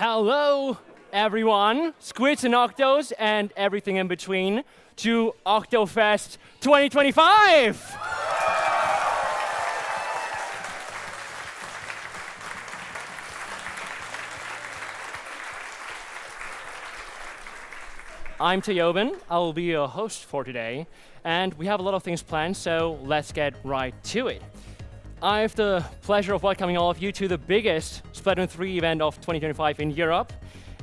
Hello, everyone, squids and octos and everything in between, to Oktofest 2025! I'm Tayobin. I will be your host for today, and we have a lot of things planned, so let's get right to it. I have the pleasure of welcoming all of you to the biggest Splatoon 3 event of 2025 in Europe.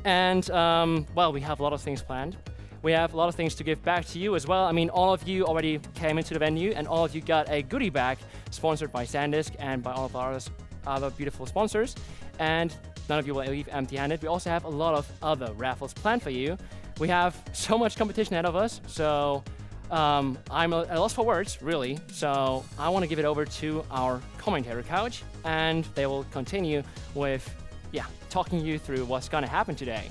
And, well, we have a lot of things planned. We have a lot of things to give back to you as well. I mean, all of you already came into the venue, and all of you got a goodie bag sponsored by SanDisk and by all of our other beautiful sponsors. And none of you will leave empty-handed. We also have a lot of other raffles planned for you. We have so much competition ahead of us, so I'm at a loss for words, really. So I want to give it over to our commentator couch, and they will continue with, talking you through what's going to happen today.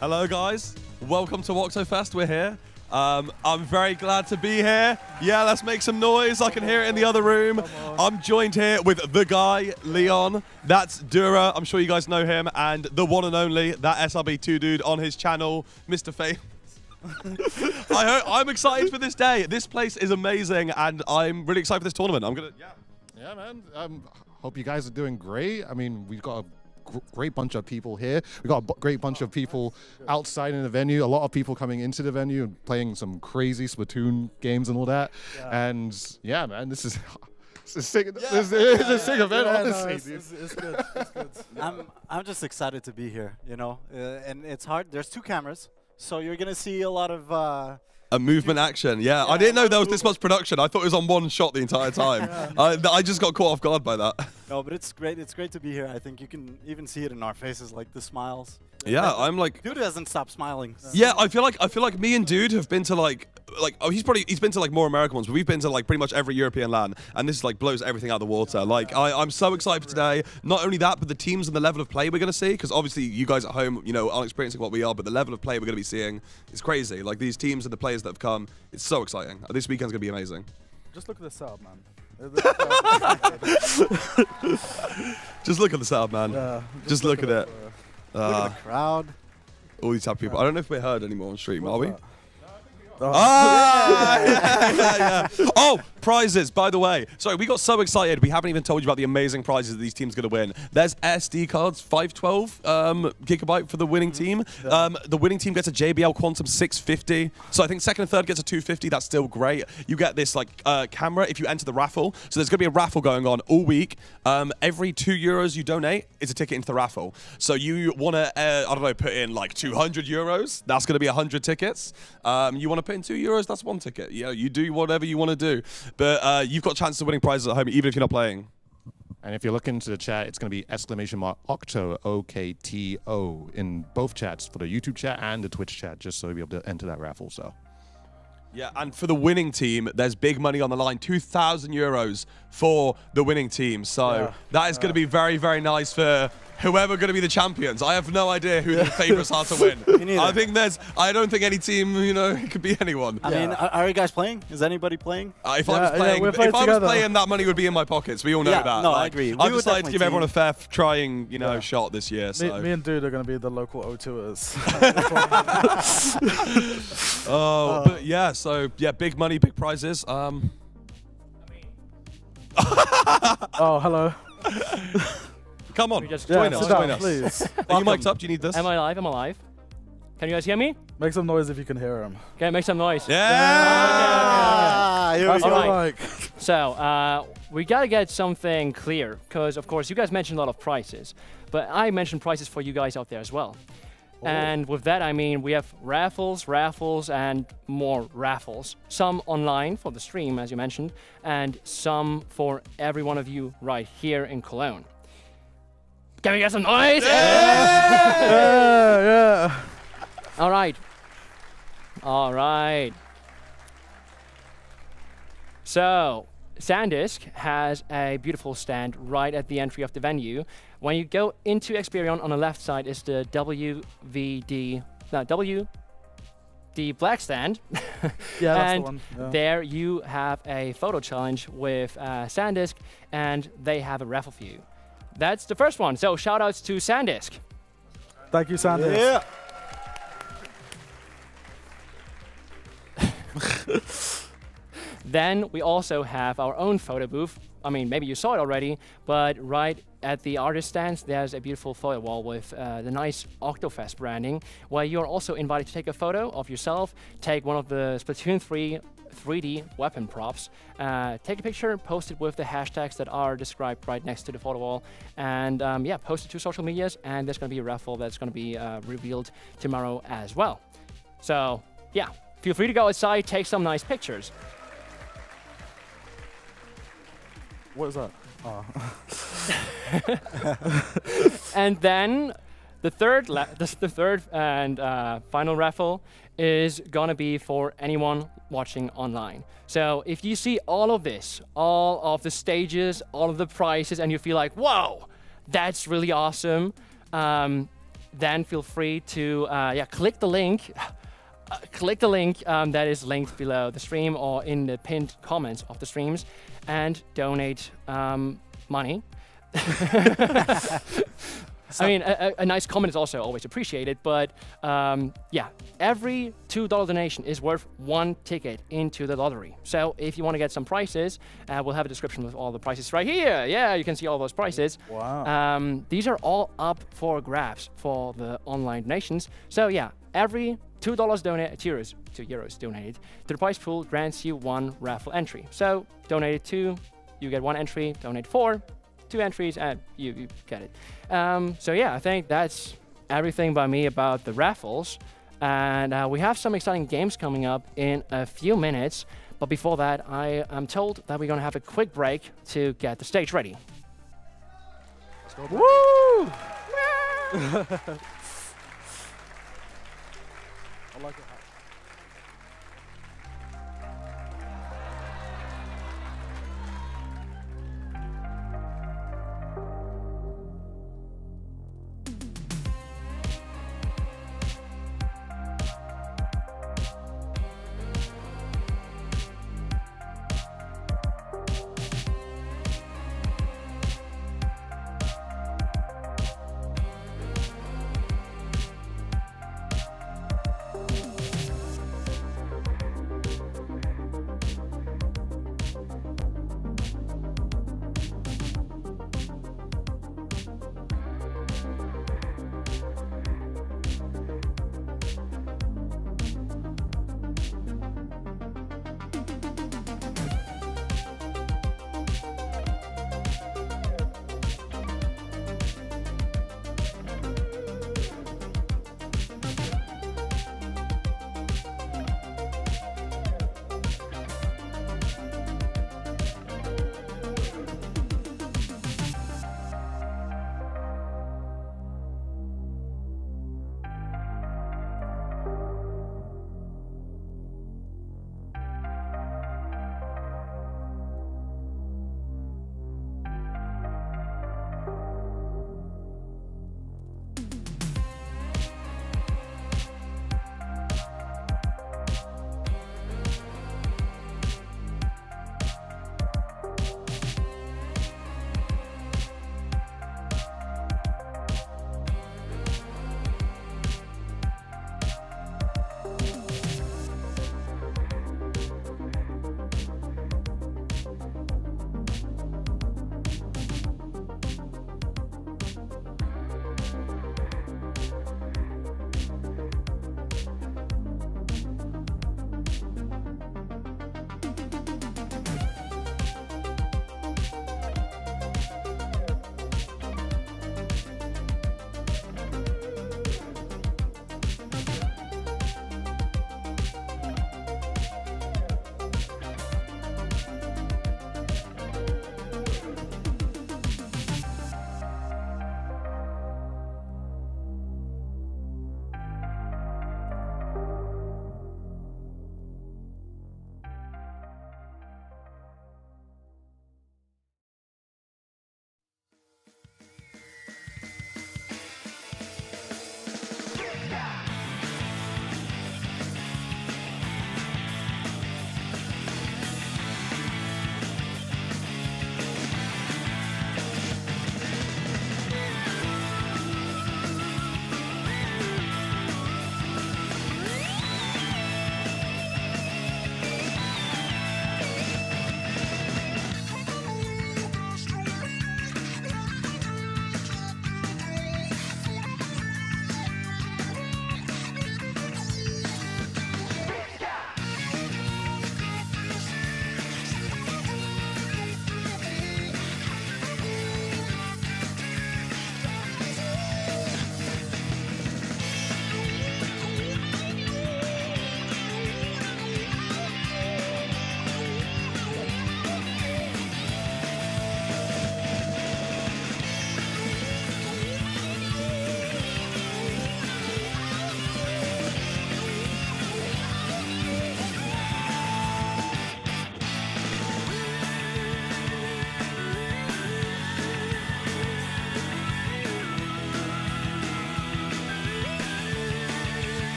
Hello, guys. Welcome to Oktofest. We're here. I'm very glad to be here. Yeah, let's make some noise. I can hear it in the other room. I'm joined here with the guy, Leon. That's Dura. I'm sure you guys know him. And the one and only, that SRB2 dude on his channel, Mr. Famous. I'm excited for this day. This place is amazing, and I'm really excited for this tournament. Yeah, man. Hope you guys are doing great. I mean, we've got a great bunch of people here. We've got a great bunch of people outside in the venue. A lot of people coming into the venue and playing some crazy Splatoon games and all that. Yeah. And yeah, man, this is a sick event, honestly. It's good. It's good. I'm just excited to be here, you know. And it's hard. There's 2 cameras, so you're gonna see a lot of. A movement action, yeah. I didn't know there was this much production. I thought it was on one shot the entire time. I just got caught off guard by that. No, but it's great. It's great to be here. I think you can even see it in our faces, like the smiles. Yeah, I'm like. Dude doesn't stop smiling. Yeah, I feel like me and Dude have been to like he's been to like more American ones, but we've been to like pretty much every European LAN, and this like blows everything out of the water. Like I'm so excited for today. Not only that, but the teams and the level of play we're gonna see, because obviously you guys at home, you know, aren't experiencing what we are, but the level of play we're gonna be seeing is crazy. Like these teams and the players that have come, it's so exciting. This weekend's gonna be amazing. Just look at the setup, man. Just look at the setup, man. Yeah, just look at it. Look at the crowd. All these happy people. I don't know if we're heard anymore on stream, are we? Oh. Ah, yeah. Oh, prizes, by the way. Sorry, we got so excited. We haven't even told you about the amazing prizes that these teams are going to win. There's SD cards, 512 gigabyte for the winning team. The winning team gets a JBL Quantum 650. So I think second and third gets a 250. That's still great. You get this like camera if you enter the raffle. So there's going to be a raffle going on all week. Every €2 you donate is a ticket into the raffle. So you want to, I don't know, put in like €200. That's going to be 100 tickets. You want to put in €2, that's one ticket. You know, you do whatever you want to do. But you've got chances of winning prizes at home, even if you're not playing. And if you look into the chat, it's going to be !Okto, O-K-T-O, in both chats, for the YouTube chat and the Twitch chat, just so you'll be able to enter that raffle. So. Yeah, and for the winning team, there's big money on the line, €2,000 for the winning team. So that is going to be very, very nice for whoever going to be the champions. I have no idea who the favorites are to win. I don't think any team, you know, it could be anyone. I mean, are you guys playing? Is anybody playing? If I was playing, that money would be in my pockets. We all know that. No, like, I agree. I've decided to give everyone a fair trying, you know, shot this year. So. Me and Dude are going to be the local O2ers. But yeah, so yeah, big money, big prizes. Oh, hello. Come on, Just join us. Sit down, please. Are you mic'd up? Do you need this? Am I live? Am I live? Can you guys hear me? Make some noise if you can hear him. Okay, make some noise. Yeah! Here we That's go. what I like. So, we gotta get something clear, because of course you guys mentioned a lot of prices, but I mentioned prices for you guys out there as well. And with that, I mean, we have raffles, and more raffles. Some online for the stream, as you mentioned, and some for every one of you right here in Cologne. Can we get some noise? Yeah. All right. So, SanDisk has a beautiful stand right at the entry of the venue. When you go into Experion, on the left side is the WD black stand. Yeah, that's and the one. Yeah. there you have a photo challenge with SanDisk, and they have a raffle for you. That's the first one. So shout outs to SanDisk. Thank you, Sanders. Yeah. Then we also have our own photo booth. I mean, maybe you saw it already, but right at the artist stands, there's a beautiful photo wall with the nice Oktofest branding, where you're also invited to take a photo of yourself, take one of the Splatoon 3 3D weapon props, take a picture, post it with the hashtags that are described right next to the photo wall, and yeah, post it to social medias, and there's going to be a raffle that's going to be revealed tomorrow as well. So yeah, feel free to go outside, take some nice pictures. What is that? Oh. And then the third and final raffle is gonna be for anyone watching online. So if you see all of this, all of the stages, all of the prizes, and you feel like, whoa, that's really awesome, then feel free to click the link. Click the link that is linked below the stream or in the pinned comments of the streams, and donate money. I mean, a nice comment is also always appreciated, but yeah, every $2 donation is worth one ticket into the lottery. So if you want to get some prices, we'll have a description with all the prices right here. Yeah, you can see all those prices. Wow. These are all up for grabs for the online donations. So yeah, every $2 donated, €2 donated to the prize pool grants you one raffle entry. So donate 2, you get 1 entry. Donate 4, 2 entries, and you get it. So yeah, I think that's everything by me about the raffles. And we have some exciting games coming up in a few minutes. But before that, I am told that we're going to have a quick break to get the stage ready. Woo! I like it.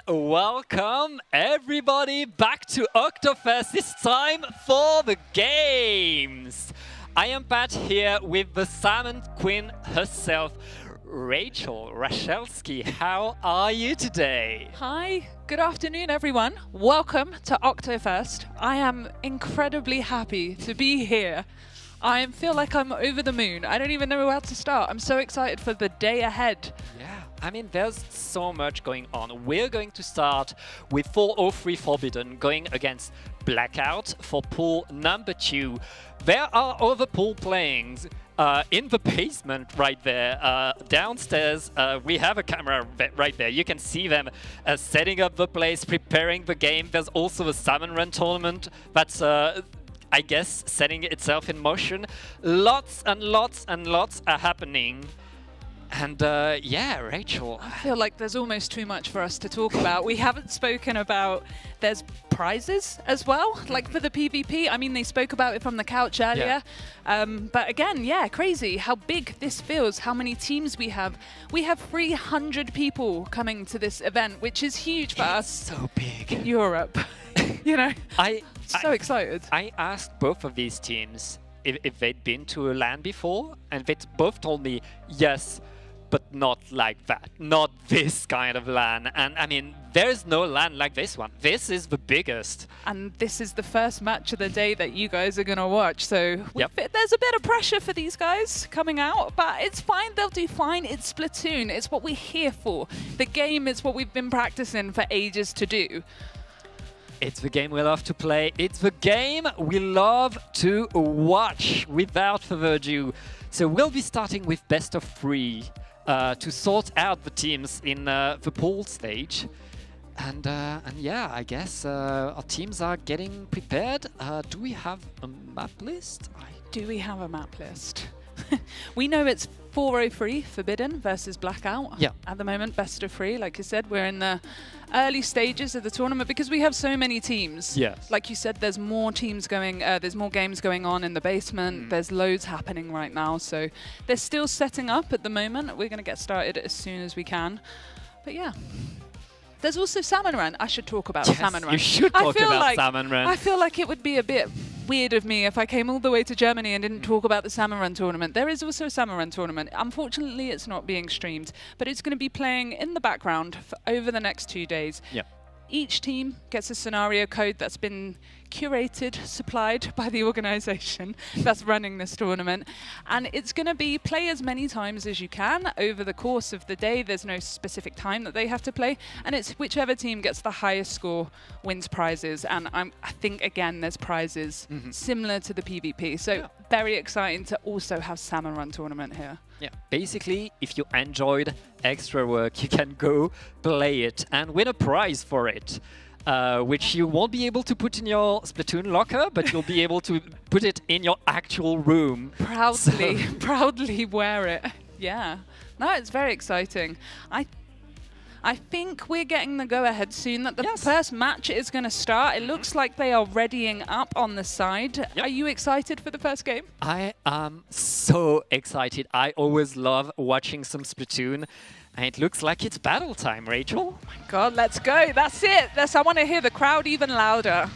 welcome everybody back to Oktofest. It's time for the games. I am Pat here with the Salmon Queen herself, Rachel Rashelski. How are you today? Hi, good afternoon everyone. Welcome to Oktofest. I am incredibly happy to be here. I feel like I'm over the moon. I don't even know where to start. I'm so excited for the day ahead. Yeah, I mean, there's so much going on. We're going to start with 403 Forbidden going against Blackout for pool number 2. There are other pool playings in the basement right there. Downstairs, we have a camera right there. You can see them setting up the place, preparing the game. There's also a Salmon Run tournament that's I guess setting itself in motion. Lots and lots and lots are happening. And yeah, Rachel. I feel like there's almost too much for us to talk about. We haven't spoken about, there's prizes as well, like for the PvP. I mean, they spoke about it from the couch earlier. Yeah. But again, yeah, crazy how big this feels, how many teams we have. We have 300 people coming to this event, which is huge for us. So big. In Europe. You know, so excited. I asked both of these teams if they'd been to a LAN before, and they both told me yes, but not like that, not this kind of LAN. And I mean, there's no LAN like this one. This is the biggest. And this is the first match of the day that you guys are going to watch. So there's a bit of pressure for these guys coming out, but it's fine. They'll do fine. It's Splatoon. It's what we're here for. The game is what we've been practicing for ages to do. It's the game we love to play. It's the game we love to watch. Without further ado, so we'll be starting with best of 3 to sort out the teams in the pool stage. And yeah, I guess our teams are getting prepared. Do we have a map list? Do we have a map list? We know it's 403 Forbidden versus Blackout. Yeah. At the moment, best of 3. Like you said, we're in the early stages of the tournament because we have so many teams. Yes. Like you said, there's more teams going, there's more games going on in the basement. There's loads happening right now. So they're still setting up at the moment. We're going to get started as soon as we can. But yeah. There's also Salmon Run. I should talk about Salmon Run. You should talk about Salmon Run. I feel like it would be a bit weird of me if I came all the way to Germany and didn't talk about the Salmon Run tournament. There is also a Salmon Run tournament. Unfortunately, it's not being streamed, but it's going to be playing in the background for over the next 2 days. Yeah. Each team gets a scenario code that's been curated, supplied by the organization that's running this tournament. And it's going to be play as many times as you can over the course of the day. There's no specific time that they have to play. And it's whichever team gets the highest score wins prizes. And I think, again, there's prizes similar to the PvP. So very exciting to also have Salmon Run tournament here. Yeah, basically, if you enjoyed extra work, you can go play it and win a prize for it, which you won't be able to put in your Splatoon locker, but you'll be able to put it in your actual room. Proudly, proudly wear it. Yeah. No, it's very exciting. I think we're getting the go-ahead soon that the first match is going to start. It looks like they are readying up on the side. Yep. Are you excited for the first game? I am so excited. I always love watching some Splatoon. And it looks like it's battle time, Rachel. Oh my God, let's go. That's it. I want to hear the crowd even louder.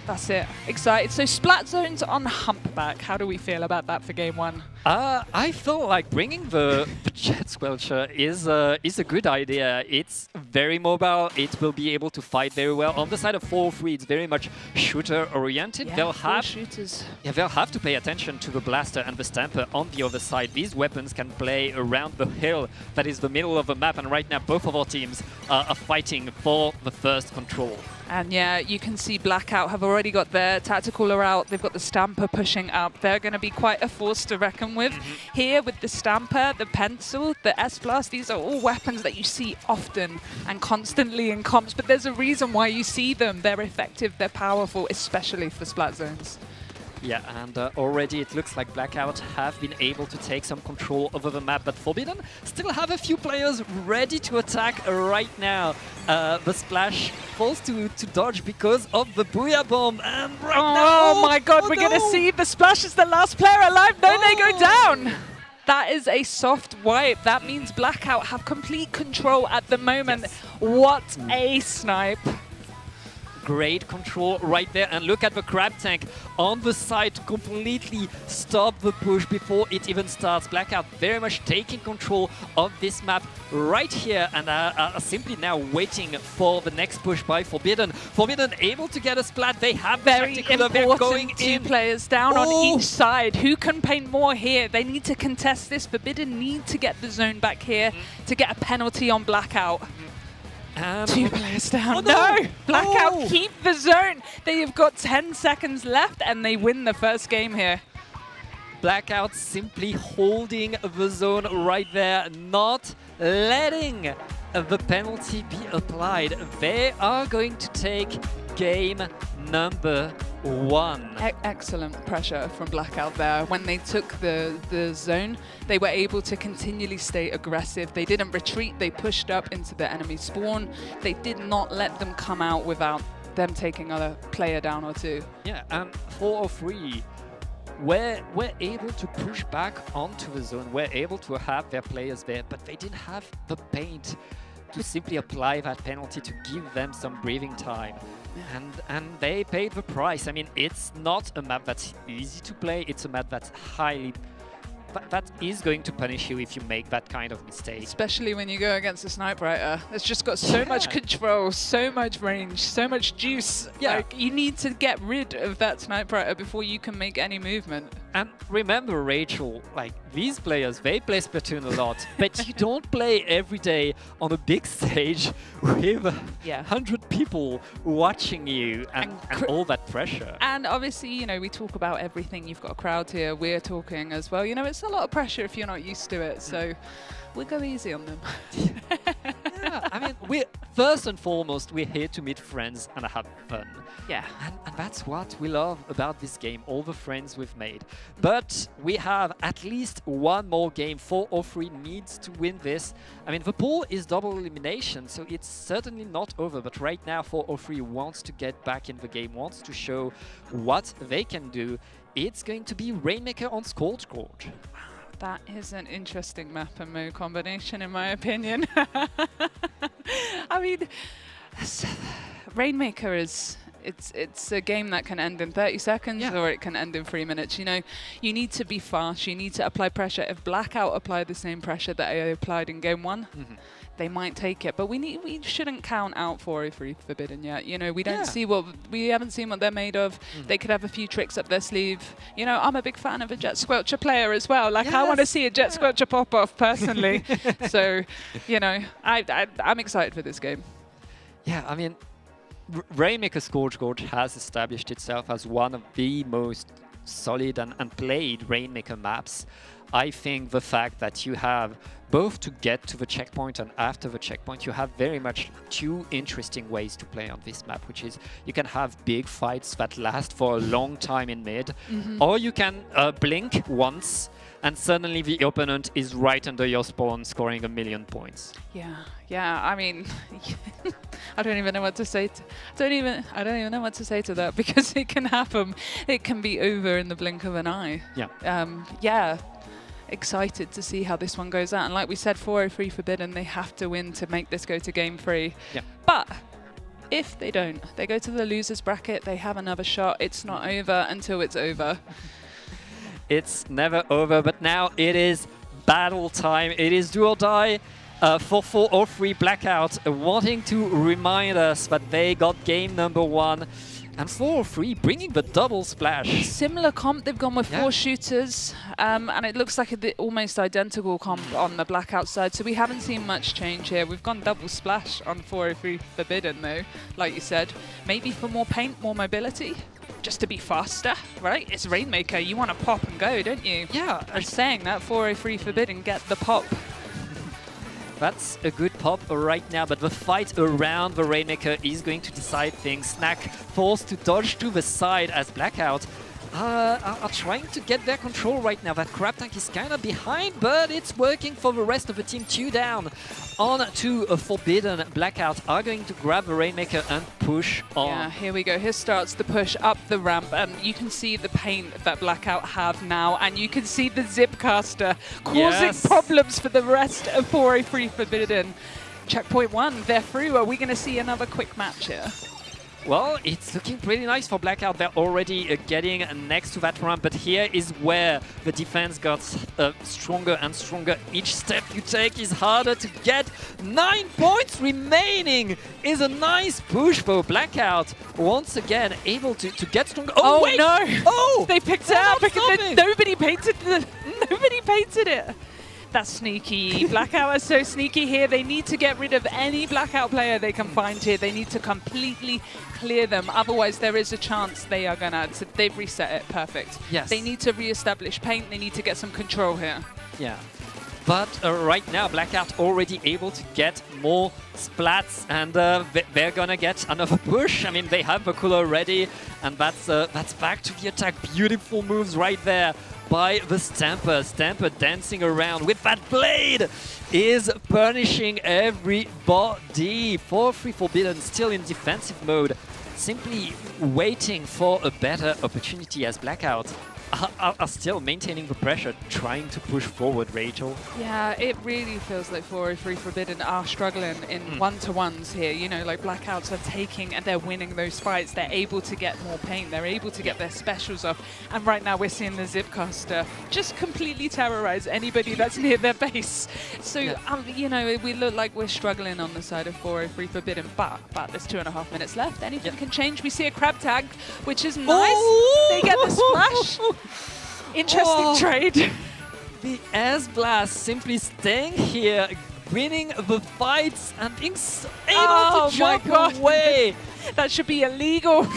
That's it. Excited. So Splat Zones on Humpback. How do we feel about that for game 1? I feel like bringing the Jet Squelcher is a good idea. It's very mobile. It will be able to fight very well. On the side of 403, it's very much shooter-oriented. Yeah, they'll have shooters. Yeah, they'll have to pay attention to the Blaster and the Stamper on the other side. These weapons can play around the hill that is the middle of the map. And right now, both of our teams are fighting for the first control. And yeah, you can see Blackout have already got their Tacticaler out. They've got the Stamper pushing up. They're going to be quite a force to reckon with. Here with the Stamper, the Pencil, the S-Blast, these are all weapons that you see often and constantly in comps, but there's a reason why you see them. They're effective, they're powerful, especially for Splat Zones. Yeah, and already it looks like Blackout have been able to take some control over the map, but Forbidden still have a few players ready to attack right now. The Splash falls to dodge because of the Booyah Bomb, and right now... Oh my God, we're going to see the Splash is the last player alive. No, they go down. That is a soft wipe. That means Blackout have complete control at the moment. Yes. What a snipe. Great control right there, and look at the crab tank on the side to completely stop the push before it even starts. Blackout very much taking control of this map right here, and are simply now waiting for the next push by Forbidden. Forbidden able to get a splat. They have Very tactical, they're going important two in. players down on each side. Who can paint more here? They need to contest this. Forbidden need to get the zone back here to get a penalty on Blackout. Two players down. Oh, no! Blackout Oh. keep the zone. They have got 10 seconds left and they win the first game here. Blackout simply holding the zone right there, not letting the penalty be applied. They are going to take game number 1. Excellent pressure from Blackout there. When they took the zone, they were able to continually stay aggressive. They didn't retreat, they pushed up into the enemy spawn. They did not let them come out without them taking a player down or two. Yeah, and 4 or 3 were able to push back onto the zone, were able to have their players there, but they didn't have the paint to simply apply that penalty to give them some breathing time. And they paid the price. I mean, it's not a map that's easy to play. It's a map that's highly... that is going to punish you if you make that kind of mistake. Especially when you go against a sniper. It's just got so much control, so much range, so much juice. Yeah. Like, you need to get rid of that sniper before you can make any movement. And remember, Rachel, like, these players, they play Splatoon a lot, but you don't play every day on a big stage with 100 people watching you and all that pressure. And obviously, you know, we talk about everything. You've got a crowd here. We're talking as well. You know, it's a lot of pressure if you're not used to it. So we'll go easy on them. Yeah, I mean, first and foremost, we're here to meet friends and have fun. Yeah. And that's what we love about this game, all the friends we've made. But we have at least one more game. 4 or 3 needs to win this. I mean, the pool is double elimination, so it's certainly not over. But right now, 4 or 3 wants to get back in the game, wants to show what they can do. It's going to be Rainmaker on Scorch Gorge. That is an interesting map and mode combination, in my opinion. I mean, Rainmaker is... It's a game that can end in 30 seconds or it can end in 3 minutes. You know, you need to be fast. You need to apply pressure. If Blackout applied the same pressure that they applied in game 1, they might take it. But we shouldn't count out 403 Forbidden yet. You know, we haven't seen what they're made of. They could have a few tricks up their sleeve. You know, I'm a big fan of a Jet Squelcher player as well. Like, I want to see a Jet Squelcher pop off personally. So, you know, I'm excited for this game. Yeah, I mean, Rainmaker Scorch Gorge has established itself as one of the most solid and played Rainmaker maps. I think the fact that you have both to get to the checkpoint and after the checkpoint, you have very much 2 interesting ways to play on this map, which is you can have big fights that last for a long time in mid, or you can blink once and suddenly the opponent is right under your spawn scoring 1,000,000 points. Yeah, I mean, I don't even know what to say. I don't even know what to say to that, because it can happen. It can be over in the blink of an eye. Yeah. Excited to see how this one goes out. And like we said, 403 Forbidden, they have to win to make this go to game 3. But if they don't, they go to the losers bracket, they have another shot. It's not over until it's over. It's never over, but now it is battle time. It is do or die for 403 Blackout, wanting to remind us that they got game number 1. And 403 bringing the double splash. Similar comp, they've gone with 4 shooters, and it looks like an almost identical comp on the Blackout side, so we haven't seen much change here. We've gone double splash on 403 Forbidden though, like you said. Maybe for more paint, more mobility, just to be faster, right? It's Rainmaker, you want to pop and go, don't you? Yeah. I'm saying that 403 Forbidden get the pop. That's a good pop right now, but the fight around the Rainmaker is going to decide things. Snack forced to dodge to the side as Blackout are trying to get their control right now. That crab tank is kind of behind, but it's working for the rest of the team. 2 down on to a Forbidden. Blackout are going to grab the Rainmaker and push on. Yeah, here we go. Here starts the push up the ramp, and you can see the paint that Blackout have now, and you can see the Zipcaster causing problems for the rest of 403 Forbidden. Checkpoint 1, they're through. Are we going to see another quick match here? Well, it's looking pretty nice for Blackout. They're already getting next to that ramp, but here is where the defense got stronger and stronger. Each step you take is harder to get. 9 points remaining is a nice push for Blackout. Once again, able to get stronger. Oh, wait! no! Oh! They picked it up because nobody painted it. That's sneaky. Blackout is so sneaky here. They need to get rid of any Blackout player they can find here. They need to completely clear them. Otherwise, there is a chance they are going to... They've reset it. Perfect. Yes. They need to re-establish paint. They need to get some control here. Yeah. But right now, Blackout already able to get more splats, and they're gonna get another push. I mean, they have the cooler ready, and that's back to the attack. Beautiful moves right there by the Stamper. Stamper dancing around with that blade is punishing everybody. 4-3 Forbidden still in defensive mode, simply waiting for a better opportunity as Blackout are still maintaining the pressure, trying to push forward, Rachel. Yeah, it really feels like 403 Forbidden are struggling in one-to-ones here. You know, like Blackouts are taking and they're winning those fights. They're able to get more paint. They're able to get their specials off. And right now we're seeing the Zipcaster just completely terrorize anybody that's near their base. So, you know, we look like we're struggling on the side of 403 Forbidden, but there's 2.5 minutes left. Anything can change. We see a crab tag, which is nice. They get the splash. Interesting trade. The S-Blast simply staying here, winning the fights and being able to jump away. That should be illegal.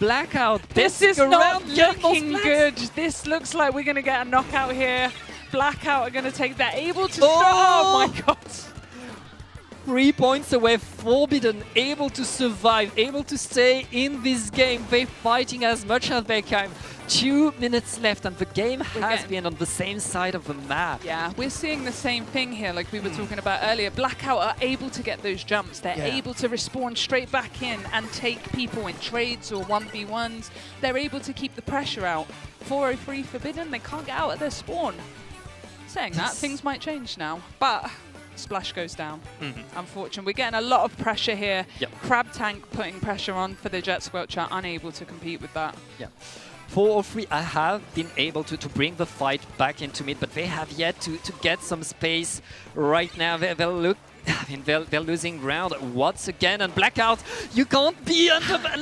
Blackout. This is not looking good. This looks like we're going to get a knockout here. Blackout are going to take that. Able to... Oh my god. 3 points away, Forbidden able to survive, able to stay in this game. They're fighting as much as they can. 2 minutes left and the game has been on the same side of the map. Yeah, we're seeing the same thing here like we were talking about earlier. Blackout are able to get those jumps. They're able to respawn straight back in and take people in trades or 1v1s. They're able to keep the pressure out. 403 Forbidden, they can't get out of their spawn. Saying that, things might change now, but splash goes down. Unfortunately, we're getting a lot of pressure here. Crab Tank putting pressure on for the Jet Squelcher, unable to compete with that. 403 have been able to bring the fight back into mid, but they have yet to get some space right now. They're losing ground once again, and Blackout, you can't be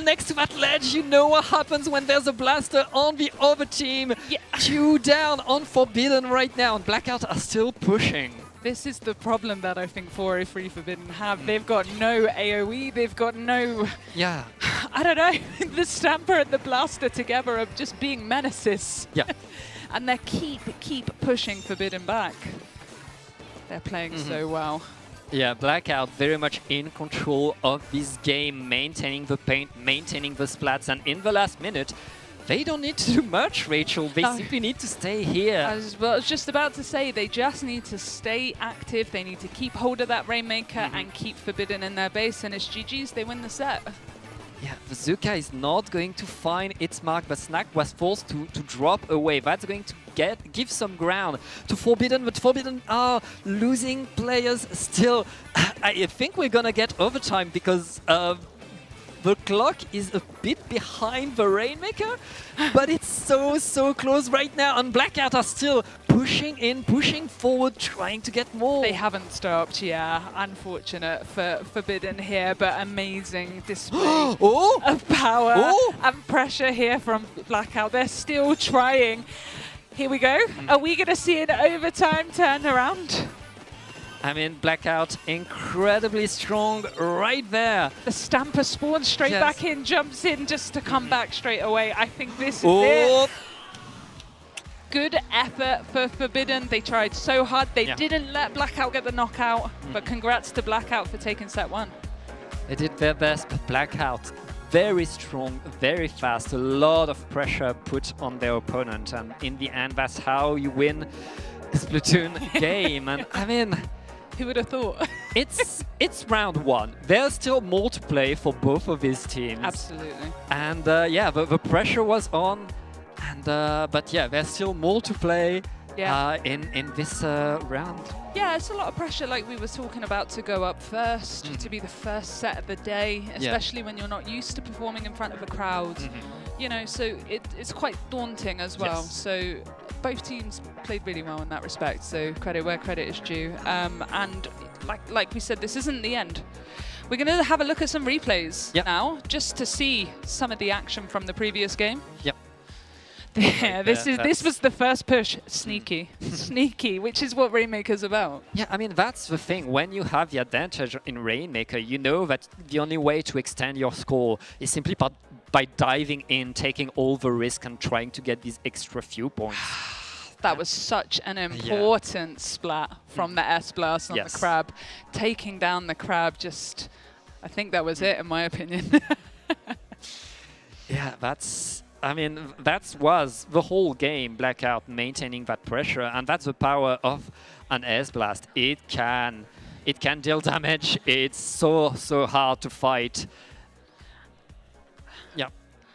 next to that ledge. You know what happens when there's a blaster on the other team. 2 down on Forbidden right now, and Blackout are still pushing. This is the problem that I think 403 Forbidden have. They've got no AoE, they've got no... I don't know, the Stamper and the Blaster together are just being menaces. And they keep pushing Forbidden back. They're playing so well. Yeah, Blackout very much in control of this game, maintaining the paint, maintaining the splats, and in the last minute, they don't need to do much, Rachel. They simply need to stay here. I was just about to say, they just need to stay active. They need to keep hold of that Rainmaker and keep Forbidden in their base, and it's GG's, they win the set. Yeah, Bazooka is not going to find its mark, but Snack was forced to drop away. That's going to give some ground to Forbidden, but Forbidden are losing players still. I think we're gonna get overtime because the clock is a bit behind the Rainmaker, but it's so close right now, and Blackout are still pushing in, pushing forward, trying to get more. They haven't stopped, Unfortunate for Forbidden here, but amazing display of power and pressure here from Blackout. They're still trying. Here we go. Are we going to see an overtime turnaround? I mean, Blackout incredibly strong right there. The Stamper spawns straight back in, jumps in just to come back straight away. I think this is it. Good effort for Forbidden. They tried so hard. They didn't let Blackout get the knockout, but congrats to Blackout for taking set 1. They did their best, but Blackout very strong, very fast, a lot of pressure put on their opponent, and in the end, that's how you win a Splatoon game. And I mean, Who would have thought? It's round 1. There's still more to play for both of these teams. Absolutely. And yeah, the pressure was on. And but yeah, there's still more to play in this round. Yeah, it's a lot of pressure, like we were talking about, to go up first, to be the first set of the day, especially when you're not used to performing in front of a crowd. You know, so it's quite daunting as well. Yes. So both teams played really well in that respect. So credit where credit is due. And like we said, this isn't the end. We're going to have a look at some replays now, just to see some of the action from the previous game. Yep. Yeah, this was the first push. Sneaky, sneaky, which is what Rainmaker's about. Yeah, I mean, that's the thing. When you have the advantage in Rainmaker, you know that the only way to extend your score is simply by diving in, taking all the risk and trying to get these extra few points. That was such an important splat from the S-Blast on the crab. Taking down the crab, just, I think that was it, in my opinion. Yeah, I mean, that was the whole game, Blackout, maintaining that pressure, and that's the power of an S-Blast. It can deal damage. It's so hard to fight. Yeah,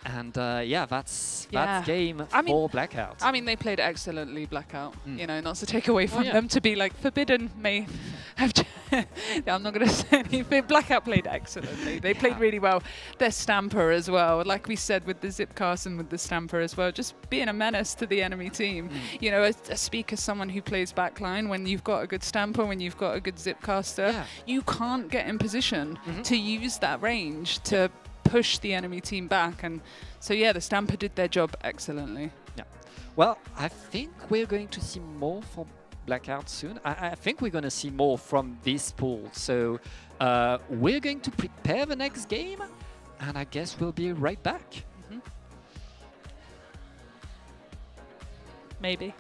and yeah, that's game for Blackout. I mean, they played excellently, Blackout. You know, not to take away from them, to be like Forbidden may have. I'm not going to say anything. Blackout played excellently. They played really well. Their Stamper as well, like we said with the Zipcast and with the Stamper as well, just being a menace to the enemy team. You know, I speak as someone who plays backline. When you've got a good Stamper, when you've got a good Zipcaster, you can't get in position to use that range to push the enemy team back. And so yeah, the Stamper did their job excellently. Yeah. Well, I think we're going to see more from Blackout soon. I think we're going to see more from this pool. So we're going to prepare the next game, and I guess we'll be right back. Maybe.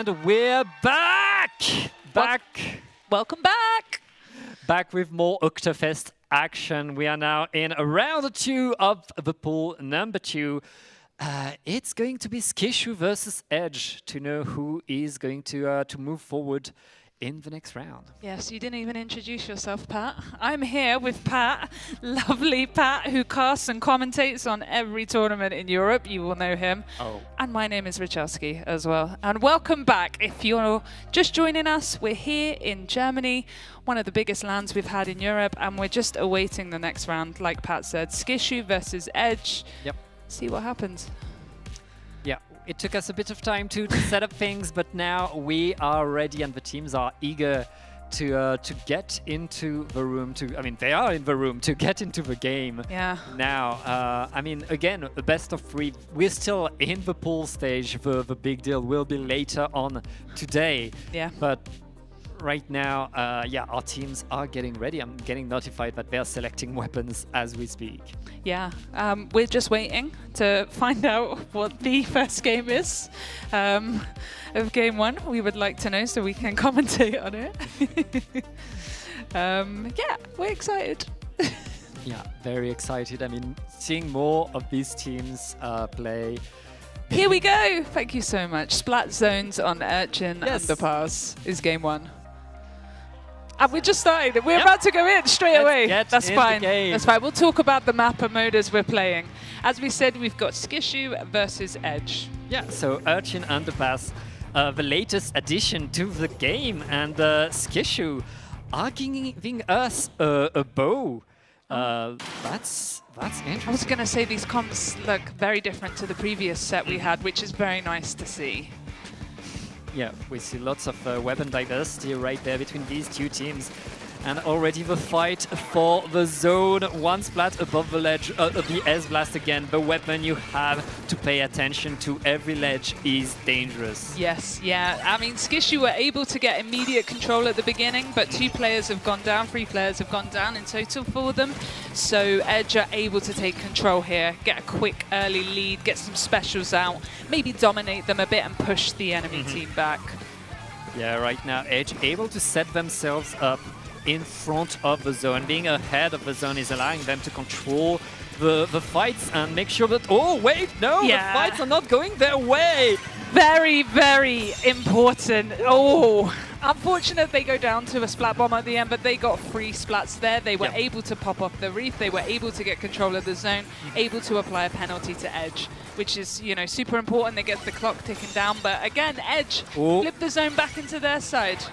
And we're back! Welcome back! Back with more Oktofest action. We are now in round 2 of the pool number 2. It's going to be Skishu versus Edge to know who is going to move forward in the next round. Yes, you didn't even introduce yourself, Pat. I'm here with Pat, lovely Pat, who casts and commentates on every tournament in Europe. You will know him. Oh. And my name is Richowski as well. And welcome back. If you're just joining us, we're here in Germany, one of the biggest LANs we've had in Europe, and we're just awaiting the next round, like Pat said, Skishu versus Edge. Yep. See what happens. Yeah, it took us a bit of time to set up things, but now we are ready and the teams are eager to get into the room. They are in the room to get into the game. Yeah. Now, again, a best of 3. We're still in the pool stage. The big deal will be later on today. Yeah. But right now, our teams are getting ready. I'm getting notified that they're selecting weapons as we speak. Yeah, we're just waiting to find out what the first game is of game 1. We would like to know so we can commentate on it. Yeah, we're excited. Yeah, very excited. I mean, seeing more of these teams play. Here we go. Thank you so much. Splat zones on Urchin Yes. Underpass is game 1. And we just started. We're Yep. about to go in straight Let's away. get That's in the fine. game. That's fine. We'll talk about the map and mode as we're playing. As we said, we've got Skishu versus Edge. Yeah, so Urchin Underpass, the latest addition to the game, and Skishu are giving us a bow. That's interesting. I was going to say these comps look very different to the previous set we had, which is very nice to see. Yeah, we see lots of weapon diversity right there between these two teams. And already the fight for the zone. One splat above the ledge, the S-Blast again. The weapon you have to pay attention to. Every ledge is dangerous. Yes, yeah. I mean, Skishu were able to get immediate control at the beginning, but 2 players have gone down, 3 players have gone down in total for them. So Edge are able to take control here, get a quick early lead, get some specials out, maybe dominate them a bit and push the enemy team back. Yeah, right now Edge able to set themselves up in front of the zone. Being ahead of the zone is allowing them to control the fights and make sure that... Oh, wait, no, the fights are not going their way. Very, very important. Oh, unfortunate they go down to a splat bomb at the end, but they got 3 splats there. They were able to pop off the reef. They were able to get control of the zone, able to apply a penalty to Edge, which is, you know, super important. They get the clock ticking down, but again, Edge flip the zone back into their side.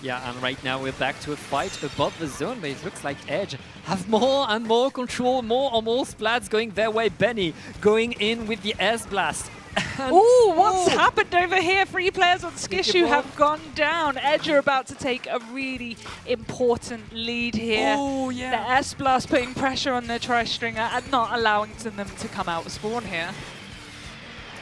Yeah, and right now we're back to a fight above the zone, but it looks like Edge have more and more control, more and more splats going their way. Benny going in with the S-Blast. Ooh, what's happened over here? 3 players on Skishu have gone down. Edge are about to take a really important lead here. Oh, yeah. The S-Blast putting pressure on the tri-stringer and not allowing them to come out spawn here.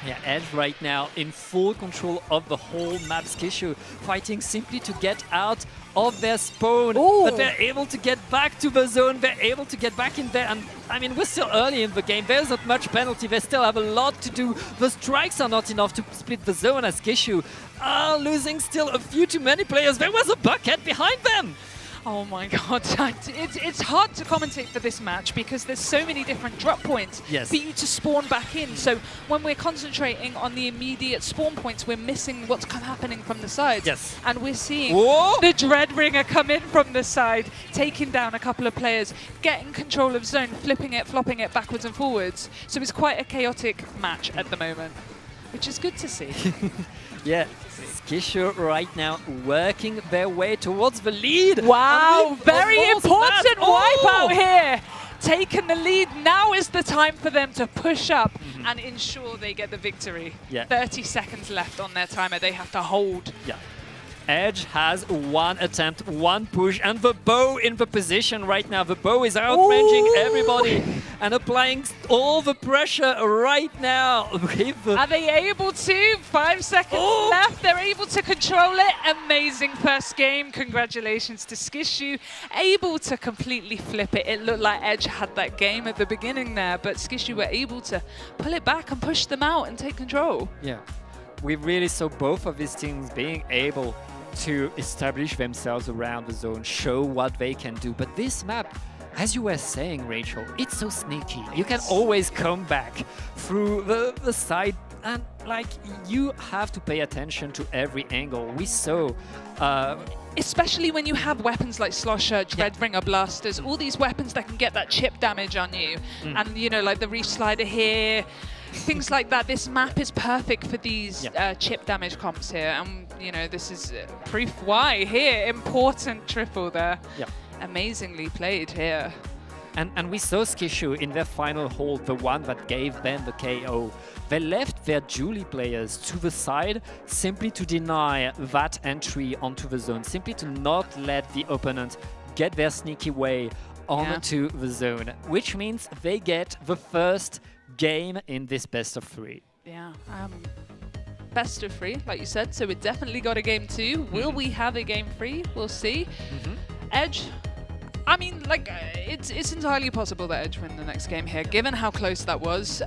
Yeah, Edge right now in full control of the whole map. Skishu fighting simply to get out of their spawn. Ooh. But they're able to get back to the zone. They're able to get back in there. And I mean, we're still early in the game. There's not much penalty. They still have a lot to do. The strikes are not enough to split the zone as Skishu are losing still a few too many players. There was a bucket behind them. Oh my god, it's hard to commentate for this match because there's so many different drop points for you to spawn back in. So when we're concentrating on the immediate spawn points, we're missing what's happening from the sides. Yes. And we're seeing the Dreadringer come in from the side, taking down a couple of players, getting control of zone, flipping it, flopping it backwards and forwards. So it's quite a chaotic match at the moment, which is good to see. Yeah. Skishu right now working their way towards the lead. Wow, very important wipeout here. Taking the lead, now is the time for them to push up and ensure they get the victory. 30 seconds left on their timer, they have to hold. Yeah. Edge has 1 attempt, 1 push, and the bow in the position right now. The bow is outranging everybody and applying all the pressure right now. Are they able to? 5 seconds left. They're able to control it. Amazing first game. Congratulations to Skishu. Able to completely flip it. It looked like Edge had that game at the beginning there, but Skishu were able to pull it back and push them out and take control. Yeah. we really saw both of these teams being able to establish themselves around the zone, show what they can do. But this map, as you were saying, Rachel, it's so sneaky. You can always come back through the side, and like you have to pay attention to every angle. We saw especially when you have weapons like Slosher, Dreadbringer Blasters, all these weapons that can get that chip damage on you. And, you know, like the Reef Slider here, things like that. This map is perfect for these chip damage comps here. And, you know, this is proof why here. Important triple there. Amazingly played here. And we saw Skishu in their final hold, the one that gave them the KO. They left their Julie players to the side simply to deny that entry onto the zone, simply to not let the opponent get their sneaky way onto the zone, which means they get the first game in this best of 3. Yeah. Best of 3, like you said, so we definitely got a game 2. Will we have a game 3? We'll see. Edge, I mean, like, it's entirely possible that Edge win the next game here, given how close that was.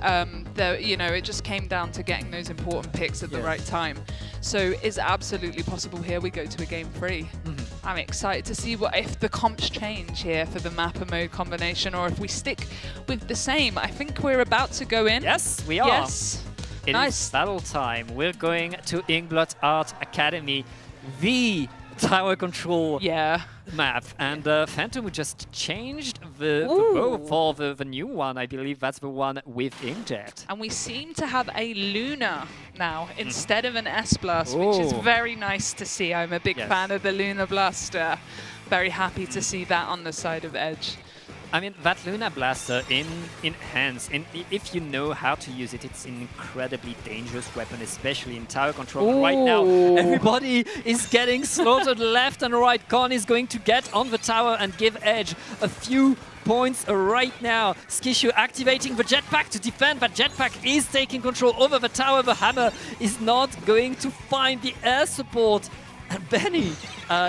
You know, it just came down to getting those important picks at the right time. So it's absolutely possible here we go to a game 3. I'm excited to see what if the comps change here for the map and mode combination, or if we stick with the same. I think we're about to go in. Yes, we are. Yes. It is battle time. We're going to Ingblood Art Academy, the tower control map. And Phantom just changed the bow for the new one. I believe that's the one with Inkjet. And we seem to have a Luna now instead of an S-Blast, which is very nice to see. I'm a big fan of the Luna Blaster. Very happy to see that on the side of Edge. I mean, that Luna Blaster in hands, if you know how to use it, it's an incredibly dangerous weapon, especially in tower control. Right now, everybody is getting slaughtered left and right. Con is going to get on the tower and give Edge a few points right now. Skishu activating the jetpack to defend, but jetpack is taking control over the tower. The hammer is not going to find the air support. And Benny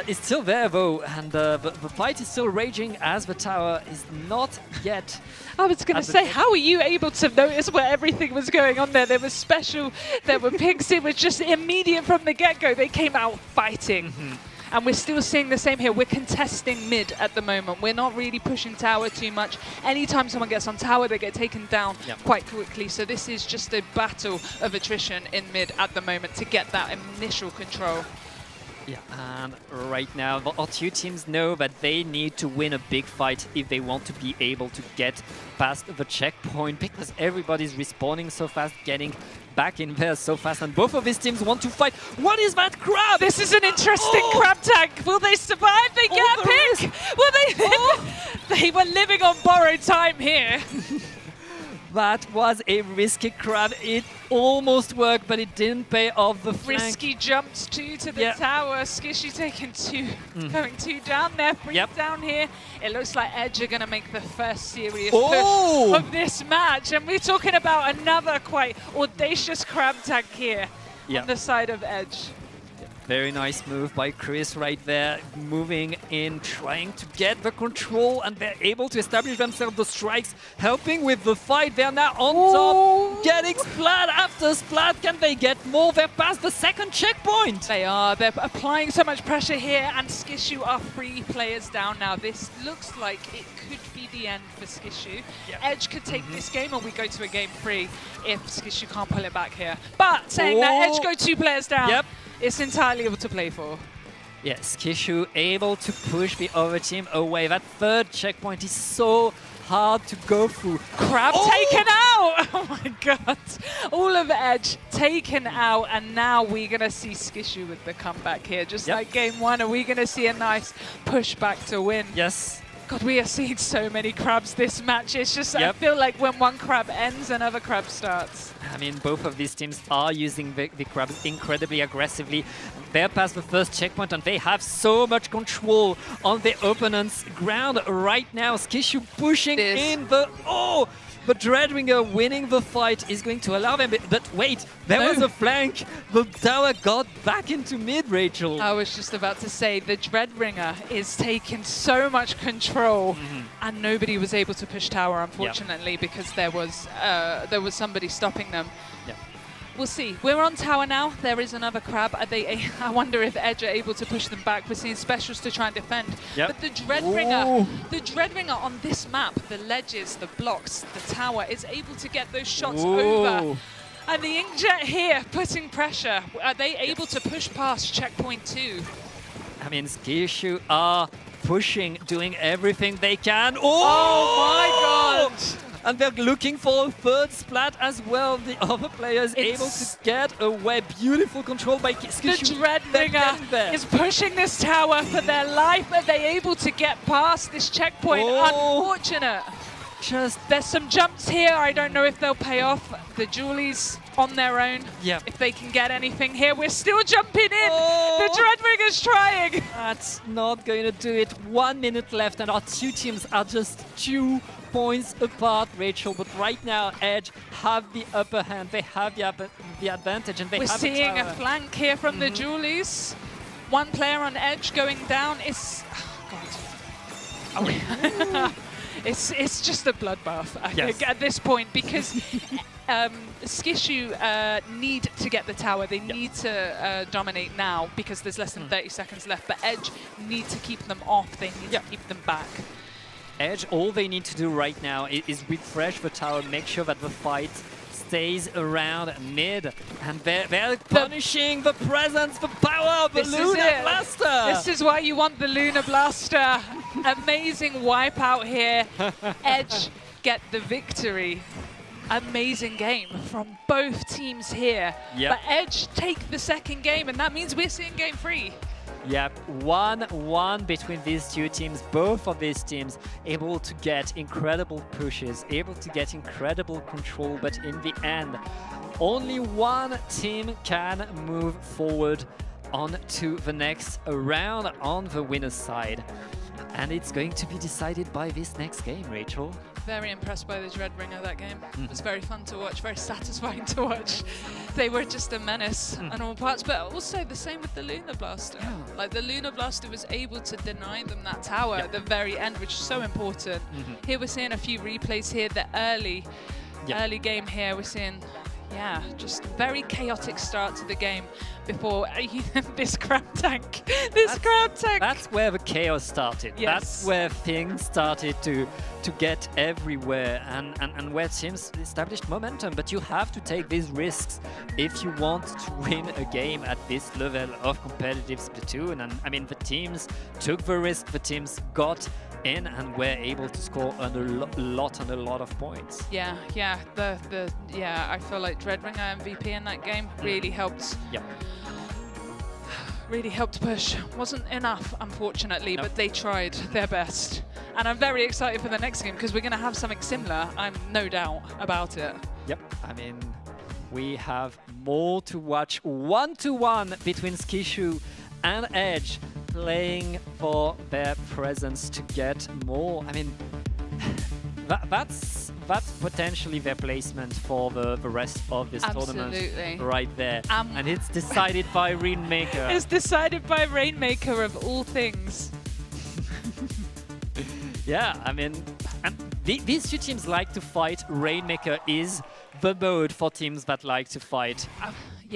is still there though, and the fight is still raging as the tower is not yet. I was going to say, how were you able to notice where everything was going on there? There was special, there were picks, it was just immediate from the get-go. They came out fighting. And we're still seeing the same here. We're contesting mid at the moment. We're not really pushing tower too much. Anytime someone gets on tower, they get taken down quite quickly. So this is just a battle of attrition in mid at the moment to get that initial control. Yeah, and right now our two teams know that they need to win a big fight if they want to be able to get past the checkpoint, because everybody's respawning so fast, getting back in there so fast, and both of these teams want to fight. What is that crab? This is an interesting crab tag. Will they survive? They get a pick. Will they? They were living on borrowed time here. That was a risky crab. It almost worked, but it didn't pay off the flank. Risky jumps to the tower. Skishy taking 2, going 2 down there, 3 down here. It looks like Edge are going to make the first serious push of this match. And we're talking about another quite audacious crab tag here on the side of Edge. Very nice move by Chris right there, moving in, trying to get the control, and they're able to establish themselves the strikes, helping with the fight. They're now on top, getting splat after splat. Can they get more? They're past the second checkpoint. They are. They're applying so much pressure here, and Skishu are 3 players down now. This looks like it could be the end for Skishu. Edge could take this game, or we go to a game 3 if Skishu can't pull it back here. But saying that, Edge go 2 players down. It's entirely able to play for. Yes, Kishu able to push the other team away. That third checkpoint is so hard to go through. Crab taken out! Oh my god. All of Edge taken out, and now we're going to see Skishu with the comeback here. Just like game 1, are we going to see a nice push back to win? Yes. God, we are seeing so many crabs this match. It's just, I feel like when one crab ends, another crab starts. I mean, both of these teams are using the crabs incredibly aggressively. They're past the first checkpoint, and they have so much control on the opponent's ground right now. Skishu pushing in the... But Dreadbringer winning the fight is going to allow them. But wait, there was a flank. The tower got back into mid, Rachel. I was just about to say, the Dreadbringer is taking so much control, and nobody was able to push tower, unfortunately, because there was somebody stopping them. We'll see. We're on tower now. There is another crab. I wonder if Edge are able to push them back. We're seeing specials to try and defend. Yep. But the Dreadbringer on this map, the ledges, the blocks, the tower, is able to get those shots over. And the Inkjet here putting pressure. Are they able to push past checkpoint 2? I mean, Skishu are pushing, doing everything they can. Oh my god! And they're looking for a third splat as well. The other players able to get away. Beautiful control by Skishu. The Dreadbringer is pushing this tower for their life. Are they able to get past this checkpoint? Unfortunate. There's some jumps here. I don't know if they'll pay off. The Julies on their own. If they can get anything here. We're still jumping in. The Dreadbringer's trying. That's not going to do it. 1 minute left and our two teams are just 2 points apart, Rachel. But right now, Edge have the upper hand. They have the advantage, and We're seeing a flank here from the Julies. One player on Edge going down. It's it's just a bloodbath, I think, at this point, because Skishu need to get the tower. They need to dominate now because there's less than 30 seconds left. But Edge need to keep them off. They need to keep them back. Edge, all they need to do right now is refresh the tower, make sure that the fight stays around mid, and they're punishing the presence, the power of the Lunar Blaster! This is why you want the Lunar Blaster. Amazing wipeout here. Edge get the victory. Amazing game from both teams here. But Edge take the second game, and that means we're seeing game 3. Yep, 1-1 between these two teams. Both of these teams able to get incredible pushes, able to get incredible control, but in the end, only one team can move forward on to the next round on the winner's side. And it's going to be decided by this next game, Rachel. Very impressed by the Dreadbringer that game. It was very fun to watch, very satisfying to watch. They were just a menace on all parts, but also the same with the Lunar Blaster. Like, the Lunar Blaster was able to deny them that tower at the very end, which is so important. Here we're seeing a few replays here, the early game here, we're seeing just very chaotic start to the game before this crab tank. That's where the chaos started. That's where things started to get everywhere, and where teams established momentum. But you have to take these risks if you want to win a game at this level of competitive Splatoon. And I mean, the teams took the risk, the teams got in and were able to score a lot of points. I feel like Dreadbringer MVP in that game really helped. Really helped push. Wasn't enough, unfortunately, but they tried their best. And I'm very excited for the next game because we're going to have something similar. I'm no doubt about it. I mean, we have more to watch. 1-1 between Skishu and Edge, playing for their presence to get more. I mean, that's potentially their placement for the rest of this tournament right there. And it's decided by Rainmaker. It's decided by Rainmaker of all things. I mean, and these two teams like to fight. Rainmaker is the mode for teams that like to fight.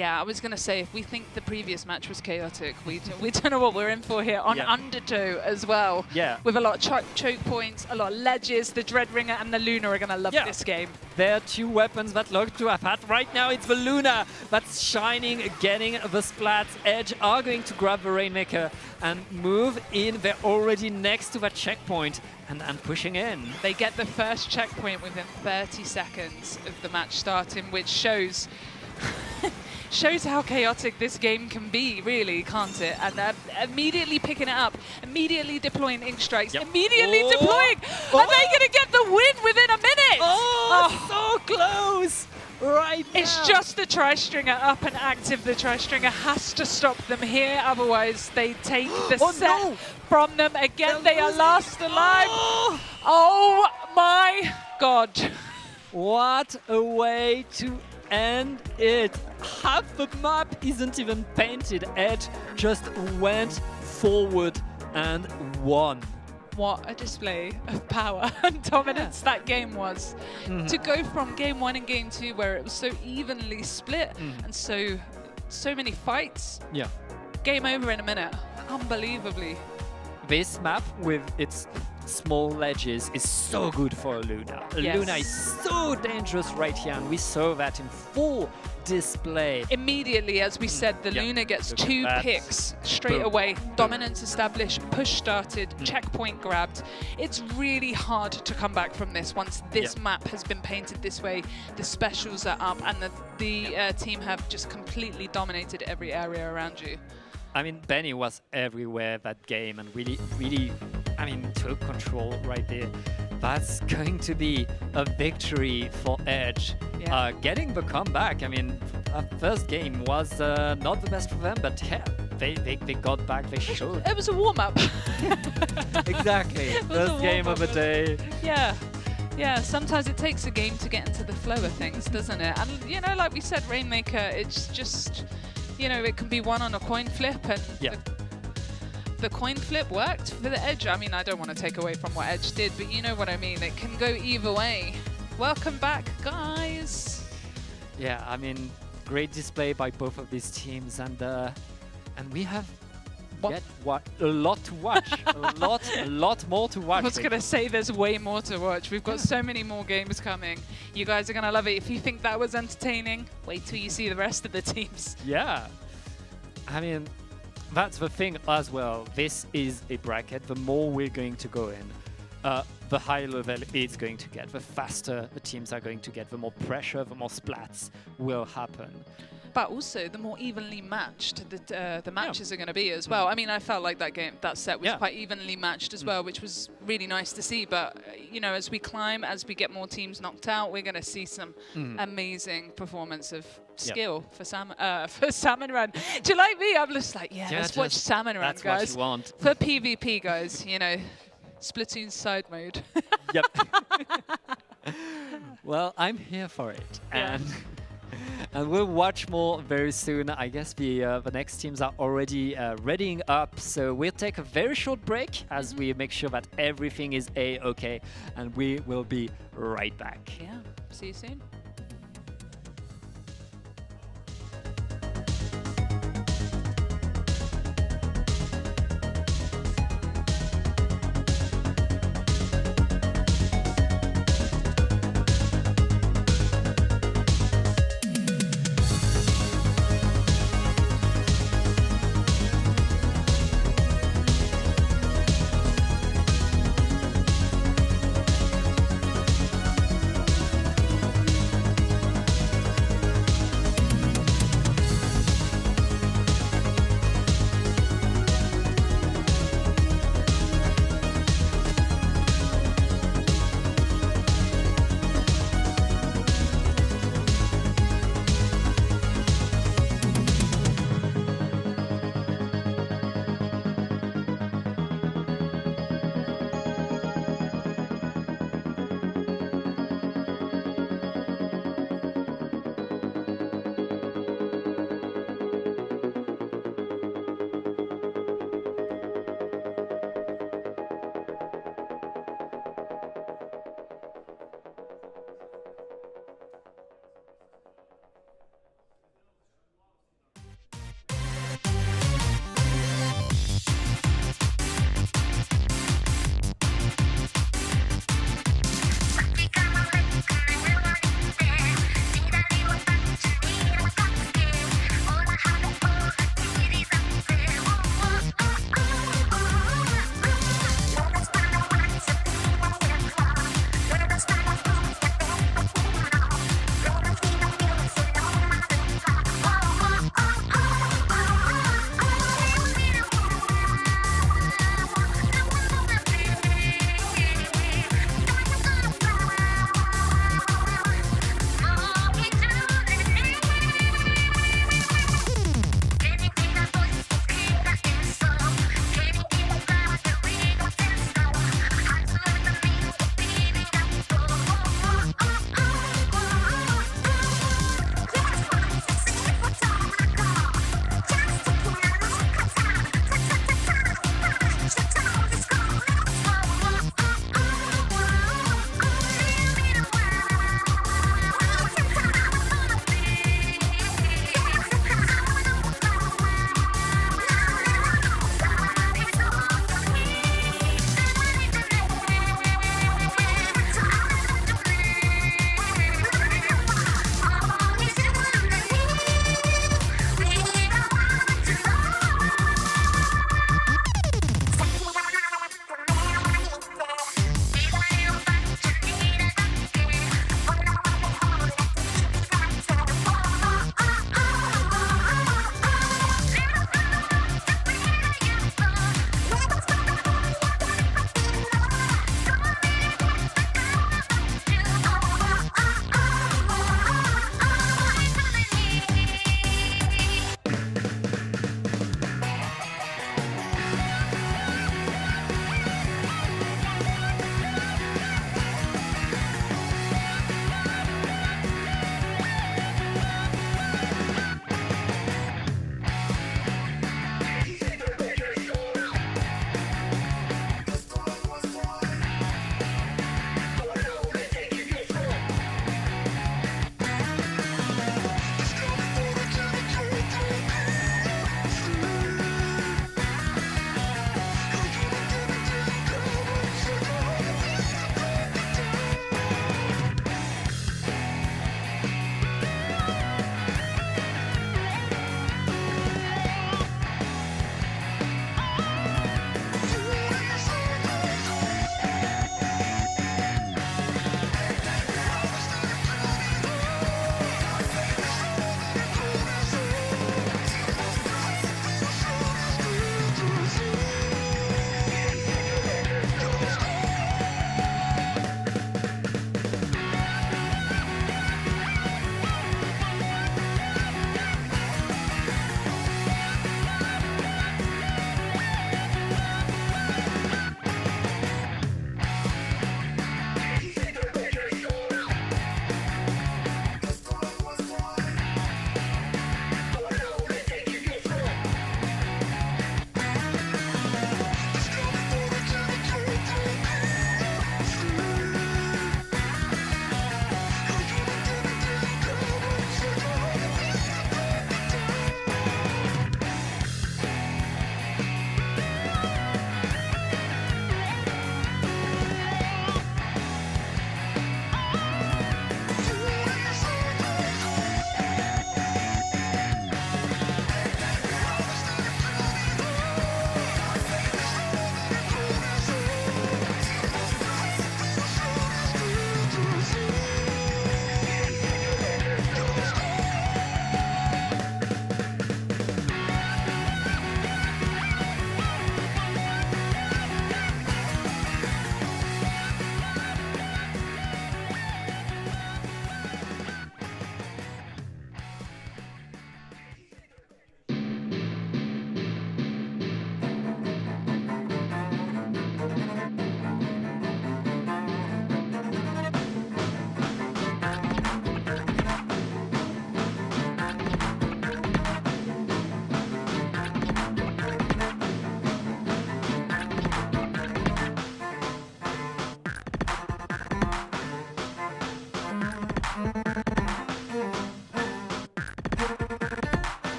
I was going to say, if we think the previous match was chaotic, we don't know what we're in for here. On Undertow as well, with a lot of choke points, a lot of ledges. The Dreadbringer and the Luna are going to love this game. There are two weapons that look to have had. Right now, it's the Luna that's shining, getting the splats. Edge are going to grab the Rainmaker and move in. They're already next to that checkpoint and pushing in. They get the first checkpoint within 30 seconds of the match starting, which shows how chaotic this game can be, really, can't it? And immediately picking it up, immediately deploying ink strikes, immediately deploying. Are they going to get the win within a minute? So close! Right now. It's just the Tri-Stringer up and active. The Tri-Stringer has to stop them here, otherwise they take the set from them. Again, they are last alive. Oh my god. What a way to end it. Half the map isn't even painted. Edge just went forward and won. what a display of power and dominance that game was. To go from game 1 and game 2, where it was so evenly split and so many fights, Yeah. game over in a minute. Unbelievably. This map with its small ledges is so good for Luna. Yes. Luna is so dangerous right here, and we saw that in full display. Immediately, as we said, the Yeah. Luna gets Look at 2 that. picks straight Boom. away. Dominance established, push started, checkpoint grabbed. It's really hard to come back from this once this Yeah. map has been painted this way. The specials are up, and the team have just completely dominated every area around you. I mean, Benny was everywhere that game and really, I mean, took control right there. That's going to be a victory for Edge. Yeah. Getting the comeback, I mean, first game was not the best for them, but yeah, they got back, they showed. It was a warm-up. Exactly, was a first game of the day. Yeah. Yeah, sometimes it takes a game to get into the flow of things, doesn't it? And, you know, like we said, Rainmaker, it's just, you know, it can be won on a coin flip, and Yeah. the coin flip worked for the Edge. I mean, I don't want to take away from what Edge did, but you know what I mean. It can go either way. Welcome back, guys. Yeah, I mean, great display by both of these teams, and we have a lot to watch, a lot more to watch. I was going to say there's way more to watch. We've got so many more games coming. You guys are going to love it. If you think that was entertaining, wait till you see the rest of the teams. Yeah, I mean, that's the thing as well. This is a bracket. The more we're going to go in, the higher level it's going to get. The faster the teams are going to get, the more pressure, the more splats will happen. But also, the more evenly matched the matches are going to be as well. I mean, I felt like that set was quite evenly matched as well, which was really nice to see. But, you know, as we climb, as we get more teams knocked out, we're going to see some amazing performance of skill for Salmon Run. Do you like me? I'm just like, let's watch Salmon Run, that's guys. What you want. For PvP, guys, you know, Splatoon side mode. Yep. Well, I'm here for it. Yeah. And we'll watch more very soon. I guess the next teams are already readying up. So we'll take a very short break as we make sure that everything is A-okay. And we will be right back. Yeah, see you soon.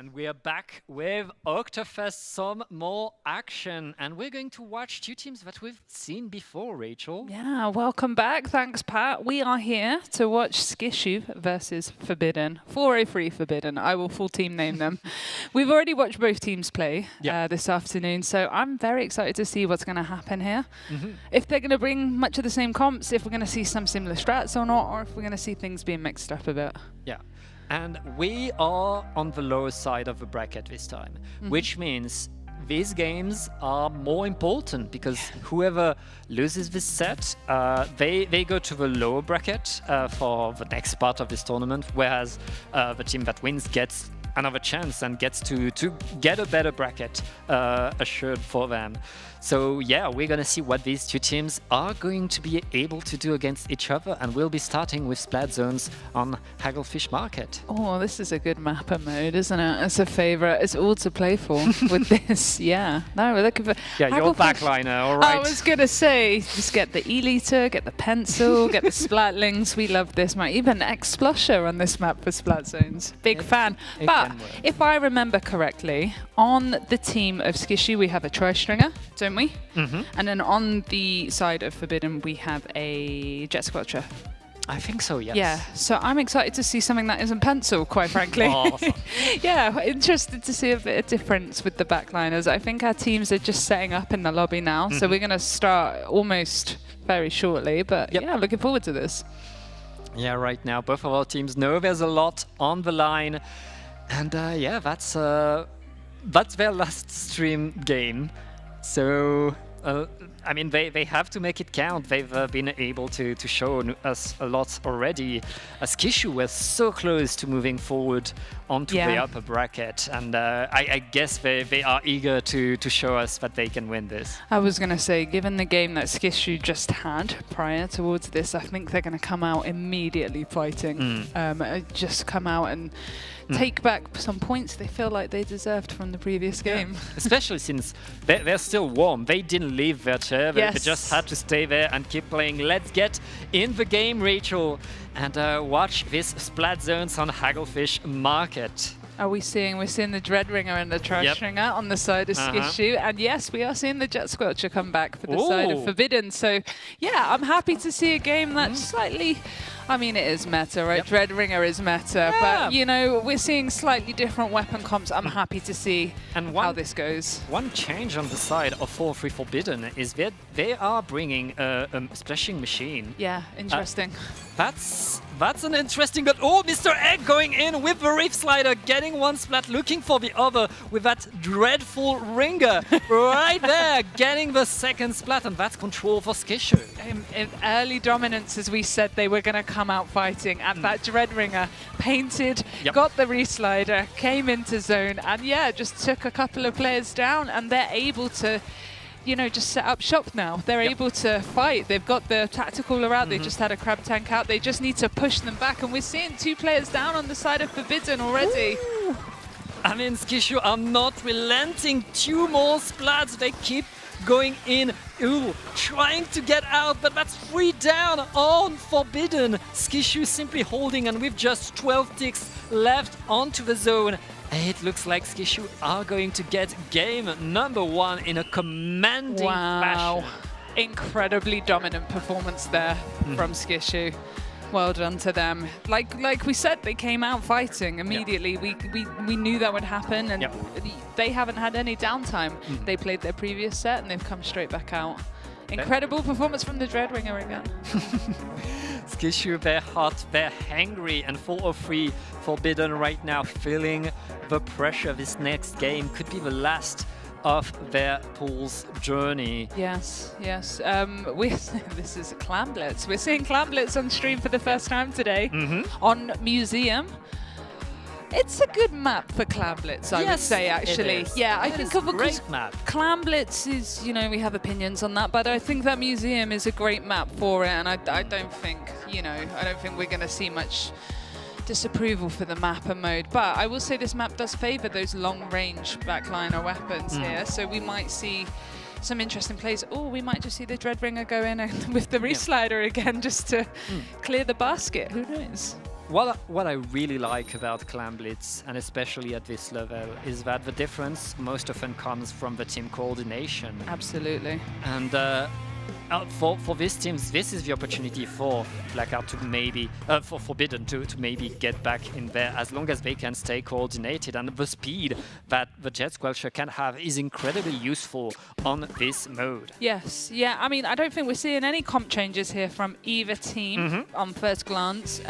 And we are back with Oktofest, some more action. And we're going to watch two teams that we've seen before, Rachel. Yeah, welcome back. Thanks, Pat. We are here to watch Skishu versus Forbidden. 403 Forbidden. I will full team name them. We've already watched both teams play this afternoon, so I'm very excited to see what's going to happen here. If they're going to bring much of the same comps, if we're going to see some similar strats or not, or if we're going to see things being mixed up a bit. Yeah. And we are on the lower side of the bracket this time, which means these games are more important because whoever loses this set, they go to the lower bracket for the next part of this tournament, whereas the team that wins gets another chance and gets to get a better bracket assured for them. So yeah, we're gonna see what these two teams are going to be able to do against each other, and we'll be starting with Splat Zones on Hagglefish Market. Oh, this is a good mapper mode, isn't it? It's a favourite. It's all to play for with this. Yeah. No, we're looking for... Yeah, your backliner, all right. I was going to say, just get the E-liter, get the pencil, get the Splatlings. We love this map. Even Explusher on this map for Splat Zones. Big fan. But if I remember correctly, on the team of Skishu, we have a Tri-Stringer, don't we? And then on the side of Forbidden, we have a Jet Squelcher. I think so, yes. Yeah, so I'm excited to see something that isn't pencil, quite frankly. Awesome. Yeah, interested to see a bit of difference with the backliners. I think our teams are just setting up in the lobby now, so we're going to start almost very shortly, but yeah, looking forward to this. Yeah, right now, both of our teams know there's a lot on the line, and yeah, that's their last stream game. So, I mean, they have to make it count. They've been able to show us a lot already. Skishu was so close to moving forward onto the upper bracket, and I guess they are eager to show us that they can win this. I was going to say, given the game that Skishu just had prior towards this, I think they're going to come out immediately fighting. Just come out and take back some points they feel like they deserved from the previous game. Especially since they're still warm. They didn't leave their chair. They just had to stay there and keep playing. Let's get in the game, Rachel, and watch this Splat Zones on Hagglefish Market. Are we're seeing the Dreadringer and the Tri-Stringer on the side of Skishu, and yes, we are seeing the Jet Squelcher come back for the side of Forbidden. So yeah, I'm happy to see a game that's slightly, I mean, it is meta, right? Dreadringer is meta, but you know, we're seeing slightly different weapon comps. I'm happy to see how this goes. One change on the side of 4-3 Forbidden is that they are bringing a splashing machine. Yeah, interesting. That's an interesting, but Mr. Egg going in with the Reef Slider, getting one splat, looking for the other with that dreadful ringer right there, getting the second splat, and that's control for Skishu. In early dominance, as we said, they were going to come out fighting, and that Dreadringer painted, got the Reef Slider, came into zone, and yeah, just took a couple of players down, and they're able to, you know, just set up shop now. They're able to fight. They've got the tactical out. They just had a crab tank out. They just need to push them back. And we're seeing 2 players down on the side of Forbidden already. Ooh. I mean, Skishu are not relenting. 2 more splats. They keep going in. Ooh, trying to get out, but that's 3 down on Forbidden. Skishu simply holding, and with just 12 ticks left onto the zone. It looks like Skishu are going to get game number 1 in a commanding fashion. Incredibly dominant performance there from Skishu. Well done to them. Like we said, they came out fighting immediately. We knew that would happen, and they haven't had any downtime. They played their previous set, and they've come straight back out. Incredible performance from the Dreadringer again. Skishu, they're hot, they're hangry, and 4-3 Forbidden right now feeling the pressure. This next game could be the last of their pool's journey. Yes, yes. This is Clamblitz. We're seeing Clamblitz on stream for the first time today on Museum. It's a good map for Clamblitz, I would say, actually. Yeah, I think of a great map. Clamblitz is, you know, we have opinions on that, but I think that Museum is a great map for it, and I don't think, you know, I don't think we're going to see much disapproval for the mapper mode. But I will say this map does favor those long-range backliner weapons here, so we might see some interesting plays. Oh, we might just see the Dreadringer go in and with the Reef Slider again just to clear the basket. Who knows? What I really like about Clan Blitz, and especially at this level, is that the difference most often comes from the team coordination. Absolutely. And for these teams, this is the opportunity for Blackout to maybe, for Forbidden to maybe get back in there, as long as they can stay coordinated. And the speed that the Jet Squelcher can have is incredibly useful on this mode. Yes, yeah. I mean, I don't think we're seeing any comp changes here from either team on first glance.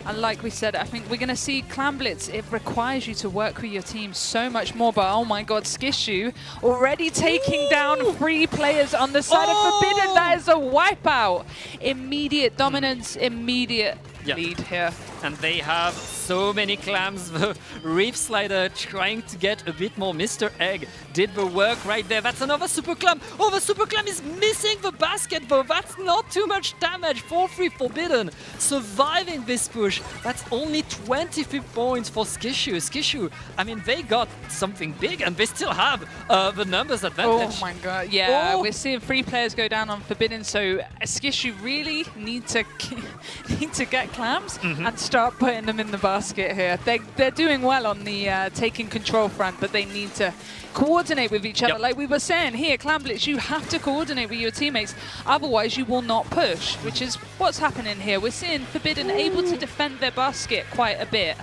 And like we said, I think we're going to see Clan Blitz. It requires you to work with your team so much more. But oh my God, Skishu already taking down 3 players on the side of Forbidden. That is a wipeout. Immediate dominance, immediate lead here. And they have so many clams. The Reef Slider trying to get a bit more. Mr. Egg did the work right there. That's another Super Clam. Oh, the Super Clam is missing the basket, though. That's not too much damage. 4-3 Forbidden. Surviving this push. That's only 25 points for Skishu. Skishu, I mean, they got something big, and they still have the numbers advantage. Oh my God, yeah. We're seeing 3 players go down on Forbidden, so Skishu really need to get clams and start putting them in the basket here. They're doing well on the taking control front, but they need to coordinate with each other. Like we were saying here, Clan Blitz, you have to coordinate with your teammates, otherwise you will not push, which is what's happening here. We're seeing Forbidden able to defend their basket quite a bit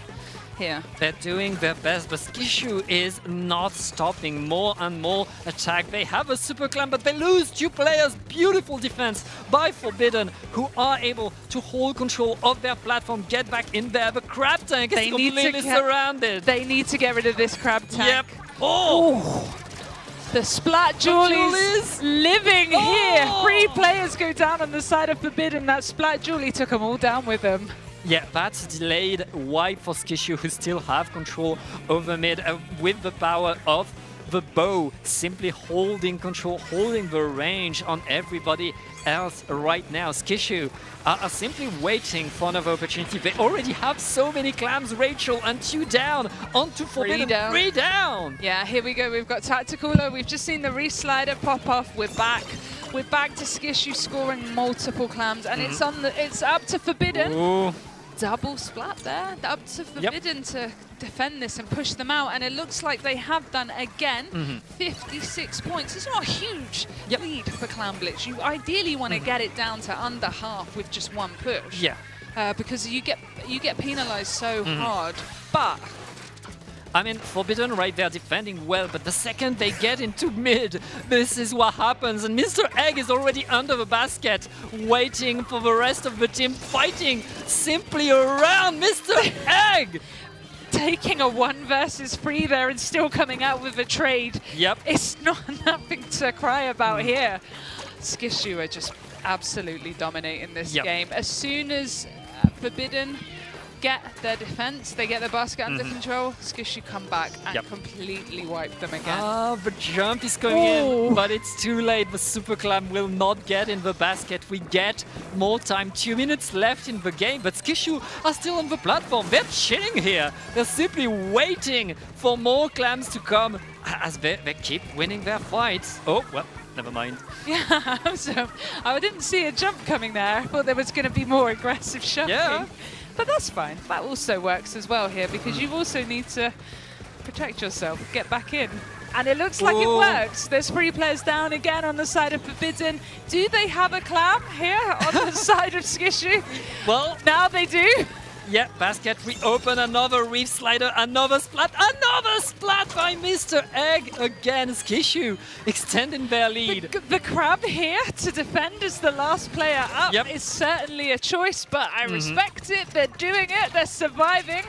here. They're doing their best, but Skishu is not stopping. More and more attack. They have a Super Clan, but they lose 2 players. Beautiful defense by Forbidden, who are able to hold control of their platform, get back in there. The crab tank is completely surrounded. They need to get rid of this crab tank. Yep. Oh! The Splat Julies living here. 3 players go down on the side of Forbidden. That Splat Julie took them all down with them. Yeah, that's delayed wipe for Skishu, who still have control over mid with the power of the bow, simply holding control, holding the range on everybody else right now. Skishu are simply waiting for another opportunity. They already have so many clams, Rachel, and 2 down onto Forbidden. 3 down. Yeah, here we go. We've got Tacticaler. We've just seen the Re-Slider pop off. We're back. We're back to Skishu scoring multiple clams, and it's up to Forbidden. Ooh. Double splat there. Up to Forbidden to defend this and push them out, and it looks like they have done again. 56 points. It's not a huge lead for Clan Blitz. You ideally want to get it down to under half with just 1 push. Yeah. Because you get penalized so hard. But I mean, Forbidden right there defending well, but the second they get into mid, this is what happens. And Mr. Egg is already under the basket, waiting for the rest of the team, fighting simply around Mr. Egg. Taking a 1 versus 3 there and still coming out with a trade. Yep. It's not nothing to cry about here. Skishu are just absolutely dominating this game. As soon as Forbidden get their defense, they get their basket under control, Skishu come back and completely wipe them again. The jump is going in, but it's too late. The Super Clam will not get in the basket. We get more time, 2 minutes left in the game, but Skishu are still on the platform. They're chilling here. They're simply waiting for more clams to come as they keep winning their fights. Oh, well, never mind. Yeah, so I didn't see a jump coming there. I thought there was going to be more aggressive shoving. Yeah. But that's fine. That also works as well here, because you also need to protect yourself, get back in. And it looks like it works. There's 3 players down again on the side of Forbidden. Do they have a clam here on the side of Skishu? Well, now they do. Yeah, basket reopen, another Reef Slider, another splat by Mr. Egg again. Skishu extending their lead. The crab here to defend as the last player up is certainly a choice, but I respect it. They're doing it. They're surviving.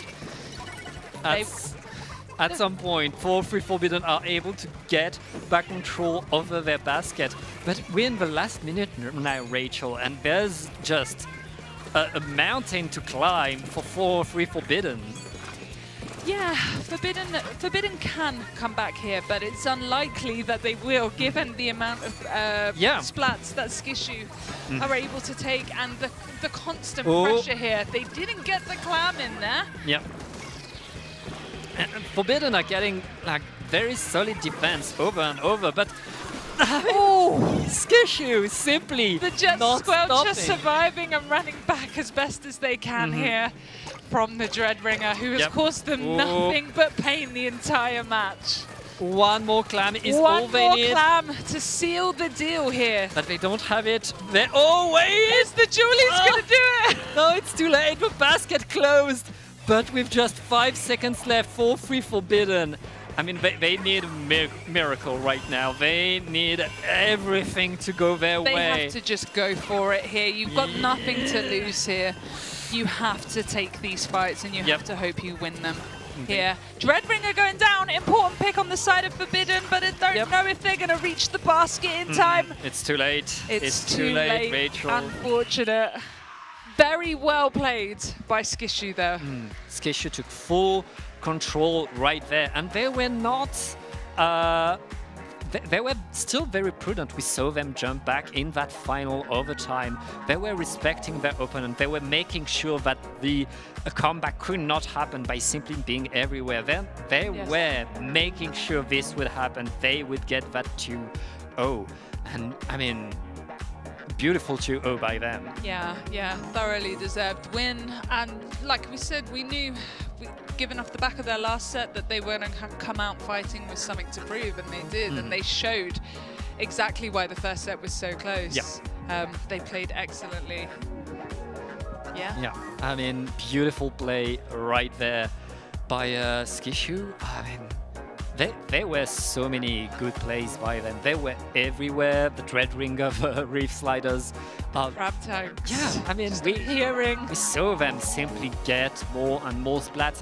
At some point, 4-3 Forbidden are able to get back control over their basket. But we're in the last minute now, Rachel, and there's just a mountain to climb for 4-3 Forbidden. Yeah, Forbidden can come back here, but it's unlikely that they will, given the amount of splats that Skishu are able to take and the constant pressure here. They didn't get the clam in there. Yeah. And Forbidden are getting like very solid defense over and over, but Skishu simply The Jet not Squelch stopping. are surviving and running back as best as they can here from the Dreadringer, who has Yep. caused them Ooh. nothing but pain the entire match. One more clam is all One they more need. clam to seal the deal here. But they don't have it. Oh, wait! Is the Julie's going to do it? No, it's too late. The basket closed. But with just 5 seconds left for Free Forbidden, I mean, they need a miracle right now. They need everything to go their They way. have to just go for it here. You've got nothing to lose here. You have to take these fights and you have to hope you win them here. Dreadringer going down. Important pick on the side of Forbidden, but I don't know if they're going to reach the basket in time. It's too late. It's too late, Rachel. Unfortunate. Very well played by Skishu there. Skishu took full control right there, and they were not. They were still very prudent. We saw them jump back in that final overtime. They were respecting their opponent. They were making sure that a comeback could not happen by simply being everywhere. They were making sure this would happen. They would get that 2-0. And I mean, beautiful 2-0 by them. Yeah, thoroughly deserved win. And like we said, we knew, given off the back of their last set, that they were going to come out fighting with something to prove, and they did, and they showed exactly why the first set was so close. They played excellently. Yeah, I mean, beautiful play right there by Skishu. I mean, there were so many good plays by them. They were everywhere. The Dreadringer, the Reef Sliders. Crab tanks. Yeah, I mean, we saw them simply get more and more splats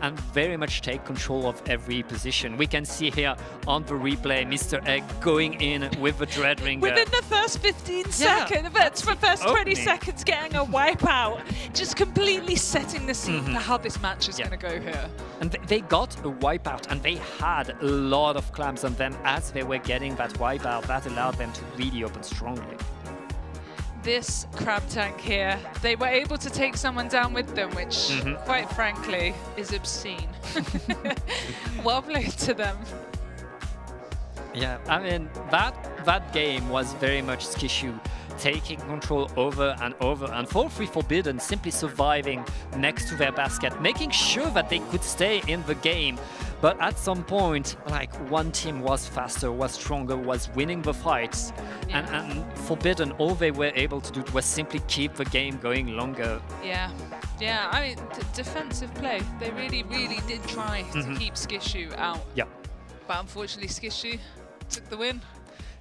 and very much take control of every position. We can see here on the replay Mr. Egg going in with the Dreadringer. Within the first 15 seconds, that's the first 20 seconds getting a wipeout, just completely setting the scene for how this match is going to go here. And they got a wipeout, and they had a lot of clams on them as they were getting that wipeout. That allowed them to really open strongly. This crab tank here, they were able to take someone down with them, which, quite frankly, is obscene. Well played to them. Yeah, I mean, that game was very much Skishu taking control over and over, and for Free Forbidden simply surviving next to their basket, making sure that they could stay in the game. But at some point, like, one team was faster, was stronger, was winning the fights, and Forbidden, all they were able to do was simply keep the game going longer. Yeah, I mean, defensive play. They really, really did try to keep Skishu out. Yeah. But unfortunately, Skishu took the win.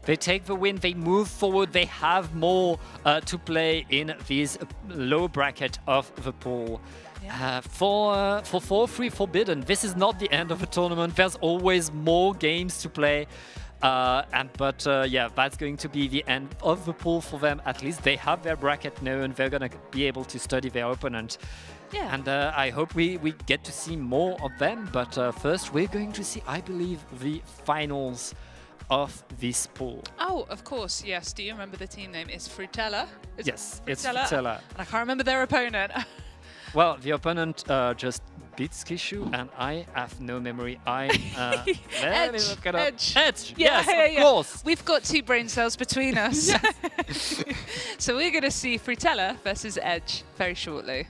They take the win, they move forward, they have more to play in this low bracket of the pool. For Free Forbidden, this is not the end of the tournament. There's always more games to play. But that's going to be the end of the pool for them. At least they have their bracket known. They're going to be able to study their opponent. Yeah. And I hope we get to see more of them. But first, we're going to see, I believe, the finals of this pool. Oh, of course, yes. Do you remember the team name? It's Frutella? Yes, it's Frutella. And I can't remember their opponent. Well, the opponent just beat Skishu, and I have no memory. Edge. Yes, of course. We've got 2 brain cells between us. So we're going to see Frutella versus Edge very shortly.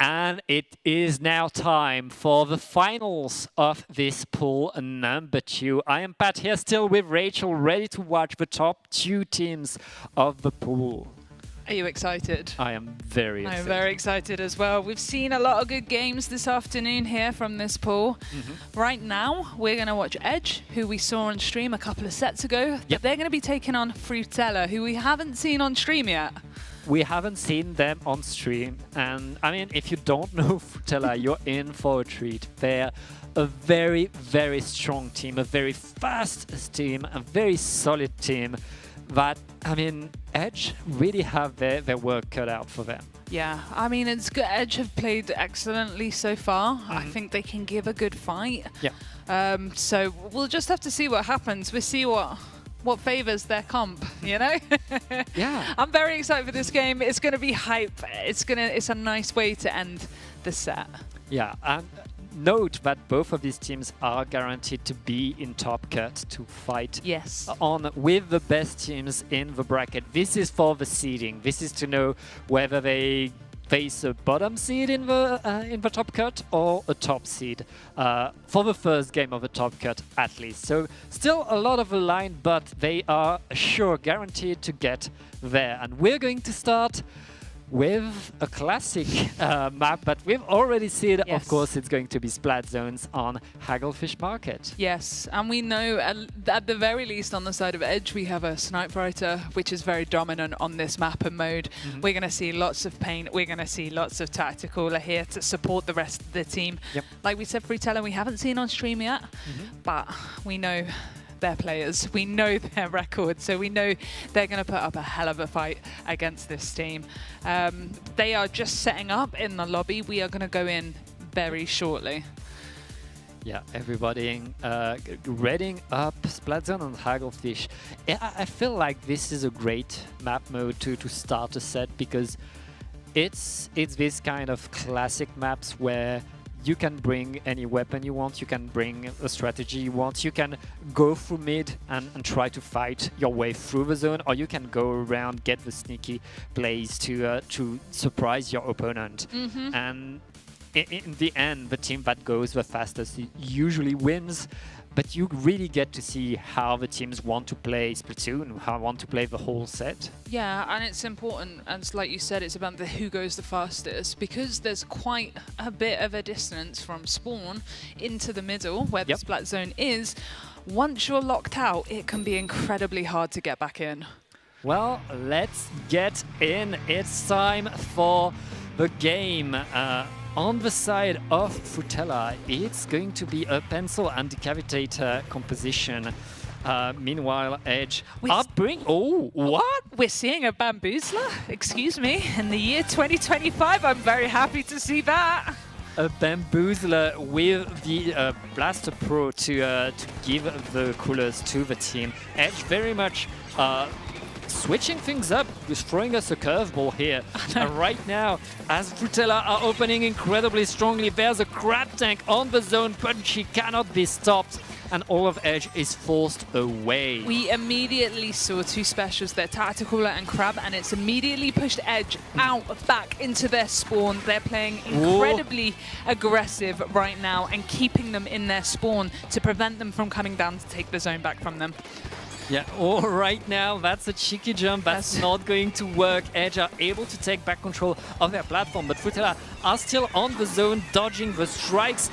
And it is now time for the finals of this pool number 2. I am Pat here, still with Rachel, ready to watch the top 2 teams of the pool. Are you excited? I am very excited. I'm very excited as well. We've seen a lot of good games this afternoon here from this pool. Right now, we're going to watch Edge, who we saw on stream a couple of sets ago. Yep. They're going to be taking on Frutella, who we haven't seen on stream yet. We haven't seen them on stream, and I mean, if you don't know Frutella, you're in for a treat. They're a very, very strong team, a very fast team, a very solid team that, I mean, Edge really have their work cut out for them. Yeah, I mean, it's good. Edge have played excellently so far. I think they can give a good fight. Yeah. So we'll just have to see what happens. We'll see what favors their comp, you know? Yeah. I'm very excited for this game. It's going to be hype. It's a nice way to end the set. Yeah, and note that both of these teams are guaranteed to be in top cut to fight on with the best teams in the bracket. This is for the seeding. This is to know whether they face a bottom seed in the top cut or a top seed for the first game of the top cut at least. So still a lot of a line, but they are sure guaranteed to get there. And we're going to start with a classic map, but we've already seen, of course, it's going to be Splat Zones on Hagglefish Market. Yes, and we know at the very least on the side of Edge, we have a Snipe Fighter, which is very dominant on this map and mode. We're going to see lots of paint. We're going to see lots of tactical here to support the rest of the team. Like we said, Frutella, we haven't seen on stream yet, but we know their players. We know their record, so we know they're going to put up a hell of a fight against this team. They are just setting up in the lobby. We are going to go in very shortly. Yeah, everybody readying up Splat Zone on Hagglefish. I feel like this is a great map mode to start a set because it's this kind of classic maps where you can bring any weapon you want, you can bring a strategy you want, you can go through mid and try to fight your way through the zone, or you can go around, get the sneaky plays to surprise your opponent. And in the end, the team that goes the fastest usually wins. But you really get to see how the teams want to play Splatoon, how they want to play the whole set. Yeah, and it's important, and like you said, it's about who goes the fastest, because there's quite a bit of a distance from spawn into the middle, where the Splat Zone is. Once you're locked out, it can be incredibly hard to get back in. Well, let's get in. It's time for the game. On the side of Frutella, it's going to be a pencil and decavitator composition. Meanwhile, Edge Oh, what? We're seeing a bamboozler, excuse me, in the year 2025. I'm very happy to see that. A bamboozler with the Blaster Pro to give the coolers to the team. Edge very much switching things up, just throwing us a curveball here. And right now, as Frutella are opening incredibly strongly, there's a crab tank on the zone, but she cannot be stopped. And all of Edge is forced away. We immediately saw two specials there, Tactical and Crab, and it's immediately pushed Edge out, back into their spawn. They're playing incredibly aggressive right now and keeping them in their spawn to prevent them from coming down to take the zone back from them. Yeah, all right now, that's a cheeky jump. That's not going to work. Edge are able to take back control of their platform, but Frutella are still on the zone, dodging the strikes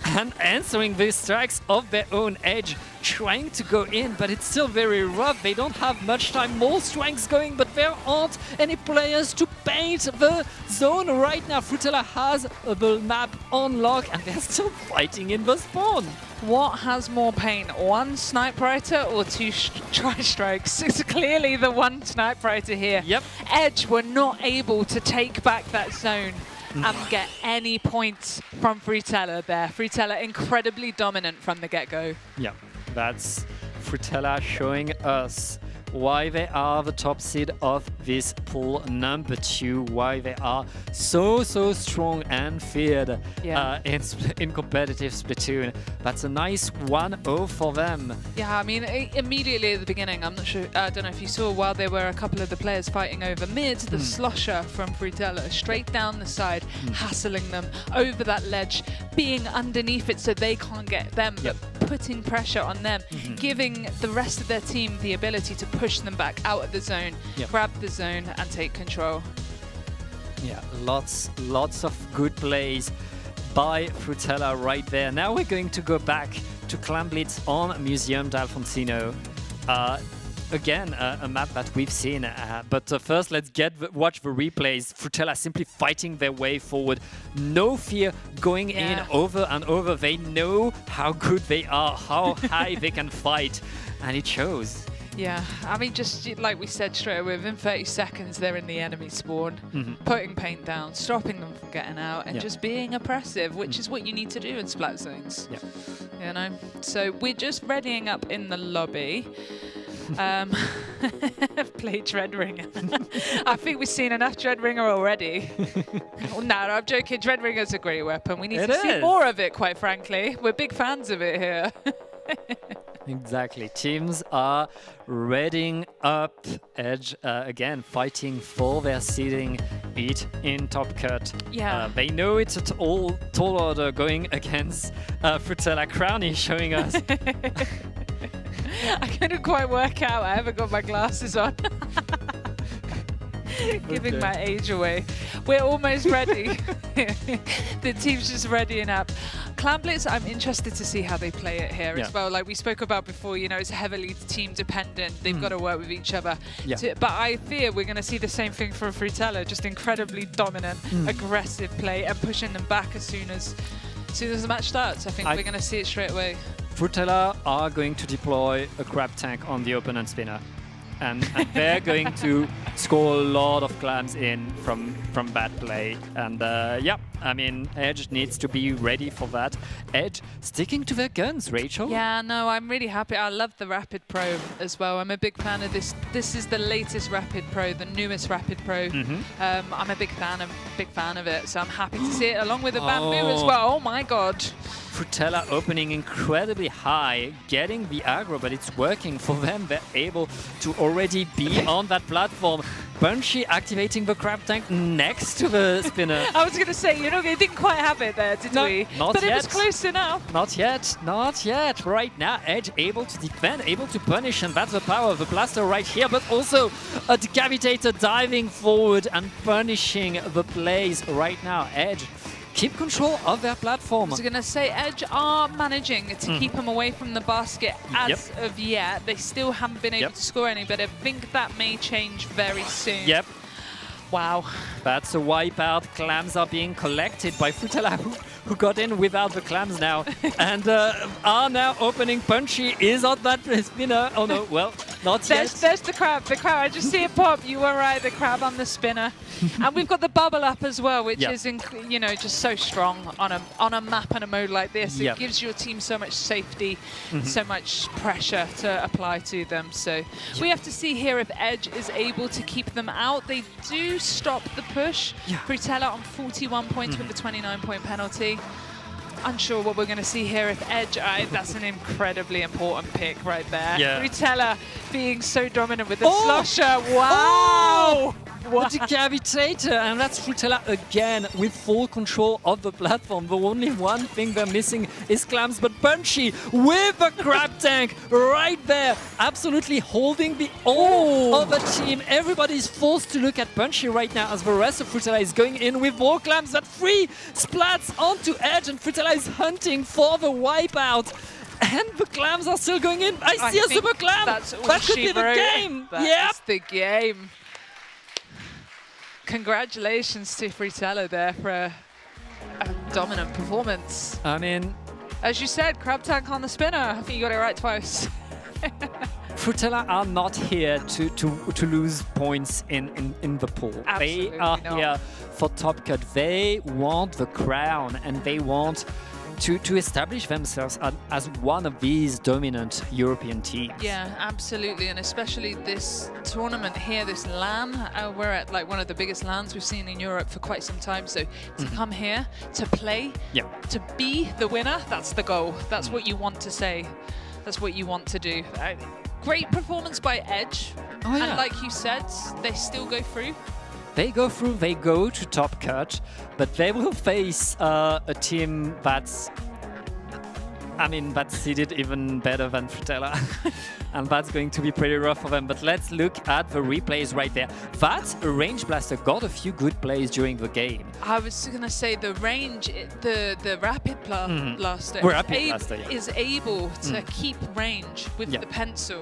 and answering the strikes of their own. Edge trying to go in, but it's still very rough. They don't have much time. More strikes going, but there aren't any players to paint the zone right now. Frutella has the map on lock, and they're still fighting in the spawn. What has more paint, one Snipe Fighter or two tri-strikes? It's clearly the one Snipe Fighter here. Yep. Edge were not able to take back that zone and get any points from Frutella there. Frutella incredibly dominant from the get-go. Yeah, that's Frutella showing us why they are the top seed of this pool number 2, why they are so strong and feared in competitive Splatoon. That's a nice 1-0 for them. Yeah, I mean, immediately at the beginning, I'm not sure, I don't know if you saw, while there were a couple of the players fighting over mid, the slosher from Frutella straight down the side, hassling them over that ledge, being underneath it so they can't get them, but putting pressure on them, giving the rest of their team the ability to push them back out of the zone, grab the zone and take control. Yeah, lots of good plays by Frutella right there. Now we're going to go back to Clamblitz on Museum d'Alfonsino. Again, a map that we've seen, but first let's watch the replays. Frutella simply fighting their way forward. No fear, going in over and over. They know how good they are, how high they can fight, and it shows. Yeah, I mean, just like we said straight away, within 30 seconds they're in the enemy spawn, putting paint down, stopping them from getting out, and just being oppressive, which is what you need to do in splat zones. You know, so we're just readying up in the lobby. Play Dreadringer. I think we've seen enough Dreadringer already. No, I'm joking. Dreadringer's a great weapon. We need to see more of it, quite frankly. We're big fans of it here. Exactly. Teams are readying up. Edge again fighting for their seeding beat in top cut. Yeah. They know it's a tall order going against Frutella. Crowny showing us. I couldn't quite work out. I haven't got my glasses on. Giving my age away. We're almost ready. The team's just readying up. Clamblitz, I'm interested to see how they play it here as well. Like we spoke about before, you know, it's heavily team dependent. They've got to work with each other. But I fear we're going to see the same thing from Frutella, just incredibly dominant, aggressive play and pushing them back as soon as the match starts. I think we're going to see it straight away. Frutella are going to deploy a grab tank on the opponent spinner. And they're going to score a lot of clams in from bad play. And yeah, I mean, Edge needs to be ready for that. Edge sticking to their guns, Rachel. Yeah, no, I'm really happy. I love the Rapid Pro as well. I'm a big fan of this. This is the latest Rapid Pro, the newest Rapid Pro. I'm a big fan of it, so I'm happy to see it along with the bamboo as well. Oh my God. Frutella opening incredibly high, getting the aggro, but it's working for them. They're able to already be on that platform. Bunchy activating the crab tank next to the spinner. I was going to say, you know, we didn't quite have it there, did we? Not but yet. It was close enough. Not yet. Not yet. Right now, Edge able to defend, able to punish, and that's the power of the blaster right here, but also a decapitator diving forward and punishing the plays right now. Edge keep control of their platform. I was going to say, Edge are managing to keep them away from the basket as of yet. They still haven't been able to score any, but I think that may change very soon. Wow. That's a wipeout. Clams are being collected by Frutella, who got in without the clams now. And are now opening. Punchy is on that spinner. Oh no, well, not yet. There's the crab. The crab. I just see it pop. You were right, the crab on the spinner. And we've got the bubble up as well, which is, you know, just so strong on a map and a mode like this. It gives your team so much safety, so much pressure to apply to them. So we have to see here if Edge is able to keep them out. They do stop the push. Frutella on 41 points with a 29-point penalty. Unsure what we're going to see here if Edge. That's an incredibly important pick right there. Frutella being so dominant with the slosher. Wow! What a decapitator, and that's Frutella again with full control of the platform. The only one thing they're missing is clams, but Bunchy with a crab tank right there, absolutely holding the all of the team. Everybody's forced to look at Bunchy right now as the rest of Frutella is going in with more clams, but 3 splats onto Edge, and Frutella is hunting for the wipeout. And the clams are still going in. I see a super clam. That could be the game. That's the game. Congratulations to Frutella there for a dominant performance. I mean, as you said, crab tank on the spinner. I think you got it right twice. Frutella are not here to lose points in the pool. Absolutely they are here for top cut. They want the crown, and they want to establish themselves as one of these dominant European teams. Yeah, absolutely, and especially this tournament here, this LAN. We're at like one of the biggest LANs we've seen in Europe for quite some time. So to come here, to play, to be the winner, that's the goal. That's what you want to say. That's what you want to do. Great performance by Edge. Oh, yeah. And like you said, they still go through. They go through, they go to top cut, but they will face a team that's, that's seeded even better than Frutella. And that's going to be pretty rough for them. But let's look at the replays right there. That Range Blaster got a few good plays during the game. I was going to say the range, the Rapid Blaster, is able to keep range with the pencil,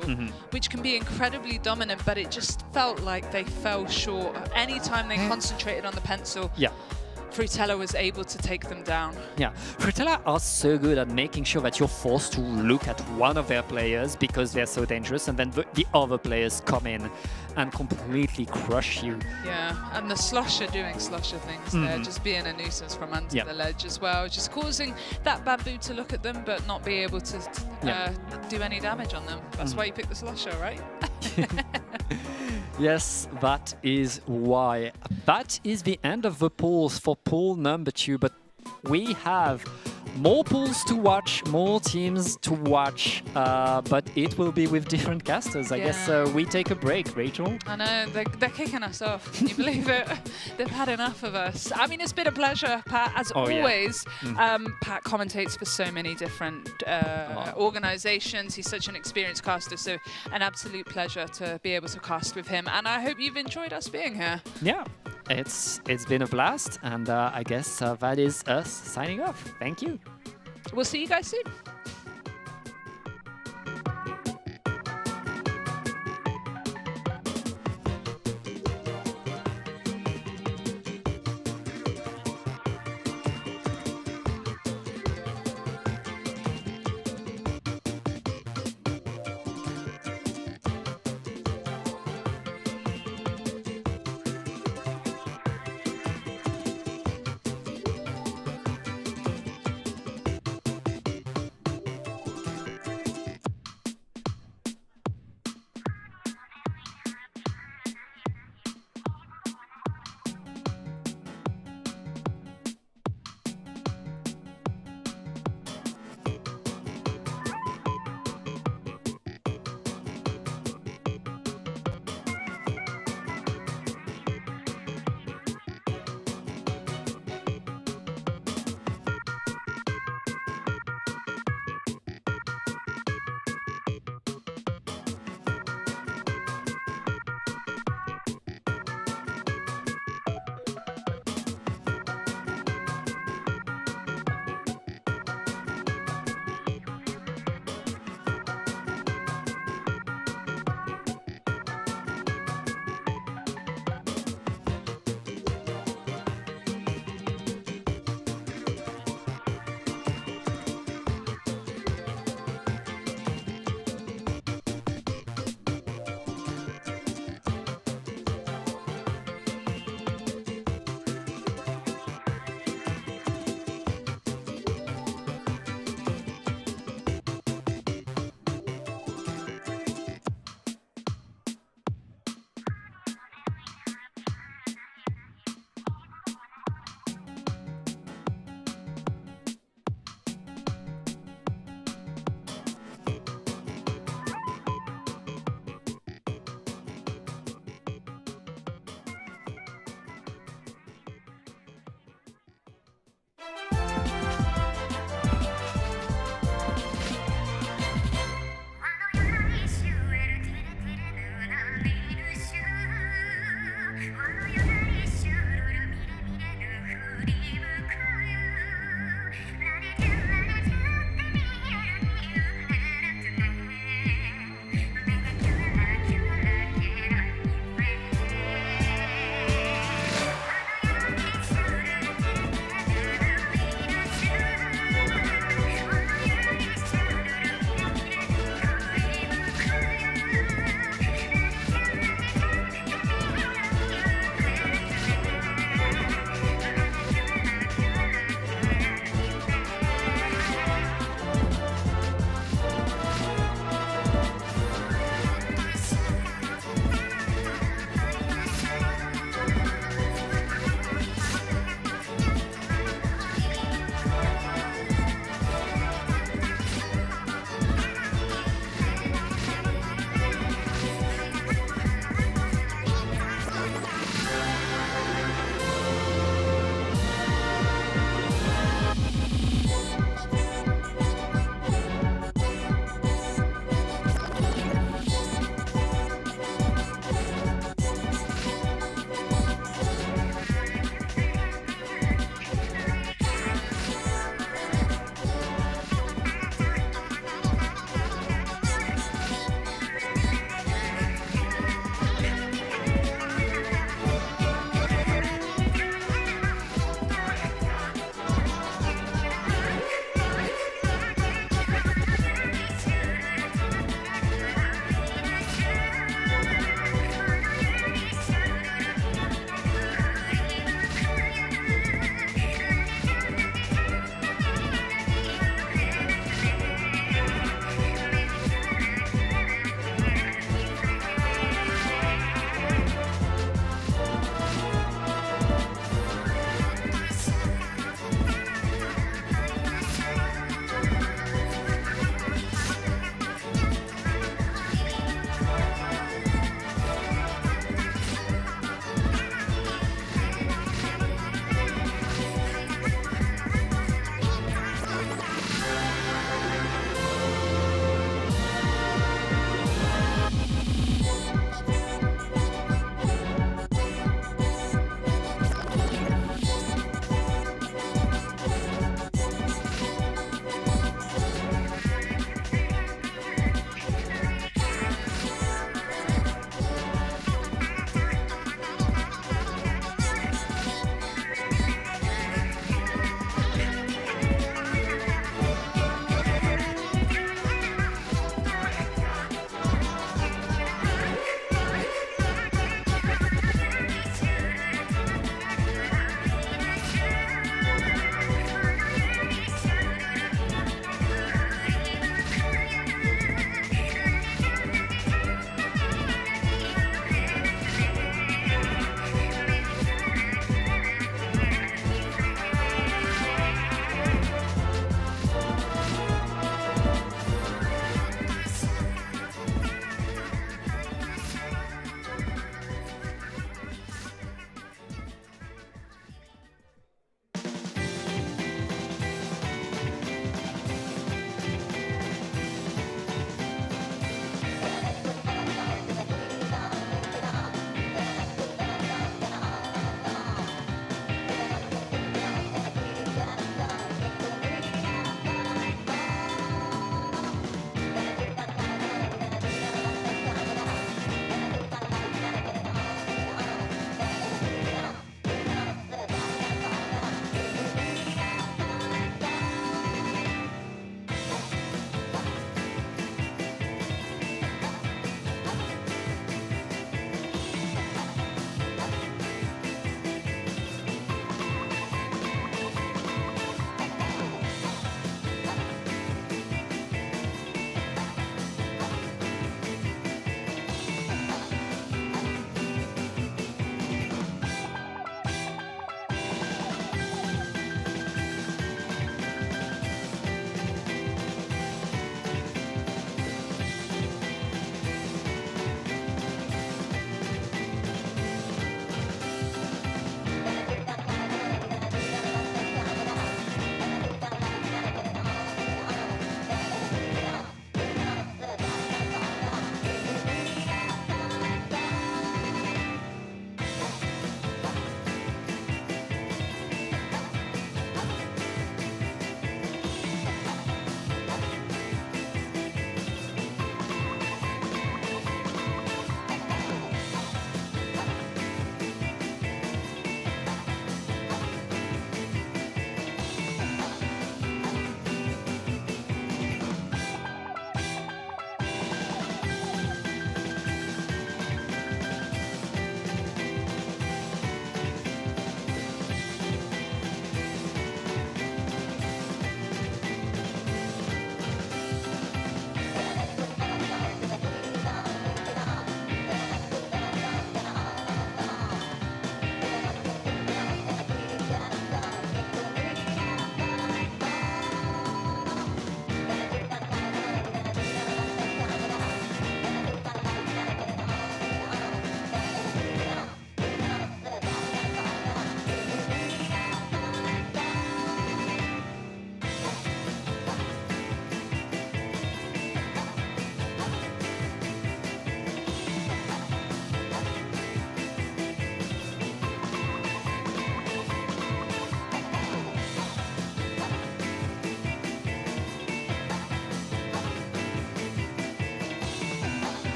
which can be incredibly dominant, but it just felt like they fell short. Anytime they concentrated on the pencil, Frutella was able to take them down. Yeah, Frutella are so good at making sure that you're forced to look at one of their players because they're so dangerous, and then the other players come in and completely crush you. Yeah, and the Slosher doing Slosher things there, just being a nuisance from under the ledge as well, just causing that Bamboo to look at them but not be able to do any damage on them. That's why you pick the Slosher, right? Yes, that is why. That is the end of the pools for pool number 2, but we have more pools to watch, more teams to watch, but it will be with different casters. I guess we take a break, Rachel. I know, they're kicking us off. Can you believe it? They've had enough of us. I mean, it's been a pleasure, Pat, as always. Pat commentates for so many different organizations. He's such an experienced caster, so an absolute pleasure to be able to cast with him. And I hope you've enjoyed us being here. Yeah, it's been a blast, and I guess that is us signing off. Thank you. We'll see you guys soon.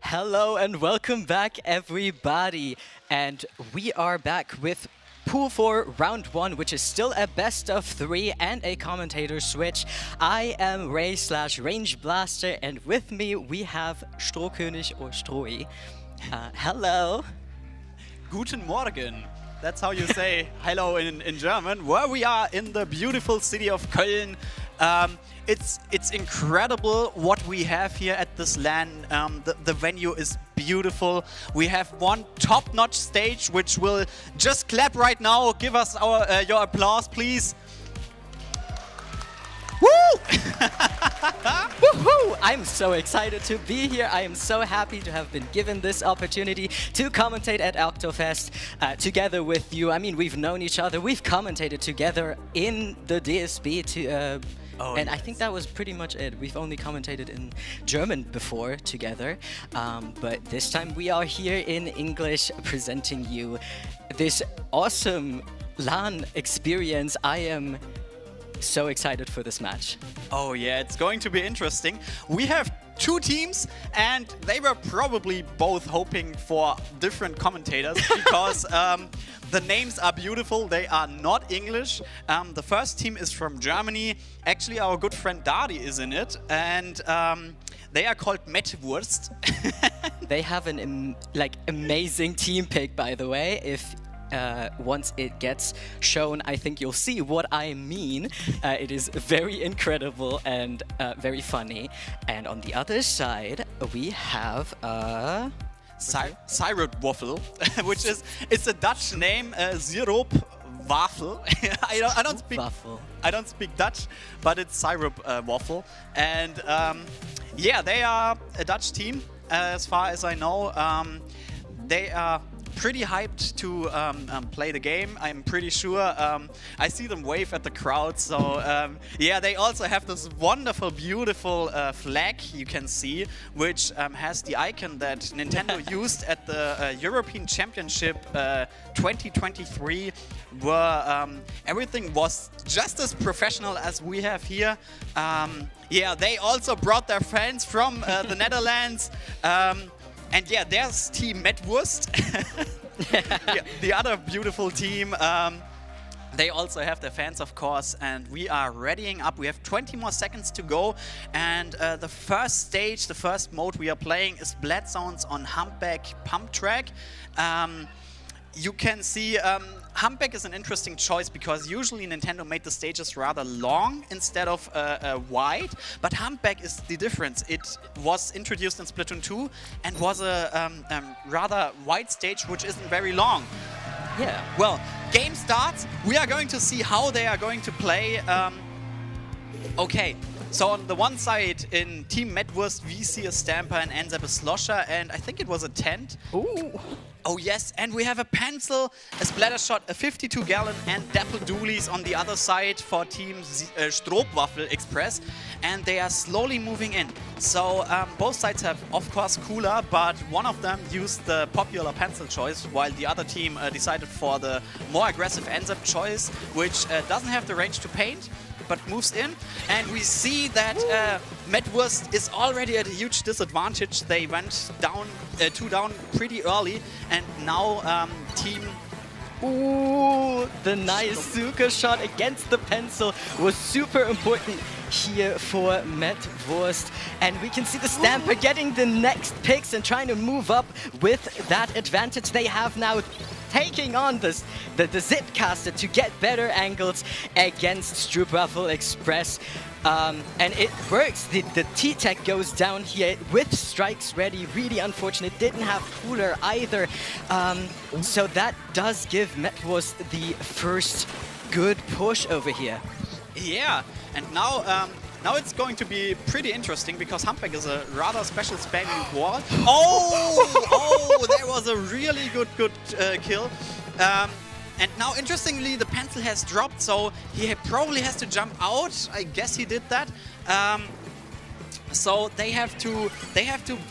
Hello and welcome back, everybody. And we are back with Pool 4 Round 1, which is still a best of 3 and a commentator switch. I am Ray/Range Blaster, and with me we have Strohkönig or Strohi. Hello. Guten Morgen. That's how you say hello in German. Where we are in the beautiful city of Köln. It's incredible what we have here at this LAN. The venue is beautiful. We have one top-notch stage, which will just clap right now. Give us your applause, please. Woo! Woohoo! I'm so excited to be here. I am so happy to have been given this opportunity to commentate at Oktofest together with you. I mean, we've known each other. We've commentated together in the DSB and I think that was pretty much it. We've only commentated in German before together, but this time we are here in English presenting you this awesome LAN experience. I am so excited for this match. Oh yeah, it's going to be interesting. We have two teams, and they were probably both hoping for different commentators because the names are beautiful. They are not English. The first team is from Germany. Actually, our good friend Dadi is in it, and they are called Mettwurst. They have an amazing team pick, by the way. If once it gets shown, I think you'll see what I mean. It is very incredible and very funny. And on the other side, we have Syrup Waffle, which is it's a Dutch name, Syrup Waffle. I don't speak Waffle. I don't speak Dutch, but it's Syrup Waffle. And yeah, they are a Dutch team, as far as I know. They are pretty hyped to play the game, I'm pretty sure. I see them wave at the crowd, so yeah, they also have this wonderful, beautiful flag you can see, which has the icon that Nintendo used at the European Championship 2023, where everything was just as professional as we have here. Yeah, they also brought their fans from the Netherlands. And yeah, there's Team Mettwurst, yeah, the other beautiful team. They also have their fans, of course, and we are readying up. We have 20 more seconds to go, and the first stage, the first mode we are playing is Bled Zones on Humpback Pump Track. You can see Humpback is an interesting choice because usually Nintendo made the stages rather long instead of wide, but Humpback is the difference. It was introduced in Splatoon 2 and was a rather wide stage which isn't very long. yeah. Well, game starts. We are going to see how they are going to play. Okay, so on the one side in Team Mettwurst we see a Stamper and Enzep a Slosher, and I think it was a tent. Ooh. Oh yes, and we have a Pencil, a Splattershot, a 52-gallon, and Dapple Doolies on the other side for Team Stroopwafel Express, and they are slowly moving in. So both sides have, of course, cooler, but one of them used the popular Pencil choice, while the other team decided for the more aggressive Enzep choice, which doesn't have the range to paint, but moves in. And we see that Mettwurst is already at a huge disadvantage. They went down, 2 down pretty early, and now Team... Ooh, the nice Zuka shot against the Pencil was super important here for Mettwurst. And we can see the Stamper getting the next picks and trying to move up with that advantage they have now, taking on the Zipcaster to get better angles against Stroopwafel Express. And it works. The T-Tech goes down here with strikes ready. Really unfortunate. Didn't have cooler either. So that does give Mettwurst the first good push over here. Yeah, and now it's going to be pretty interesting because Humpback is a rather special spamming wall. Oh, there was a really good kill. And now, interestingly, the Pencil has dropped, so he probably has to jump out. I guess he did that. So they have to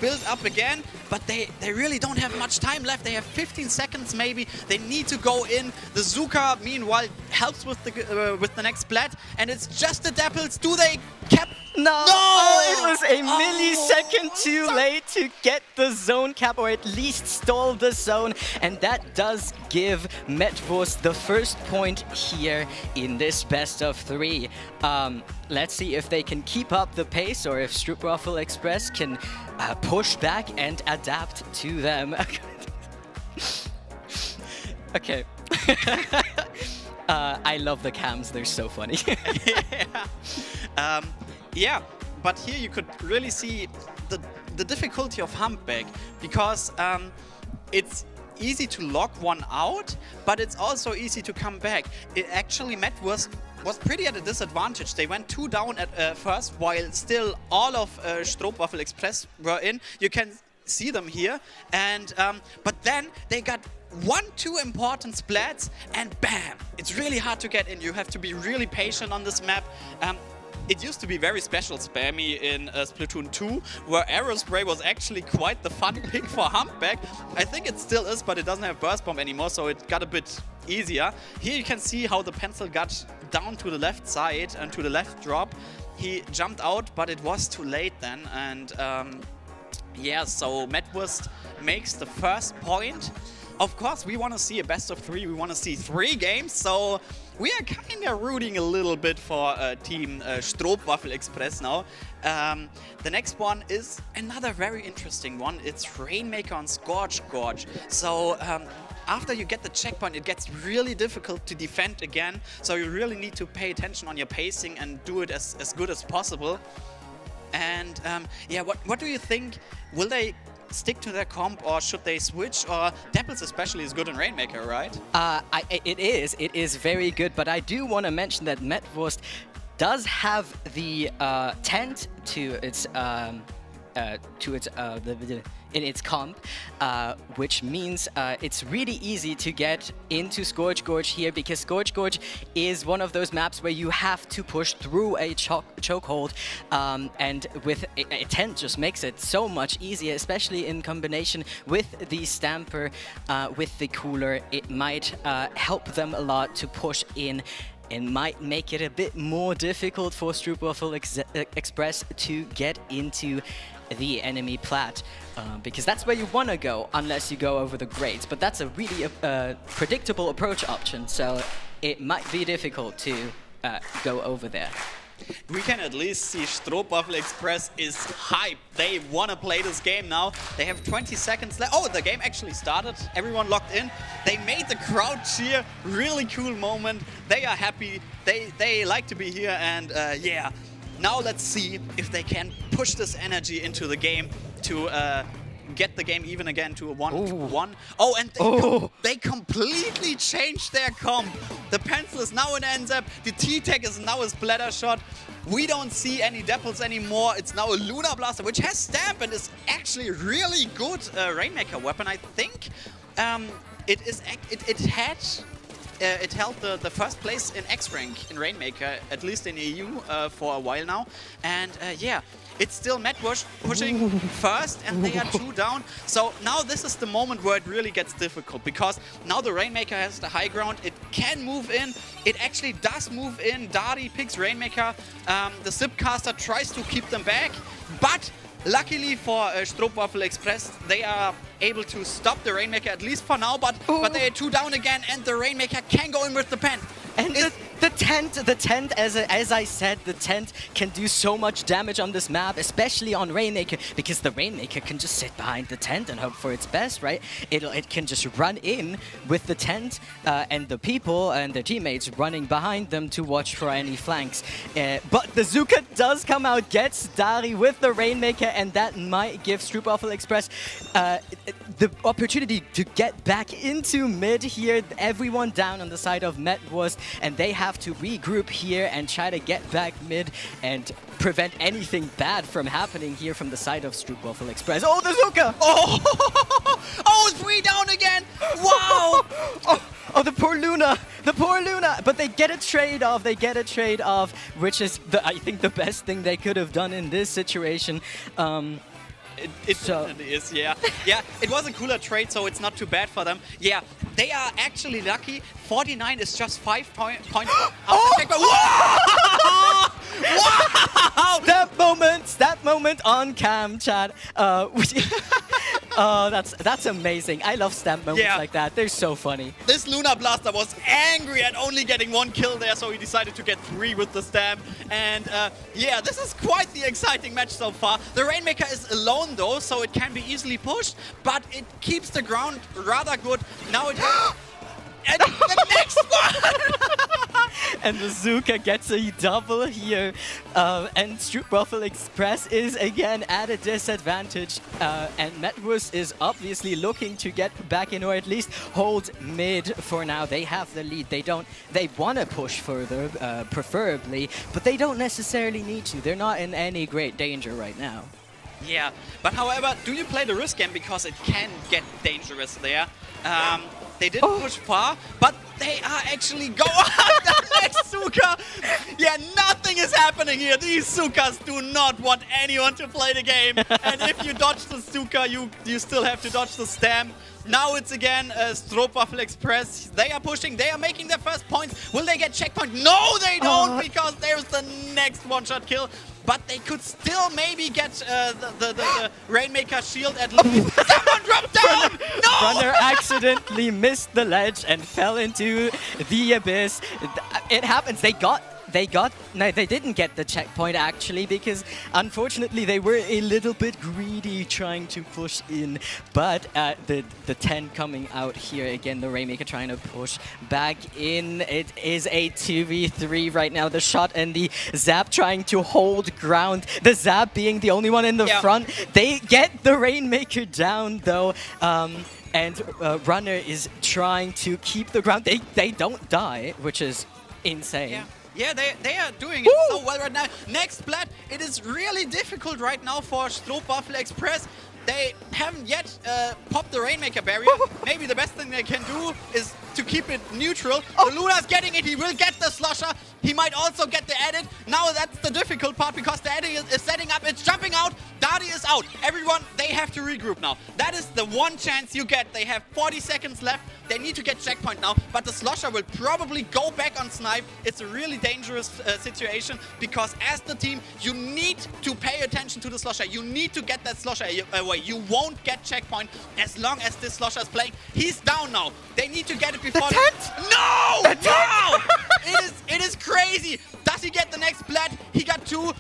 build up again, but they really don't have much time left. They have 15 seconds maybe. They need to go in. The Zuka, meanwhile, helps with the next splat, and it's just the Dapples. Do they cap No! Oh, it was a millisecond too late to get the zone cap, or at least stall the zone. And that does give Metwurst the first point here in this best of 3. Let's see if they can keep up the pace, or if Stroopwafel Express can push back and adapt to them. Okay. I love the cams, they're so funny. Yeah, but here you could really see the difficulty of Humpback, because it's easy to lock one out, but it's also easy to come back. It actually, Metwurst was pretty at a disadvantage. They went 2 down at first, while still all of Stroopwafel Express were in. You can see them here, and but then they got 1-2 important splats, and bam! It's really hard to get in. You have to be really patient on this map. It used to be very special spammy in Splatoon 2, where Aerospray was actually quite the fun pick for Humpback. I think it still is, but it doesn't have Burst Bomb anymore, so it got a bit easier. Here you can see how the pencil got down to the left side and to the left drop. He jumped out, but it was too late then, and yeah, so Metwurst makes the first point. Of course, we want to see a best of 3. We want to see 3 games, so we are kind of rooting a little bit for Team Stroopwafel Express now. The next one is another very interesting one. It's Rainmaker on Scorch Gorge. So after you get the checkpoint, it gets really difficult to defend again. So you really need to pay attention on your pacing and do it as good as possible. And yeah, what do you think? Will they stick to their comp, or should they switch? Or Deppels especially is good in Rainmaker, right? It is very good, but I do want to mention that Metwurst does have the tent to its in its comp, which means it's really easy to get into Scorch Gorge here, because Scorch Gorge is one of those maps where you have to push through a chokehold, and with a tent just makes it so much easier, especially in combination with the Stamper, with the cooler. It might help them a lot to push in, and might make it a bit more difficult for Stroopwafel Express to get into the enemy plat, because that's where you want to go, unless you go over the grades. But that's a really predictable approach option, so it might be difficult to go over there. We can at least see Stroopwafel Express is hyped. They want to play this game now. They have 20 seconds left. Oh, the game actually started. Everyone locked in. They made the crowd cheer. Really cool moment. They are happy. They like to be here, and yeah. Now let's see if they can push this energy into the game to get the game even again to a 1-1. Oh, and they completely changed their comp. The pencil is now an NZAP. The T-Tech is now a splatter shot. We don't see any Deppels anymore. It's now a Lunar Blaster, which has Stamp and is actually a really good Rainmaker weapon. I think it held the first place in X-Rank in Rainmaker, at least in EU, for a while now. And yeah, it's still Metwurst pushing first, and they are 2 down. So now this is the moment where it really gets difficult, because now the Rainmaker has the high ground. It can move in. It actually does move in. Dari picks Rainmaker. The Zipcaster tries to keep them back, but luckily for Stroopwafel Express, they are able to stop the Rainmaker, at least for now, but they are 2 down again, and the Rainmaker can go in with the pen. And the tent, as I said, the tent can do so much damage on this map, especially on Rainmaker, because the Rainmaker can just sit behind the tent and hope for its best, right? It can just run in with the tent and the people and their teammates running behind them to watch for any flanks. But the Zuka does come out, gets Dari with the Rainmaker, and that might give Stroopwafel Express the opportunity to get back into mid here. Everyone down on the side of Metwurst, and they have to regroup here and try to get back mid and prevent anything bad from happening here from the side of Stroopwafel Express. Oh, the Zuka! Oh, 3 down again! Wow! Oh, the poor Luna! The poor Luna! But they get a trade-off. They get a trade-off, which is, I think, the best thing they could have done in this situation. It definitely is, yeah. Yeah, it was a cooler trade, so it's not too bad for them. Yeah, they are actually lucky. 49 is just 5 points. Wow! That moment on cam, chat. Oh, that's amazing. I love stamp moments like that. They're so funny. This Lunar Blaster was angry at only getting 1 kill there, so he decided to get 3 with the stamp. And yeah, this is quite the exciting match so far. The Rainmaker is alone though, so it can be easily pushed, but it keeps the ground rather good. Now it has... And the next one! And the Zuka gets a double here. And Stroopwafel Express is again at a disadvantage. And Metwurst is obviously looking to get back in, or at least hold mid for now. They have the lead. They want to push further, preferably, but they don't necessarily need to. They're not in any great danger right now. Yeah, but however, do you play the risk game because it can get dangerous there? They didn't push far, but they are actually going the next Suka. Yeah, nothing is happening here. These Sukas do not want anyone to play the game. And if you dodge the Suka, you still have to dodge the stamp. Now it's again Stroopwafel Express. They are pushing. They are making their first points. Will they get checkpoint? No, they don't, because there's the next one-shot kill. But they could still maybe get the Rainmaker shield at least. Someone dropped down! No! Runner accidentally missed the ledge and fell into the abyss. It happens. No, they didn't get the checkpoint actually, because unfortunately they were a little bit greedy trying to push in. But the 10 coming out here again, the Rainmaker trying to push back in. It is a 2v3 right now. The shot and the Zap trying to hold ground. The Zap being the only one in the front. They get the Rainmaker down though. And Runner is trying to keep the ground. They don't die, which is insane. Yeah, they are doing it so well right now. Next Splat, it is really difficult right now for Stroopwafel Express. They haven't yet popped the Rainmaker barrier. Maybe the best thing they can do is to keep it neutral. The Luna's getting it. He will get the Slosher. He might also get the edit. Now that's the difficult part, because the edit is setting up. It's jumping out. Dadi is out. Everyone, they have to regroup now. That is the one chance you get. They have 40 seconds left. They need to get checkpoint now, but the Slosher will probably go back on Snipe. It's a really dangerous situation, because as the team, you need to pay attention to the Slosher. You need to get that Slosher away. You won't get checkpoint as long as this Slosher is playing. He's down now. They need to get it before... The tent? No! Wow! It is crazy. Does he get the next Splat? He got 2.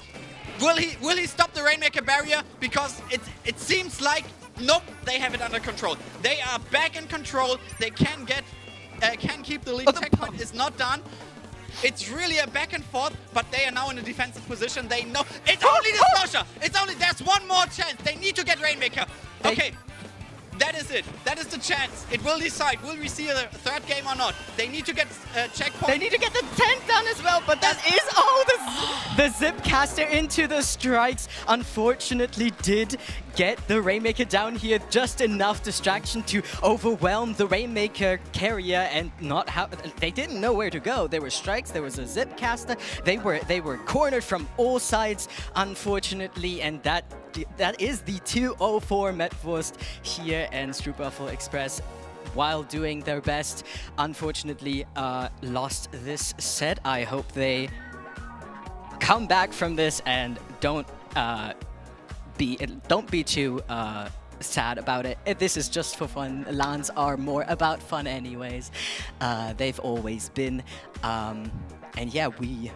Will he stop the Rainmaker barrier? Because it seems like... Nope, they have it under control. They are back in control. They can keep the lead. Checkpoint is not done. It's really a back and forth, but they are now in a defensive position. They know it's only the Slosher. There's one more chance. They need to get Rainmaker. Okay. That is it. That is the chance. It will decide. Will we see a third game or not? They need to get checkpoint. They need to get the 10th done as well, but that is all the Zip Caster into the strikes. Unfortunately did get the Rainmaker down here. Just enough distraction to overwhelm the Rainmaker carrier and not have... They didn't know where to go. There were strikes. There was a Zip Caster. They were cornered from all sides, unfortunately, and that is the 2-0 for Metwurst here, and Stroopwafel Express, while doing their best, unfortunately lost this set. I hope they come back from this and don't be too sad about it. This is just for fun. LANs are more about fun anyways. They've always been. And yeah, we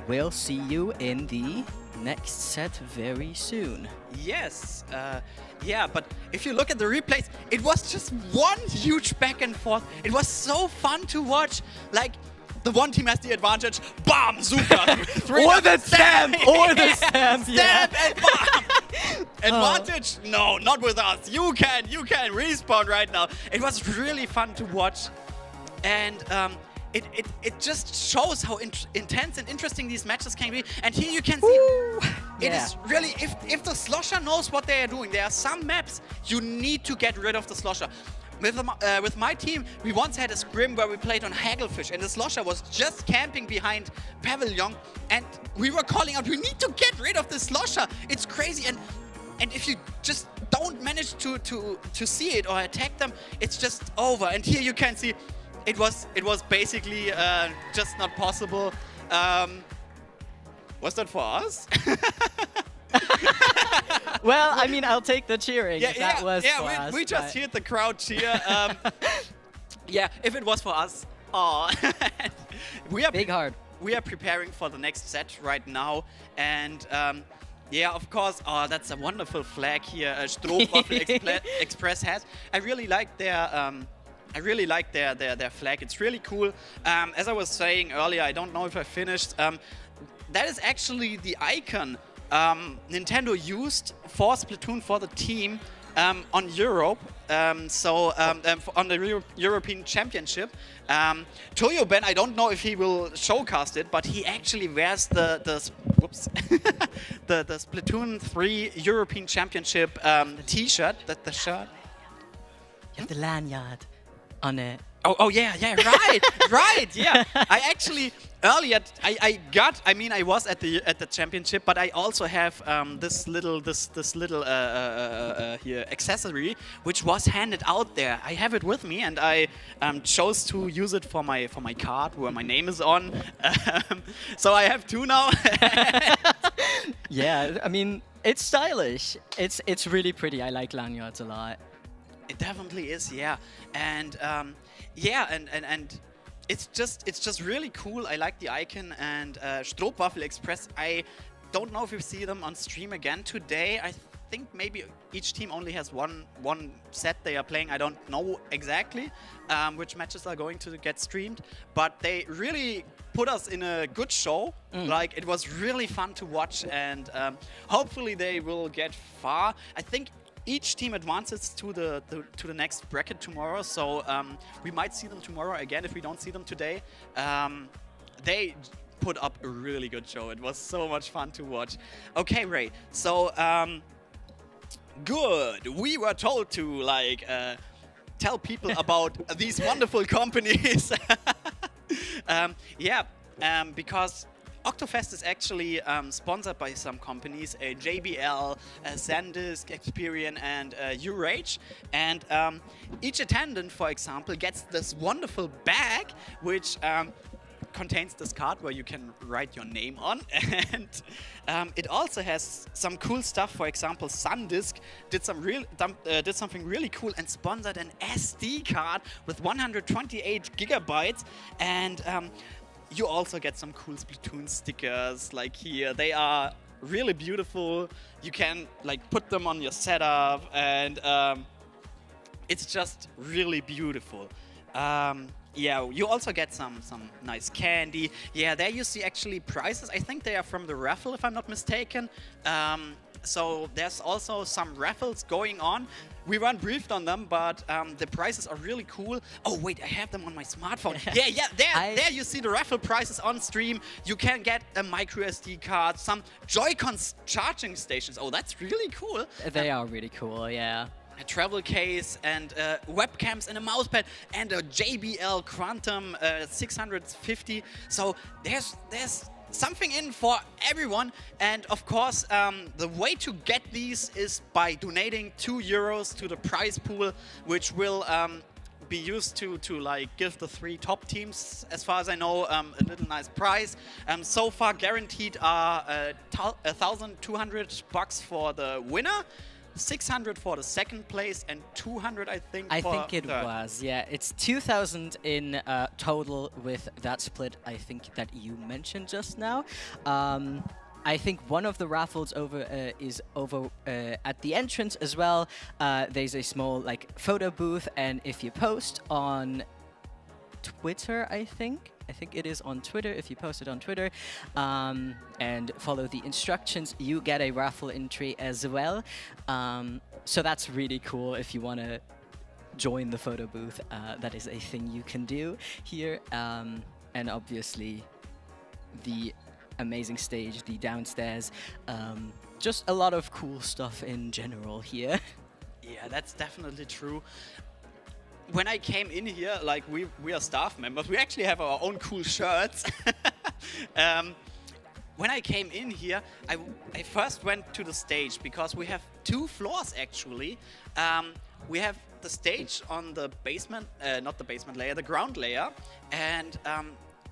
will see you in the next set very soon. Yes, yeah, but if you look at the replays, it was just one huge back and forth. It was so fun to watch. Like, the one team has the advantage. Bam! Zuka! Or the stamp! Or the stamp! Stamp and bam! Advantage? No, not with us. You can respawn right now. It was really fun to watch. And it just shows how intense and interesting these matches can be. And here you can see, it is really, if the Slosher knows what they are doing, there are some maps you need to get rid of the Slosher. With my team, we once had a scrim where we played on Hagglefish, and the Slosher was just camping behind Pavilion, and we were calling out, we need to get rid of the Slosher. It's crazy, and if you just don't manage to see it or attack them, it's just over. And here you can see, it was basically just not possible. Was that for us? Well, I mean, I'll take the cheering if that was for us. We just but- heard the crowd cheer. Yeah, if it was for us. Oh, we are Big heart. We are preparing for the next set right now, and yeah, of course. Oh, that's a wonderful flag here. Strohwaffel Express has. I really like their. I really like their flag. It's really cool. As I was saying earlier, I don't know if I finished. That is actually the icon Nintendo used for Splatoon for the team on Europe. On the European Championship. Toyo Ben, I don't know if he will showcast it, but he actually wears the Splatoon 3 European Championship T-shirt. The shirt. You have the lanyard on it. Oh yeah, right, right, yeah. I actually earlier I was at the championship, but I also have this little here accessory which was handed out there. I have it with me, and I chose to use it for my card where my name is on. So I have two now. Yeah, I mean, it's stylish. It's really pretty. I like lanyards a lot. It definitely is, yeah, and and it's just really cool. I like the icon, and Strohwaffel Express. I don't know if we see them on stream again today. I think maybe each team only has one set they are playing. I don't know exactly which matches are going to get streamed, but they really put us in a good show. Like, it was really fun to watch, and hopefully they will get far. I think each team advances to the next bracket tomorrow, so we might see them tomorrow again if we don't see them today. They put up a really good show. It was so much fun to watch. Okay, Ray. So good. We were told to tell people about these wonderful companies. Because Oktofest is actually sponsored by some companies, JBL, SanDisk, Experian, and Urage. And each attendant, for example, gets this wonderful bag, which contains this card where you can write your name on. And it also has some cool stuff. For example, SanDisk did something really cool and sponsored an SD card with 128 gigabytes. And you also get some cool Splatoon stickers, like here. They are really beautiful. You can put them on your setup, and it's just really beautiful. Yeah, you also get some nice candy. Yeah, there you see actually prizes. I think they are from the raffle, if I'm not mistaken. So there's also some raffles going on. We weren't briefed on them, but the prizes are really cool. Oh wait, I have them on my smartphone. yeah, there you see the raffle prizes on stream. You can get a micro SD card, some Joy-Con charging stations. Oh, that's really cool. They are really cool, yeah. A travel case, and webcams, and a mousepad, and a JBL Quantum 650. So there's something in for everyone. And of course, the way to get these is by donating €2 to the prize pool, which will be used to give the 3 top teams, as far as I know, a little nice prize. So far guaranteed are $1,200 for the winner, 600 for the second place, and 200, I think, I for think it third. was, yeah. It's 2,000 in total with that split, I think, that you mentioned just now. I think one of the raffles is over at the entrance as well. There's a small photo booth, and if you post on Twitter, I think it is on Twitter. If you post it on Twitter and follow the instructions, you get a raffle entry as well. So that's really cool if you want to join the photo booth. That is a thing you can do here. And obviously, the amazing stage, the downstairs, just a lot of cool stuff in general here. Yeah, that's definitely true. When I came in here, we are staff members. We actually have our own cool shirts. When I came in here, I first went to the stage because we have 2 floors actually. We have the stage on the basement, not the basement layer, the ground layer, and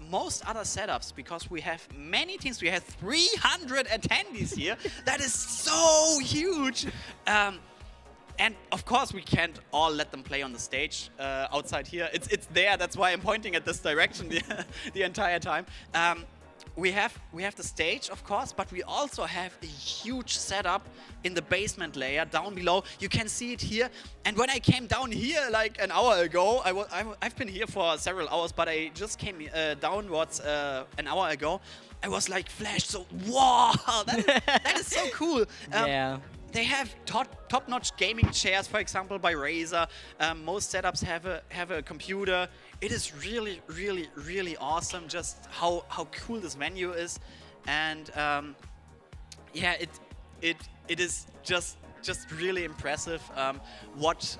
most other setups, because we have many teams, we have 300 attendees here. That is so huge. And of course, we can't all let them play on the stage outside here. It's there. That's why I'm pointing at this direction the entire time. We have the stage, of course, but we also have a huge setup in the basement layer down below. You can see it here. And when I came down here like an hour ago, I've been here for several hours, but I just came downwards an hour ago. I was like flashed. So wow, that is so cool. Yeah. They have top-notch gaming chairs, for example, by Razer. Most setups have a computer. It is really, really, really awesome just how cool this venue is, and yeah, it is just really impressive what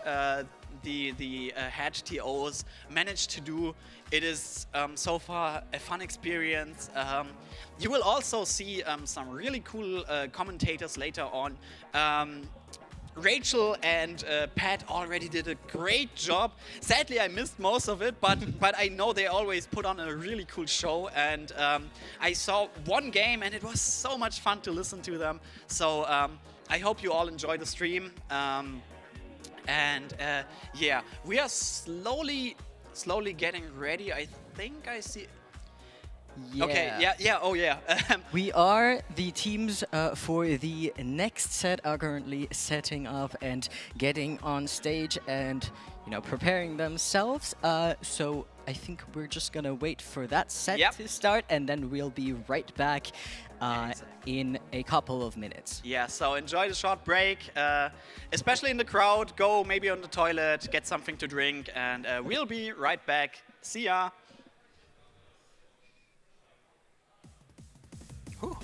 the head TOs managed to do. It is so far a fun experience. You will also see some really cool commentators later on. Rachel and Pat already did a great job. Sadly, I missed most of it, but I know they always put on a really cool show. And I saw one game, and it was so much fun to listen to them. So I hope you all enjoy the stream. Yeah, we are slowly getting ready. I think I see. Yeah. Okay, yeah, oh yeah. We are, the teams for the next set are currently setting up and getting on stage and, you know, preparing themselves. So I think we're just gonna wait for that set to start, and then we'll be right back in a couple of minutes. Yeah, so enjoy the short break, especially in the crowd. Go maybe on the toilet, get something to drink, and we'll be right back. See ya. Whew.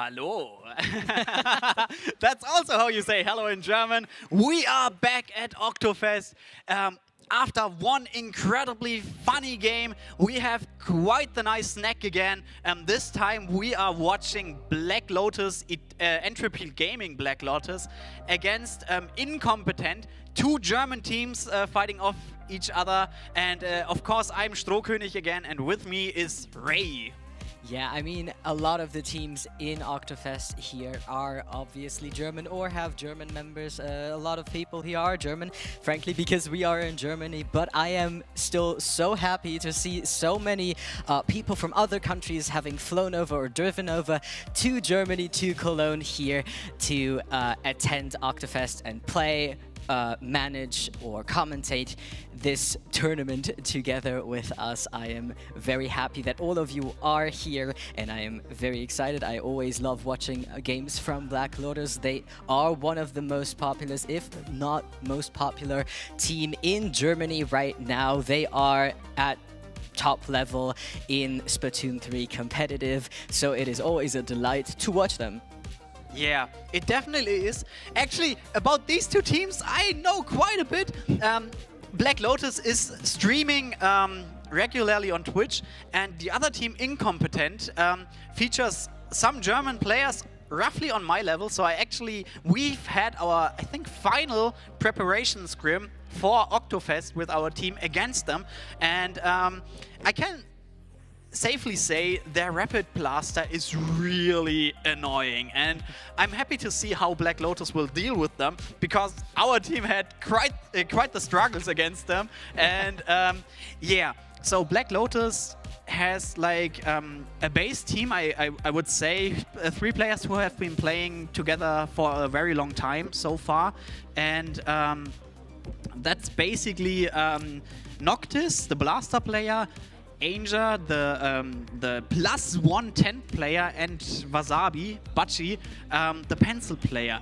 Hallo. That's also how you say hello in German. We are back at Oktofest. After one incredibly funny game, we have quite the nice snack again. This time we are watching Black Lotus, Entropy Gaming Black Lotus, against Incompetent, two German teams fighting off each other. And of course, I'm Strohkönig again, and with me is Ray. Yeah, I mean, a lot of the teams in Oktofest here are obviously German or have German members. A lot of people here are German, frankly, because we are in Germany. But I am still so happy to see so many people from other countries having flown over or driven over to Germany, to Cologne here to attend Oktofest and play, manage or commentate this tournament together with us. I am very happy that all of you are here, and I am very excited. I always love watching games from Black Lotus. They are one of the most popular, if not most popular, team in Germany right now. They are at top level in Splatoon 3 competitive, so it is always a delight to watch them. Yeah, it definitely is. Actually, about these two teams, I know quite a bit. Black Lotus is streaming regularly on Twitch, and the other team, Incompetent, features some German players roughly on my level. So we've had our, I think, final preparation scrim for Oktofest with our team against them, and I can safely say their Rapid Blaster is really annoying, and I'm happy to see how Black Lotus will deal with them, because our team had quite the struggles against them. And yeah, so Black Lotus has like a base team. I would say 3 players who have been playing together for a very long time so far, and that's basically Noctis, the blaster player, Anger, the plus 110 player, and Wasabi, Bachi, the pencil player.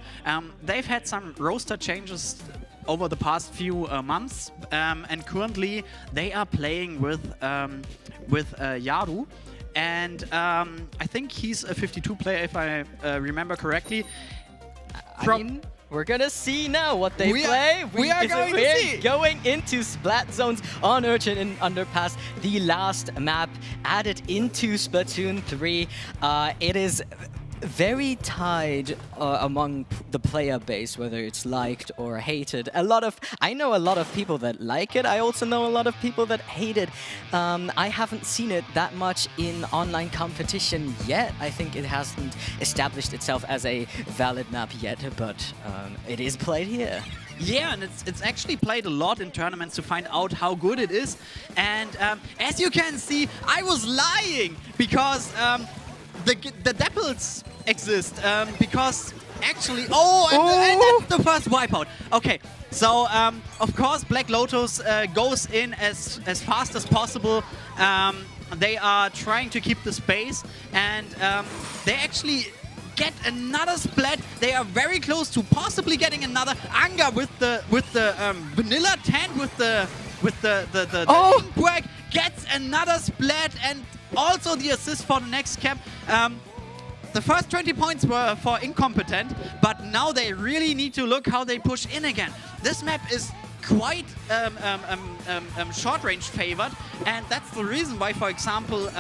They've had some roster changes over the past few months, and currently they are playing with Yaru, and I think he's a 52 player if I remember correctly. I mean, we're gonna see now what they play. We are going to see. Going into Splat Zones on Urchin and Underpass, the last map added into Splatoon 3. It is very tied among the player base, whether it's liked or hated. I know a lot of people that like it. I also know a lot of people that hate it. I haven't seen it that much in online competition yet. I think it hasn't established itself as a valid map yet, but it is played here. Yeah, and it's actually played a lot in tournaments to find out how good it is. And as you can see, I was lying because the Deppels exist, because actually... and that's the first wipeout. Okay, so of course Black Lotus goes in as fast as possible. They are trying to keep the space, and they actually get another splat. They are very close to possibly getting another. Anga with the vanilla tent with the Inkquake gets another splat, and also the assist for the next cap. The first 20 points were for Incompetent, but now they really need to look how they push in again. This map is quite short-range favored, and that's the reason why, for example,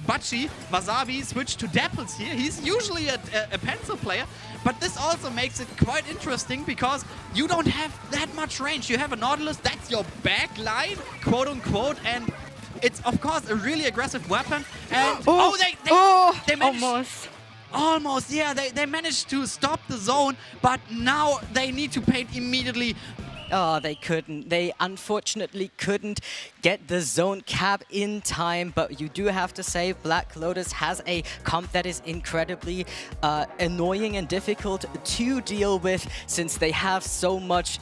Bachi, Wasabi switched to Deppels here. He's usually a pencil player, but this also makes it quite interesting because you don't have that much range. You have a Nautilus, that's your back line, quote-unquote, and it's, of course, a really aggressive weapon. And they managed... Almost, yeah, they managed to stop the zone, but now they need to paint immediately. Oh, they couldn't. They unfortunately couldn't get the zone cap in time, but you do have to say Black Lotus has a comp that is incredibly annoying and difficult to deal with, since they have so much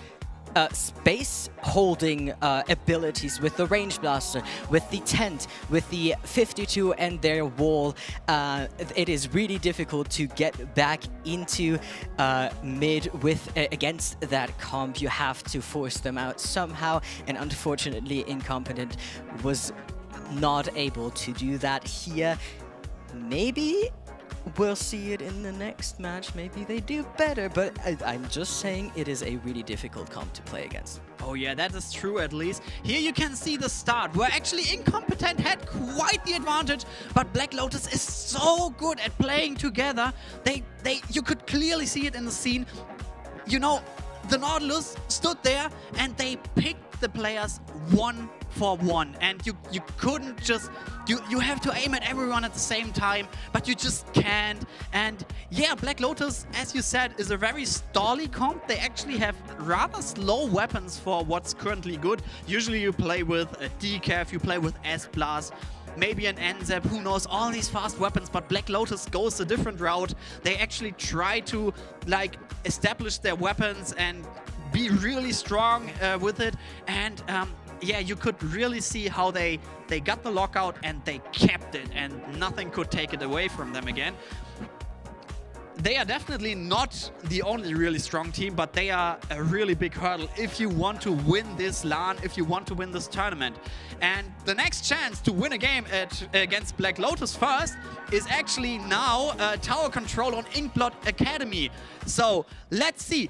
space holding abilities with the range blaster, with the tent, with the 52 and their wall. It is really difficult to get back into mid with against that comp. You have to force them out somehow, and unfortunately Incompetent was not able to do that here. Maybe we'll see it in the next match. Maybe they do better, but I'm just saying it is a really difficult comp to play against. Oh yeah, that is true at least. Here you can see the start, where actually Incompetent had quite the advantage, but Black Lotus is so good at playing together. You could clearly see it in the scene. You know, the Nautilus stood there and they picked the players one for one, and you couldn't just... You have to aim at everyone at the same time, but you just can't. And yeah, Black Lotus, as you said, is a very stally comp. They actually have rather slow weapons for what's currently good. Usually you play with a Decaf, you play with S-Plus, maybe an NZEP, who knows, all these fast weapons, but Black Lotus goes a different route. They actually try to like establish their weapons and be really strong with it, and yeah, you could really see how they got the lockout and they kept it, and nothing could take it away from them again. They are definitely not the only really strong team, but they are a really big hurdle if you want to win this LAN, if you want to win this tournament. And the next chance to win a game against Black Lotus first is actually now tower control on Inkblot Academy. So let's see.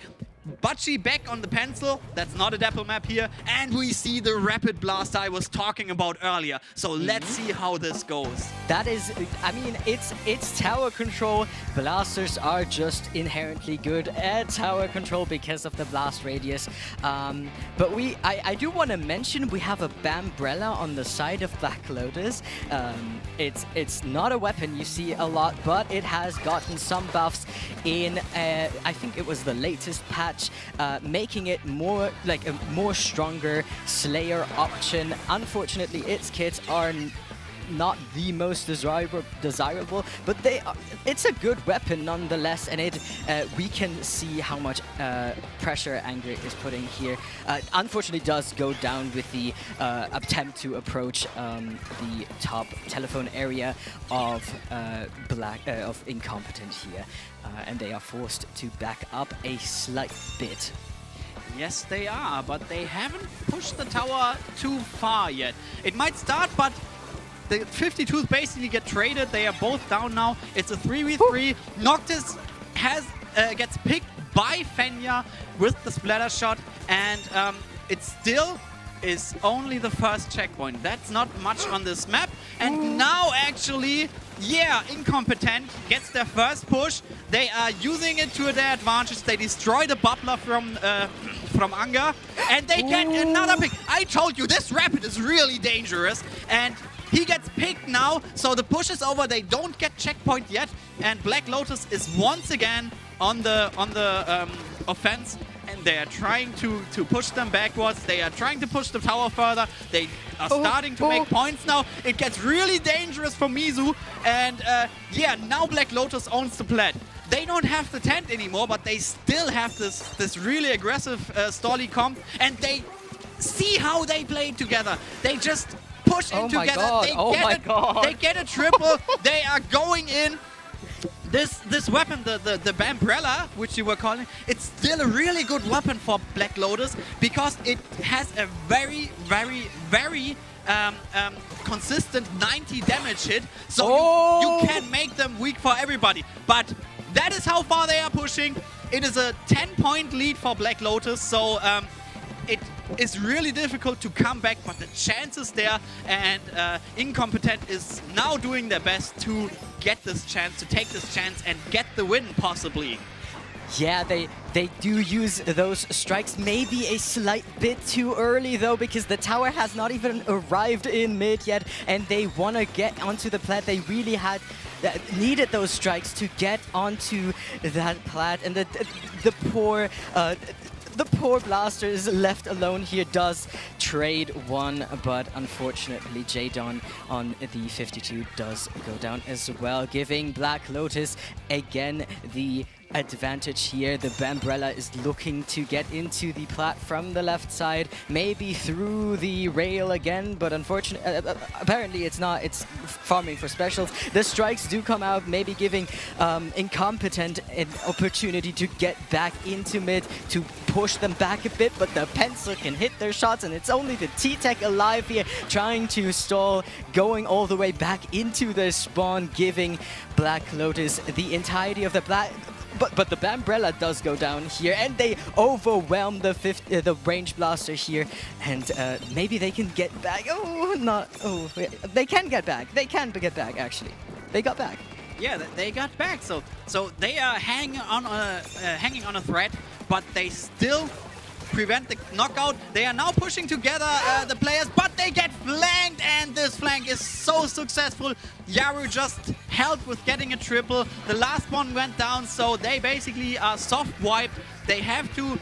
Bachi back on the pencil, that's not a Dapple map here, and we see the rapid blast I was talking about earlier. So let's see how this goes. That is, I mean, it's tower control. Blasters are just inherently good at tower control because of the blast radius. But I do want to mention we have a Bambrella on the side of Black Lotus. It's not a weapon you see a lot, but it has gotten some buffs in, I think it was the latest patch, making it more like a more stronger Slayer option. Unfortunately, its kits are not the most desirable, but it's a good weapon nonetheless, and we can see how much pressure Anger is putting here. Unfortunately, does go down with the attempt to approach the top telephone area of of Incompetent here, and they are forced to back up a slight bit. Yes, they are, but they haven't pushed the tower too far yet. It might start, but the 52s basically get traded. They are both down now. It's a 3v3. Noctis gets picked by Fenya with the splatter shot, and it still is only the first checkpoint. That's not much on this map. And now actually, yeah, Incompetent gets their first push. They are using it to their advantage. They destroy the bubbler from Anger, and they get another pick. I told you, this Rapid is really dangerous, and he gets picked now, so the push is over. They don't get checkpoint yet, and Black Lotus is once again on the offense, and they are trying to push them backwards. They are trying to push the tower further. They are starting to make points now. It gets really dangerous for Mizu, and yeah, now Black Lotus owns the plat. They don't have the tent anymore, but they still have this really aggressive Stolly comp, and they see how they play together. They just push in together. They get a triple. They are going in. This weapon, the Bambrella, which you were calling, it's still a really good weapon for Black Lotus because it has a very, very, very consistent 90 damage hit. So you can make them weak for everybody. But that is how far they are pushing. It is a 10-point lead for Black Lotus. So it is really difficult to come back, but the chance is there, and Incompetent is now doing their best to get this chance, to take this chance and get the win, possibly. Yeah, they do use those strikes maybe a slight bit too early, though, because the tower has not even arrived in mid yet, and they want to get onto the plat. They really needed those strikes to get onto that plat, and the poor Blaster is left alone here, does trade one, but unfortunately J-Don on the 52 does go down as well, giving Black Lotus again the advantage here. The Bambrella is looking to get into the plat from the left side, maybe through the rail again, but unfortunately, apparently it's not. It's farming for specials. The strikes do come out, maybe giving Incompetent an opportunity to get back into mid, to push them back a bit, but the pencil can hit their shots, and it's only the T-Tech alive here, trying to stall, going all the way back into the spawn, giving Black Lotus the entirety of the plat. But the Bambrella does go down here, and they overwhelm the range blaster here, and maybe they can get back. They can get back. They can get back, actually. They got back. Yeah, they got back. So they are hanging on a thread, but they still prevent the knockout. They are now pushing together the players, but they get flanked, and this flank is so successful. Yaru just helped with getting a triple. The last one went down, so they basically are soft wiped. They have to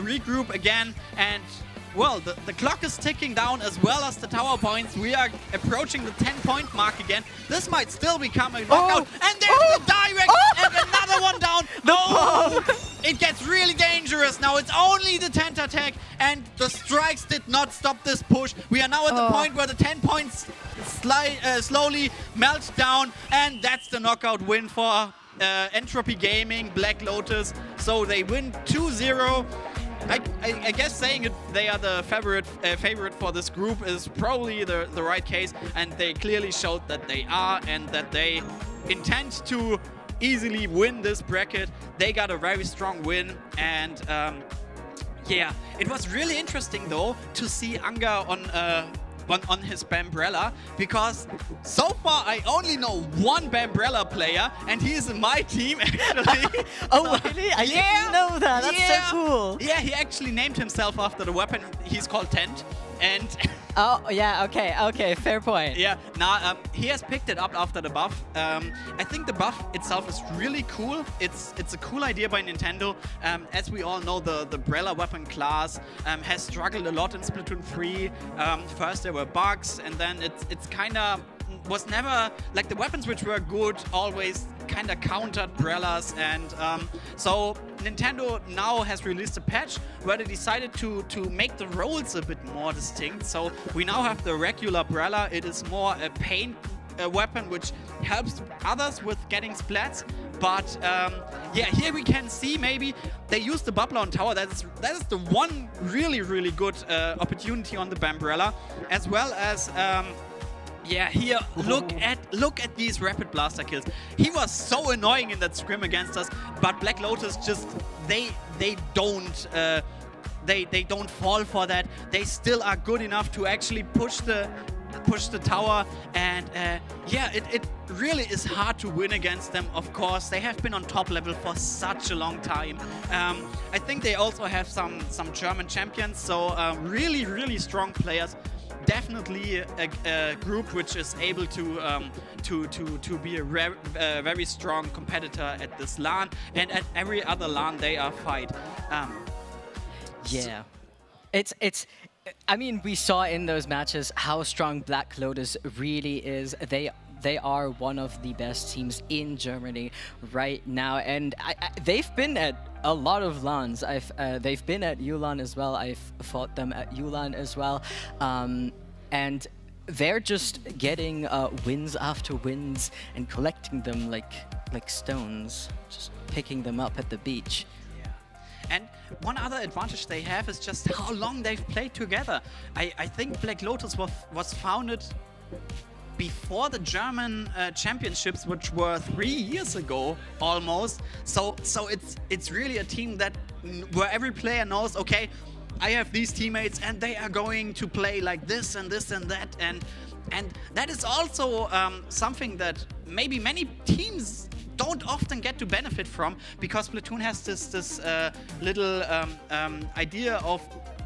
regroup again, and well, the clock is ticking down as well as the tower points. We are approaching the 10-point mark again. This might still become a knockout. And there's the direct and another one down. It gets really dangerous now. It's only the tent attack, and the strikes did not stop this push. We are now at the point where the 10 points slowly melt down, and that's the knockout win for Entropy Gaming, Black Lotus. So they win 2-0. I guess saying it, they are the favorite for this group is probably the right case, and they clearly showed that they are, and that they intend to easily win this bracket. They got a very strong win, and yeah, it was really interesting though to see Anga on his Bambrella, because so far I only know one Bambrella player, and he is in my team actually. Really? I didn't know that. That's so cool. Yeah, he actually named himself after the weapon. He's called Tent, and oh yeah, okay, fair point. Yeah, now he has picked it up after the buff. I think the buff itself is really cool. It's a cool idea by Nintendo. As we all know, the Brella weapon class has struggled a lot in Splatoon 3. First there were bugs, and then it's kind of was never like the weapons which were good always kind of countered Brellas, and so Nintendo now has released a patch where they decided to make the roles a bit more distinct. So we now have the regular Brella. It is more a paint weapon which helps others with getting splats. But yeah, here we can see maybe they use the Bubbler on tower. That is the one really good opportunity on the Bambrella, as well as yeah, here look at these rapid blaster kills. He was so annoying in that scrim against us, but Black Lotus just they don't fall for that. They still are good enough to actually push the tower, and yeah, it really is hard to win against them. Of course, they have been on top level for such a long time. I think they also have some German champions, so really strong players. Definitely a group which is able to be a very strong competitor at this LAN, and at every other LAN they are fight. Yeah, it's. I mean, we saw in those matches how strong Black Lotus really is. They are one of the best teams in Germany right now, and they've been at a lot of LANs. They've been at ULAN as well. I've fought them at ULAN as well, and they're just getting wins after wins and collecting them like stones, just picking them up at the beach. And one other advantage they have is just how long they've played together. I think Black Lotus was founded before the German championships, which were 3 years ago almost. So it's really a team where every player knows, okay, I have these teammates and they are going to play like this and this and that, and that is also something that maybe many teams don't often get to benefit from, because Splatoon has this little idea of,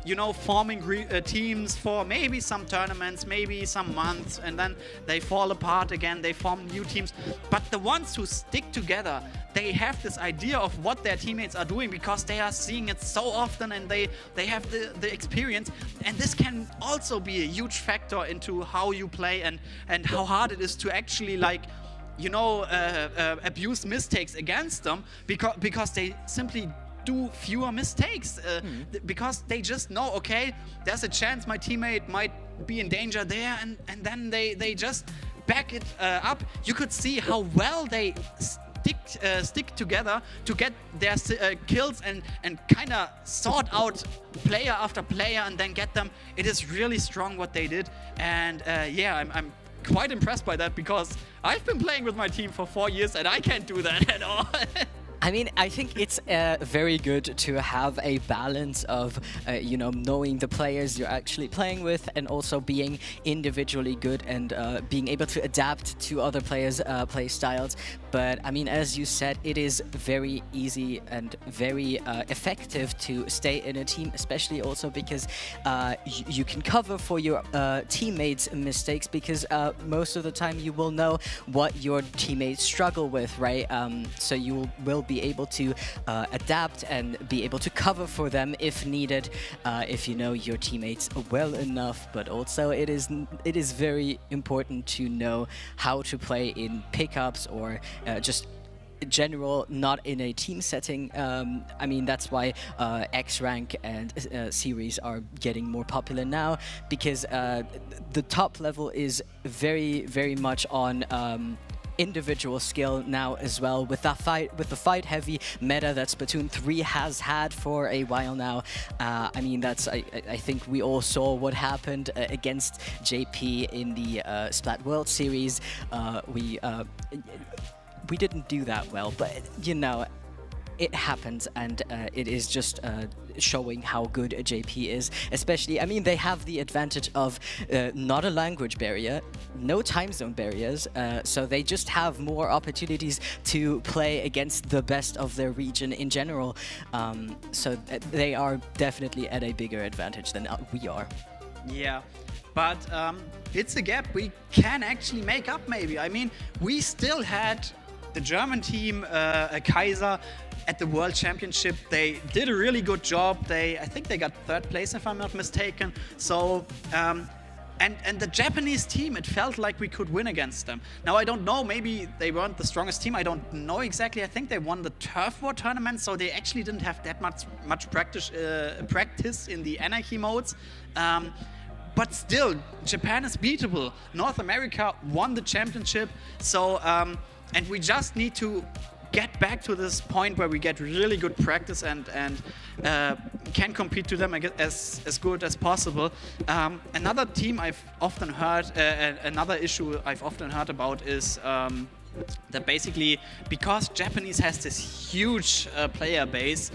you know, forming teams for maybe some tournaments, maybe some months, and then they fall apart again, they form new teams. But the ones who stick together, they have this idea of what their teammates are doing, because they are seeing it so often, and they have the experience. And this can also be a huge factor into how you play and how hard it is to actually, like, you know, abuse mistakes against them, because they simply do fewer mistakes, because they just know, okay, there's a chance my teammate might be in danger there, and then they just back it up. You could see how well they stick together to get their kills and kind of sort out player after player and then get them. It is really strong what they did, and yeah, I'm quite impressed by that, because I've been playing with my team for 4 years and I can't do that at all. I mean, I think it's very good to have a balance of, you know, knowing the players you're actually playing with, and also being individually good and being able to adapt to other players' play styles. But I mean, as you said, it is very easy and very effective to stay in a team, especially also because you can cover for your teammates' mistakes, because most of the time you will know what your teammates struggle with, right? So you will be able to adapt and be able to cover for them if needed, if you know your teammates well enough. But also it is very important to know how to play in pickups, or just general, not in a team setting. I mean, that's why X rank and series are getting more popular now, because the top level is very much on individual skill now as well, with the fight heavy meta that Splatoon 3 has had for a while now. I mean, I think we all saw what happened against JP in the Splat World Series. We didn't do that well, but you know, it happens, and it is just showing how good a JP is. Especially, I mean, they have the advantage of not a language barrier, no time zone barriers, so they just have more opportunities to play against the best of their region in general. So they are definitely at a bigger advantage than we are. Yeah, but it's a gap we can actually make up, maybe. I mean, we still had the German team, Kaiser, at the World Championship. They did a really good job. I think they got 3rd place, if I'm not mistaken. So And the Japanese team, it felt like we could win against them. Now, I don't know, maybe they weren't the strongest team. I don't know exactly. I think they won the Turf War tournament, so they actually didn't have that much practice in the anarchy modes. But still, Japan is beatable. North America won the championship, so and we just need to get back to this point where we get really good practice and can compete to them as good as possible. Another team I've often heard, another issue I've often heard about is that basically, because Japanese has this huge player base,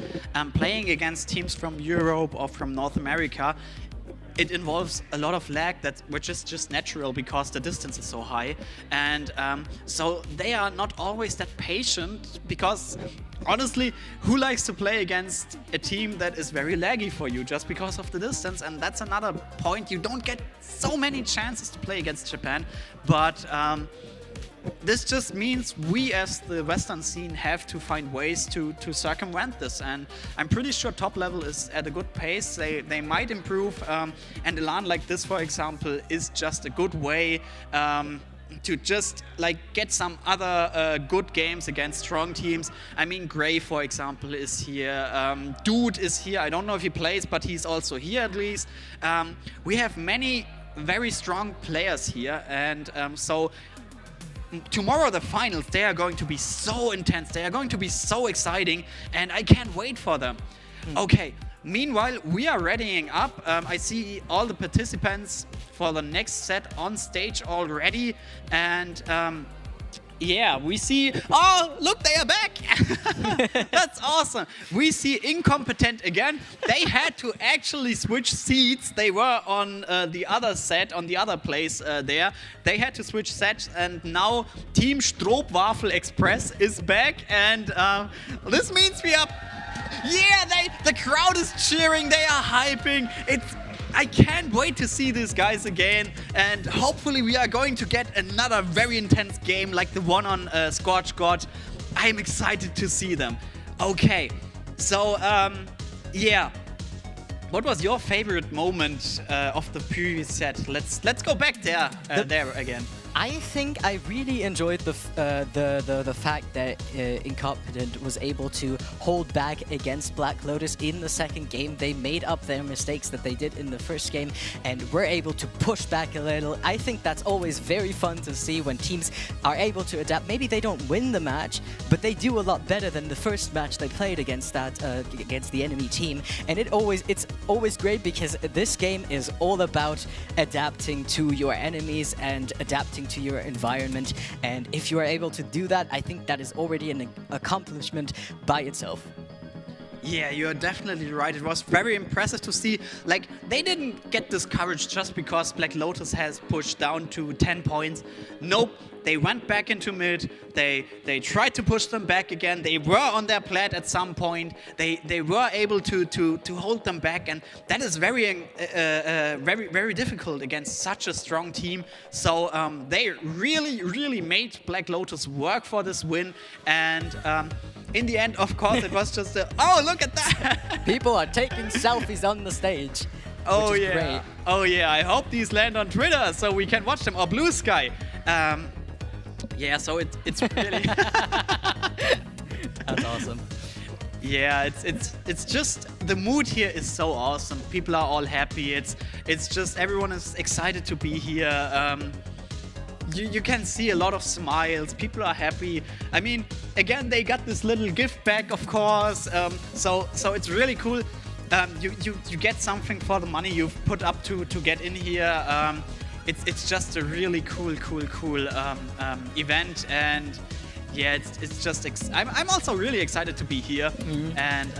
playing against teams from Europe or from North America, it involves a lot of lag, which is just natural because the distance is so high. And so they are not always that patient because, honestly, who likes to play against a team that is very laggy for you just because of the distance? And that's another point. You don't get so many chances to play against Japan, but this just means we as the Western scene have to find ways to circumvent this, and I'm pretty sure top level is at a good pace. They might improve, and a LAN like this, for example, is just a good way to just like get some other good games against strong teams. I mean, Gray, for example, is here. Dude is here. I don't know if he plays, but he's also here at least. We have many very strong players here, and so tomorrow the finals, they are going to be so intense, they are going to be so exciting, and I can't wait for them. Okay, meanwhile, we are readying up. I see all the participants for the next set on stage already, and yeah, we see, oh, look, they are back. That's awesome. We see Incompetent again. They had to actually switch seats. They were on the other set, on the other place there. They had to switch sets, and now Team Stroopwafel Express is back, and this means we are, yeah, the crowd is cheering, they are hyping. I can't wait to see these guys again, and hopefully we are going to get another very intense game like the one on Scorch God. I'm excited to see them. Okay, so yeah, what was your favorite moment of the previous set? Let's go back there again. I think I really enjoyed the fact that Incompetent was able to hold back against Black Lotus in the second game. They made up their mistakes that they did in the first game and were able to push back a little. I think that's always very fun to see when teams are able to adapt. Maybe they don't win the match, but they do a lot better than the first match they played against against the enemy team. And it's always great because this game is all about adapting to your enemies and adapting to your environment, and if you are able to do that, I think that is already an accomplishment by itself. Yeah, you're definitely right. It was very impressive to see, like, they didn't get discouraged just because Black Lotus has pushed down to 10 points. Nope. They went back into mid, they tried to push them back again, they were on their plat at some point, they were able to hold them back, and that is very difficult against such a strong team. So they really made Black Lotus work for this win, and in the end, of course, it was just oh, look at that! People are taking selfies on the stage. Oh which is yeah, great. Oh yeah, I hope these land on Twitter so we can watch them, or Blue Sky. Yeah, so it's really That's awesome. Yeah, it's just the mood here is so awesome. People are all happy. It's just everyone is excited to be here. You can see a lot of smiles. People are happy. I mean, again, they got this little gift back, of course. So it's really cool. You get something for the money you've put up to get in here. It's just a really cool event, and yeah, it's just I'm also really excited to be here, and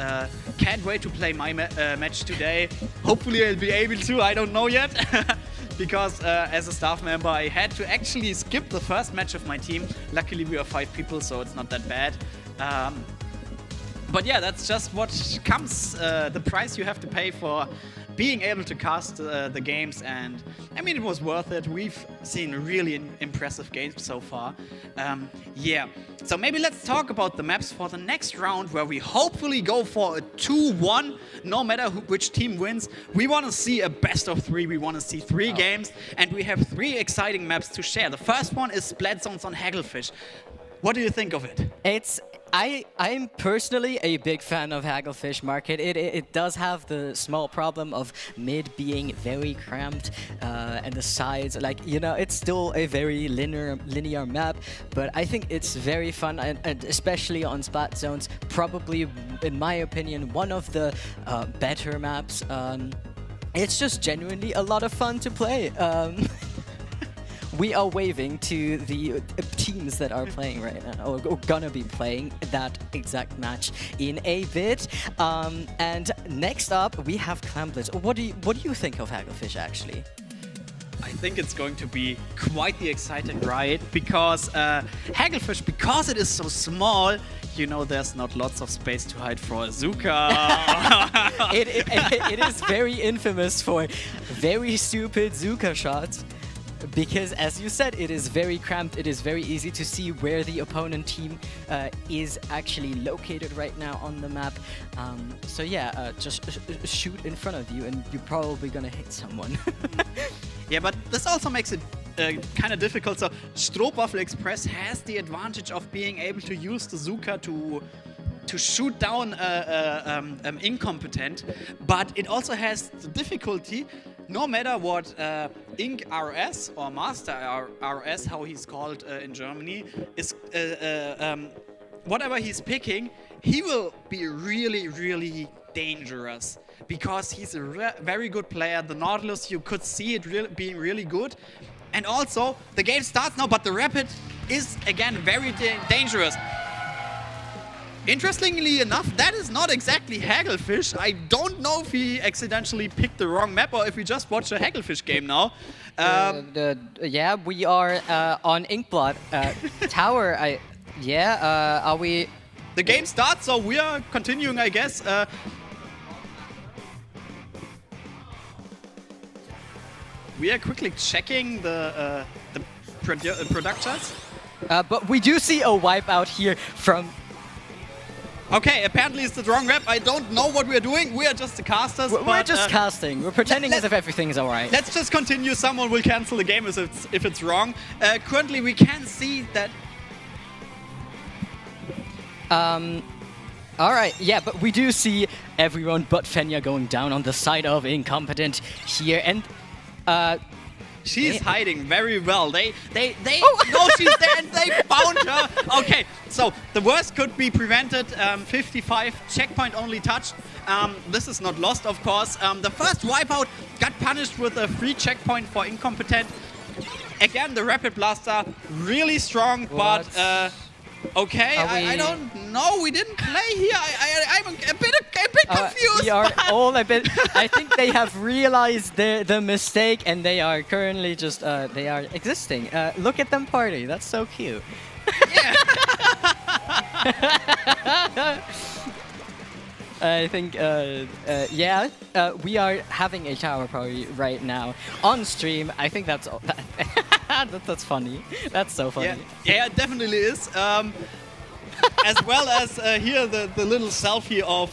can't wait to play my match today. Hopefully I'll be able to. I don't know yet. Because as a staff member, I had to actually skip the first match of my team. Luckily, we are 5 people, so it's not that bad. But yeah, that's just what comes, the price you have to pay for being able to cast the games, and I mean, it was worth it. We've seen really impressive games so far. Yeah, so maybe let's talk about the maps for the next round, where we hopefully go for a 2-1, no matter which team wins. We want to see a best of 3. We want to see 3 games, and we have 3 exciting maps to share. The first one is Splat Zones on Hagglefish. What do you think of it? I'm personally a big fan of Hagglefish Market. It does have the small problem of mid being very cramped, and the sides, like, you know, it's still a very linear map, but I think it's very fun, and especially on Splat Zones, probably, in my opinion, one of the better maps. It's just genuinely a lot of fun to play. We are waving to the teams that are playing right now, or gonna be playing that exact match in a bit. And next up, we have Clamblitz. What do you think of Hagglefish, actually? I think it's going to be quite the exciting ride, because Hagglefish, because it is so small, you know, there's not lots of space to hide for Azuka. It is very infamous for very stupid Zuka shots. Because, as you said, it is very cramped. It is very easy to see where the opponent team is actually located right now on the map. So yeah, just shoot in front of you, and you're probably gonna hit someone. Yeah, but this also makes it kind of difficult. So Strohwaffel Express has the advantage of being able to use the Zuka to shoot down incompetent, but it also has the difficulty. No matter what Inc. RS or Master RS, how he's called in Germany, is whatever he's picking, he will be really, really dangerous, because he's a very good player. The Nautilus, you could see it being really good. And also, the game starts now, but the Rapid is, again, very dangerous. Interestingly enough, that is not exactly Hagglefish. I don't know if he accidentally picked the wrong map, or if we just watched a Hagglefish game now. Yeah, we are on Inkblot Tower. Are we? The game starts, so we are continuing, I guess. We are quickly checking the productions. But we do see a wipeout here from. Okay, apparently it's the wrong rep. I don't know what we're doing. We are just the casters. We're just casting. We're pretending as if everything's alright. Let's just continue. Someone will cancel the game if it's wrong. Currently, we can see that. Alright, yeah, but we do see everyone but Fenya going down on the side of Incompetent here, and she's hiding very well. They know she's there, and they found her. Okay, so the worst could be prevented. 55 checkpoint only touched. This is not lost, of course. The first wipeout got punished with a free checkpoint for Incompetent. Again, the Rapid Blaster really strong, but okay, I don't know. We didn't play here. I'm a bit confused. We are all a bit. I think they have realized the mistake, and they are currently just they are existing. Look at them party. That's so cute. Yeah. I think, we are having a tower party right now on stream. I think that's all. That's funny. That's so funny. Yeah, it definitely is. As well as here the little selfie of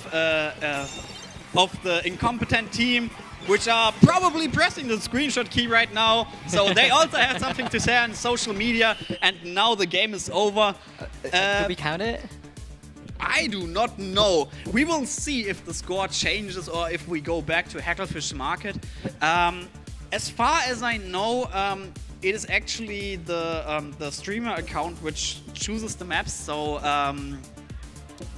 the Incompetent team, which are probably pressing the screenshot key right now. So they also have something to say on social media, and now the game is over. Do we count it? I do not know. We will see if the score changes or if we go back to Hagglefish Market. As far as I know, it is actually the streamer account which chooses the maps, so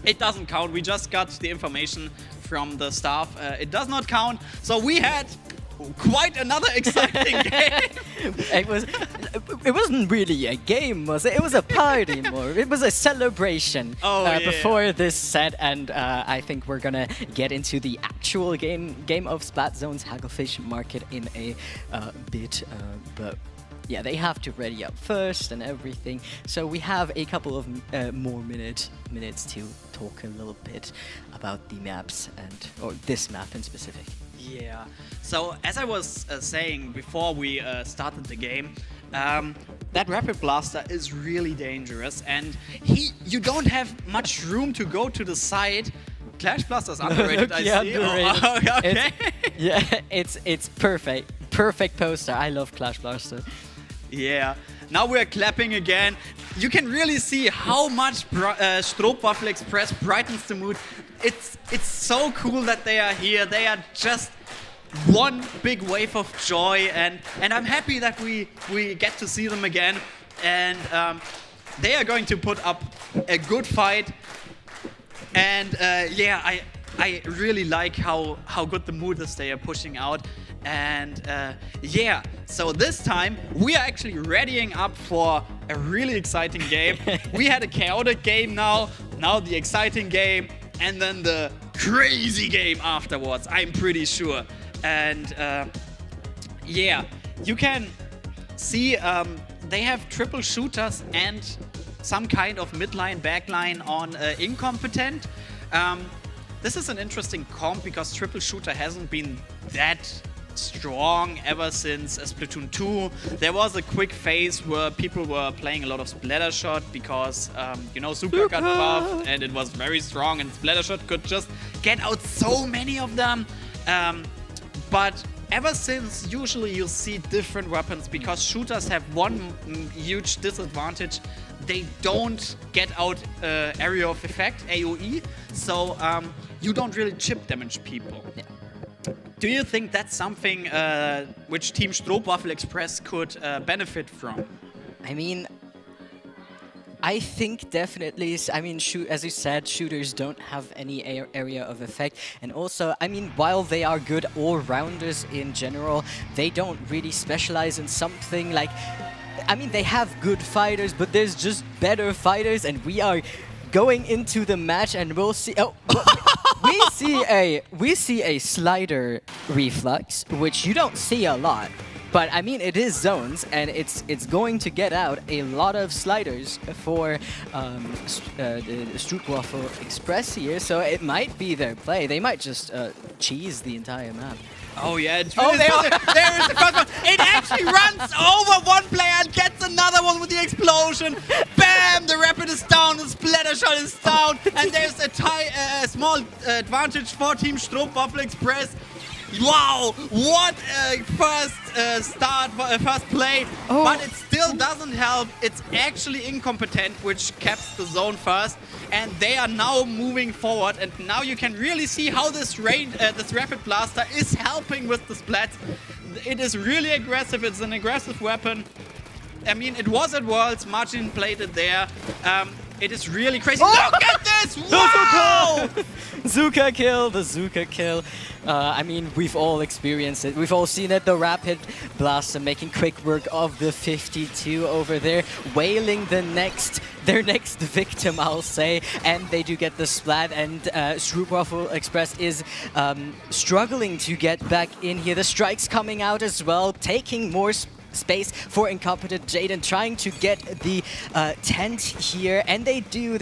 it doesn't count. We just got the information from the staff. It does not count. So we had quite another exciting game. It wasn't really a game, was it? It was a party more. It was a celebration before this set, and I think we're gonna get into the actual game of Splat Zone's Hagglefish Market in a bit, but yeah, they have to ready up first and everything. So we have a couple of more minutes to talk a little bit about the maps, or this map in specific. Yeah. So as I was saying before we started the game, that Rapid Blaster is really dangerous, and you don't have much room to go to the side. Clash Blaster's underrated, I see. Underrated. Oh, okay. It's perfect. Perfect poster. I love Clash Blaster. Yeah. Now we're clapping again. You can really see how much Stroopwafel Express brightens the mood. It's so cool that they are here. They are just one big wave of joy, and I'm happy that we get to see them again. And they are going to put up a good fight. And yeah, I really like how good the mood is they are pushing out. And yeah, so this time we are actually readying up for a really exciting game. We had a chaotic game now the exciting game, and then the crazy game afterwards, I'm pretty sure. And yeah, you can see they have triple shooters and some kind of midline, backline on Incompetent. This is an interesting comp because triple shooter hasn't been that strong ever since Splatoon 2. There was a quick phase where people were playing a lot of Splattershot because, you know, Super got buffed and it was very strong, and Splattershot could just get out so many of them. But ever since, usually you'll see different weapons because shooters have one huge disadvantage. They don't get out area of effect, AoE, so you don't really chip damage people. Yeah. Do you think that's something which Team Stroopwafel Express could benefit from? I mean, I think definitely, I mean, as you said, shooters don't have any area of effect. And also, I mean, while they are good all-rounders in general, they don't really specialize in something like... I mean, they have good fighters, but there's just better fighters, and we are going into the match, and we'll see... Oh, we see a slider reflux, which you don't see a lot. But I mean, it is zones, and it's going to get out a lot of sliders for the Stroopwafel Express here. So it might be their play. They might just cheese the entire map. Oh yeah, it's really there is the first one. It actually runs over one player and gets another one with the explosion. Bam! The Rapid is down, the Splattershot is down, and there's a small advantage for Team Stroopwafel Express. Wow, what a first play, but it still doesn't help. It's actually Incompetent, which caps the zone first, and they are now moving forward, and now you can really see how this Rapid Blaster is helping with the splats. It is really aggressive, it's an aggressive weapon. I mean, it was at Worlds, Martin played it there. It is really crazy. Look at this! Wow! Zuka kill, the Zuka kill. I mean, we've all experienced it. We've all seen it. The Rapid Blaster making quick work of the 52 over there, wailing their next victim, I'll say. And they do get the splat, and Stroopwafel Express is struggling to get back in here. The strikes coming out as well, taking more space for Incompetent Jaden, trying to get the tent here, and they do.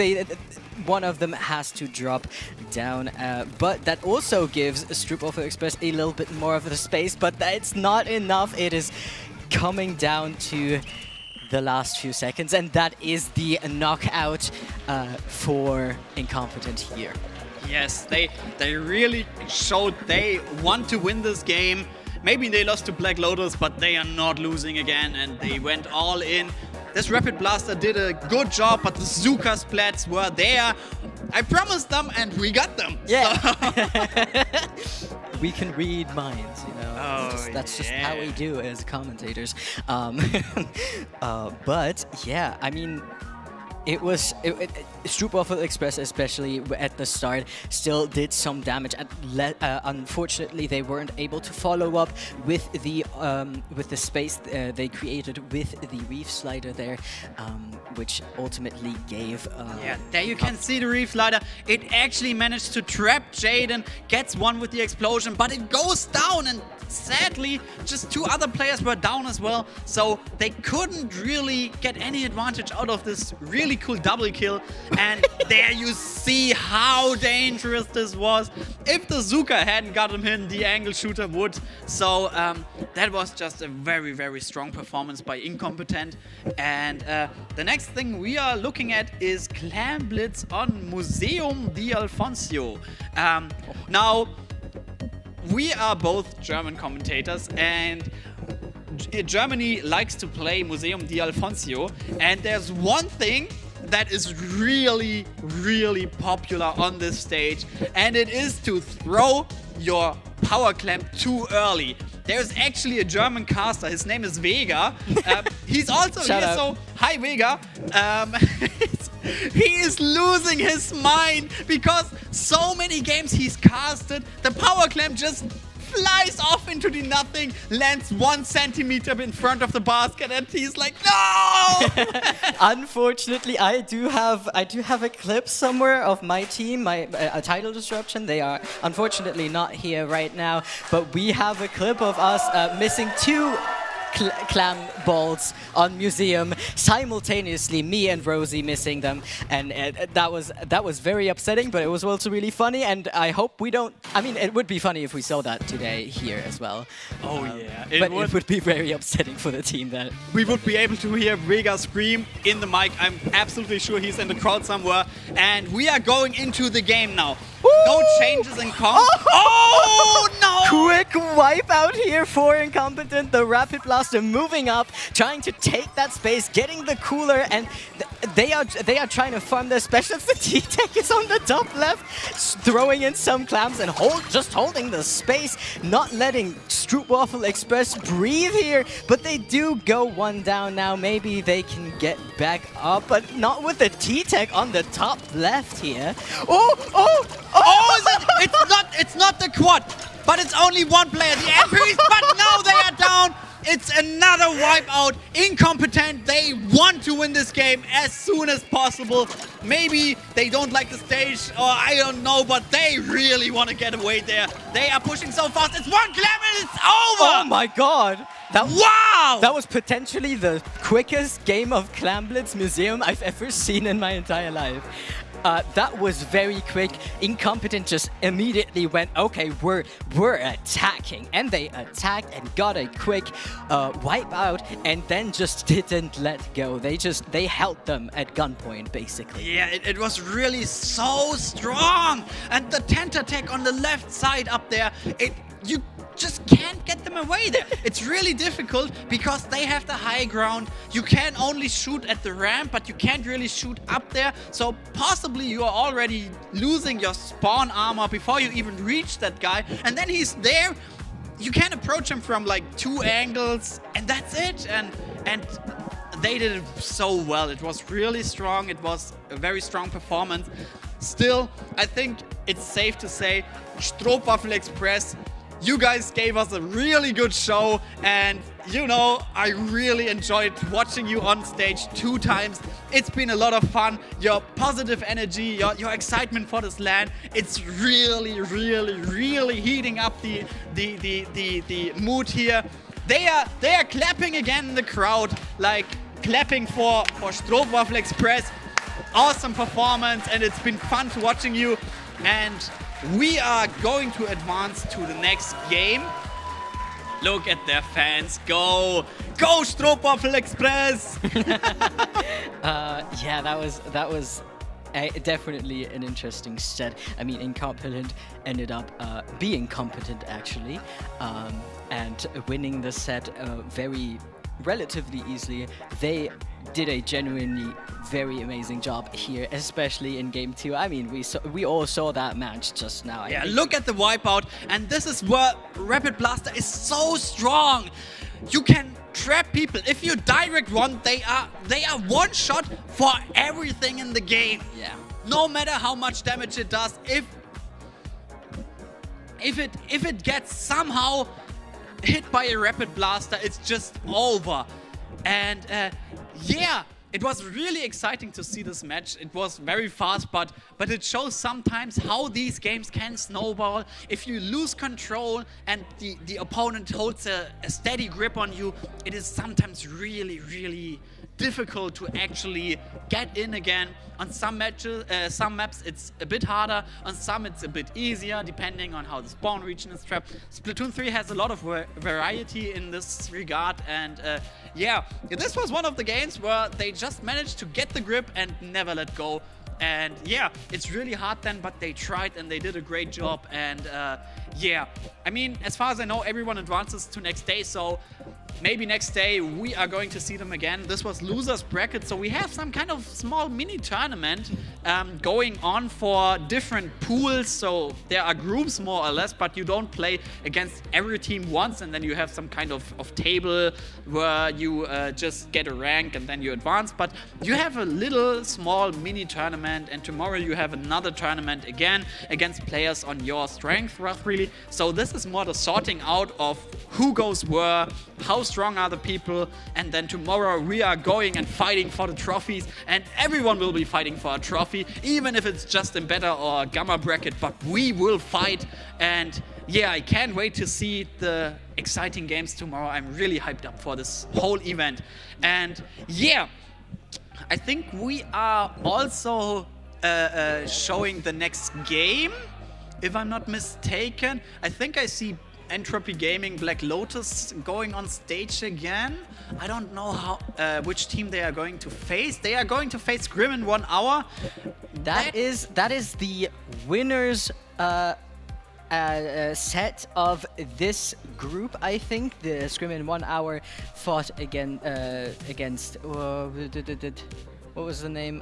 One of them has to drop down, but that also gives Stroopwafel Express a little bit more of the space, but it's not enough. It is coming down to the last few seconds, and that is the knockout for Incompetent here. Yes, they really showed they want to win this game. Maybe they lost to Black Lotus, but they are not losing again, and they went all in. This Rapid Blaster did a good job, but the Zuka splats were there. I promised them, and we got them. Yeah. So we can read minds, you know. Oh, that's just how we do as commentators. But yeah, I mean, Stroopwafel Express, especially at the start, still did some damage. Unfortunately, they weren't able to follow up with the space they created with the Reef Slider there, which ultimately gave... yeah, there you can see the Reef Slider. It actually managed to trap Jaden, gets one with the explosion, but it goes down, and sadly, just two other players were down as well, so they couldn't really get any advantage out of this really very cool double kill. And there you see how dangerous this was. If the Zuka hadn't got him in, the angle shooter would. So that was just a very, very strong performance by Incompetent. And the next thing we are looking at is Clan Blitz on Museum di Alfonso. Now, we are both German commentators, and Germany likes to play Museum di Alfonso, and there's one thing that is really, really popular on this stage, and it is to throw your power clamp too early. There's actually a German caster, his name is Vega. He's also Shout here, out. so hi Vega. He is losing his mind because so many games he's casted, the power clamp just flies off into the nothing, lands 1 centimeter in front of the basket, and he's like, no! Unfortunately, I do have a clip somewhere of my team, my title disruption. They are unfortunately not here right now, but we have a clip of us missing 2 clam balls on Museum simultaneously, me and Rosie missing them, and that was very upsetting, but it was also really funny, and I hope we don't. I mean, it would be funny if we saw that today here as well. Oh yeah, It would be very upsetting for the team that we would be able to hear Vega scream in the mic. I'm absolutely sure he's in the crowd somewhere. And we are going into the game now. No changes in comp. Oh no! Quick wipeout here for Incompetent. The Rapid Blaster moving up, trying to take that space, getting the cooler, and they are trying to farm their specials. The T-Tech is on the top left, throwing in some clamps and just holding the space, not letting Stroopwafel Express breathe here. But they do go 1 down now. Maybe they can get back up, but not with the T-Tech on the top left here. Oh, is it? It's not the quad, but it's only 1 player. The MPs, but now they are down. It's another wipeout. Incompetent. They want to win this game as soon as possible. Maybe they don't like the stage, or I don't know, but they really want to get away there. They are pushing so fast. It's 1 clam and it's over. Oh my god! Wow! That was potentially the quickest game of Clam Blitz Museum I've ever seen in my entire life. That was very quick. Incompetent just immediately went, okay, we're attacking. And they attacked and got a quick wipeout, and then just didn't let go. They held them at gunpoint, basically. Yeah, it was really so strong. And the Tentatek on the left side up there, you just can't get them away there. It's really difficult because they have the high ground. You can only shoot at the ramp, but you can't really shoot up there. So possibly you are already losing your spawn armor before you even reach that guy. And then he's there. You can approach him from like 2 angles, and that's it. And they did it so well. It was really strong. It was a very strong performance. Still, I think it's safe to say Stroopwafel Express, you guys gave us a really good show, and you know, I really enjoyed watching you on stage 2 times. It's been a lot of fun. Your positive energy, your excitement for this LAN, it's really, really, really heating up the mood here. They are clapping again in the crowd, like clapping for Stroopwafel Express. Awesome performance, and it's been fun to watching you. And we are going to advance to the next game. Look at their fans. Go Stroopwafel Express! Yeah, that was definitely an interesting set. I mean, Incompetent ended up being competent, actually, and winning the set very relatively easily. They did a genuinely very amazing job here, especially in game 2. I mean, we all saw that match just now. Yeah, look at the wipeout, and this is where Rapid Blaster is so strong. You can trap people. If you direct one, they are 1 shot for everything in the game. Yeah. No matter how much damage it does, if it gets somehow hit by a Rapid Blaster, it's just over. And yeah, it was really exciting to see this match. It was very fast, but it shows sometimes how these games can snowball. If you lose control and the opponent holds a steady grip on you, it is sometimes really, really difficult to actually get in again. On some matches, some maps it's a bit harder, on some it's a bit easier, depending on how the spawn region is trapped. Splatoon 3 has a lot of variety in this regard, and yeah, this was one of the games where they just managed to get the grip and never let go. And yeah, it's really hard then, but they tried and they did a great job. And yeah, I mean, as far as I know, everyone advances to next day, so maybe next day we are going to see them again. This was losers bracket, so we have some kind of small mini tournament going on for different pools. So there are groups more or less, but you don't play against every team once and then you have some kind of table where you just get a rank and then you advance. But you have a little small mini tournament, and tomorrow you have another tournament again against players on your strength, really. So this is more the sorting out of who goes where, how strong are the people, and then tomorrow we are going and fighting for the trophies, and everyone will be fighting for a trophy, even if it's just in beta or gamma bracket, but we will fight. And yeah, I can't wait to see the exciting games tomorrow. I'm really hyped up for this whole event. And yeah, I think we are also showing the next game, if I'm not mistaken. I think I see Entropy Gaming, Black Lotus going on stage again. I don't know how which team they are going to face. They are going to face Grim in 1 hour. That is the winners set of this group. I think the Scrim in 1 hour fought again against what was the name?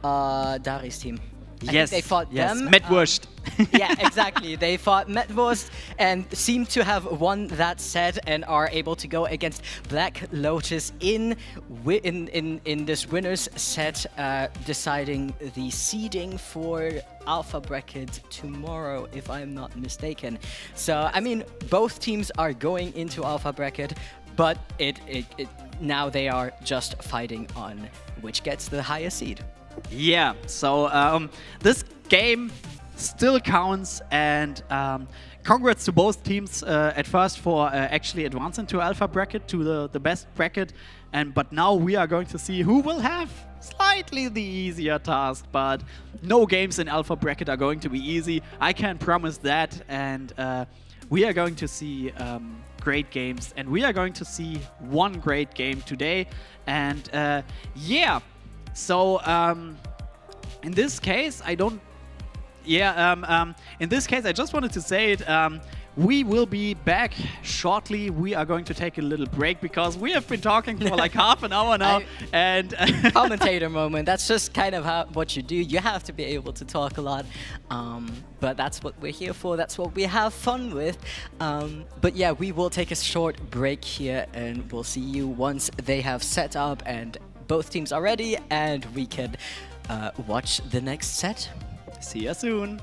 Dari's team. I think they fought them. Metwurst. Yeah, exactly. They fought Metwurst and seem to have won that set and are able to go against Black Lotus in this winners set, deciding the seeding for Alpha Bracket tomorrow, if I'm not mistaken. So, I mean, both teams are going into Alpha Bracket, but now they are just fighting on which gets the highest seed. Yeah, so this game still counts, and congrats to both teams at first for actually advancing to Alpha Bracket, to the best bracket, but now we are going to see who will have slightly the easier task, but no games in Alpha Bracket are going to be easy, I can promise that. And we are going to see great games, and we are going to see one great game today. And yeah, so in this case, in this case, I just wanted to say it. We will be back shortly. We are going to take a little break because we have been talking for like half an hour now. And commentator moment. That's just kind of what you do. You have to be able to talk a lot, but that's what we're here for. That's what we have fun with. But yeah, we will take a short break here, and we'll see you once they have set up and both teams are ready, and we can watch the next set. See you soon.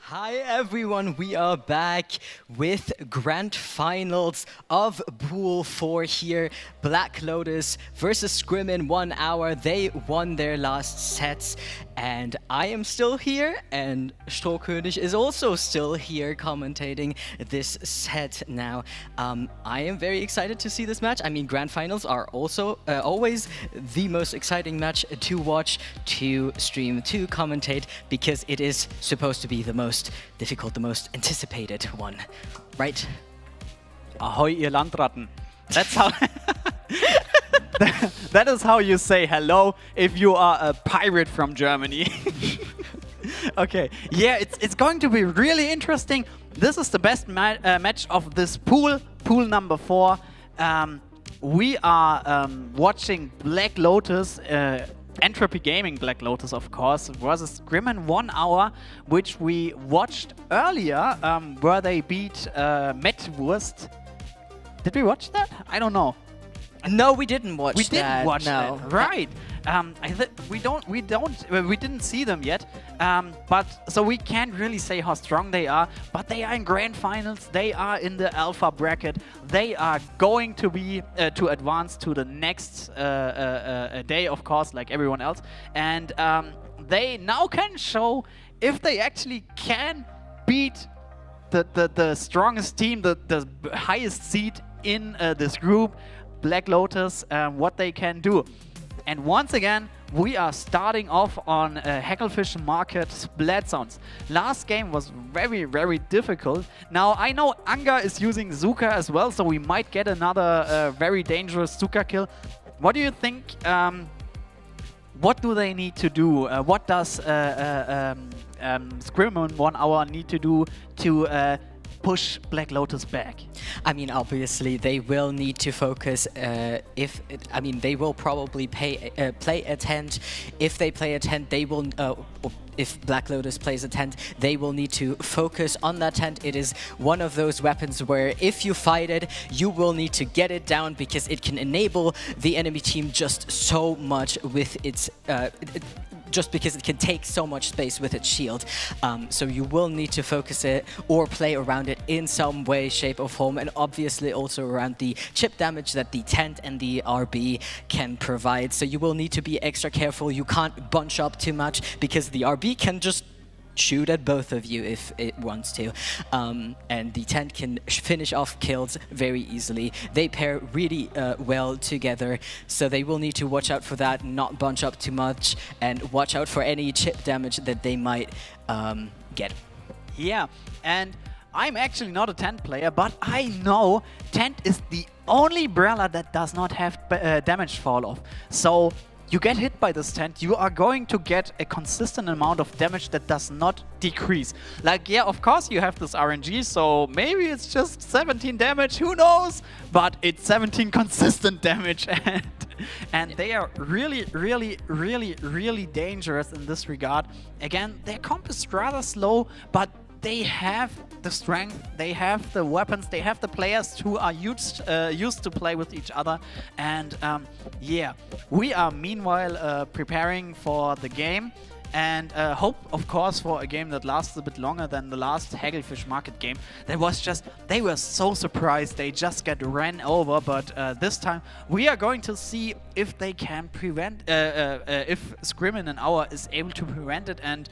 Hi everyone, we are back with grand finals of Pool 4 here. Black Lotus versus Scrim in 1 hour. They won their last sets and I am still here and Strohkönig is also still here commentating this set now. I am very excited to see this match. I mean, grand finals are also always the most exciting match to watch, to stream, to commentate because it is supposed to be the most difficult, the most anticipated one, right? Ahoy, ihr Landratten. That's how... that is how you say hello if you are a pirate from Germany. Okay, yeah, it's going to be really interesting. This is the best match of this pool number 4. We are watching Black Lotus, Entropy Gaming Black Lotus, of course, versus Scrim in 1 hour, which we watched earlier, where they beat Metwurst. Did we watch that? I don't know. No, we didn't watch that. We didn't watch no. that, right? We didn't see them yet, but so we can't really say how strong they are. But they are in grand finals. They are in the alpha bracket. They are going to be to advance to the next day, of course, like everyone else. And they now can show if they actually can beat the strongest team, the highest seed in this group, Black Lotus, what they can do. And once again, we are starting off on Hacklefish Market Splat Zones. Last game was very, very difficult. Now, I know Anga is using Zuka as well, so we might get another very dangerous Zuka kill. What do you think? What do they need to do? What does Scrim in 1 hour need to do to push Black Lotus back? I mean, obviously, they will need to focus. They will probably play a tent. If they play a tent, they will. If Black Lotus plays a tent, they will need to focus on that tent. It is one of those weapons where if you fight it, you will need to get it down because it can enable the enemy team just so much with its. Just because it can take so much space with its shield. So you will need to focus it or play around it in some way, shape or form, and obviously also around the chip damage that the tent and the RB can provide. So you will need to be extra careful. You can't bunch up too much because the RB can just shoot at both of you if it wants to. And the tent can finish off kills very easily. They pair really well together, so they will need to watch out for that, not bunch up too much, and watch out for any chip damage that they might get. Yeah, and I'm actually not a tent player, but I know tent is the only brawler that does not have damage fall off. So you get hit by this tent, you are going to get a consistent amount of damage that does not decrease. Like, yeah, of course you have this RNG, so maybe it's just 17 damage, who knows? But it's 17 consistent damage, and they are really, really, really, really dangerous in this regard. Again, their comp is rather slow, but they have the strength, they have the weapons, they have the players who are used to play with each other. And yeah, we are meanwhile preparing for the game and hope, of course, for a game that lasts a bit longer than the last Hagglefish Market game. That was just, they were so surprised, they just get ran over, but this time we are going to see if they can prevent, if Scrim in 1 hour is able to prevent it and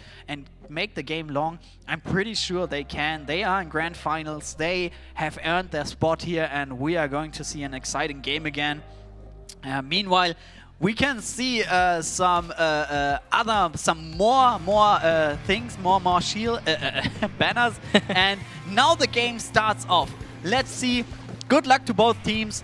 make the game long. I'm pretty sure they can. They are in grand finals, they have earned their spot here, and we are going to see an exciting game again. Meanwhile, we can see some more things, more shield banners, and now the game starts off. Let's see. Good luck to both teams.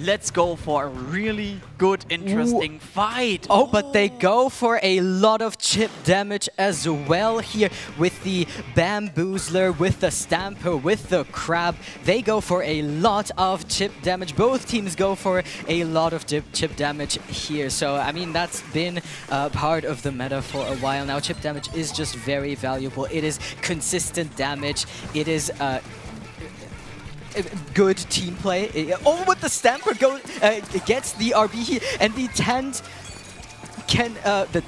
Let's go for a really good, interesting fight. Oh, but they go for a lot of chip damage as well here with the Bamboozler, with the Stamper, with the Crab. They go for a lot of chip damage. Both teams go for a lot of chip damage here. So, I mean, that's been part of the meta for a while now. Chip damage is just very valuable. It is consistent damage. It is good team play. Oh, but the Stamper gets the RB here, and the tent can the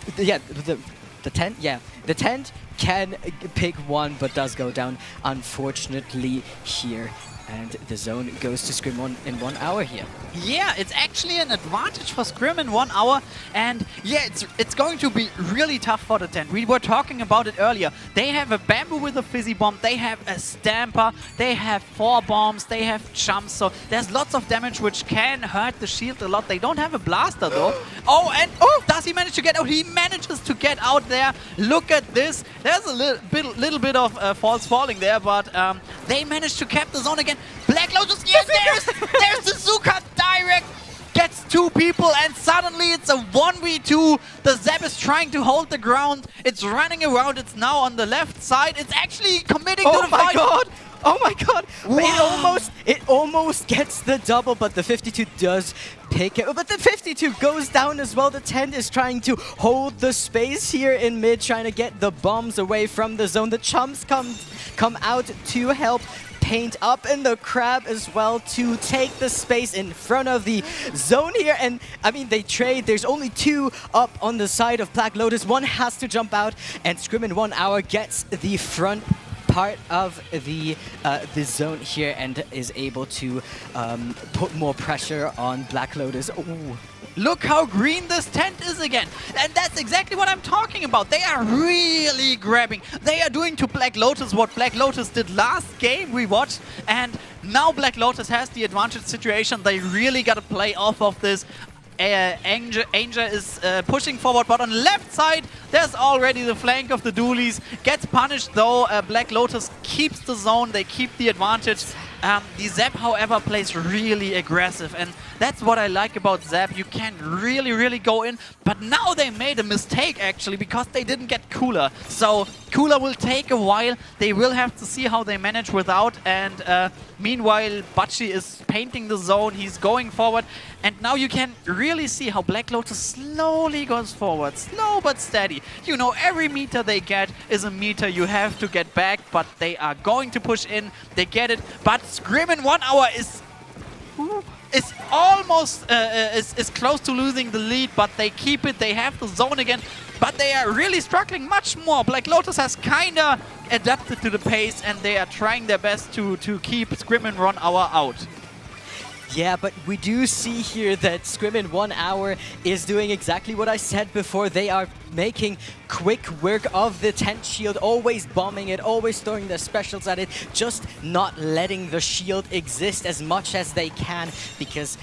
tent can pick one, but does go down, unfortunately, here. And the zone goes to Scrim in 1 hour here. Yeah, it's actually an advantage for Scrim in 1 hour, and yeah, it's going to be really tough for the Tent. We were talking about it earlier. They have a Bamboo with a Fizzy Bomb, they have a Stamper, they have 4 bombs, they have jumps, so there's lots of damage which can hurt the shield a lot. They don't have a Blaster though. Oh, and does he manage to get out? He manages to get out there. Look at this. There's a little bit of false falling there, but they managed to cap the zone again. Black Lotus, yes, there's the Zuka direct, gets 2 people, and suddenly it's a 1v2. The Zap is trying to hold the ground. It's running around. It's now on the left side. It's actually committing to the fight. Oh my god! Wow. It almost gets the double, but the 52 does pick it. But the 52 goes down as well. The 10 is trying to hold the space here in mid, trying to get the bombs away from the zone. The chumps come out to help paint up in the crab as well to take the space in front of the zone here. And I mean, they trade. There's only 2 up on the side of Black Lotus. One has to jump out, and Scrim in 1 hour gets the front part of the zone here and is able to put more pressure on Black Lotus. Ooh. Look how green this tent is again. And that's exactly what I'm talking about. They are really grabbing. They are doing to Black Lotus what Black Lotus did last game we watched. And now Black Lotus has the advantage situation. They really got to play off of this. Angel is pushing forward, but on left side, there's already the flank of the Doolies. Gets punished though. Black Lotus keeps the zone. They keep the advantage. The Zap, however, plays really aggressive, and that's what I like about Zap. You can really go in, but now they made a mistake actually because they didn't get Cooler. So Cooler will take a while. They will have to see how they manage without, and meanwhile Bachi is painting the zone. He's going forward, and now you can really see how Black Lotus slowly goes forward, slow but steady. You know, every meter they get is a meter you have to get back, but they are going to push in. They get it, but Scrim in 1 hour is almost is close to losing the lead, but they keep it. They have the zone again, but they are really struggling much more. Black Lotus has kinda adapted to the pace, and they are trying their best to keep Scrim in 1 hour out. Yeah, but we do see here that Scrim in 1 hour is doing exactly what I said before. They are making quick work of the tent shield, always bombing it, always throwing their specials at it, just not letting the shield exist as much as they can, because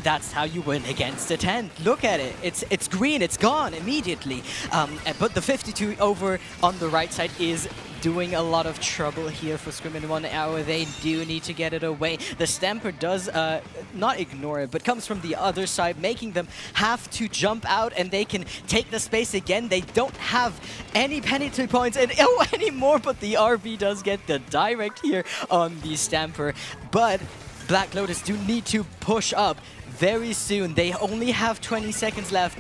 that's how you win against a tent. Look at it. It's green. It's gone immediately. But the 52 over on the right side is doing a lot of trouble here for Scrim in 1 hour. They do need to get it away. The Stamper does not ignore it, but comes from the other side, making them have to jump out, and they can take the space again. They don't have any penalty points anymore, but the RV does get the direct here on the Stamper. But Black Lotus do need to push up very soon. They only have 20 seconds left.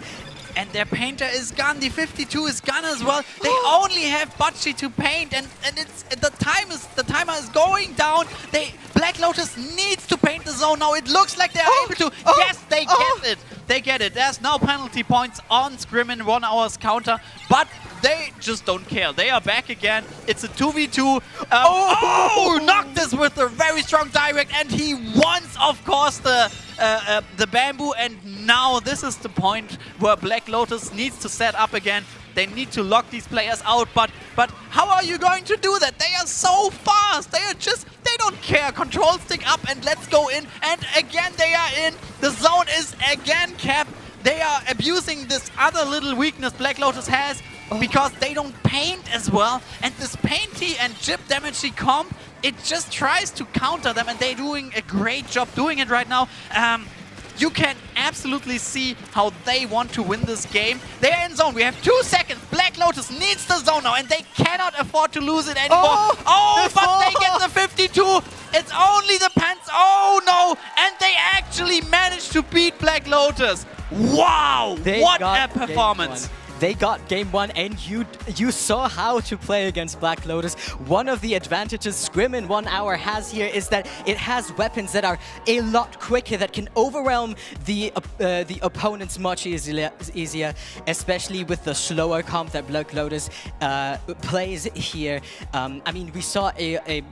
And their painter is gone. The 52 is gone as well. They only have Bachi to paint, and it's the timer is going down. Black Lotus needs to paint the zone now. It looks like they're able to. Yes, they get it. They get it. There's no penalty points on Scrim in 1 hour's counter, but they just don't care. They are back again. It's a 2v2. Noctis with a very strong direct, and he wants, of course, the bamboo. And now this is the point where Black Lotus needs to set up again. They need to lock these players out, but how are you going to do that? They are so fast. They don't care. Control stick up and let's go in. And again, they are in. The zone is again capped. They are abusing this other little weakness Black Lotus has because they don't paint as well. And this painty and chip damagey comp, it just tries to counter them, and they're doing a great job doing it right now. You can absolutely see how they want to win this game. They're in zone. We have 2 seconds. Black Lotus needs the zone now, and they cannot afford to lose it anymore. But they get the 52. It's only the pants. Oh, no. And they actually managed to beat Black Lotus. Wow. What a performance. they got game one, and you saw how to play against Black Lotus. One of the advantages Scrim in 1 hour has here is that it has weapons that are a lot quicker, that can overwhelm the opponents much easier, especially with the slower comp that Black Lotus plays here. I mean, we saw a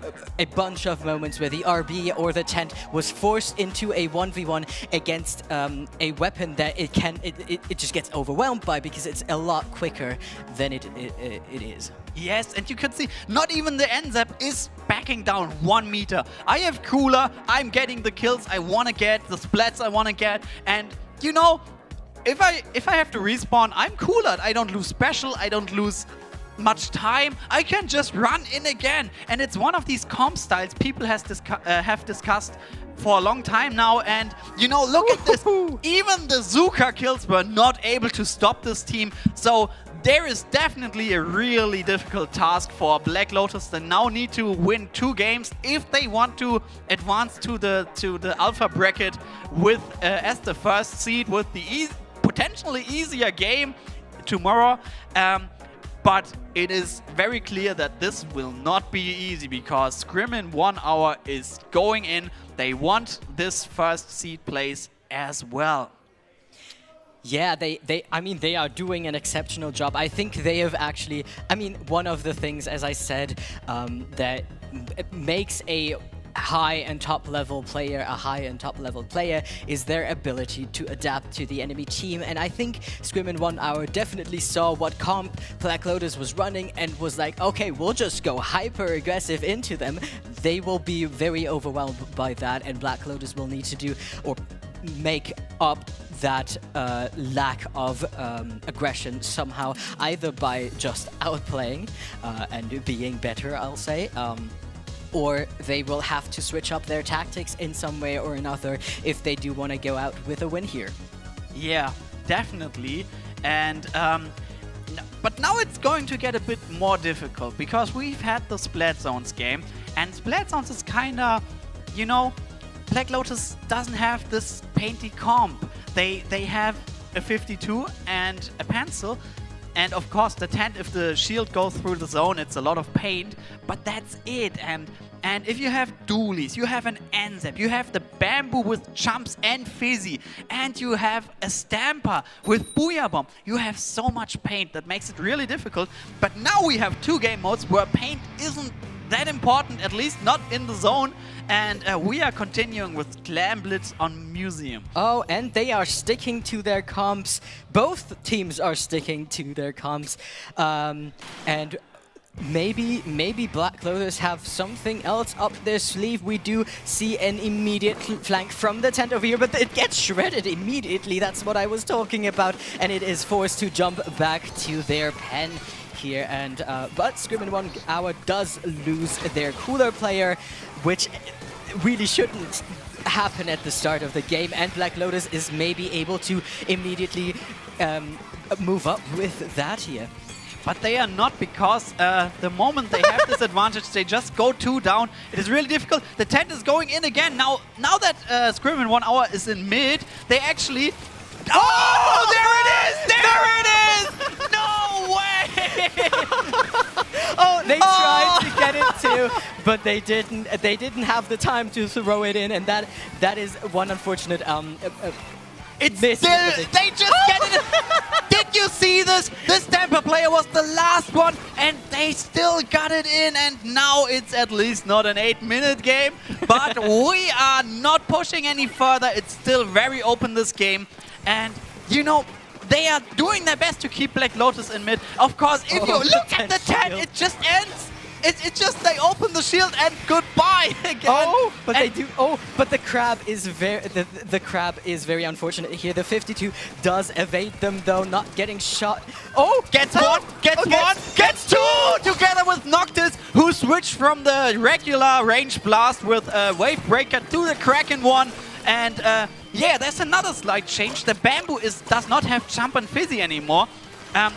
bunch of moments where the RB or the tent was forced into a 1v1 against a weapon that it just gets overwhelmed by, because it's a lot quicker than it is. Yes, and you can see not even the NZAP is backing down 1 meter. I have Cooler, I'm getting the kills I want to get, the splats I want to get, and you know, if I have to respawn, I'm Cooler. I don't lose special, I don't lose much time. I can just run in again, and it's one of these comp styles people have discussed for a long time now, and you know, look at this. Even the Zuka kills were not able to stop this team, so there is definitely a really difficult task for Black Lotus. They now need to win 2 games if they want to advance to the alpha bracket with as the first seed, with the potentially easier game tomorrow. But it is very clear that this will not be easy, because Scrim in 1 hour is going in. They want this first seed place as well. Yeah, I mean, they are doing an exceptional job. I think they have actually, I mean, one of the things, as I said, that makes a high and top level player is their ability to adapt to the enemy team. And I think Scrim in 1 hour definitely saw what comp Black Lotus was running and was like, okay, we'll just go hyper aggressive into them. They will be very overwhelmed by that, and Black Lotus will need to do or make up that lack of aggression somehow, either by just outplaying and being better, I'll say, or they will have to switch up their tactics in some way or another if they do want to go out with a win here. Yeah, definitely. And but now it's going to get a bit more difficult, because we've had the Splat Zones game, and Splat Zones is kind of, you know, Black Lotus doesn't have this painty comp. They have a 52 and a pencil, and of course the tent, if the shield goes through the zone, it's a lot of paint, but that's it. And if you have dualies, you have an NZAP, you have the bamboo with jumps and fizzy, and you have a stamper with booyah bomb, you have so much paint that makes it really difficult. But now we have 2 game modes where paint isn't that important, at least not in the zone, and we are continuing with Clam Blitz on Museum. Oh, and they are sticking to their comps. Both teams are sticking to their comps, and maybe Black Lotus have something else up their sleeve. We do see an immediate flank from the tent over here, but it gets shredded immediately. That's what I was talking about, and it is forced to jump back to their pen here. And but Scrim in 1 hour does lose their cooler player, which really shouldn't happen at the start of the game, and Black Lotus is maybe able to immediately move up with that here. But they are not, because the moment they have this advantage, they just go 2 down. It is really difficult. The tent is going in again. Now that Scrim in 1 hour is in mid, they actually... Oh, there it is! There it is! No way! Oh, they tried to get it too, but they didn't. They didn't have the time to throw it in, and that is one unfortunate It's still, they just get it. Did you see this? This Tampa player was the last one, and they still got it in, and now it's at least not an 8-minute game, but we are not pushing any further. It's still very open, this game, and you know, they are doing their best to keep Black Lotus in mid. Of course, if you look at the tent, it just ends. It's just they open the shield and goodbye again. Oh, but they do. Oh, but the crab is the crab is very unfortunate here. The 52 does evade them though, not getting shot. Oh, gets one, gets 2 together with Noctis, who switched from the regular range blast with a wave breaker to the Kraken one. And yeah, there's another slight change. The bamboo does not have jump and fizzy anymore.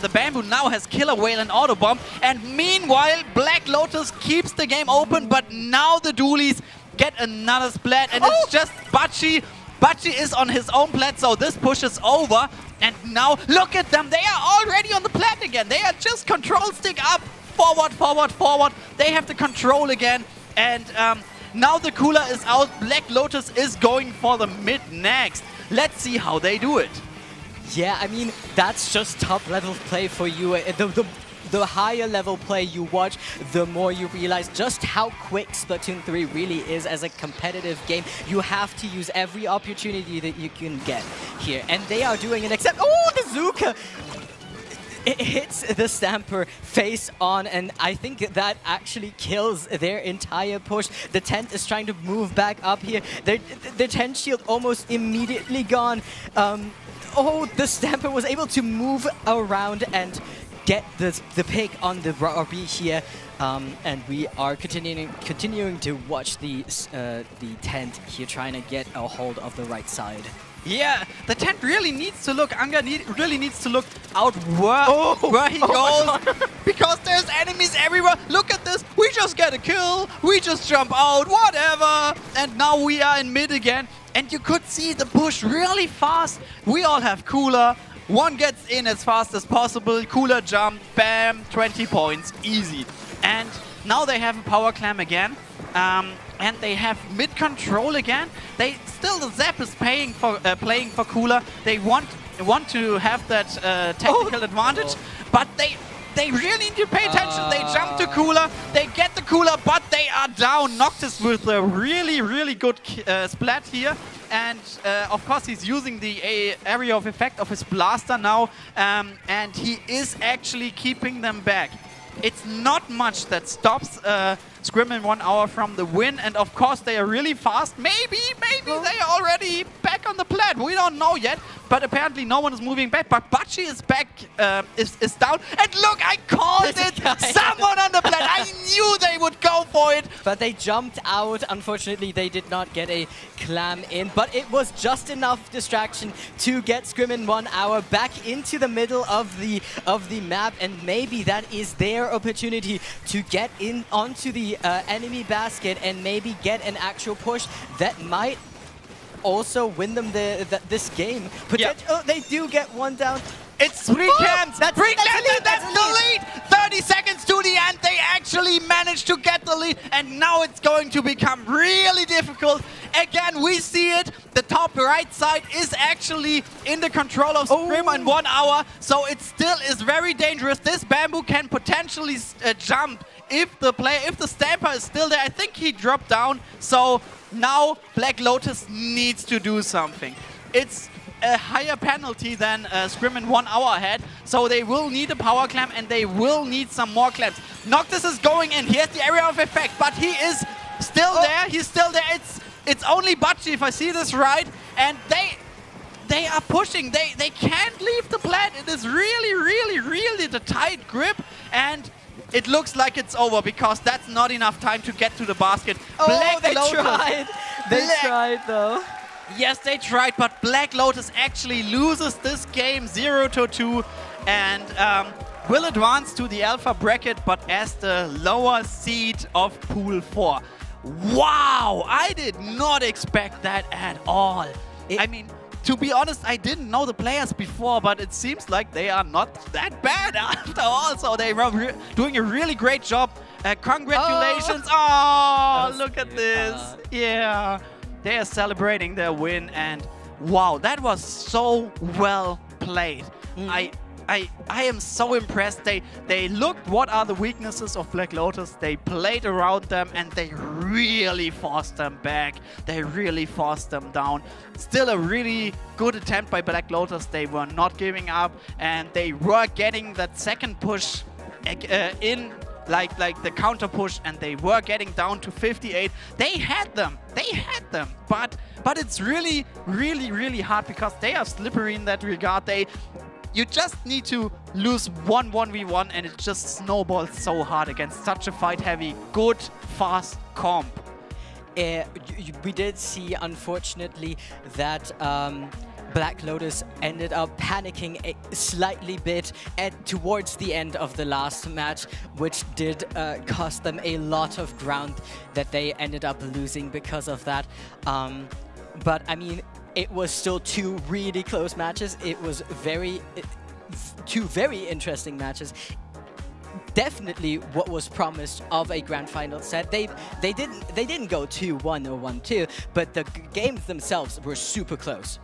The bamboo now has killer whale and auto bomb, and meanwhile Black Lotus keeps the game open, but now the dualies get another splat, and it's just Bachi Bachi is on his own plat, so this pushes over. And now, look at them. They are already on the plat again. They are just control stick up. Forward, forward, forward. They have the control again. And now the cooler is out. Black Lotus is going for the mid next. Let's see how they do it. Yeah, I mean, that's just top level play for you. The higher level play you watch, the more you realize just how quick Splatoon 3 really is as a competitive game. You have to use every opportunity that you can get here. And they are doing it, except, oh, the Zuka! It hits the Stamper face on, and I think that actually kills their entire push. The tent is trying to move back up here. The tent shield almost immediately gone. Oh, the Stamper was able to move around and get the pick on the RB here. And we are continuing to watch the tent here, trying to get a hold of the right side. Yeah, the tent really needs to look, Anga really needs to look out where he goes, because there's enemies everywhere. Look at this, we just get a kill, we just jump out, whatever. And now we are in mid again, and you could see the push really fast. We all have Cooler, one gets in as fast as possible, Cooler jump, bam, 20 points, easy. And now they have a power clam again. And they have mid control again. The Zap is playing for Cooler. They want to have that technical advantage, but they really need to pay attention. They jump to Cooler, they get the Cooler, but they are down. Noctis with a really good splat here. And of course he's using the area of effect of his blaster now, and he is actually keeping them back. It's not much that stops Scrim in 1 hour from the win, and of course they are really fast. Maybe they are already back on the plat. We don't know yet, but apparently no one is moving back. But Bachi is back, is down. And look, I called it! Someone on the plat! I knew they would go for it! But they jumped out. Unfortunately, they did not get a clam in, but it was just enough distraction to get Scrim in 1 hour back into the middle of the map, and maybe that is their opportunity to get in onto the enemy basket and maybe get an actual push that might also win them this game. Oh, they do get one down. It's 3 cams! That's the lead! 30 seconds to the end, they actually managed to get the lead, and now it's going to become really difficult. Again, we see it, the top right side is actually in the control of Scrim in 1 hour, so it still is very dangerous. This Bamboo can potentially jump if the Stamper is still there. I think he dropped down, so now Black Lotus needs to do something. It's a higher penalty than Scrim in 1 hour had, so they will need a power clamp and they will need some more clamps. Noctis is going in, he has the area of effect, but he is still there, he's still there. It's only Bachi, if I see this right, and they are pushing, they can't leave the plat. It is really the tight grip, and it looks like it's over because that's not enough time to get to the basket. They tried. They tried though. Yes, they tried, but Black Lotus actually loses this game 0-2 and will advance to the alpha bracket, but as the lower seed of Pool 4. Wow, I did not expect that at all. I mean, to be honest, I didn't know the players before, but it seems like they are not that bad after all. So they were doing a really great job. Congratulations. Oh, look at this. Yeah. They are celebrating their win, and wow, that was so well played. I am so impressed. They looked what are the weaknesses of Black Lotus. They played around them and they really forced them back. They really forced them down. Still a really good attempt by Black Lotus. They were not giving up and they were getting that second push in. Like the counter push, and they were getting down to 58. They had them, but it's really hard because they are slippery in that regard. You just need to lose 1v1 and it just snowballs so hard against such a fight-heavy, good, fast comp. We did see, unfortunately, that Black Lotus ended up panicking a slightly bit towards the end of the last match, which did cost them a lot of ground that they ended up losing because of that. But I mean, it was still two really close matches. It was two very interesting matches. Definitely what was promised of a grand final set. They didn't go 2-1 or 1-2, but the games themselves were super close.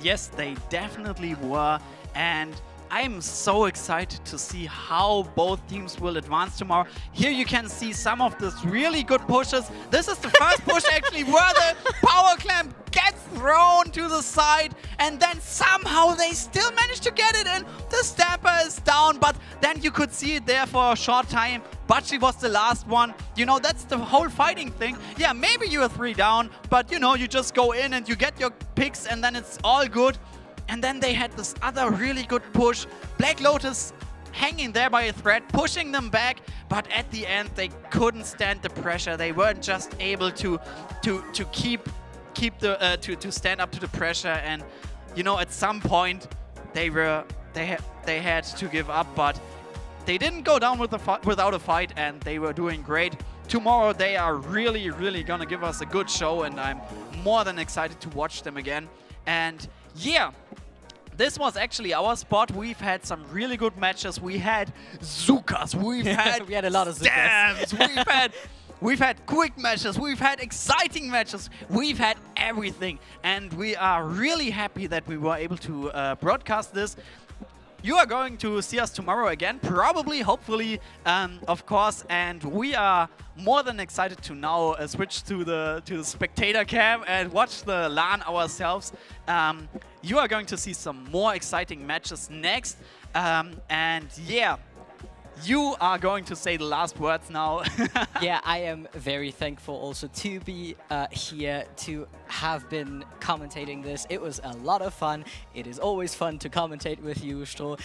Yes, they definitely were, and I'm so excited to see how both teams will advance tomorrow. Here you can see some of these really good pushes. This is the first push actually where the power clamp gets thrown to the side, and then somehow they still manage to get it in. The Stamper is down, but then you could see it there for a short time. But she was the last one. You know, that's the whole fighting thing. Yeah, maybe you're 3 down, but you know, you just go in and you get your picks and then it's all good. And then they had this other really good push. Black Lotus hanging there by a thread, pushing them back, but at the end they couldn't stand the pressure. They weren't just able to stand up to the pressure, and you know, at some point they had to give up, but they didn't go down without a fight, and they were doing great. Tomorrow they are really gonna give us a good show, and I'm more than excited to watch them again. And yeah, this was actually our spot. We've had some really good matches. We had Zukas, we've had we had a lot of stamps, we've had quick matches, we've had exciting matches, we've had everything. And we are really happy that we were able to broadcast this. You are going to see us tomorrow again, probably, hopefully, of course, and we are more than excited to now switch to the spectator cam and watch the LAN ourselves. You are going to see some more exciting matches next, and yeah, you are going to say the last words now. Yeah, I am very thankful also to be here, to have been commentating this. It was a lot of fun. It is always fun to commentate with you, Stro.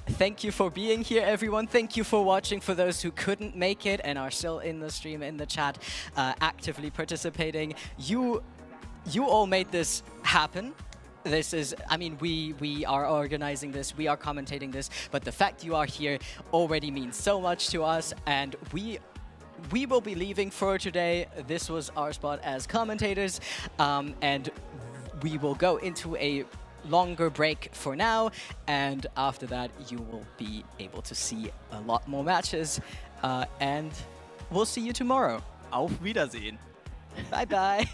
Thank you for being here, everyone. Thank you for watching. For those who couldn't make it and are still in the stream, in the chat, actively participating, you all made this happen. This is, I mean, we are organizing this, we are commentating this, but the fact you are here already means so much to us, and we will be leaving for today. This was our spot as commentators, and we will go into a longer break for now, and after that you will be able to see a lot more matches, and we'll see you tomorrow. Auf Wiedersehen. Bye bye.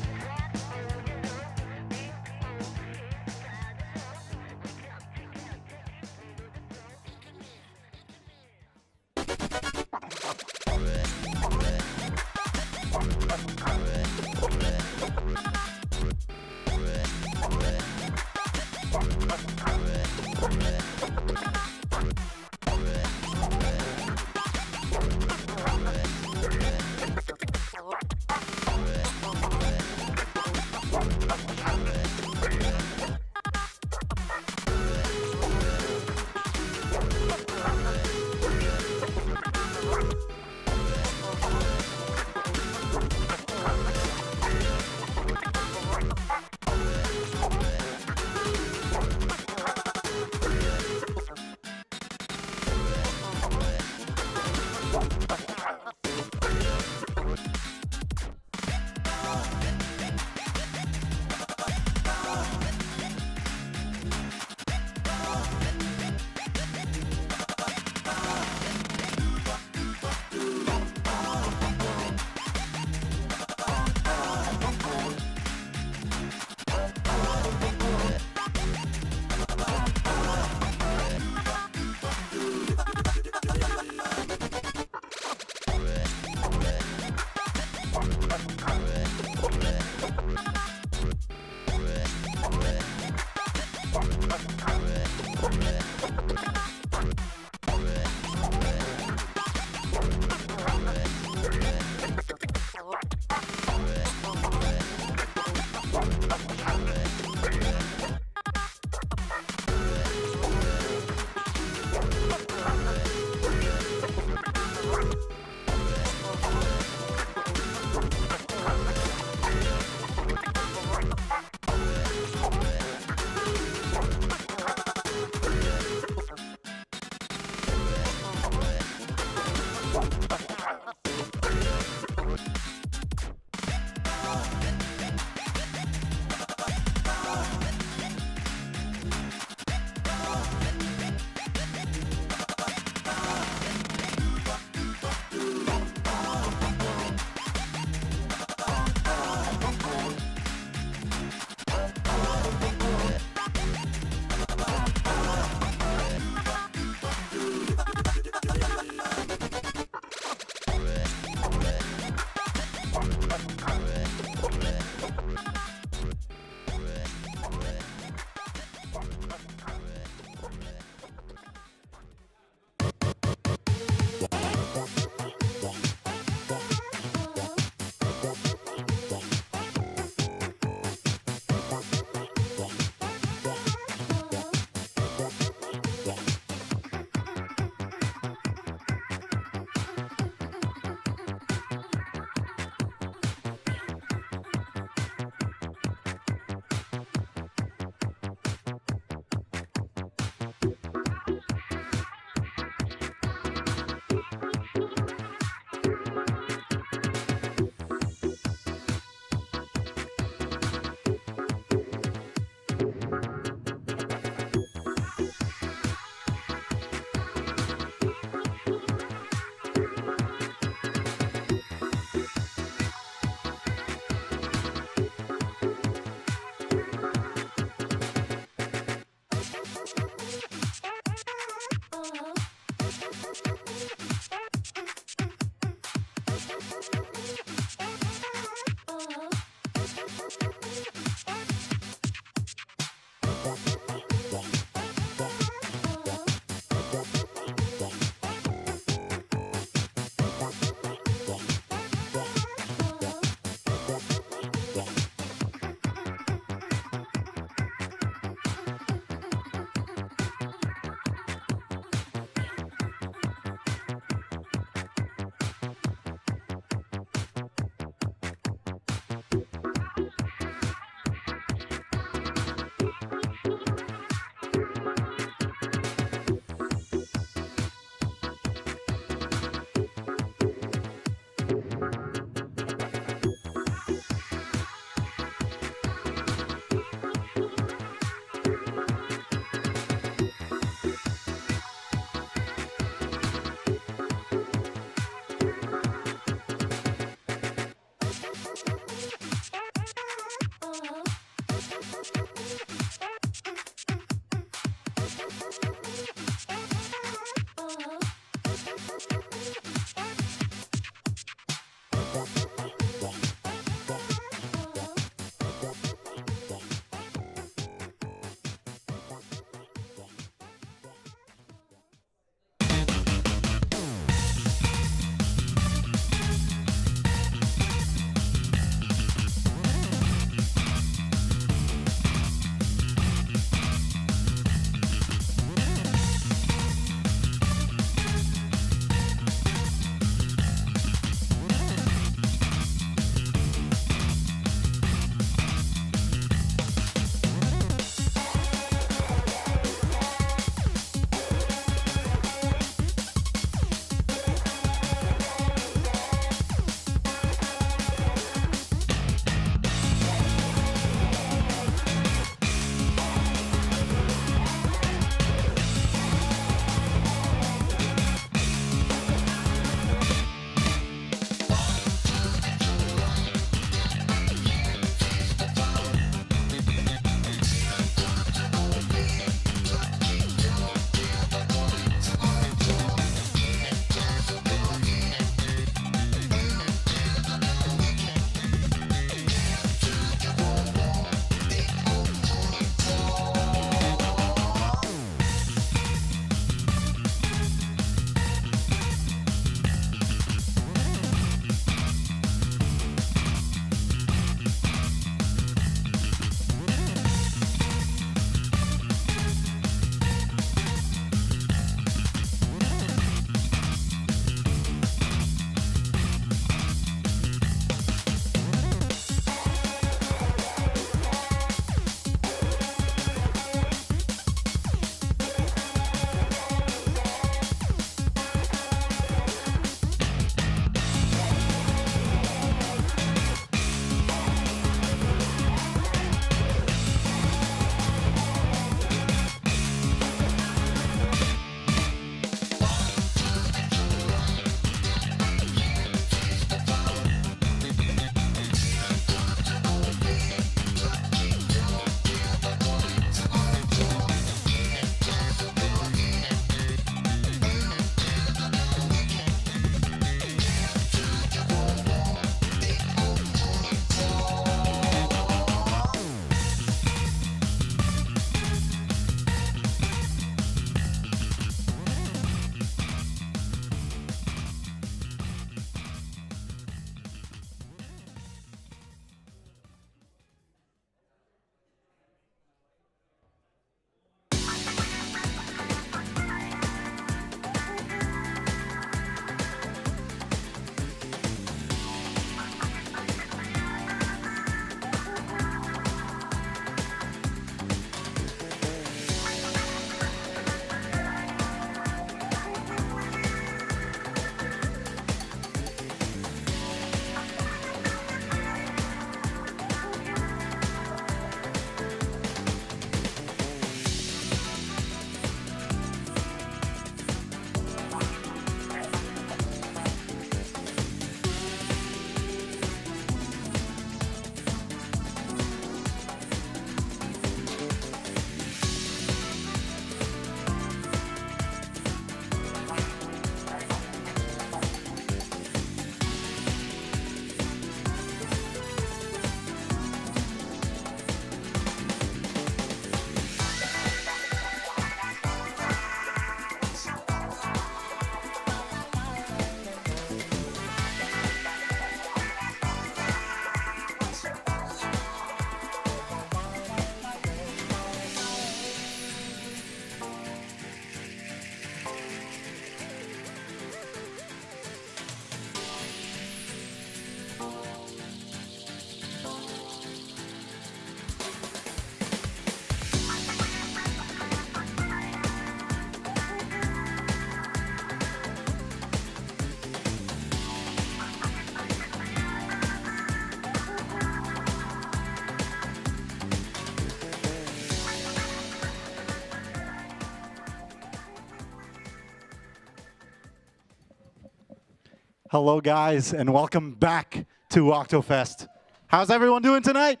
Hello, guys, and welcome back to Oktofest. How's everyone doing tonight?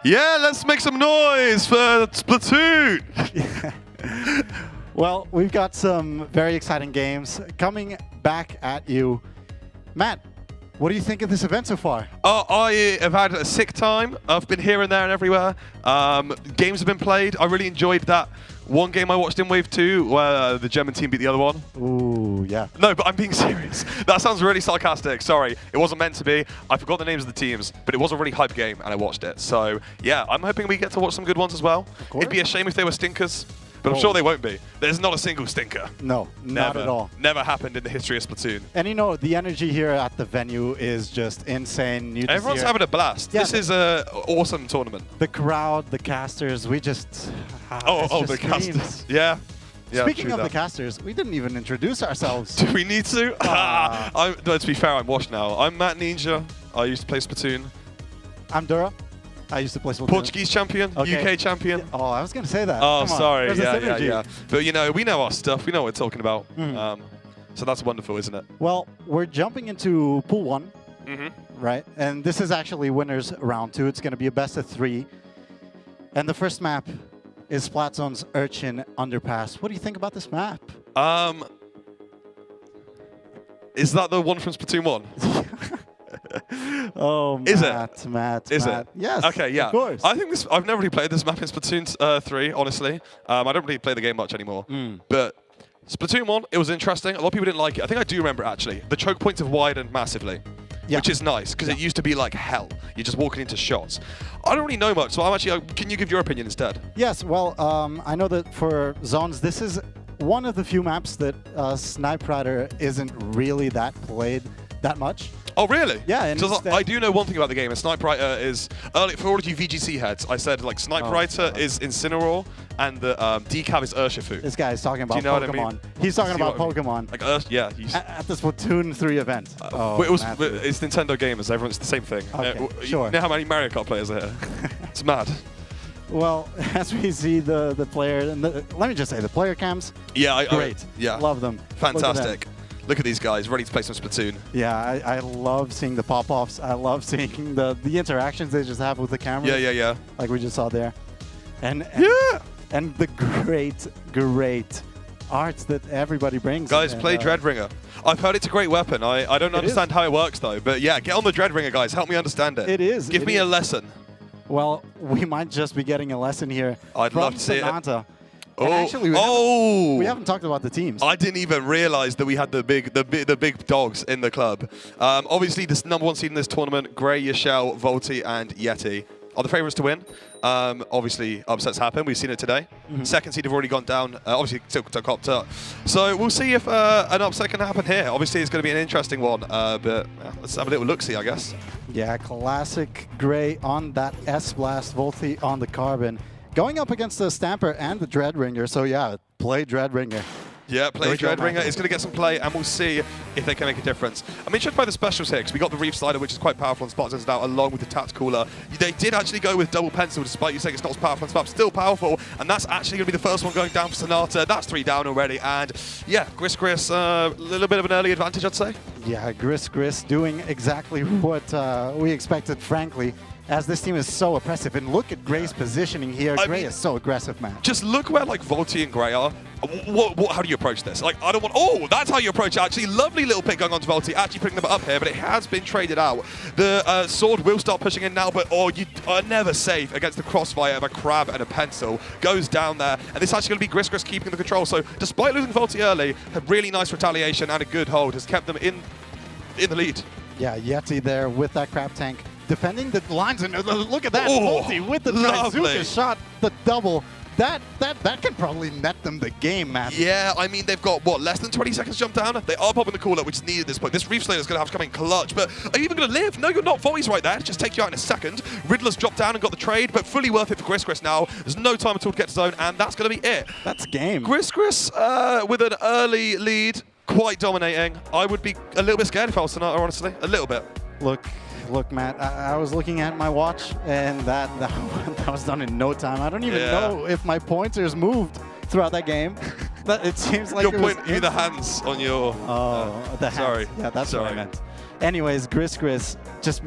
Yeah, let's make some noise for Splatoon. Well, we've got some very exciting games coming back at you. Matt, what do you think of this event so far? I have had a sick time. I've been here and there and everywhere. Games have been played. I really enjoyed that one game I watched in Wave 2 where the German team beat the other one. Ooh, yeah. No, but I'm being serious. That sounds really sarcastic. Sorry. It wasn't meant to be. I forgot the names of the teams, but it was a really hype game and I watched it. So, yeah, I'm hoping we get to watch some good ones as well. It'd be a shame if they were stinkers. But I'm sure they won't be. There's not a single stinker. No, not at all. Never happened in the history of Splatoon. And you know, the energy here at the venue is just insane. Everyone's having a blast. Yeah, this is an awesome tournament. The crowd, the casters, we just... the casters. Yeah. Speaking of the casters, we didn't even introduce ourselves. Do we need to? No, to be fair, I'm washed now. I'm Matt Ninja. I used to play Splatoon. I'm Dura. I used to play Splatoon. Portuguese champion, UK champion. Oh, I was going to say that. Oh, sorry. Yeah. But, you know, we know our stuff. We know what we're talking about. So that's wonderful, isn't it? Well, we're jumping into Pool 1, right? And this is actually winners round 2. It's going to be a best of 3. And the first map is Splatzone's Urchin Underpass. What do you think about this map? Is that the one from Splatoon 1? Oh, Matt. Is it? Yes. Okay, yeah. Of course. I think this. I've never really played this map in Splatoon 3, honestly. I don't really play the game much anymore. But Splatoon 1, it was interesting. A lot of people didn't like it. I think I do remember, actually. The choke points have widened massively, which is nice, because it used to be like hell. You're just walking into shots. I don't really know much, so I'm actually... can you give your opinion instead? Yes, well, I know that for zones, this is one of the few maps that Snipe Rider isn't really that played that much. Oh, really? Yeah. And I do know one thing about the game, and Snipe Rider is... early, for all of you VGC heads, I said, like, Snipe Rider is Incineroar, and the decav is Urshifu. This guy is talking about Pokemon. What I mean? He's talking about Pokemon. Like, yeah. At the Splatoon 3 event. It's Nintendo gamers. Everyone's the same thing. Okay, sure. You know how many Mario Kart players are here? It's mad. Well, as we see the player, and let me just say, the player cams, great. Love them. Fantastic. Look at these guys, ready to play some Splatoon. Yeah, I love seeing the pop-offs. I love seeing the interactions they just have with the camera. Yeah. Like we just saw there. And the great arts that everybody brings. Guys, play Dreadringer. I've heard it's a great weapon. I don't understand how it works, though. But yeah, get on the Dreadringer, guys. Help me understand it. It is. Give me a lesson. Well, we might just be getting a lesson here. I'd love to see it. And actually, we haven't talked about the teams. I didn't even realize that we had the big dogs in the club. Obviously, this #1 seed in this tournament, Grey, Yashel, Volti, and Yeti are the favorites to win. Obviously, upsets happen. We've seen it today. Second seed have already gone down. Obviously, to Copter. So we'll see if an upset can happen here. Obviously, it's going to be an interesting one. But let's have a little look-see, I guess. Yeah, classic Grey on that S-Blast, Volti on the Carbon. Going up against the Stamper and the Dreadringer, so yeah, play Dreadringer. Yeah, play Dreadringer. It's going to get some play, and we'll see if they can make a difference. I'm interested by the specials here, because we got the Reef Slider, which is quite powerful on Splatzones now, along with the Tacticooler. They did actually go with Double Pencil, despite you saying it's not as powerful on Splat, still powerful, and that's actually going to be the first one going down for Sonata. That's 3 down already, and yeah, Gris, a little bit of an early advantage, I'd say. Yeah, Gris doing exactly what we expected, frankly. As this team is so oppressive, and look at Grey's positioning here. Grey is so aggressive, man. Just look where like Volti and Grey are. How do you approach this? Like, I don't want. Oh, that's how you approach it. Actually, lovely little pick going on to Volti. Actually picking them up here, but it has been traded out. The sword will start pushing in now, but you are never safe against the crossfire of a crab and a pencil. Goes down there, and this is actually going to be Gris keeping the control. So, despite losing Volti early, a really nice retaliation and a good hold has kept them in the lead. Yeah, Yeti there with that crab tank. Defending the lines, and look at that, Volti with the Trizuka shot, the double. That can probably net them the game, man. Yeah, I mean, they've got, what, less than 20 seconds jump down? They are popping the call-up, which is needed at this point. This Reef Slayer is going to have to come in clutch, but are you even going to live? No, you're not. Volti's right there. Just take you out in a second. Riddler's dropped down and got the trade, but fully worth it for Gris now. There's no time at all to get to zone, and that's going to be it. That's game. Gris with an early lead, quite dominating. I would be a little bit scared if I was Sonata, honestly. A little bit. Look, Matt, I was looking at my watch, and that was done in no time. I don't even know if my pointers moved throughout that game. But it seems like Your it was point, you the hands on your. the hands. Sorry. Yeah, that's what I Sorry. meant. Anyways, Gris just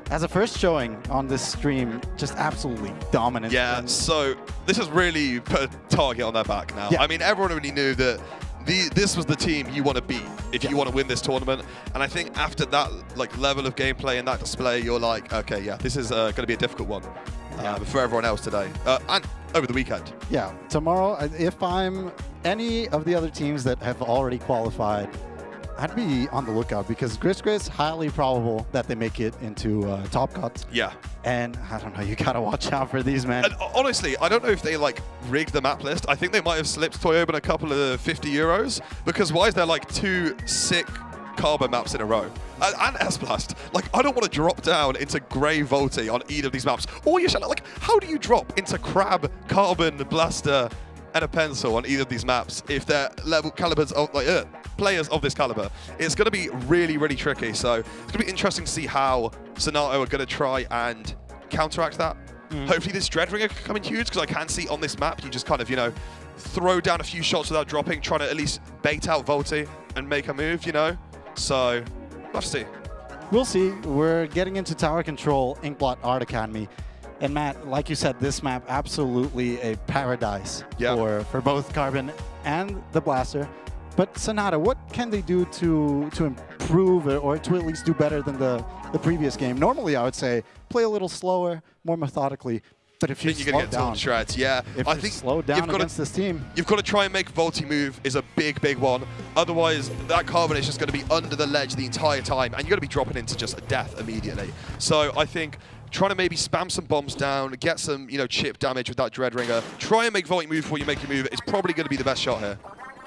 as a first showing on this stream, just absolutely dominant. Yeah, And so this has really put a target on their back now. Yeah. I mean, everyone already knew that this was the team you want to beat if you want to win this tournament. And I think after that level of gameplay and that display, you're like, okay, yeah, this is going to be a difficult one for everyone else today and over the weekend. yeah, tomorrow, if I'm any of the other teams that have already qualified, I'd be on the lookout because Gris, highly probable that they make it into Top Cut. Yeah. And I don't know, you gotta watch out for these, man. And honestly, I don't know if they rigged the map list. I think they might have slipped Toyoban a couple of 50 euros because why is there 2 sick Carbon maps in a row? And S-Blast. I don't want to drop down into Grey Volti on either of these maps. Or you should, how do you drop into Crab, Carbon, Blaster, and a Pencil on either of these maps if they're level calibers of players of this caliber? It's going to be really, really tricky. So it's going to be interesting to see how Sonato are going to try and counteract that. Hopefully this Dreadringer can come in huge because I can see on this map you just kind of, throw down a few shots without dropping, trying to at least bait out Volti and make a move, So we'll have to see. We'll see. We're getting into Tower Control, Inkblot Art Academy. And Matt, like you said, this map absolutely a paradise for both Carbon and the Blaster. But Sonata, what can they do to improve or to at least do better than the previous game? Normally, I would say play a little slower, more methodically. But if you you're going to get torn shreds, yeah. I think slow down against this team. You've got to try and make Volti move is a big, big one. Otherwise, that Carbon is just going to be under the ledge the entire time, and you're going to be dropping into just a death immediately. So I think trying to maybe spam some bombs down, get some chip damage with that Dreadringer, try and make Volti move before you make your move. It's probably going to be the best shot here.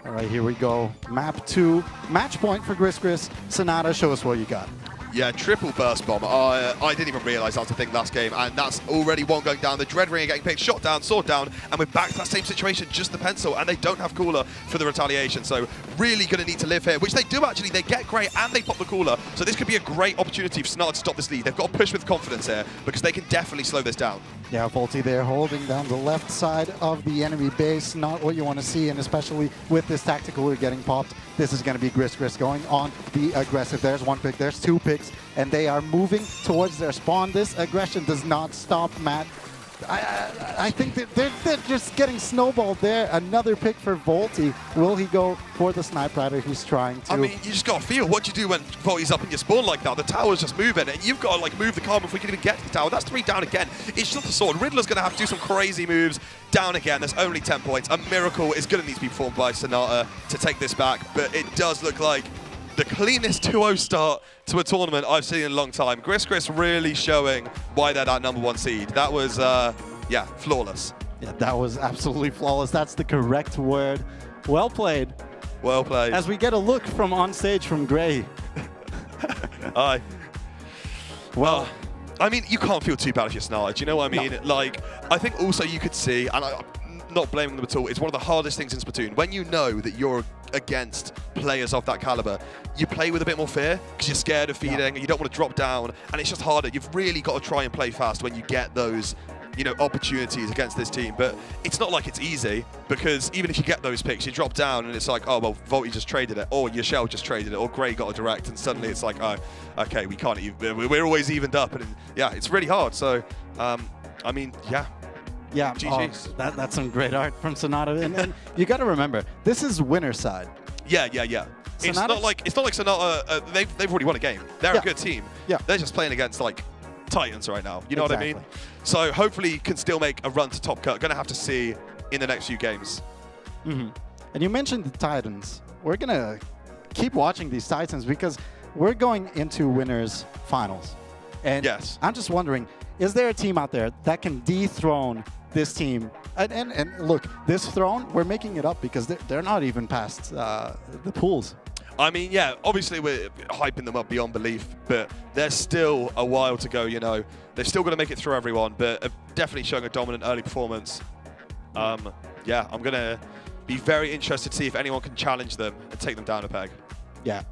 All right, here we go. Map 2, match point for Gris. Sonata, show us what you got. Yeah, triple burst bomb. I didn't even realize that was a thing last game, and that's already one going down. The Dreadringer getting picked, shot down, sword down, and we're back to that same situation, just the Pencil, and they don't have Cooler for the retaliation, so really going to need to live here, which they do actually. They get Grey and they pop the Cooler, so this could be a great opportunity for Sonata to stop this lead. They've got to push with confidence here, because they can definitely slow this down. Yeah, Volti there holding down the left side of the enemy base. Not what you want to see, and especially with this tactical getting popped, this is going to be Gris going on the aggressive. There's one pick, there's 2 picks, and they are moving towards their spawn. This aggression does not stop, Matt. I think that they're just getting snowballed there. Another pick for Volti. Will he go for the Snipe Rider? He's trying to. I mean, you just got to feel what you do when Volti's up in your spawn like that. The tower's just moving, and you've got to move the Carbon before you can even get to the tower. That's 3 down again. It's just the sword. Riddler's going to have to do some crazy moves. Down again. There's only 10 points. A miracle is going to need to be performed by Sonata to take this back, but it does look like the cleanest 2-0 start to a tournament I've seen in a long time. Gris really showing why they're that #1 seed. That was, yeah, flawless. Yeah, that was absolutely flawless. That's the correct word. Well played. Well played. As we get a look from on stage from Grey. Aye. Well, I mean, you can't feel too bad if you're Sonata. Do you know what I mean? No. I think also you could see, and I'm not blaming them at all, it's one of the hardest things in Splatoon. When you know that you're against players of that caliber, you play with a bit more fear because you're scared of feeding and you don't want to drop down, and it's just harder. You've really got to try and play fast when you get those opportunities against this team. But it's not like it's easy, because even if you get those picks, you drop down and it's like, oh, well, Volti just traded it, or your Shell just traded it, or Grey got a direct, and suddenly it's like, oh, okay, we can't even, we're always evened up, and yeah, it's really hard. So, I mean, yeah. Yeah, GG's. That's some great art from Sonata. And you got to remember, this is winner side. Yeah. It's Sonata- not like Sonata. They've already won a game. They're a good team. Yeah. They're just playing against Titans right now. You know what I mean? Exactly. So hopefully can still make a run to top cut. Going to have to see in the next few games. Mm-hmm. And you mentioned the Titans. We're gonna keep watching these Titans because we're going into winners finals. And yes. I'm just wondering, is there a team out there that can dethrone this team? And look, this throne, we're making it up because they're not even past the pools. I mean, yeah, obviously we're hyping them up beyond belief, but there's still a while to go, They've still got to make it through everyone, but definitely showing a dominant early performance. Yeah, I'm going to be very interested to see if anyone can challenge them and take them down a peg. Yeah.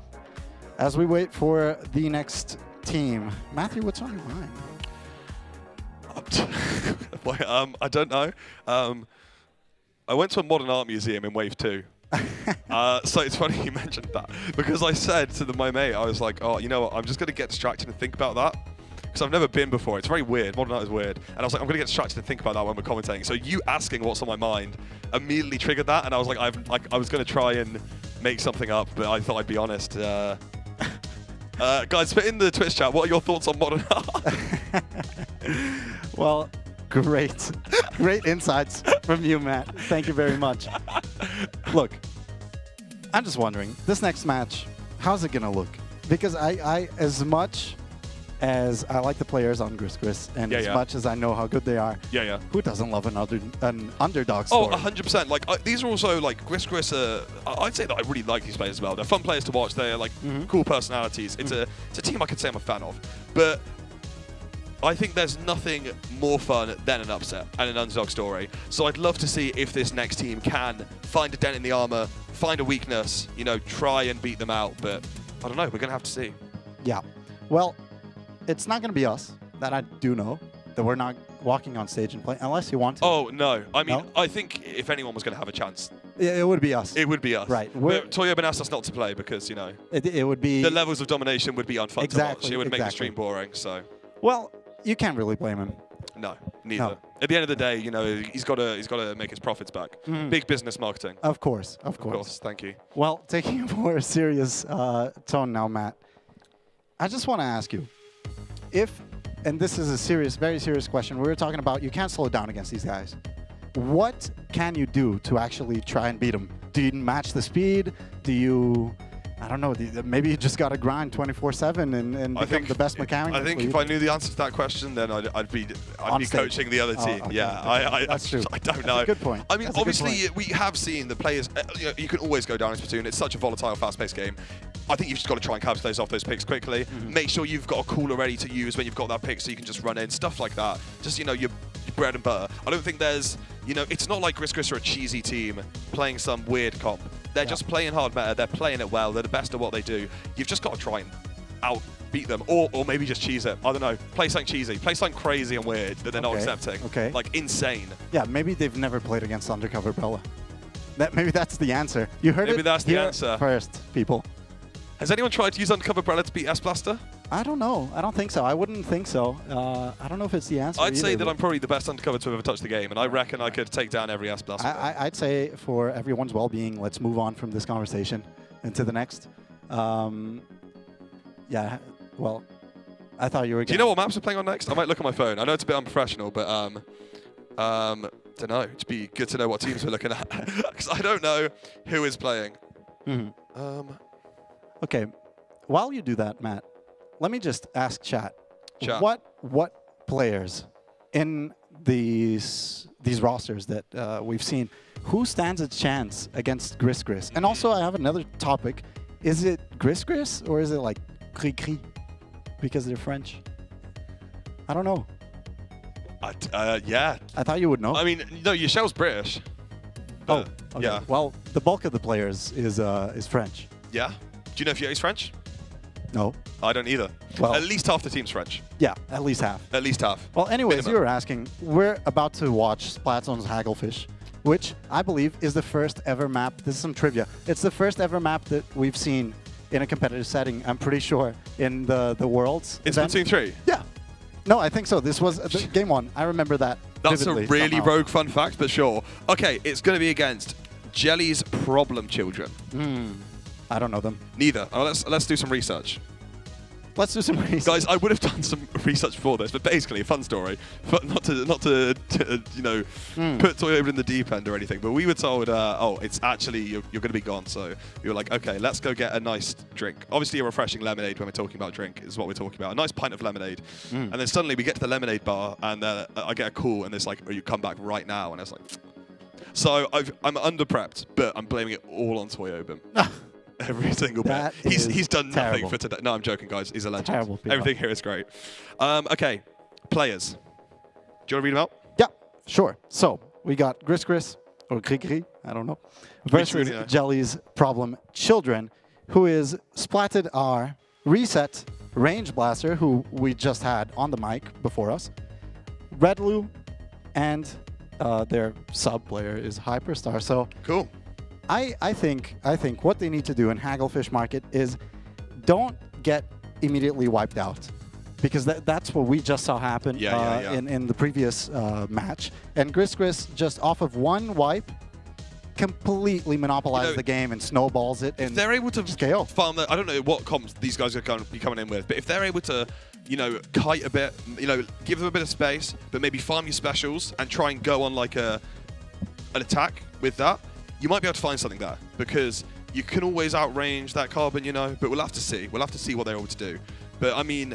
As we wait for the next team, Matthew, what's on your mind? I don't know. I went to a modern art museum in Wave 2. So it's funny you mentioned that, because I said to my mate, I was like, oh, you know what, I'm just going to get distracted and think about that, because I've never been before. It's very weird. Modern art is weird. And I was like, I'm going to get distracted and think about that when we're commentating. So you asking what's on my mind immediately triggered that, and I was like, I was going to try and make something up, but I thought I'd be honest. Guys, put in the Twitch chat, what are your thoughts on modern art? Well, great. Great insights from you, Matt. Thank you very much. Look, I'm just wondering, this next match, how's it going to look? Because I as much as I like the players on Gris and as much as I know how good they are, who doesn't love an underdog story? Oh, 100%. Like these are also like Gris. I'd say that I really like these players as well. They're fun players to watch. They're like cool personalities. It's a team I could say I'm a fan of. But I think there's nothing more fun than an upset and an underdog story. So I'd love to see if this next team can find a dent in the armor, find a weakness, you know, try and beat them out. But I don't know. We're gonna have to see. Yeah. Well, it's not going to be us. That I do know. That we're not walking on stage and playing, unless you want to. Oh, no. I mean, No? I think if anyone was going to have a chance, It would be us. it would be us. Right. But Toyo been asked us not to play because, you know, It would be... the levels of domination would be unfun to watch. Exactly, It would make the exactly. stream boring, so... Well, you can't really blame him. No, neither. No. At the end of the day, you know, he's got to make his profits back. Big business marketing. Of course, of Of course, thank you. Well, taking a more serious tone now, Matt, I just want to ask you, if, and this is a serious, very serious question, we were talking about you can't slow down against these guys. What can you do to actually try and beat them? Do you match the speed? Do you, I don't know, maybe you just got to grind 24/7 and become the best mechanic? I think if I knew the answer to that question, then I'd be coaching the other team. Okay, Yeah, that's true. I don't That's know. a good point. I mean, That's a good obviously, point. we have seen the players. You know, you can always go down in Splatoon. It's such a volatile, fast-paced game. I think you've just got to try and capitalize off those picks quickly. Make sure you've got a cooler ready to use when you've got that pick, so you can just run in, stuff like that. Just, you know, your bread and butter. I don't think there's, you know, it's not like Gris are a cheesy team playing some weird comp. They're just playing hard meta. They're playing it well. They're the best at what they do. You've just got to try and outbeat them, or maybe just cheese it. I don't know. Play something cheesy. Play something crazy and weird that they're not accepting. Okay. Like insane. Yeah, maybe they've never played against Undercover Bella. Maybe that's the answer. You heard Maybe it that's the here answer. first, people. Has anyone tried to use Undercover Brella to beat S-Blaster? I don't know. I don't think so. I wouldn't think so. I don't know if it's the answer. I'd say either, that but I'm probably the best Undercover to ever touch the game, and I reckon I could take down every S-Blaster. I'd say for everyone's well-being, let's move on from this conversation into the next. Yeah, well, I thought you were. Do you know what maps we're playing on next? I might look at my phone. I know it's a bit unprofessional, but don't know. It'd be good to know what teams we're looking at, because I don't know who is playing. Okay, while you do that, Matt, let me just ask chat. What players in these rosters that we've seen, who stands a chance against Gris? And also, I have another topic. Is it Gris or is it like Cri because they're French? I don't know. Yeah. I thought you would know. I mean, no, Yashel's British. Oh, okay. Yeah. Well, the bulk of the players is French. Yeah. Do you know if Ye's French? No. I don't either. Well, at least half the team's French. Yeah, at least half. At least half. Well, anyways, Minimum. you were asking, we're about to watch Splatoon's Hagglefish, which I believe is the first ever map. This is some trivia. It's the first ever map that we've seen in a competitive setting, I'm pretty sure, in the Worlds. In Splatoon 3? Yeah. No, I think so. This was game 1. I remember that. That's vividly, a really somehow. rogue fun fact, but sure. Okay, it's going to be against Jelly's problem children. I don't know them. Neither. Oh, let's do some research. Let's do some research. Guys, I would have done some research before this, but basically a fun story. But not to you know, put Toyo in the deep end or anything. But we were told, oh, it's actually you're going to be gone. So we were like, okay, let's go get a nice drink. Obviously, a refreshing lemonade when we're talking about drink is what we're talking about. A nice pint of lemonade. And then suddenly we get to the lemonade bar, and I get a call, and it's like, oh, you come back right now. And I was like, so I'm under prepped, but I'm blaming it all on Toyobin. Every single bit. He's done nothing for today. No, I'm joking, guys. He's a legend. Terrible people. Everything here is great. Okay, players. Do you want to read them out? Yeah, sure. So we got Gris or Cri, I don't know, versus Jelly's problem children, who is Splatted R, Reset, Range Blaster, who we just had on the mic before us, Redlu, and their sub player is Hyperstar. So Cool. I think what they need to do in Hagglefish Market is don't get immediately wiped out, because that's what we just saw happen in the previous match. And Gris just off of one wipe completely monopolizes the game and snowballs it. And if they're able to scale. farm I don't know what comps these guys are going to be coming in with, but if they're able to, you know, kite a bit, you know, give them a bit of space, but maybe farm your specials and try and go on like an attack with that, you might be able to find something there, because you can always outrange that Carbon, you know, but we'll have to see. We'll have to see what they're able to do. But I mean,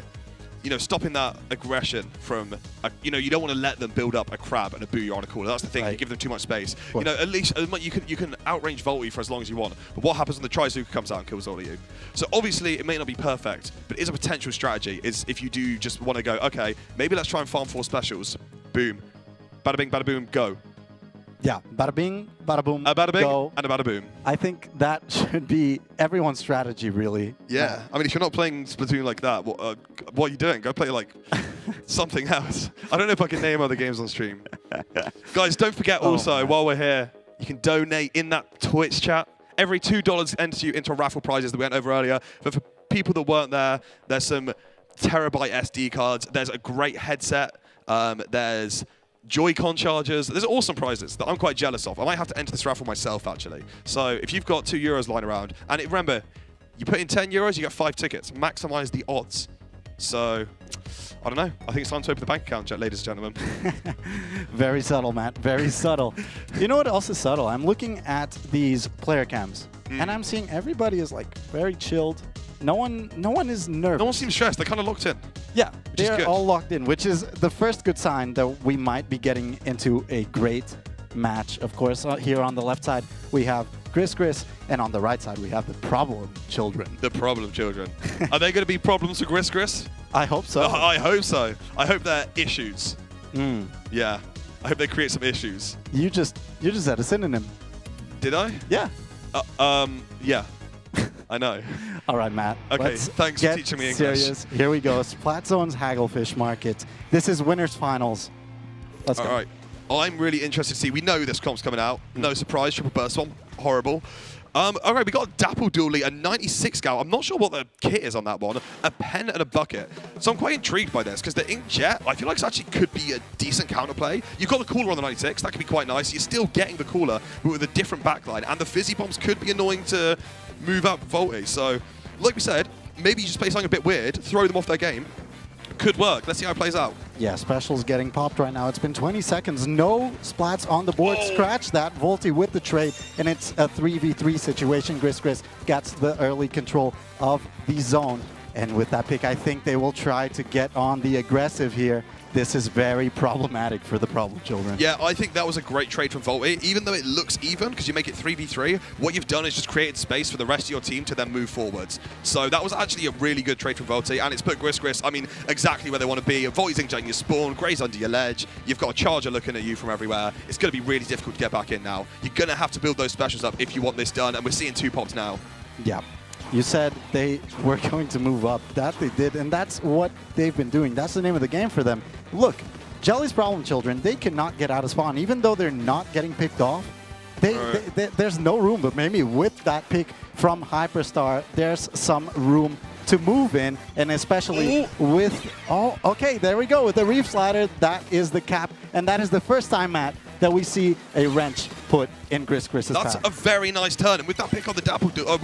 you know, stopping that aggression from, you know, you don't want to let them build up a crab and a booyah on a cooler. That's the thing. You give them too much space. You know, at least you can outrange Volty for as long as you want. But what happens when the Trizuka comes out and kills all of you? So obviously, it may not be perfect, but it is a potential strategy. Is if you do just want to go, okay, maybe let's try and farm 4 specials. Boom. Bada bing, bada boom, go. Yeah, bada bing, bada boom, a bada bing, go. And a bada boom. I think that should be everyone's strategy, really. Yeah, I mean, if you're not playing Splatoon like that, what are you doing? Go play like something else. I don't know if I can name other games on stream. Guys, don't forget also, while we're here, you can donate in that Twitch chat. Every $2 enters you into raffle prizes that we went over earlier. But for people that weren't there, there's some terabyte SD cards. There's a great headset. There's Joy-Con chargers. There's awesome prizes that I'm quite jealous of. I might have to enter this raffle myself, actually. So if you've got €2 lying around, and remember, you put in €10, you get 5 tickets. Maximize the odds. So, I don't know. I think it's time to open the bank account, ladies and gentlemen. Very subtle, Matt. Very subtle. You know what else is subtle? I'm looking at these player cams, and I'm seeing everybody is like very chilled. No one is nervous. No one seems stressed. They're kind of locked in. Yeah, they're all locked in, which is the first good sign that we might be getting into a great match. Of course, here on the left side, we have Gris, and on the right side, we have the problem children. The problem children. Are they going to be problems for Gris? I hope so. I hope so. I hope they're issues. Yeah. I hope they create some issues. You just had a synonym. Did I? Yeah. Yeah. I know. All right, Matt. Okay, thanks for teaching me English. Serious. Here we go. Splatzone's Hagglefish Market. This is winners finals. Let's go. All right. I'm really interested to see. We know this comp's coming out. No surprise. Triple burst one. Horrible. All right, we got a Dapple Dooley, a 96 gal. I'm not sure what the kit is on that one. A pen and a bucket. So I'm quite intrigued by this, because the Inkjet, I feel like, actually could be a decent counterplay. You've got the cooler on the 96. That could be quite nice. You're still getting the cooler, but with a different backline. And the Fizzy Bombs could be annoying to move up Volty. So, like we said, maybe you just play something a bit weird, throw them off their game. Could work. Let's see how it plays out. Yeah, Special's getting popped right now. It's been 20 seconds. No splats on the board. Scratch that. Volty with the trade, and it's a 3v3 situation. Gris gets the early control of the zone. And with that pick, I think they will try to get on the aggressive here. This is very problematic for the problem children. Yeah, I think that was a great trade from Volty. Even though it looks even, because you make it 3v3, what you've done is just created space for the rest of your team to then move forwards. So that was actually a really good trade from Volty, and it's put Gris, I mean, exactly where they want to be. Volty's injecting your spawn, Gray's under your ledge, you've got a charger looking at you from everywhere. It's going to be really difficult to get back in now. You're going to have to build those specials up if you want this done, and we're seeing 2 pops now. Yeah. You said they were going to move up. That they did, and that's what they've been doing. That's the name of the game for them. Look, Jelly's problem children, they cannot get out of spawn. Even though they're not getting picked off, there's no room. But maybe with that pick from Hyperstar, there's some room to move in, and especially with... Oh, okay, there we go. With the Reef Slider, that is the cap, and that is the first time, Matt, that we see a wrench put in Gris's That's path. a very nice turn, and with that pick on the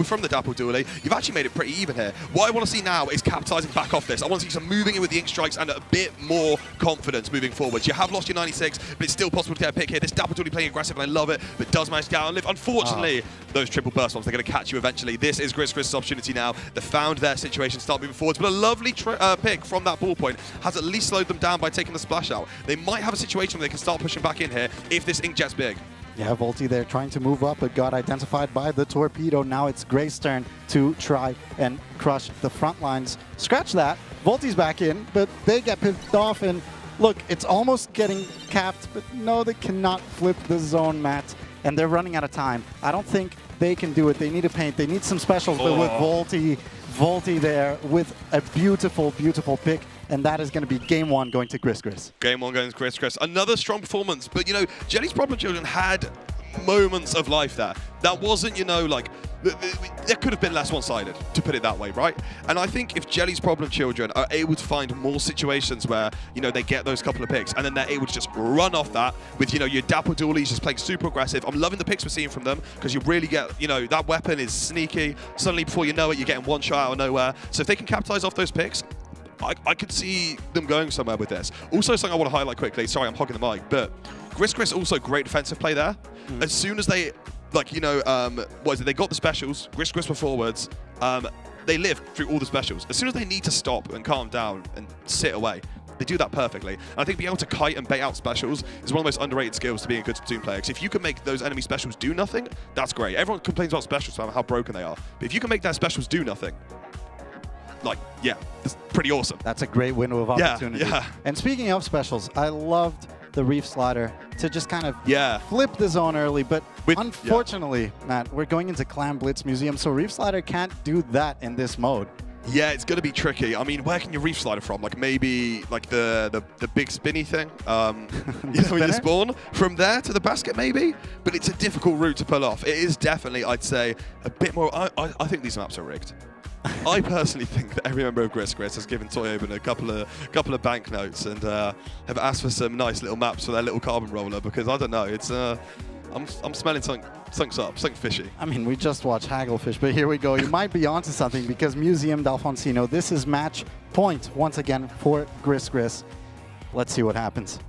from the Dapple Dooley, you've actually made it pretty even here. What I want to see now is capitalizing back off this. I want to see some moving in with the Ink Strikes and a bit more confidence moving forwards. You have lost your 96, but it's still possible to get a pick here. This Dapple Dooley playing aggressive, and I love it, but does manage to get out and live. Unfortunately, those triple burst ones, they're going to catch you eventually. This is Gris's opportunity now. They found their situation, start moving forwards, but a lovely pick from that ballpoint has at least slowed them down by taking the splash out. They might have a situation where they can start pushing back in here if this Inkjet's big. Yeah, Volty there trying to move up, but got identified by the torpedo. Now it's Gray's turn to try and crush the front lines. Scratch that. Volty's back in, but they get picked off, and look, it's almost getting capped, but no, they cannot flip the zone, Matt, and they're running out of time. I don't think they can do it. They need a paint. They need some specials, but with Volty there with a beautiful, beautiful pick, and that is going to be game 1 going to Gris. Game 1 going to Gris. Another strong performance, but you know, Jelly's Problem Children had moments of life there. That wasn't, you know, like, there could have been less one-sided, to put it that way, right? And I think if Jelly's Problem Children are able to find more situations where, you know, they get those couple of picks, and then they're able to just run off that with, you know, your Dapple Doolies just playing super aggressive. I'm loving the picks we're seeing from them, because you really get, you know, that weapon is sneaky. Suddenly, before you know it, you're getting one shot out of nowhere. So if they can capitalize off those picks, I could see them going somewhere with this. Also, something I want to highlight quickly, sorry, I'm hogging the mic, but Gris also great defensive play there. As soon as they, like, you know, what is it? They got the specials. Gris were forwards. They live through all the specials. As soon as they need to stop and calm down and sit away, they do that perfectly. And I think being able to kite and bait out specials is one of the most underrated skills to being a good Splatoon player. Because if you can make those enemy specials do nothing, that's great. Everyone complains about specials, about how broken they are. But if you can make their specials do nothing, like, yeah, it's pretty awesome. That's a great window of opportunity. Yeah. And speaking of specials, I loved the Reef Slider to just kind of flip the zone early, but unfortunately, Matt, we're going into Clan Blitz Museum, so Reef Slider can't do that in this mode. Yeah, it's going to be tricky. I mean, where can you Reef Slider from? Like maybe like the big spinny thing, you know, when you spawn. From there to the basket maybe, but it's a difficult route to pull off. It is definitely, I'd say, a bit more, I think these maps are rigged. I personally think that every member of Gris has given Toyoban a couple of banknotes and have asked for some nice little maps for their little carbon roller, because I don't know, it's I'm smelling something fishy. I mean, we just watched Hagglefish, but here we go. You might be onto something, because Museum d'Alfonsino, this is match point once again for Gris. Let's see what happens.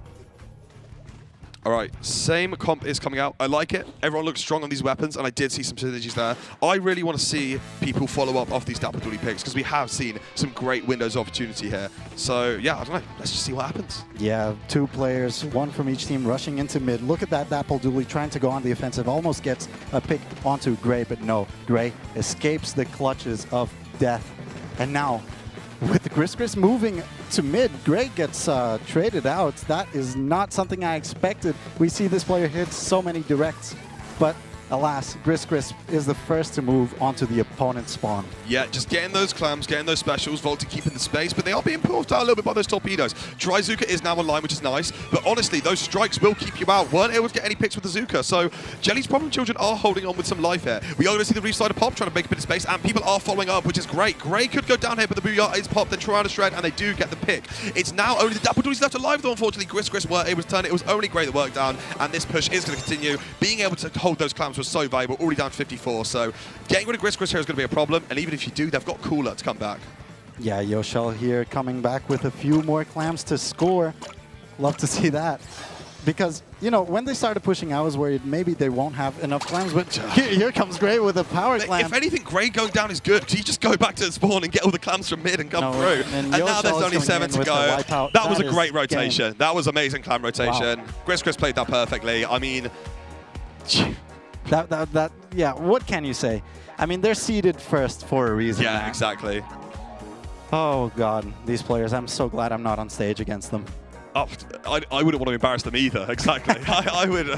All right, same comp is coming out. I like it. Everyone looks strong on these weapons, and I did see some synergies there. I really want to see people follow up off these Dapple Dooley picks, because we have seen some great windows of opportunity here. So, yeah, I don't know. Let's just see what happens. Yeah, 2 players, 1 from each team rushing into mid. Look at that Dapple Dooley trying to go on the offensive. Almost gets a pick onto Gray, but no. Gray escapes the clutches of death. And now, with Gris moving to mid, Gray gets traded out. That is not something I expected. We see this player hit so many directs, but alas, Gris is the first to move onto the opponent's spawn. Yeah, just getting those clams, getting those specials, Volta keeping the space, but they are being pulled out a little bit by those torpedoes. Dryzuka is now online, which is nice, but honestly, those strikes will keep you out. Weren't able to get any picks with the Zuka, so Jelly's Problem Children are holding on with some life here. We are going to see the Reef Slider pop, trying to make a bit of space, and people are following up, which is great. Gray could go down here, but the Booyah is popped, then Tyranno Shred, and they do get the pick. It's now only the Dapple Doolies left alive, though, unfortunately. Gris were able to turn it. It was only Gray that worked down, and this push is going to continue. Being able to hold those clams was so valuable, already down to 54, so getting rid of Gris here is going to be a problem, and even if you do, they've got Cooler to come back. Yeah, Yoshel here coming back with a few more clams to score. Love to see that. Because, you know, when they started pushing, I was worried maybe they won't have enough clams, but here comes Gray with a power clam. If anything, Gray going down is good, because you just go back to the spawn and get all the clams from mid and come through. And now there's only 7 to go. That was a great rotation. Game. That was amazing clam rotation. Wow. Gris played that perfectly. I mean... Yeah, what can you say? I mean, they're seeded first for a reason. Yeah, now. exactly. Oh, God. These players, I'm so glad I'm not on stage against them. Oh, I wouldn't want to embarrass them either, exactly. I would...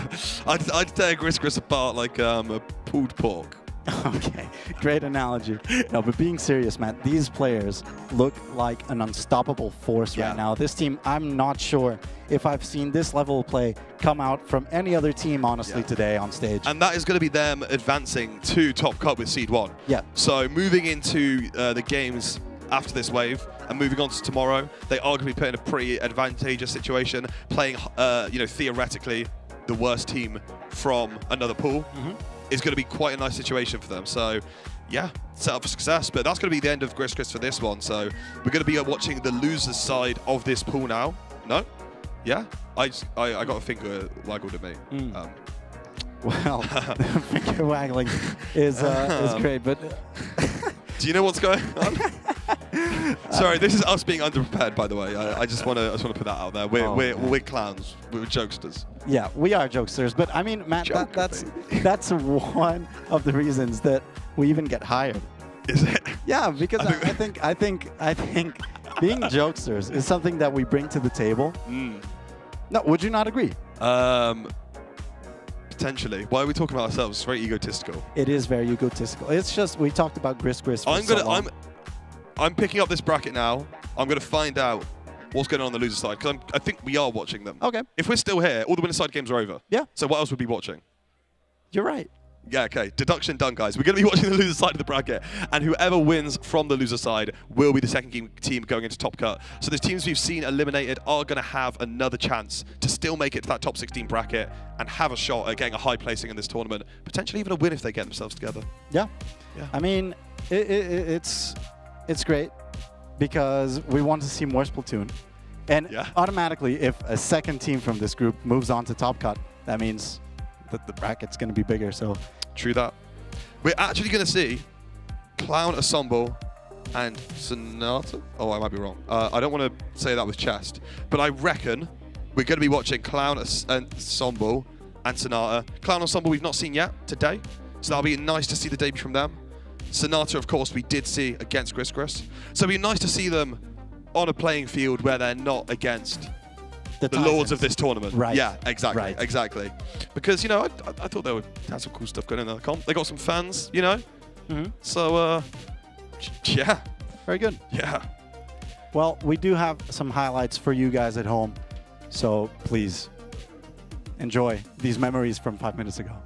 I'd tear Gris apart like a pulled pork. Okay, great analogy. No, but being serious, Matt, these players look like an unstoppable force right now. This team, I'm not sure if I've seen this level of play come out from any other team, honestly, today on stage. And that is going to be them advancing to Top Cup with Seed 1. Yeah. So moving into the games after this wave and moving on to tomorrow, they are going to be put in a pretty advantageous situation, playing, you know, theoretically the worst team from another pool. Is going to be quite a nice situation for them. So, yeah, set up for success. But that's going to be the end of Gris for this one. So we're going to be watching the loser's side of this pool now. No? Yeah? I got a finger waggled at me. Well, the finger waggling is great, but... Do you know what's going on? Sorry, this is us being underprepared, by the way. I just want to put that out there. We're clowns. We're jokesters. Yeah, we are jokesters. But I mean, Matt, that's one of the reasons that we even get hired. Is it? Yeah, because I think being jokesters is something that we bring to the table. No, would you not agree? Potentially. Why are we talking about ourselves? It's very egotistical. It is very egotistical. It's just we talked about Gris for so long. I'm picking up this bracket now. I'm going to find out what's going on the loser side, because I think we are watching them. Okay. If we're still here, all the winner side games are over. Yeah. So what else would we be watching? You're right. Yeah, okay. Deduction done, guys. We're going to be watching the loser side of the bracket, and whoever wins from the loser side will be the second team going into Top Cut. So the teams we've seen eliminated are going to have another chance to still make it to that top 16 bracket and have a shot at getting a high placing in this tournament, potentially even a win if they get themselves together. Yeah. Yeah. I mean, it's great because we want to see more Splatoon. And automatically, if a second team from this group moves on to Top Cut, that means that the bracket's going to be bigger. So true that. We're actually going to see Clown Ensemble and Sonata. Oh, I might be wrong. I don't want to say that with chest, but I reckon we're going to be watching Clown Ensemble and Sonata. Clown Ensemble we've not seen yet today, so that'll be nice to see the debut from them. Sonata, of course, we did see against Gris. So it'll be nice to see them on a playing field where they're not against the lords of this tournament. Right. Yeah, exactly. Right. Exactly. Because, you know, I thought they would have some cool stuff going on in the comp. They got some fans, you know? So, yeah. Very good. Yeah. Well, we do have some highlights for you guys at home. So please enjoy these memories from 5 minutes ago.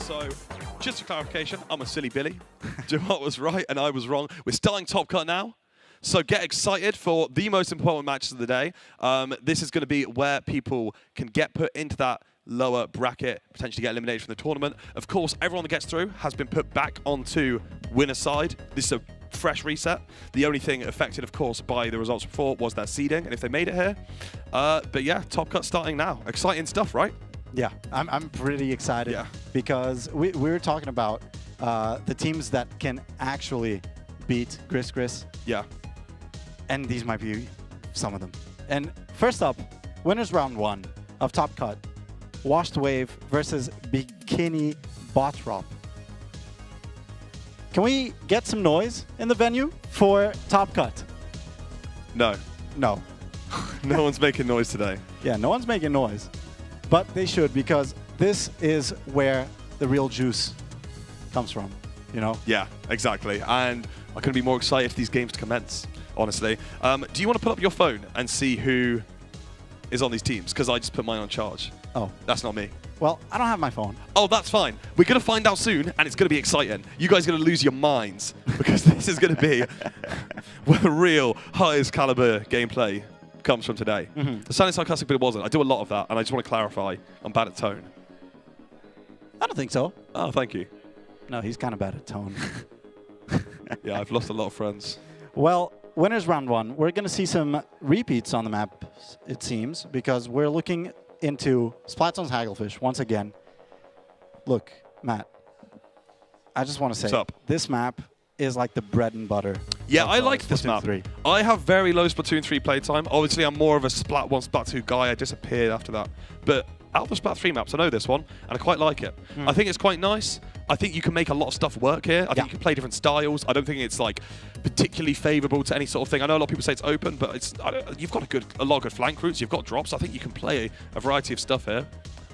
So, just for clarification, I'm a silly Billy. Dumont was right and I was wrong. We're starting Top Cut now. So get excited for the most important matches of the day. This is going to be where people can get put into that lower bracket, potentially get eliminated from the tournament. Of course, everyone that gets through has been put back onto winner side. This is a fresh reset. The only thing affected, of course, by the results before was their seeding, and if they made it here. But yeah, Top Cut starting now. Exciting stuff, right? Yeah, I'm pretty excited because we were talking about the teams that can actually beat Gris. Yeah. And these might be some of them. And first up, winners round 1 of Top Cut. Washed Wave versus Bikini Botrop. Can we get some noise in the venue for Top Cut? No. No. No one's making noise today. Yeah, no one's making noise. But they should, because this is where the real juice comes from, you know? Yeah, exactly. And I couldn't be more excited for these games to commence, honestly. Do you want to put up your phone and see who is on these teams? Because I just put mine on charge. Oh. That's not me. Well, I don't have my phone. Oh, that's fine. We're going to find out soon, and it's going to be exciting. You guys are going to lose your minds because this is going to be where the real highest caliber gameplay comes from today. The sounded sarcastic, but it wasn't. I do a lot of that, and I just want to clarify. I'm bad at tone. I don't think so. Oh, thank you. No, he's kind of bad at tone. Yeah, I've lost a lot of friends. Well, winners round 1. We're going to see some repeats on the map, it seems, because we're looking into Splatoon's Hagglefish once again. Look, Matt, I just want to say, What's up? This map is like the bread and butter. Yeah, of, I like this Splatoon map. 3. I have very low Splatoon 3 playtime. Obviously, I'm more of a Splat 1, Splat 2 guy. I disappeared after that. But out of the Splat 3 maps, I know this one, and I quite like it. I think it's quite nice. I think you can make a lot of stuff work here. I think you can play different styles. I don't think it's like particularly favourable to any sort of thing. I know a lot of people say it's open, but it's you've got a lot of good flank routes. You've got drops. I think you can play a variety of stuff here.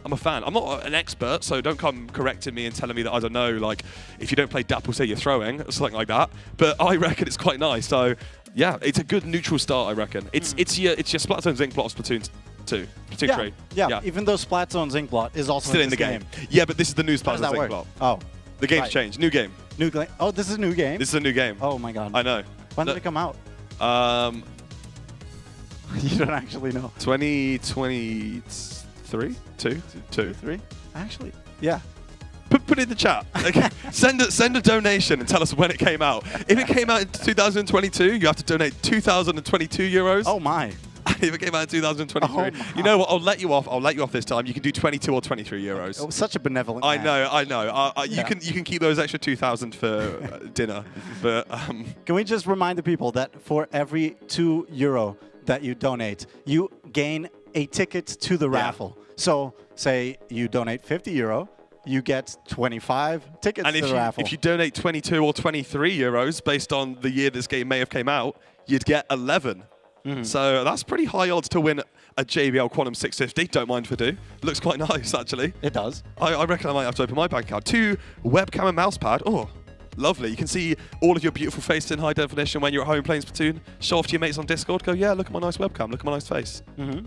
I'm a fan. I'm not an expert, so don't come correcting me and telling me that I don't know. Like, if you don't play Dapple, say you're throwing, or something like that. But I reckon it's quite nice. So, yeah, it's a good neutral start. I reckon it's your Splatoon Zinkblot of Splatoon 2, Splatoon 3. Yeah, even though Splatoon Zinkblot is also still in the game. Yeah, but this is the new How does Splatoon that work? Zinkblot. Oh, The game's changed. New game. new game. Oh, this is a new game. This is a new game. Oh my god. I know. When did it come out? You don't actually know. 2023? Two? 3? Actually, yeah. Put it in the chat. Okay. send a donation and tell us when it came out. If it came out in 2022, you have to donate 2,022 euros. Oh my. If it came out in 2023, Oh you know what? I'll let you off. I'll let you off this time. You can do 22 or 23 euros. Oh, such a benevolent I man. know. Yeah. You can keep those extra 2,000 for dinner. But Can we just remind the people that for every €2 that you donate, you gain a ticket to the raffle. So say you donate €50, you get 25 tickets and to the raffle. if you donate 22 or 23 euros based on the year this game may have came out, you'd get 11. So that's pretty high odds to win a JBL Quantum 650. Don't mind if I do. Looks quite nice, actually. It does. I reckon I might have to open my bank account. 2 webcam and mouse pad. Oh, lovely. You can see all of your beautiful face in high definition when you're at home playing Splatoon. Show off to your mates on Discord. Go, yeah, look at my nice webcam. Look at my nice face.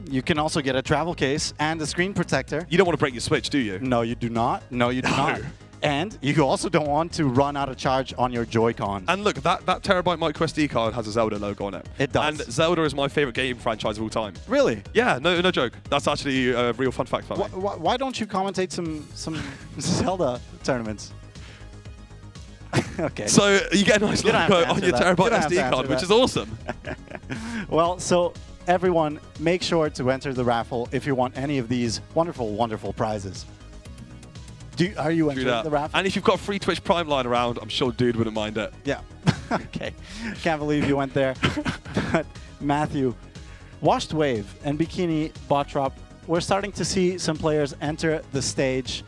You can also get a travel case and a screen protector. You don't want to break your Switch, do you? No, you do not. No, you do not. And you also don't want to run out of charge on your Joy-Con. And look, that terabyte micro SD card has a Zelda logo on it. It does. And Zelda is my favorite game franchise of all time. Really? Yeah, no joke. That's actually a real fun fact about me. Why don't you commentate some Zelda tournaments? Okay. So you get a nice You don't have to logo on answer your that. terabyte You don't have to SD answer card, which that. is awesome. Well, so everyone, make sure to enter the raffle if you want any of these wonderful, wonderful prizes. Are you Do entering that. the raffle? And if you've got a free Twitch Prime line around, I'm sure Dude wouldn't mind it. Yeah. Okay. Can't believe you went there. But Matthew, Washed Wave and Bikini Bot Drop, we're starting to see some players enter the stage,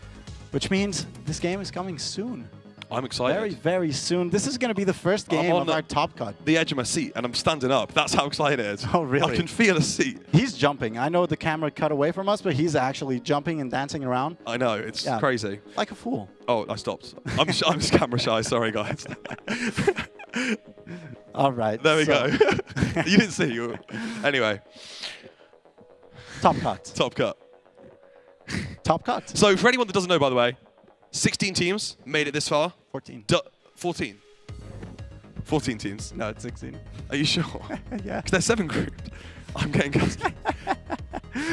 which means this game is coming soon. I'm excited. Very, very soon. This is going to be the first I'm game on of our Top Cut. the edge of my seat, and I'm standing up. That's how excited it is. Oh, really? I can feel a seat. He's jumping. I know the camera cut away from us, but he's actually jumping and dancing around I know, it's Yeah. crazy. like a fool. Oh, I stopped. I'm just camera shy. Sorry, guys. All right. There we so, go. You didn't see you. Anyway, Top Cut. top cut. Top Cut. So for anyone that doesn't know, by the way, 16 teams made it this far. 14. 14. 14 teams. No, it's 16. Are you sure? Yeah. Because they're 7 grouped. I'm getting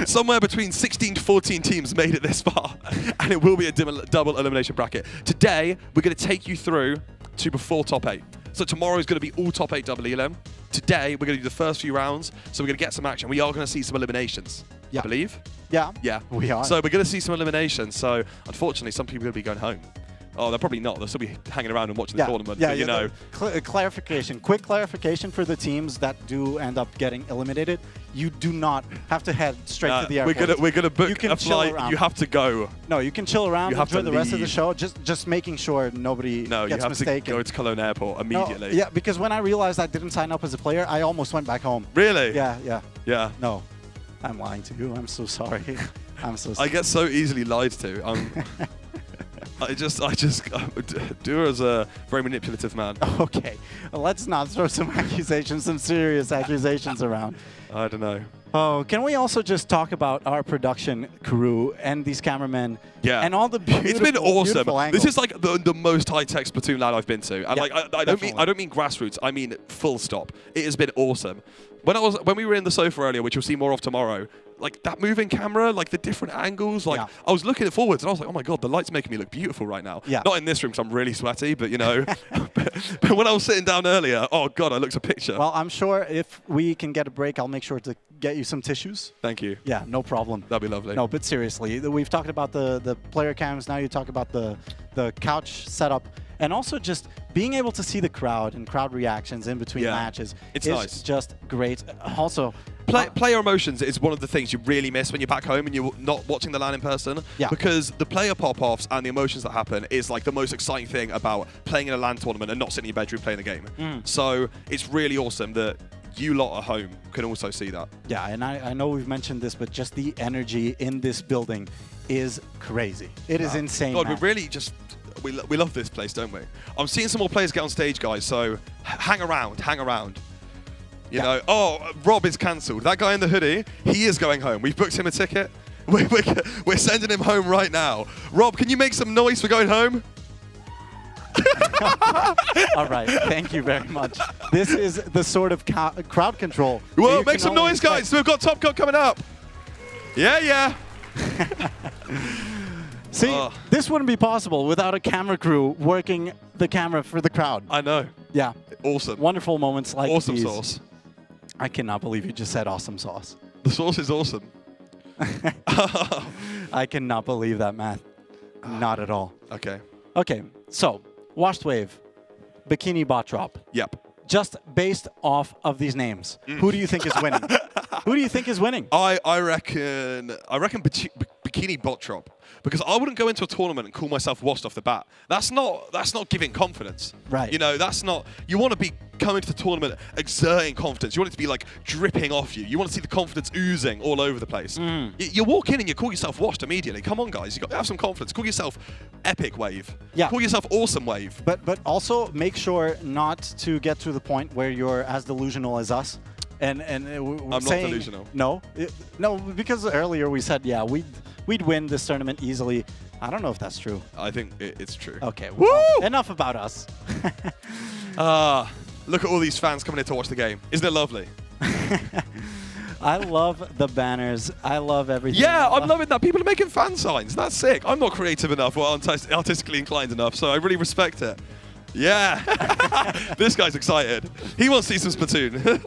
somewhere between 16 to 14 teams made it this far, and it will be a double elimination bracket. Today, we're going to take you through to before top 8. So tomorrow is going to be all top 8 double elim. Today, we're going to do the first few rounds, so we're going to get some action. We are going to see some eliminations, Yeah. I believe. Yeah. Yeah. We are. So we're going to see some eliminations. So unfortunately, some people are going to be going home. Oh, they're probably not. They'll still be hanging around and watching the tournament. Yeah, but, you know. Clarification. Quick clarification for the teams that do end up getting eliminated. You do not have to head straight to the airport. We're gonna book You can a chill flight. around. You have to go. No, you can chill around, You have enjoy to the rest of the leave. show. Just making sure nobody No, gets you have mistaken. to go to Cologne Airport No, immediately. yeah, because when I realized I didn't sign up as a player, I almost went back home. Really? Yeah. Yeah. No, I'm lying to you. I'm so sorry. I'm so I sorry. get so easily lied to. I just Dura's a very manipulative man. Okay, let's not throw some accusations, some serious accusations around. I don't know. Oh, can we also just talk about our production crew and these cameramen? Yeah. And all the beautiful, It's been awesome. beautiful angles. This is like the most high-tech Splatoon LAN I've been to, and Yeah, like I don't mean grassroots. I mean full stop. It has been awesome. When we were in the sofa earlier, which you'll see more of tomorrow, like that moving camera, like the different angles, like I was looking forwards and I was like, oh my god, the light's making me look beautiful right now. Yeah. Not in this room because I'm really sweaty, but you know. but when I was sitting down earlier, oh god, I looked a picture. Well, I'm sure if we can get a break, I'll make sure to get you some tissues. Thank you. Yeah, no problem. That'd be lovely. No, but seriously, we've talked about the player cams. Now you talk about the couch setup. And also just being able to see the crowd and crowd reactions in between matches it's is nice. just great. Also, player emotions is one of the things you really miss when you're back home and you're not watching the LAN in person. Yeah. Because the player pop-offs and the emotions that happen is like the most exciting thing about playing in a LAN tournament and not sitting in your bedroom playing the game. So it's really awesome that you lot at home can also see that. Yeah, and I know we've mentioned this, but just the energy in this building is crazy. It is insane. God, man. we really just... We love this place, don't we? I'm seeing some more players get on stage, guys, so hang around, hang around. You know, oh, Rob is cancelled. That guy in the hoodie, he is going home. We've booked him a ticket. We're sending him home right now. Rob, can you make some noise for going home? All right, thank you very much. This is the sort of crowd control. Well, make some noise, guys. We've got Top Cut coming up. Yeah. See, this wouldn't be possible without a camera crew working the camera for the crowd. I know. Yeah. Awesome. Wonderful moments like awesome these. Sauce. I cannot believe you just said awesome sauce. The sauce is awesome. I cannot believe that, Matt. Not at all. Okay. Okay, so Washed Wave, Bikini Bot Drop. Yep. Just based off of these names, who do you think is winning? Who do you think is winning? I reckon Bikini Bot Drop, because I wouldn't go into a tournament and call myself washed off the bat. That's not giving confidence. Right. You know, that's not. You want to be coming to the tournament exerting confidence. You want it to be like dripping off you. You want to see the confidence oozing all over the place. You walk in and you call yourself washed immediately. Come on, guys. You got to have some confidence. Call yourself Epic Wave. Yeah. Call yourself Awesome Wave. But also make sure not to get to the point where you're as delusional as us. And I'm not delusional. No, no, because earlier we said we'd win this tournament easily. I don't know if that's true. I think it's true. Okay, well, enough about us. Look at all these fans coming in to watch the game. Isn't it lovely? I love the banners. I love everything. Yeah, I'm loving that. People are making fan signs. That's sick. I'm not creative enough or artistically inclined enough, so I really respect it. Yeah. This guy's excited. He wants to see some Splatoon.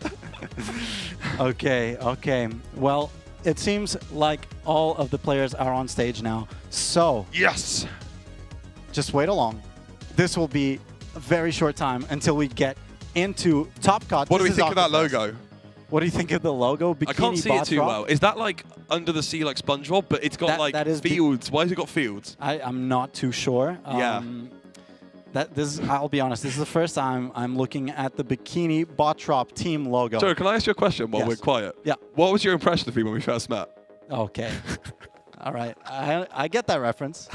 Okay. Well, it seems like all of the players are on stage now. So yes. Just wait along. This will be a very short time until we get into Top Cut. What do we think of that logo? What do you think of the logo? Bikini I can't see it too Bot well. Is that like under the sea like SpongeBob, but it's got like fields? Why has it got fields? I'm not too sure. Yeah. I'll be honest, this is the first time I'm looking at the Bikini Bot Drop team logo. Sorry, can I ask you a question while we're quiet? Yeah. What was your impression of me when we first met? Okay. All right. I get that reference.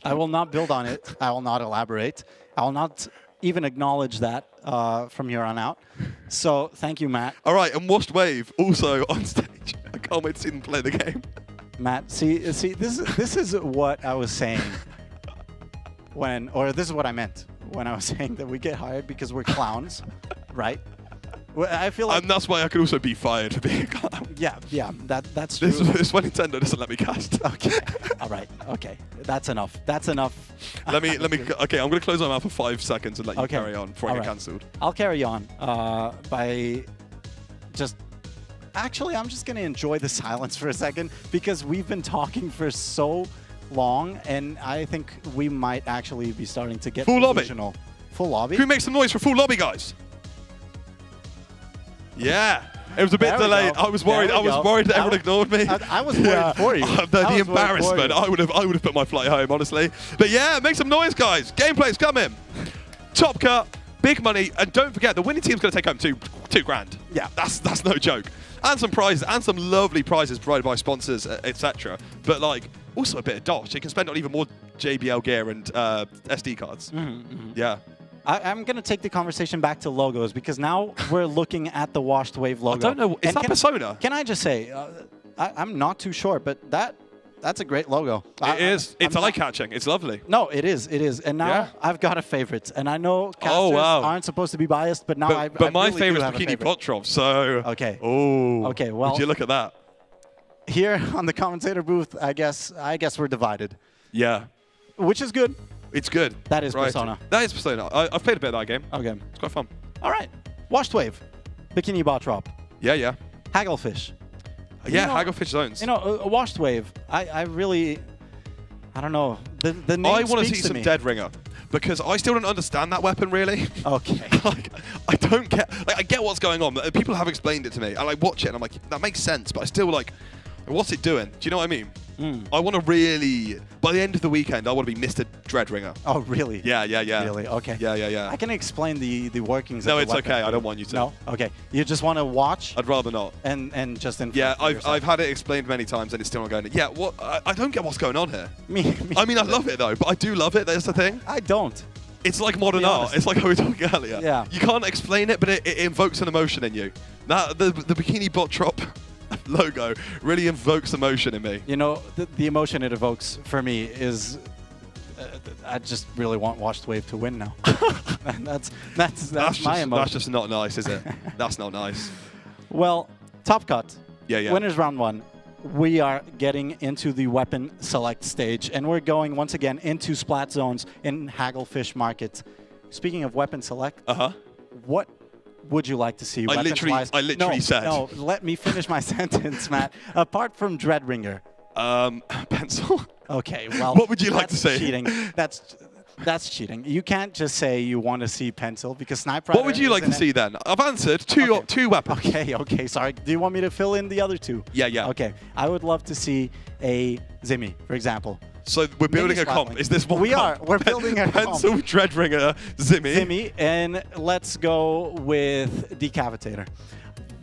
I will not build on it. I will not elaborate. I will not even acknowledge that from here on out. So thank you, Matt. All right, and Washed Wave also on stage. I can't wait to see them play the game. Matt, see, this is what I was saying this is what I meant when I was saying that we get hired because we're clowns, right? Well, I feel like... And that's why I could also be fired for being a clown. Yeah, that's true. This why Nintendo doesn't let me cast. Okay, all right, okay. That's enough. let me. Okay, I'm going to close my mouth for 5 seconds and let you carry on before I get cancelled. I'll carry on by just... Actually, I'm just going to enjoy the silence for a second because we've been talking for so long, and I think we might actually be starting to get full delusional. Lobby. Full lobby? Can we make some noise for full lobby, guys? Yeah. It was a bit delayed. I was worried. I was worried that everyone ignored me. I was worried for you. The embarrassment. I would have put my flight home, honestly. But yeah, make some noise, guys. Gameplay's coming. Top Cut, big money, and don't forget the winning team's going to take home two grand. Yeah, that's no joke. And some prizes, and some lovely prizes provided by sponsors, etc. But like, also a bit of dosh. You can spend on even more JBL gear and SD cards. Yeah. I'm going to take the conversation back to logos because now we're looking at the Washed Wave logo. I don't know. Is that Persona? Can I just say, I'm not too sure, but that's a great logo. It is. It's eye-catching. It's lovely. No, it is. It is. And now I've got a favorite. And I know casters aren't supposed to be biased, but now but my really favorite is Bikini Botrov, so... Okay. Oh. Okay, well... Would you look at that? Here on the commentator booth, I guess we're divided. Yeah. Which is good. It's good. That is Persona. That is Persona. I've played a bit of that game. Okay. It's quite fun. All right. Washed Wave. Bikini Botrop. Yeah, yeah. Hagglefish. Yeah, Hagglefish Zones. You know, a Washed Wave, I really... I don't know. The name I want to speaks see some me. Dead Ringer. Because I still don't understand that weapon, really. Okay. Like, I don't get... Like, I get what's going on. But people have explained it to me. And I watch it, and I'm like, that makes sense. But I still, like... What's it doing? Do you know what I mean? I want to really... By the end of the weekend, I want to be Mr. Dreadringer. Oh, really? Yeah, yeah, yeah. Really? Okay. Yeah, yeah, yeah. I can explain the workings No, of the it's weapon. okay. I don't want you to. No? Okay. You just want to watch? I'd rather not. And just inform Yeah, yourself. I've had it explained many times, and it's still not going. Yeah, what? I don't get what's going on here. Me I mean, I love it, though. But I do love it. That's the thing. I don't. It's like modern art. It's like how we were talking earlier. Yeah. You can't explain it, but it invokes an emotion in you. That the Bikini Botrop logo really invokes emotion in me. You know, the emotion it evokes for me is I just really want Washed Wave to win now. And that's my emotion. That's just not nice, is it? That's not nice. Well, Top Cut. Yeah, yeah. Winners round 1. We are getting into the weapon select stage, and we're going once again into Splat Zones in Hagglefish Market. Speaking of weapon select, what would you like to see? I literally said. No, let me finish my sentence, Matt. Apart from Dreadringer. Pencil. Okay, well. What would you like to say? Cheating. That's cheating. You can't just say you want to see Pencil because Sniper. What would you like to see then? I've answered two weapons. Okay, sorry. Do you want me to fill in the other two? Yeah, yeah. Okay, I would love to see a Zimmy, for example. So we're building a comp. Is this one? We are. We're building a Pencil, comp. Dreadringer, Zimmy. Zimmy, and let's go with Decapitator.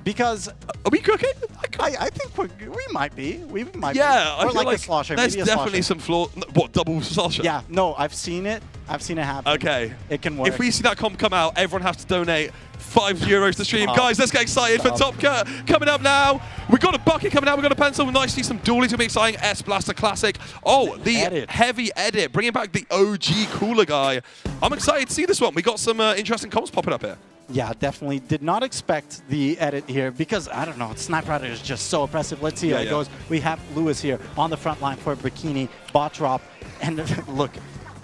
Because are we cooking? I think we might be. We might be. Yeah, Or I feel like a slosher. There's maybe a definitely slosher. some flaw. What, double slosher? Yeah, no, I've seen it. I've seen it happen. Okay. It can work. If we see that comp come out, everyone has to donate €5 to stream. Guys, let's get excited for Top Cut coming up now. We've got a bucket coming out. We've got a pencil. Nice to see some dualies. It'll be exciting. S Blaster Classic. Oh, the heavy edit. Bringing back the OG cooler guy. I'm excited to see this one. We got some interesting comps popping up here. Yeah, definitely. Did not expect the edit here because, I don't know, Sniper Rider is just so oppressive. Let's see how it goes. We have Lewis here on the front line for Bikini Botrop. And look,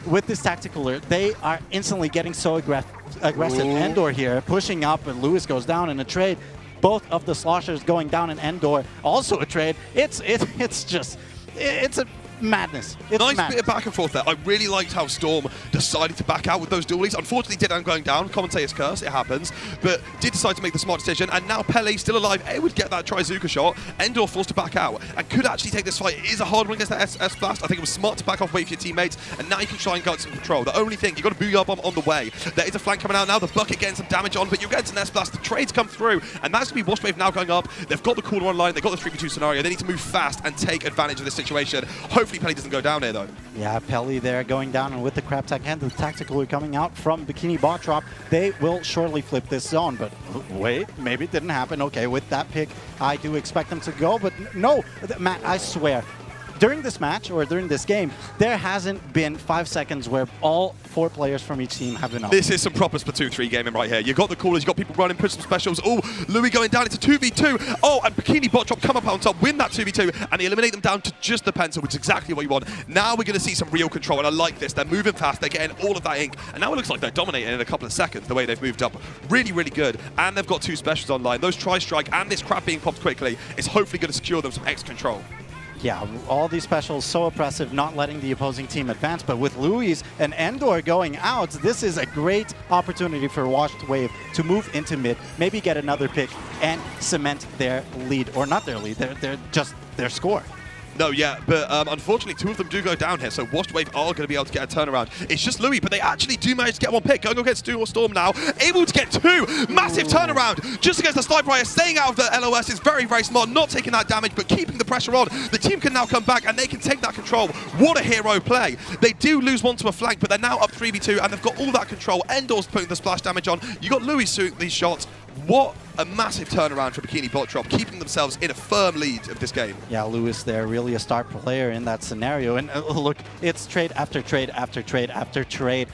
with this tactical alert, they are instantly getting so aggressive. Endor here, pushing up, and Lewis goes down in a trade. Both of the sloshers going down in Endor, also a trade. It's a madness. It's nice madness. bit of back and forth there. I really liked how Storm decided to back out with those dualies. Unfortunately, did end up going down. Commentator's curse, it happens. But did decide to make the smart decision. And now Pele, still alive, would get that Trizuka shot. Endor forced to back out and could actually take this fight. It is a hard one against that S Blast. I think it was smart to back off, wait for your teammates. And now you can try and get some control. The only thing, you've got a Booyah Bomb on the way. There is a flank coming out now. The bucket getting some damage on, but you're getting an S Blast. The trades come through. And that's going to be Washed Wave now going up. They've got the cooler online. They've got the 3v2 scenario. They need to move fast and take advantage of this situation. Hopefully Pele doesn't go down here, though. Yeah, Pele there going down, and with the crab tech and the tactical coming out from Bikini Botrop, they will surely flip this zone. But wait, maybe it didn't happen. Okay, with that pick, I do expect them to go, but no, Matt, I swear, during this match or during this game, there hasn't been 5 seconds where all 4 players from each team have been up. This is some proper Splatoon 3 gaming right here. You've got the callers, you've got people running, push some specials. Oh, Louis going down into 2v2. Oh, and Bikini Botrop come up on top, win that 2v2, and they eliminate them down to just the pencil, which is exactly what you want. Now we're going to see some real control, and I like this. They're moving fast, they're getting all of that ink, and now it looks like they're dominating in a couple of seconds, the way they've moved up. Really, really good. And they've got 2 specials online. Those Tri-Strike and this crab being popped quickly is hopefully going to secure them some X control. Yeah, all these specials so oppressive, not letting the opposing team advance. But with Louis and Endor going out, this is a great opportunity for Washed Wave to move into mid, maybe get another pick, and cement their lead. Or not their lead, just their score. No, yeah, but unfortunately, 2 of them do go down here, so Washed Wave are going to be able to get a turnaround. It's just Louis, but they actually do manage to get 1 pick. Going against Storm now, able to get 2. Massive turnaround just against the Sniper Rider. Staying out of the LOS is very, very smart. Not taking that damage, but keeping the pressure on. The team can now come back, and they can take that control. What a hero play. They do lose 1 to a flank, but they're now up 3v2, and they've got all that control. Endor's putting the splash damage on. You got Louis shooting these shots. What a massive turnaround for Bikini Bot Drop, keeping themselves in a firm lead of this game. Yeah, Lewis there, really a star player in that scenario. And look, it's trade after trade after trade after trade.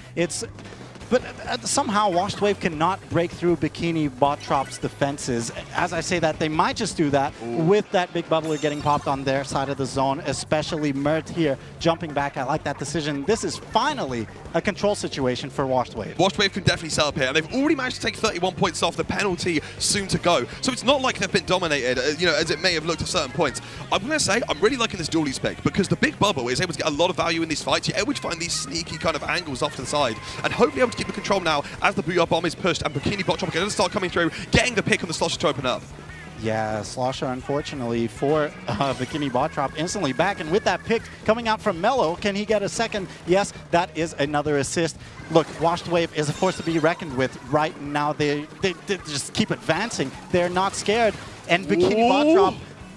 But somehow Washed Wave cannot break through Bikini Bot Drop's defenses. As I say that, they might just do that with that big bubbler getting popped on their side of the zone, especially Mert here jumping back. I like that decision. This is finally a control situation for Washed Wave. Washed Wave can definitely set up here, and they've already managed to take 31 points off. The penalty soon to go. So it's not like they've been dominated, as it may have looked at certain points. I'm going to say, I'm really liking this dualies pick, because the big bubble is able to get a lot of value in these fights. You're able to find these sneaky kind of angles off to the side, and hopefully able to keep the control now as the Booyah Bomb is pushed, and Bikini Bot Drop are going to start coming through, getting the pick on the Slosher to open up. Yeah, Slosher, unfortunately, for Bikini Bot Drop instantly back. And with that pick coming out from Mello, can he get a second? Yes, that is another assist. Look, Washed Wave is a force to be reckoned with right now. They just keep advancing. They're not scared. And Bikini Bot Drop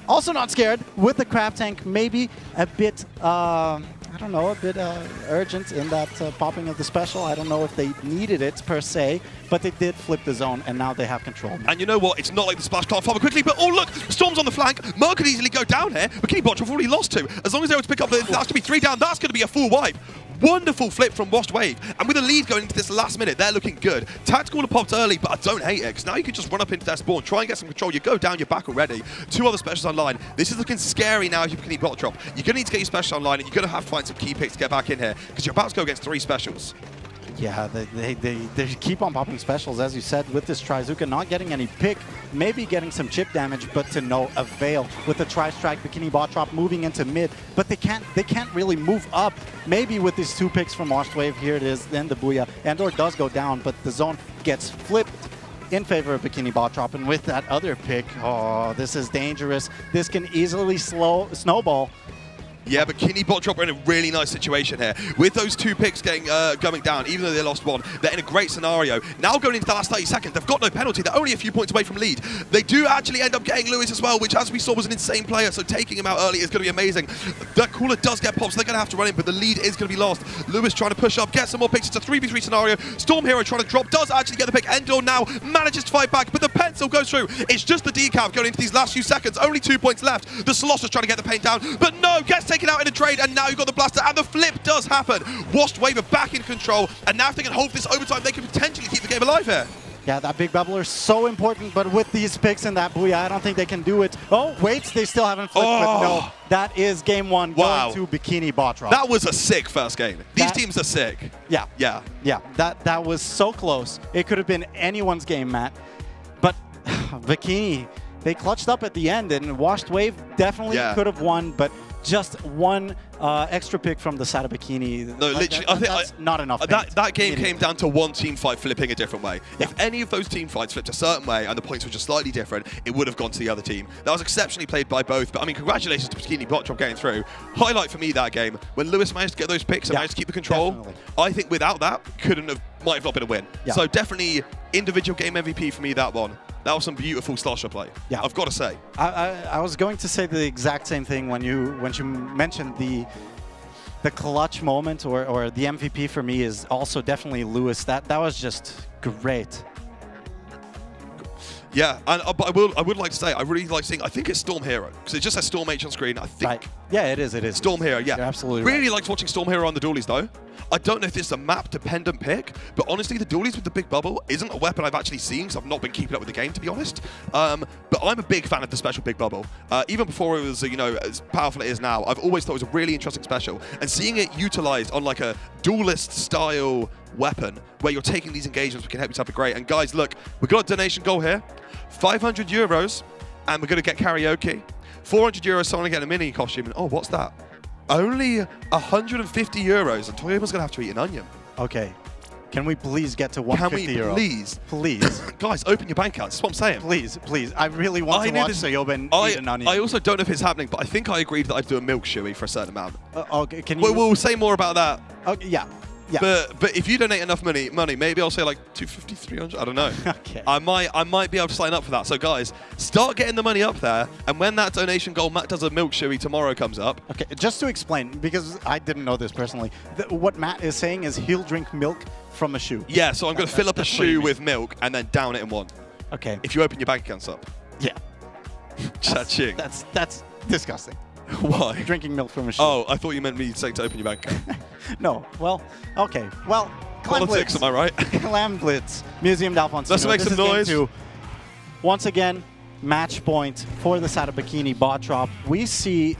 also not scared with the Crab Tank. Maybe a bit, I don't know, a bit urgent in that popping of the special. I don't know if they needed it per se, but they did flip the zone, and now they have control. And you know what? It's not like the splash can't follow quickly, but oh look, Storm's on the flank. Mer could easily go down here. Bikini Bot Drop have already lost 2. As long as they're able to pick up, that's going to be 3 down. That's going to be a full wipe. Wonderful flip from Washed Wave, and with a lead going into this last minute, they're looking good. Tactical have popped early, but I don't hate it, because now you can just run up into their spawn, try and get some control. You go down, you're back already. 2 other specials online. This is looking scary now if you can Bot Drop. You're going to need to get your special online, and you're going to have to find some key picks to get back in here, because you're about to go against 3 specials. Yeah, they keep on popping specials, as you said, with this Trizuka not getting any pick, maybe getting some chip damage, but to no avail. With the Tri-Strike, Bikini Bot Drop moving into mid, but they can't really move up. Maybe with these 2 picks from Washed Wave, here it is, then the Booyah. Endor does go down, but the zone gets flipped in favor of Bikini Bot Drop, and with that other pick, oh, this is dangerous. This can easily snowball. Yeah, but Bikini Bot Drop are in a really nice situation here. With those 2 picks going down, even though they lost 1, they're in a great scenario. Now going into the last 30 seconds, they've got no penalty. They're only a few points away from lead. They do actually end up getting Lewis as well, which, as we saw, was an insane player, so taking him out early is going to be amazing. That cooler does get popped, so they're going to have to run in, but the lead is going to be lost. Lewis trying to push up, get some more picks. It's a 3v3 scenario. Storm Hero trying to drop, does actually get the pick. Endor now manages to fight back, but the pencil goes through. It's just the decal going into these last few seconds. Only 2 points left. The Slosher's trying to get the paint down, but no, gets taken out in a trade, and now you've got the blaster, and the flip does happen. Washed Wave are back in control, and now if they can hold this overtime, they can potentially keep the game alive here. Yeah, that big bubbler is so important, but with these picks and that Booyah, I don't think they can do it. Oh, wait, they still haven't flipped, but no. That is game 1 going to Bikini Bot Drop. That was a sick first game. These teams are sick. Yeah. Yeah. Yeah, that was so close. It could have been anyone's game, Matt. But Bikini, they clutched up at the end, and Washed Wave definitely could have won, but just 1 extra pick from the side of Bikini. No, literally, I think that's not enough. That game came down to 1 team fight flipping a different way. Yeah. If any of those team fights flipped a certain way and the points were just slightly different, it would have gone to the other team. That was exceptionally played by both. But I mean, congratulations to Bikini Bot Drop getting through. Highlight for me that game when Lewis managed to get those picks and managed to keep the control. Definitely. I think without that, might have not been a win. Yeah. So definitely individual game MVP for me, that one. That was some beautiful Slosher play. Yeah, I've got to say. I was going to say the exact same thing when you mentioned the clutch moment or the MVP for me is also definitely Lewis. That was just great. Yeah, and but I would like to say I really like seeing. I think it's Storm Hero because it just says Storm H on screen. I think. Right. Yeah, it is. It is. Storm Hero. Yeah, you're absolutely. Really liked watching Storm Hero on the dualies though. I don't know if this is a map-dependent pick, but honestly, the dualies with the big bubble isn't a weapon I've actually seen because I've not been keeping up with the game, to be honest. But I'm a big fan of the special big bubble. Even before it was, as powerful as it is now, I've always thought it was a really interesting special. And seeing it utilized on like a duelist-style weapon where you're taking these engagements can help yourself be great. And guys, look, we've got a donation goal here. 500 euros, and we're going to get karaoke. 400 euros, someone to get a mini costume. And oh, what's that? Only 150 euros, and Toyoma's going to have to eat an onion. Okay. Can we please get to Can 150 we euro? please? Please. Guys, open your bank accounts. That's what I'm saying. Please, please. I really want to watch Sayoba and eat an onion. I also don't know if it's happening, but I think I agreed that I'd do a milk shoey for a certain amount. Okay, can you... We'll say more about that. Okay, yeah. Yeah. But if you donate enough money, maybe I'll say like 250, 300. I don't know. Okay. I might be able to sign up for that. So guys, start getting the money up there, and when that donation goal Matt does a milk shoey tomorrow comes up. Okay, just to explain, because I didn't know this personally, what Matt is saying is he'll drink milk from a shoe. Yeah, so I'm going to fill up a shoe with milk and then down it in one. Okay. If you open your bank accounts up. Yeah. Cha-ching. That's disgusting. Why? Drinking milk from a shoe. Oh, I thought you meant me saying to open your bank account. No. Well, okay. Well, Politics, am I right? Clam Blitz, Museum d'Alphonsino. Let's make some noise. Once again, match point for the side of Bikini bot drop. We see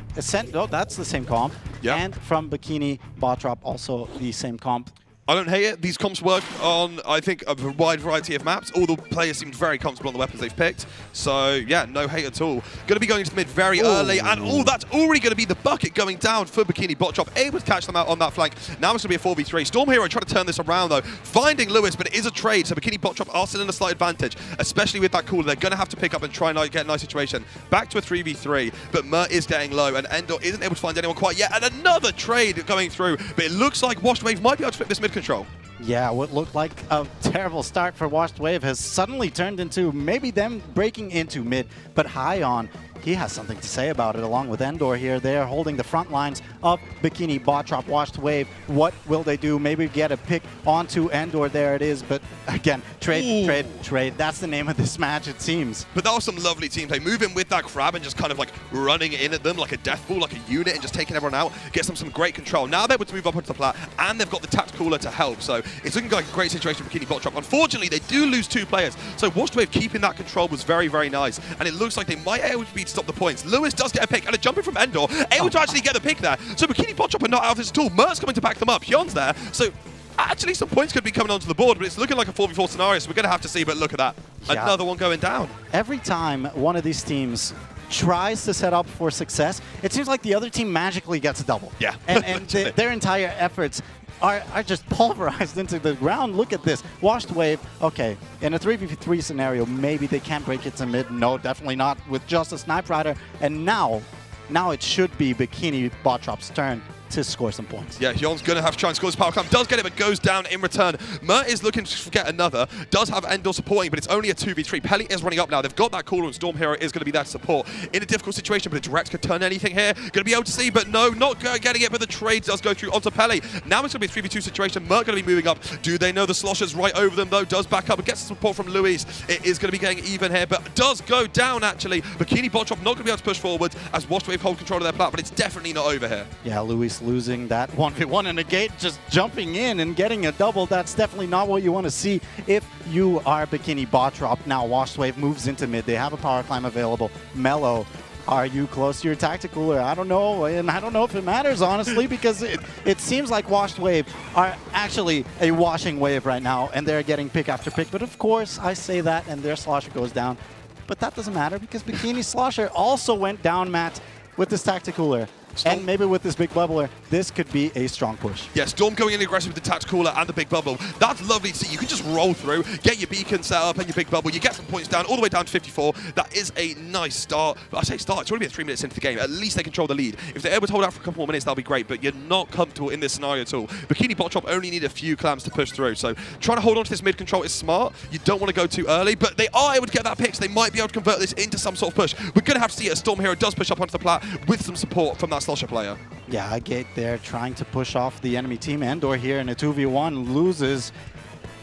oh, that's the same comp. Yeah. And from Bikini bot drop, also the same comp. I don't hate it. These comps work on, I think, a wide variety of maps. All the players seem very comfortable on the weapons they've picked. So, yeah, no hate at all. Going to be going to the mid very early. And, that's already going to be the bucket going down for Bikini Bot Drop. Able to catch them out on that flank. Now it's going to be a 4v3. Storm Hero trying to turn this around, though. Finding Lewis, but it is a trade. So Bikini Bot Drop are still in a slight advantage, especially with that cooler. They're going to have to pick up and try and get a nice situation. Back to a 3v3, but Mert is getting low, and Endor isn't able to find anyone quite yet. And another trade going through. But it looks like Washed Wave might be able to flip this mid control. Yeah, what looked like a terrible start for Washed Wave has suddenly turned into maybe them breaking into mid, but High On, he has something to say about it along with Endor here. They're holding the front lines of Bikini Bot Drop Washed Wave. What will they do? Maybe get a pick onto Endor. There it is. But again, trade. That's the name of this match, it seems. But that was some lovely team play. Moving with that crab and just kind of like running in at them like a death ball, like a unit, and just taking everyone out. Gets them some great control. Now they're able to move up onto the plat, and they've got the tapped cooler to help. So it's looking like a great situation for Bikini Bot Drop. Unfortunately, they do lose 2 players. So Washed Wave keeping that control was very, very nice. And it looks like they might be able to stop the points. Lewis does get a pick, and a jumping from Endor, able to actually get the pick there. So Bikini Bot Drop are not out of this at all. Mert's coming to back them up. Hyun's there. So actually some points could be coming onto the board, but it's looking like a 4v4 scenario, so we're going to have to see. But look at that. Yeah. Another one going down. Every time one of these teams tries to set up for success, it seems like the other team magically gets a double. Yeah. And their entire efforts are just pulverized into the ground. Look at this. Washed Wave, okay, in a 3v3 scenario, maybe they can't break it to mid. No, definitely not with just a Sniper Rider. And now it should be Bikini Bot Drop's turn to score some points. Yeah, Hyun's going to have to try and score his power climb. Does get it, but goes down in return. Mert is looking to get another. Does have Endor supporting, but it's only a 2v3. Pelly is running up now. They've got that cooler, and Storm Hero is going to be there to support. In a difficult situation, but a direct could turn anything here. Going to be able to see, but no, not getting it, but the trade does go through onto Pelly. Now it's going to be a 3v2 situation. Mert going to be moving up. Do they know the Slosher's right over them, though? Does back up and gets some support from Luis. It is going to be getting even here, but does go down, actually. Bikini Bot Drop not going to be able to push forward as Washed Wave hold control of their plat, but it's definitely not over here. Yeah, Luis losing that 1v1 in the gate, just jumping in and getting a double. That's definitely not what you want to see if you are Bikini Bot Drop. Now Washed Wave moves into mid. They have a power climb available. Mellow, are you close to your tactical? I don't know, and I don't know if it matters, honestly, because it seems like Washed Wave are actually a washing wave right now, and they're getting pick after pick. But of course, I say that, and their Slosher goes down. But that doesn't matter, because Bikini Slosher also went down, Matt, with this tacticaler. And maybe with this big bubbler, this could be a strong push. Yeah, Storm going in aggressive with the tacticaler and the big bubble. That's lovely to see. You can just roll through, get your beacon set up and your big bubble. You get some points down, all the way down to 54. That is a nice start. But I say start, it's already been 3 minutes into the game. At least they control the lead. If they're able to hold out for a couple more minutes, that'll be great. But you're not comfortable in this scenario at all. Bikini Bot Drop only need a few clams to push through. So trying to hold on to this mid control is smart. You don't want to go too early, but they are able to get that pick, so they might be able to convert this into some sort of push. We're going to have to see it as Storm Hero does push up onto the plat with some support from that Slosher player. Yeah, Gate there trying to push off the enemy team. Endor here in a 2v1 loses.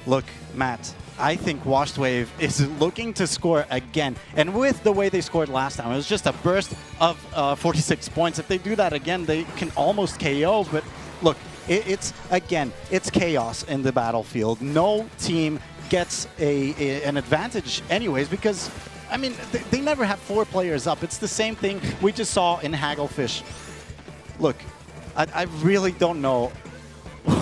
Look, Matt, I think Washed Wave is looking to score again. And with the way they scored last time, it was just a burst of 46 points. If they do that again, they can almost KO. But look, it's chaos in the battlefield. No team gets an advantage anyways, because, I mean, they never have 4 players up. It's the same thing we just saw in Hagglefish. Look, I really don't know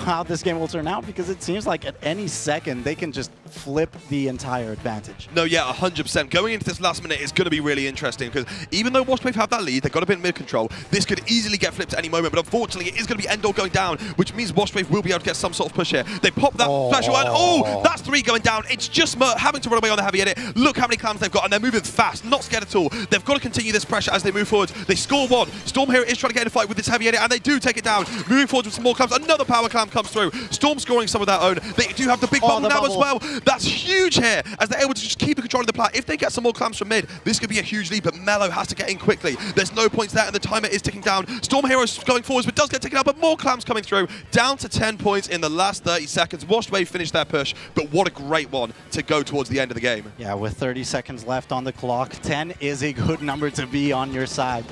how this game will turn out because it seems like at any second they can just flip the entire advantage. No, yeah, 100%. Going into this last minute is going to be really interesting because even though Washwave have that lead, they've got a bit of mid-control, this could easily get flipped at any moment, but unfortunately it is going to be Endor going down, which means Washwave will be able to get some sort of push here. They pop that special and that's 3 going down. It's just Mert having to run away on the heavy edit. Look how many clams they've got, and they're moving fast, not scared at all. They've got to continue this pressure as they move forward. They score 1. Storm here is trying to get in a fight with this heavy edit, and they do take it down. Moving forward with some more clams. Another power clam comes through. Storm scoring some of their own. They do have the big bubble now as well. That's huge here, as they're able to just keep the control of the plat. If they get some more clams from mid, this could be a huge lead, but Mello has to get in quickly. There's no points there, and the timer is ticking down. Storm Heroes going forwards, but does get taken out, but more clams coming through. Down to 10 points in the last 30 seconds. Washwave finished their push, but what a great one to go towards the end of the game. Yeah, with 30 seconds left on the clock, 10 is a good number to be on your side.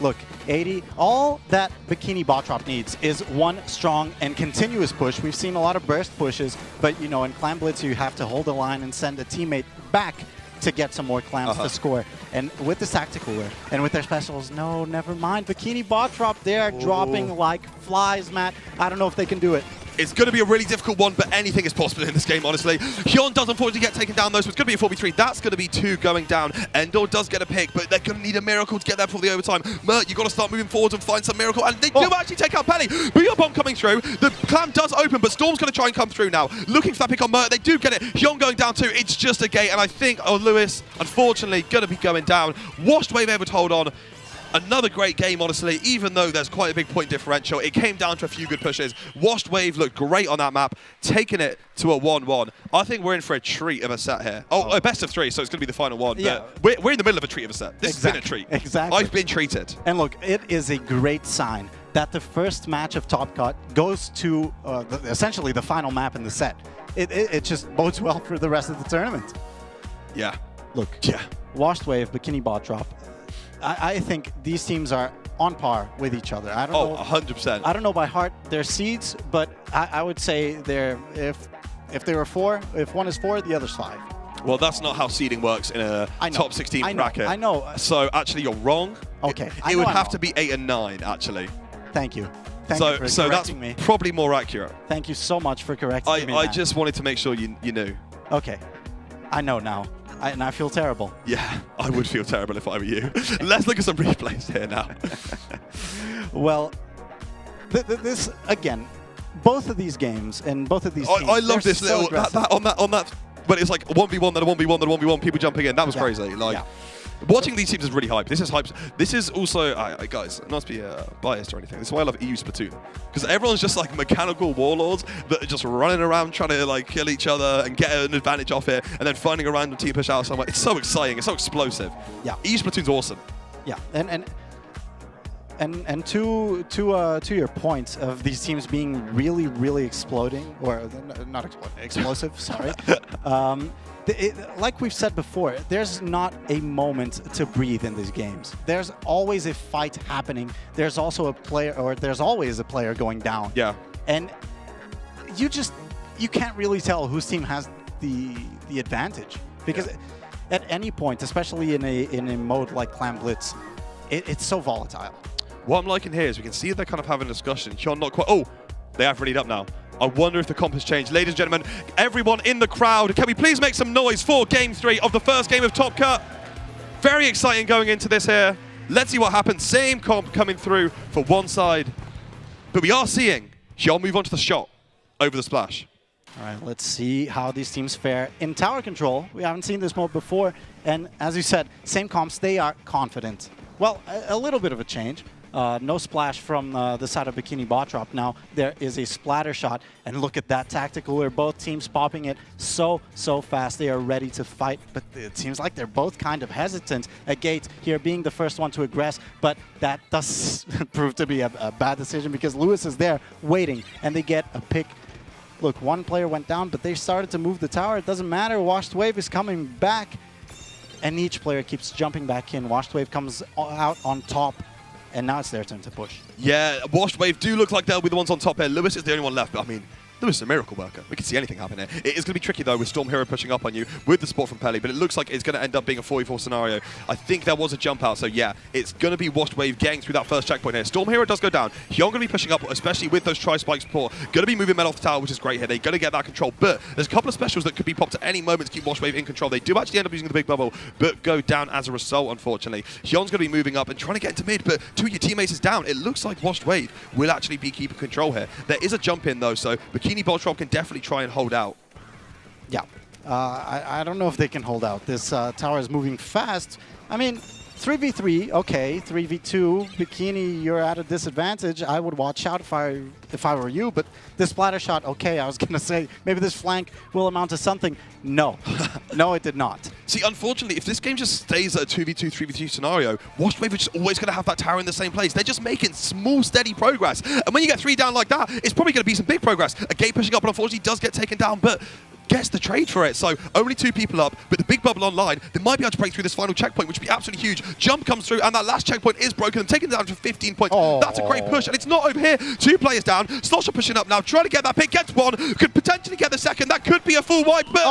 Look, 80, all that Bikini Bot Drop needs is one strong and continuous push. We've seen a lot of burst pushes, but you know, in Clam Blitz, you have to hold the line and send a teammate back to get some more clams to score. And with this tactical wear and with their specials, no, never mind. Bikini Bot Drop, they're dropping like flies, Matt. I don't know if they can do it. It's going to be a really difficult one, but anything is possible in this game, honestly. Hyun does unfortunately get taken down, though, so it's going to be a 4v3. That's going to be 2 going down. Endor does get a pick, but they're going to need a miracle to get there for the overtime. Mert, you've got to start moving forward and find some miracle, and they do actually take out Pelly. Booyah Bomb coming through. The clam does open, but Storm's going to try and come through now. Looking for that pick on Mert. They do get it. Hyun going down, too. It's just a gate, and I think Lewis, unfortunately, going to be going down. Washwave able to hold on. Another great game, honestly, even though there's quite a big point differential. It came down to a few good pushes. Washed Wave looked great on that map, taking it to a 1-1. I think we're in for a treat of a set here. Oh, a best of 3, so it's going to be the final one. Yeah. But we're in the middle of a treat of a set. This has been a treat. Exactly. I've been treated. And look, it is a great sign that the first match of Top Cut goes to essentially the final map in the set. It just bodes well for the rest of the tournament. Yeah. Look, yeah. Washed Wave, Bikini Bot Drop. I think these teams are on par with each other. I don't know. 100%. I don't know by heart their seeds, but I would say they're if they were 4, if one is 4, the other's 5. Well, that's not how seeding works in a top 16 bracket. I know. So actually, you're wrong. Okay. It would have to be 8 and 9, actually. Thank you. Thank you for correcting me. Probably more accurate. Thank you so much for correcting me. I just wanted to make sure you knew. Okay. I know now. And I feel terrible. Yeah, I would feel terrible if I were you. Let's look at some replays here now. Well, this again, both of these games and both of these teams, I love this so little on that. But it's like 1v1, then a 1v1, then a 1v1. People jumping in. That was crazy. Like. Watching these teams is really hype. This is hype. This is also, guys, not to be biased or anything. This is why I love EU Splatoon. Because everyone's just like mechanical warlords that are just running around trying to like kill each other and get an advantage off it, and then finding a random team push out somewhere. It's so exciting. It's so explosive. Yeah. EU Splatoon's awesome. Yeah, and to your point of these teams being really exploding, or not exploding, explosive. Sorry. Like we've said before, there's not a moment to breathe in these games. There's always a fight happening. There's also a player, or there's always a player going down. Yeah. And you can't really tell whose team has the advantage, because at any point, especially in a mode like Clam Blitz, it's so volatile. What I'm liking here is we can see they're kind of having a discussion. Hyun not quite. Oh, they have readied up now. I wonder if the comp has changed. Ladies and gentlemen, everyone in the crowd, can we please make some noise for Game 3 of the first game of Top Cut? Very exciting going into this here. Let's see what happens. Same comp coming through for one side. But we are seeing Hyun move on to the shot over the splash. All right, let's see how these teams fare in tower control. We haven't seen this mode before. And as you said, same comps, they are confident. Well, a little bit of a change. No splash from the side of Bikini Bot Drop. Now there is a splatter shot, and look at that tactical where both teams popping it so fast. They are ready to fight, but it seems like they're both kind of hesitant. A Gate here being the first one to aggress, but that does prove to be a bad decision because Lewis is there waiting, and they get a pick. Look, one player went down, but they started to move the tower. It doesn't matter. Washed Wave is coming back, and each player keeps jumping back in. Washed Wave comes out on top. And now it's their turn to push. Yeah, Washed Wave do look like they'll be the ones on top here. Lewis is the only one left, but I mean, Lewis is a miracle worker. We can see anything happen here. It is going to be tricky, though, with Storm Hero pushing up on you with the support from Pelly, but it looks like it's going to end up being a 4v4 scenario. I think there was a jump out, so yeah, it's going to be Washed Wave getting through that first checkpoint here. Storm Hero does go down. Hyun going to be pushing up, especially with those tri-spike support. Going to be moving men off the tower, which is great here. They're going to get that control, but there's a couple of specials that could be popped at any moment to keep Washed Wave in control. They do actually end up using the big bubble, but go down as a result, unfortunately. Hyun's going to be moving up and trying to get into mid, but two of your teammates is down. It looks like Washed Wave will actually be keeping control here. There is a jump in, though, so Bikini Bot Drop can definitely try and hold out. Yeah. I don't know if they can hold out. This tower is moving fast. I mean, 3v3, okay. 3v2, Bikini, you're at a disadvantage. I would watch out if I were you, but this splatter shot, okay, I was going to say, maybe this flank will amount to something. No. No, it did not. See, unfortunately, if this game just stays at a 2v2, 3v2 scenario, Washed Wave are just always going to have that tower in the same place. They're just making small, steady progress. And when you get 3 down like that, it's probably going to be some big progress. A gate pushing up, and unfortunately does get taken down, but gets the trade for it. So only 2 people up, but the big bubble online, they might be able to break through this final checkpoint, which would be absolutely huge. Jump comes through, and that last checkpoint is broken. Taking it down to 15 points. Oh. That's a great push, and it's not over here. 2 players down. Slosher pushing up now, trying to get that pick. Gets 1, could potentially get the second. That could be a full wipe, but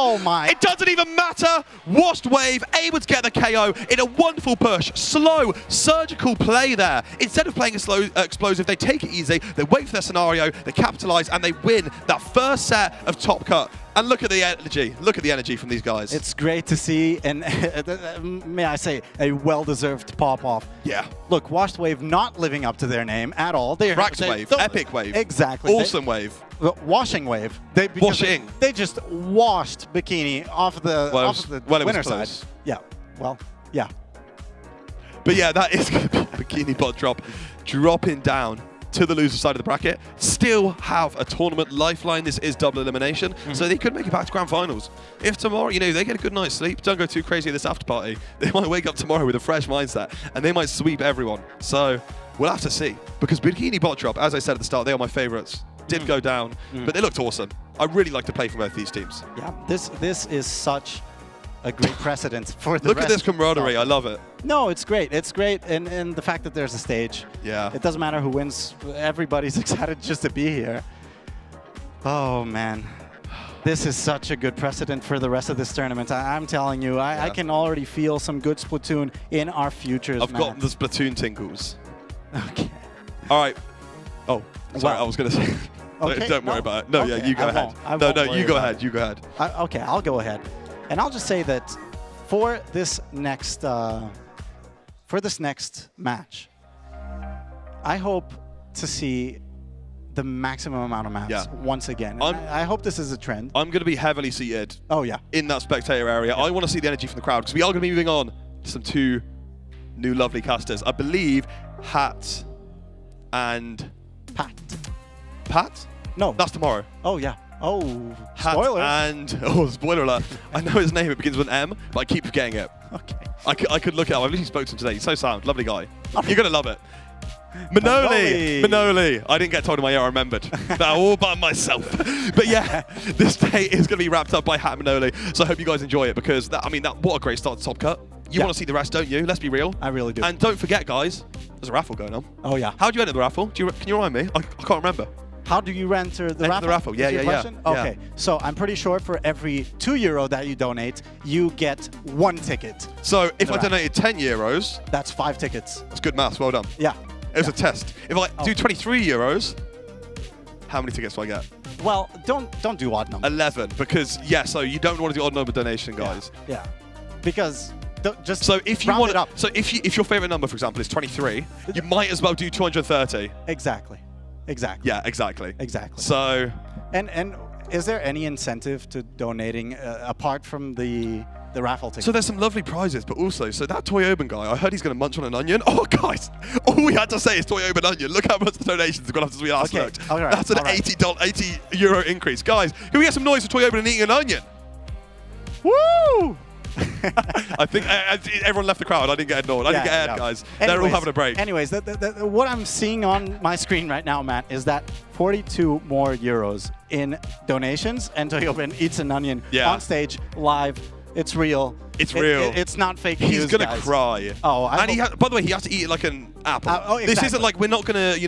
it doesn't even matter. Washed Wave able to get the KO in a wonderful push. Slow, surgical play there. Instead of playing a slow explosive, they take it easy. They wait for their scenario, they capitalize, and they win that first set of Top Cut. And look at the energy. Look at the energy from these guys. It's great to see, and may I say, a well-deserved pop-off. Yeah. Look, Washed Wave not living up to their name at all. Rax Wave, Epic Wave. Exactly. Awesome Wave. Washing Wave. Washing. They just washed Bikini off the winner side. Yeah. Well, yeah. But yeah, that is going to be Bikini Bot Drop dropping down to the loser side of the bracket. Still have a tournament lifeline. This is double elimination, so they could make it back to grand finals. If tomorrow, you know, they get a good night's sleep, don't go too crazy at this after party, they might wake up tomorrow with a fresh mindset and they might sweep everyone. So we'll have to see, because Bikini Bot Drop, as I said at the start, they are my favorites. Did go down, but they looked awesome. I really like to play for both these teams. Yeah, this is such a great precedent for the Look at this camaraderie. I love it. No, it's great. It's great, and the fact that there's a stage. Yeah. It doesn't matter who wins. Everybody's excited just to be here. Oh, man. This is such a good precedent for the rest of this tournament. I'm telling you, I can already feel some good Splatoon in our futures, I've got the Splatoon tingles. Okay. All right. Oh, sorry, I was going to say. Okay, don't worry about it. No, okay, yeah, you go ahead. No, you go ahead. You go ahead. Okay, I'll go ahead. And I'll just say that for this next match, I hope to see the maximum amount of maps once again. I hope this is a trend. I'm going to be heavily seated. Oh yeah. In that spectator area. I want to see the energy from the crowd, because we are going to be moving on to some 2 new lovely casters. I believe Hat and Pat? No. That's tomorrow. Oh yeah. Oh, Hat spoiler. And spoiler alert. I know his name. It begins with M, but I keep forgetting it. Okay. I could look it up. I literally spoke to him today. He's so sound. Lovely guy. You're going to love it. Manoli. I didn't get told in my ear. I remembered. That all by myself. But yeah, this day is going to be wrapped up by Hat Manoli. So I hope you guys enjoy it, because what a great start to Top Cut. You want to see the rest, don't you? Let's be real. I really do. And don't forget, guys, there's a raffle going on. Oh yeah. How do you enter the raffle? Can you remind me? I can't remember. How do you enter the raffle? The raffle, yeah. Okay, so I'm pretty sure for every €2 that you donate, you get 1 ticket. So if I donated €10, that's 5 tickets. That's good maths. Well done. Yeah. It was a test. If I do €23, how many tickets do I get? Well, don't do odd numbers. 11, because so you don't want to do odd number donation, guys. Yeah. Because just so if you round want it up. So if your favorite number, for example, is 23, you might as well do 230. Exactly. Yeah, exactly. So, and is there any incentive to donating apart from the raffle ticket? So there's some lovely prizes, but also, so that Toy Oben guy, I heard he's going to munch on an onion. Oh, guys, all we had to say is Toy Oben onion. Look how much the donations have gone up since we last looked. Right, that's an €80 increase. Guys, can we get some noise for Toy Oben and eating an onion? Woo! I think everyone left the crowd. I didn't get ignored. I didn't get aired, guys. They're all having a break. Anyways, what I'm seeing on my screen right now, Matt, is that 42 more euros in donations, and Toy Oben eats an onion on stage, live. It's real. It's real. It's not fake news, He's going to cry. Oh, and by the way, he has to eat it like an apple. Exactly. This isn't like, we're not going to,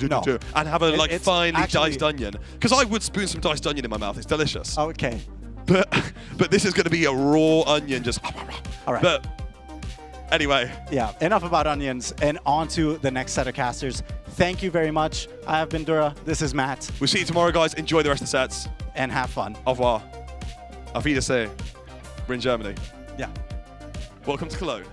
No. and have a like It's finely actually- diced onion? Because I would spoon some diced onion in my mouth. It's delicious. Okay. But this is going to be a raw onion, just. All right. But anyway, Yeah, enough about onions, and on to the next set of casters. Thank you very much. I have been Dura. This is Matt, we'll see you tomorrow, guys. Enjoy the rest of the sets. and have fun. Au revoir. Auf Wiedersehen. We're in Germany. Yeah. Welcome to Cologne.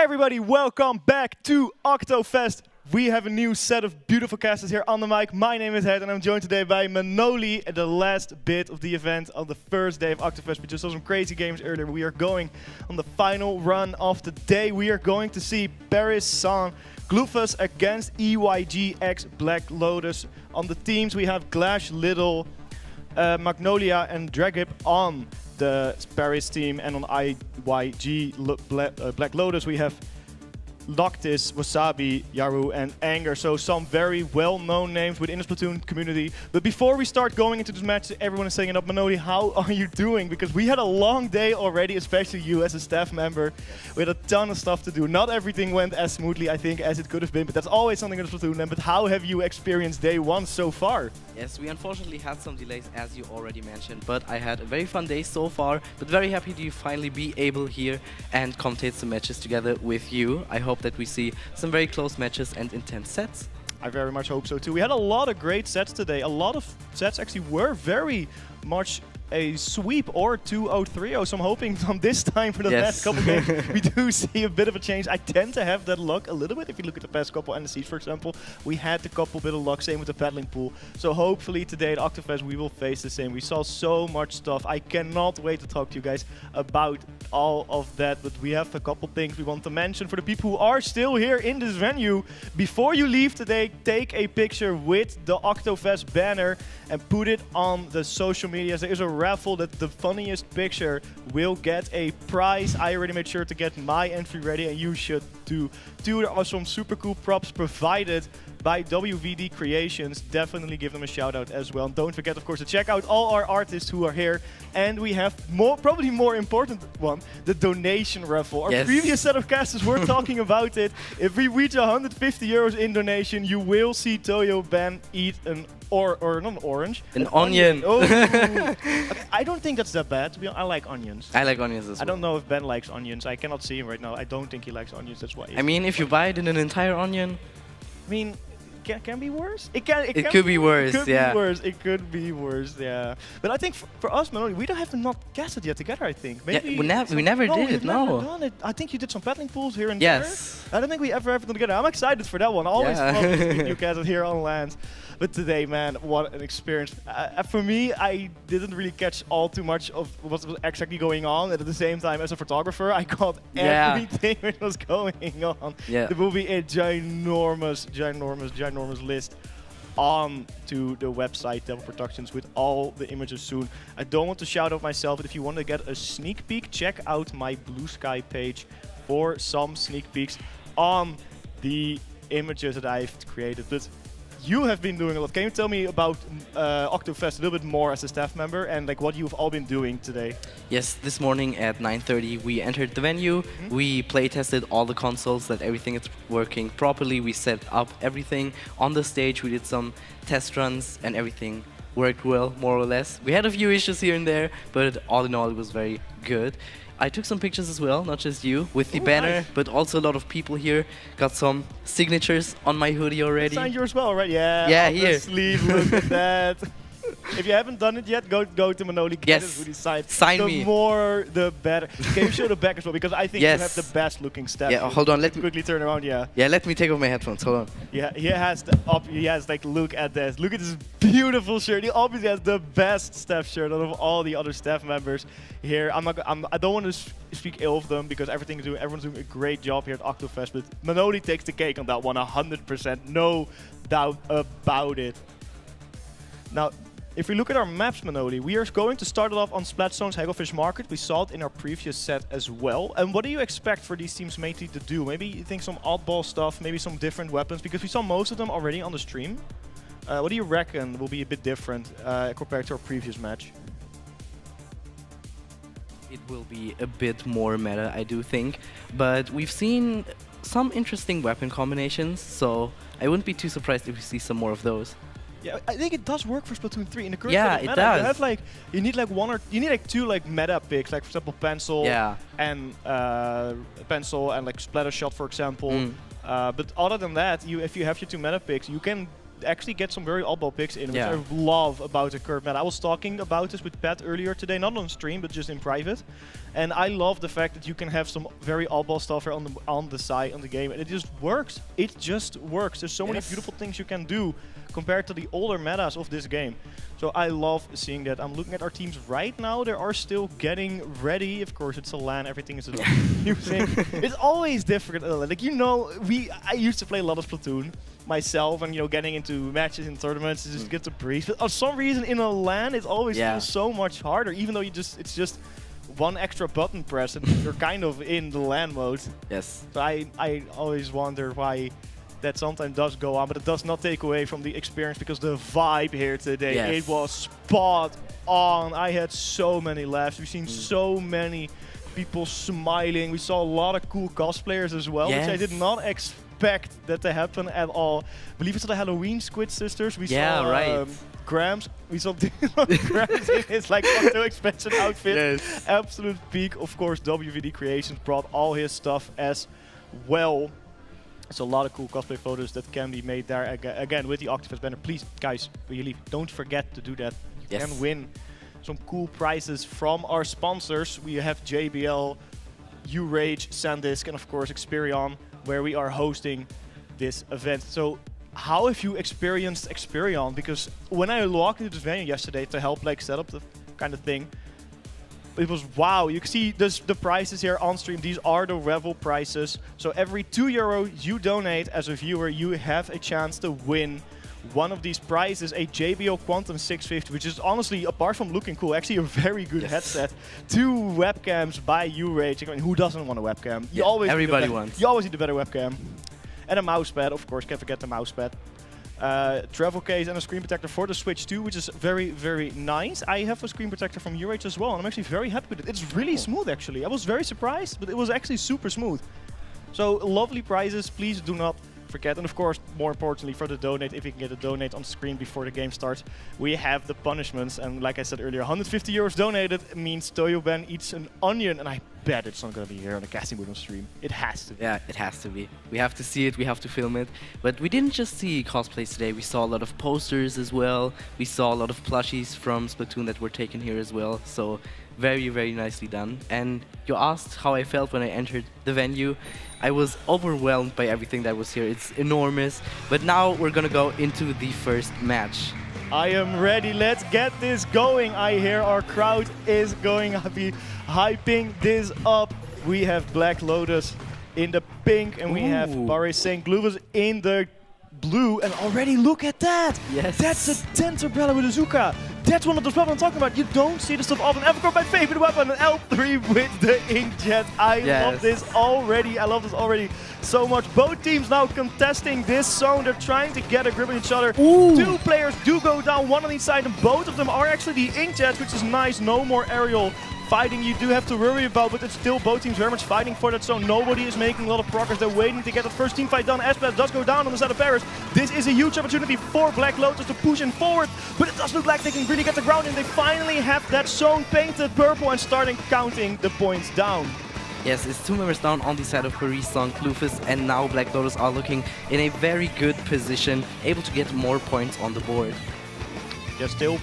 Everybody, welcome back to Oktofest. We have a new set of beautiful casters here on the mic. My name is Hed and I'm joined today by Manoli at the last bit of the event on the first day of Oktofest. We just saw some crazy games earlier. We are going on the final run of the day. We are going to see Paris Saint Gloufus against EYG x Black Lotus. On the teams we have Glash, Little, Magnolia and Dragip on the Paris team, and on IYG Black Lotus we have Noctis, Wasabi, Yaru and Anger. So some very well-known names within the Splatoon community. But before we start going into this match, everyone is saying up, Manoli, how are you doing? Because we had a long day already, especially you as a staff member. We had a ton of stuff to do. Not everything went as smoothly, I think, as it could have been, but that's always something in Splatoon. But how have you experienced day one so far? Yes, we unfortunately had some delays, as you already mentioned, but I had a very fun day so far, but very happy to finally be able here and commentate some matches together with you. I hope that we see some very close matches and intense sets. I very much hope so too. We had a lot of great sets today. A lot of sets actually were very much a sweep or 2-0, 3-0. So I'm hoping from this time for the last couple games we do see a bit of a change. I tend to have that luck a little bit. If you look at the past couple NSCs, for example, we had the couple bit of luck, same with the paddling pool. So hopefully today at Oktofest we will face the same. We saw so much stuff. I cannot wait to talk to you guys about all of that. But we have a couple things we want to mention for the people who are still here in this venue. Before you leave today, take a picture with the Oktofest banner and put it on the social medias. There is a raffle that the funniest picture will get a prize. I already made sure to get my entry ready, and you should too. There are some super cool props provided by WVD Creations. Definitely give them a shout out as well. And don't forget, of course, to check out all our artists who are here. And we have probably more important one, the donation raffle. Our previous set of casters were talking about it. If we reach 150 euros in donation, you will see Toyo Ben eat an or not an orange. An onion. Oh. Okay, I don't think that's that bad. To be honest, I like onions. I like onions as well. I don't know if Ben likes onions. I cannot see him right now. I don't think he likes onions. That's why. I mean, if you buy it in an entire onion. I mean, can be worse. It could be worse. It could be worse. It could be worse. Yeah. But I think for us, Manoli, we don't have to not cast it yet together. I think maybe we never did. Never done it. I think you did some paddling pools here and there. I don't think we ever have done together. I'm excited for that one. Always fun to see you cast here on lands. But today, man, what an experience. For me, I didn't really catch all too much of what was exactly going on. And at the same time, as a photographer, I caught everything that was going on. Yeah. There will be a ginormous list onto the website Devil Productions with all the images soon. I don't want to shout out myself, but if you want to get a sneak peek, check out my Blue Sky page for some sneak peeks on the images that I've created. But you have been doing a lot. Can you tell me about Oktofest a little bit more as a staff member and like what you've all been doing today? Yes, this morning at 9:30 we entered the venue. We play tested all the consoles, that everything is working properly. We set up everything on the stage. We did some test runs and everything worked well, more or less. We had a few issues here and there, but all in all it was very good. I took some pictures as well, not just you, with the banner, but also a lot of people here. Got some signatures on my hoodie already. Signed yours well, right? Yeah. Yeah, here. Sleeve, look at that. If you haven't done it yet, go to Manoli, get his hoodie signed. Sign me. The more, the better. Can you show the back as well? Because I think you have the best looking staff. Yeah, hold on, let me quickly turn around. Yeah. Yeah, let me take off my headphones. Hold on. Yeah, he has like, look at this. Look at this beautiful shirt. He obviously has the best staff shirt out of all the other staff members here. I don't want to speak ill of them because everyone's doing a great job here at Oktofest. But Manoli takes the cake on that one, 100%, no doubt about it. Now, if we look at our maps, Manoli, we are going to start it off on Splatstone's Hagglefish Market. We saw it in our previous set as well. And what do you expect for these teams mainly to do? Maybe you think some oddball stuff, maybe some different weapons, because we saw most of them already on the stream. What do you reckon will be a bit different compared to our previous match? It will be a bit more meta, I do think. But we've seen some interesting weapon combinations, so I wouldn't be too surprised if we see some more of those. Yeah, I think it does work for Splatoon 3 in the current meta. It does. You need like two like meta picks, like for example pencil and like splatter shot, for example. But other than that, if you have your two meta picks, you can actually get some very oddball picks in, which Yeah. I love about the current meta. I was talking about this with Pat earlier today, not on stream, but just in private. And I love the fact that you can have some very oddball stuff here on the side on the game, and it just works. It just works. There's so many beautiful things you can do compared to the older metas of this game. So I love seeing that. I'm looking at our teams right now. They are still getting ready. Of course, it's a LAN. Everything is a new thing. It's always different. Like, you know, I used to play a lot of Splatoon myself, and, you know, getting into matches and tournaments is just get to breeze. But for some reason, in a LAN, it always feels so much harder, even though it's just one extra button press and you're kind of in the LAN mode. Yes. So I always wonder why that sometimes does go on, but it does not take away from the experience, because the vibe here today, it was spot on. I had so many laughs. We've seen so many people smiling. We saw a lot of cool cosplayers as well, which I did not expect that to happen at all. I believe it's the Halloween Squid Sisters. We saw Grams. We saw Grams in his like Octo expansion outfit. Absolute peak. Of course, WVD Creations brought all his stuff as well. So a lot of cool cosplay photos that can be made there again with the Oktofest banner. Please, guys, really don't forget to do that. You can win some cool prizes from our sponsors. We have JBL, U-Rage, SanDisk, and of course Experion, where we are hosting this event. So how have you experienced Experion? Because when I logged into this venue yesterday to help like set up the kind of thing, it was wow. You can see the prices here on stream. These are the Revel prices. So every €2 you donate as a viewer, you have a chance to win one of these prizes, a JBL Quantum 650, which is honestly, apart from looking cool, actually a very good headset. 2 webcams by U-Rage. I mean, who doesn't want a webcam? You always everybody wants. You always need a better webcam. And a mousepad, of course, can't forget the mousepad. Travel case and a screen protector for the Switch 2, which is very, very nice. I have a screen protector from U-Rage as well, and I'm actually very happy with it. It's really smooth, actually. I was very surprised, but it was actually super smooth. So lovely prizes. Please do not forget. And of course, more importantly, for the donate, if you can get a donate on screen before the game starts, we have the punishments. And like I said earlier, €150 donated means Toyoben eats an onion, and I bet it's not going to be here on the casting booth on stream. It has to be. Yeah, it has to be. We have to see it, we have to film it. But we didn't just see cosplays today, we saw a lot of posters as well. We saw a lot of plushies from Splatoon that were taken here as well. So very, very nicely done. And you asked how I felt when I entered the venue. I was overwhelmed by everything that was here. It's enormous. But now we're gonna go into the first match. I am ready. Let's get this going. I hear our crowd is going to be hyping this up. We have Black Lotus in the pink, and we have Paris St. Louis in the blue. And already look at that. Yes. That's a Tensorbrella with a Zuka. That's one of the stuff I'm talking about. You don't see this stuff often. Evercore, my favorite weapon, an L3 with the inkjet. I love this already. I love this already so much. Both teams now contesting this zone. They're trying to get a grip on each other. 2 players do go down, one on each side, and both of them are actually the inkjets, which is nice. No more aerial fighting you do have to worry about, but it's still both teams very much fighting for that zone. Nobody is making a lot of progress. They're waiting to get the first team fight done. Splash does go down on the side of Paris. This is a huge opportunity for Black Lotus to push in forward, but it does look like they can really get the ground in. They finally have that zone painted purple and starting counting the points down. Yes, it's 2 members down on the side of Paris St. Louis, and now Black Lotus are looking in a very good position, able to get more points on the board. They're still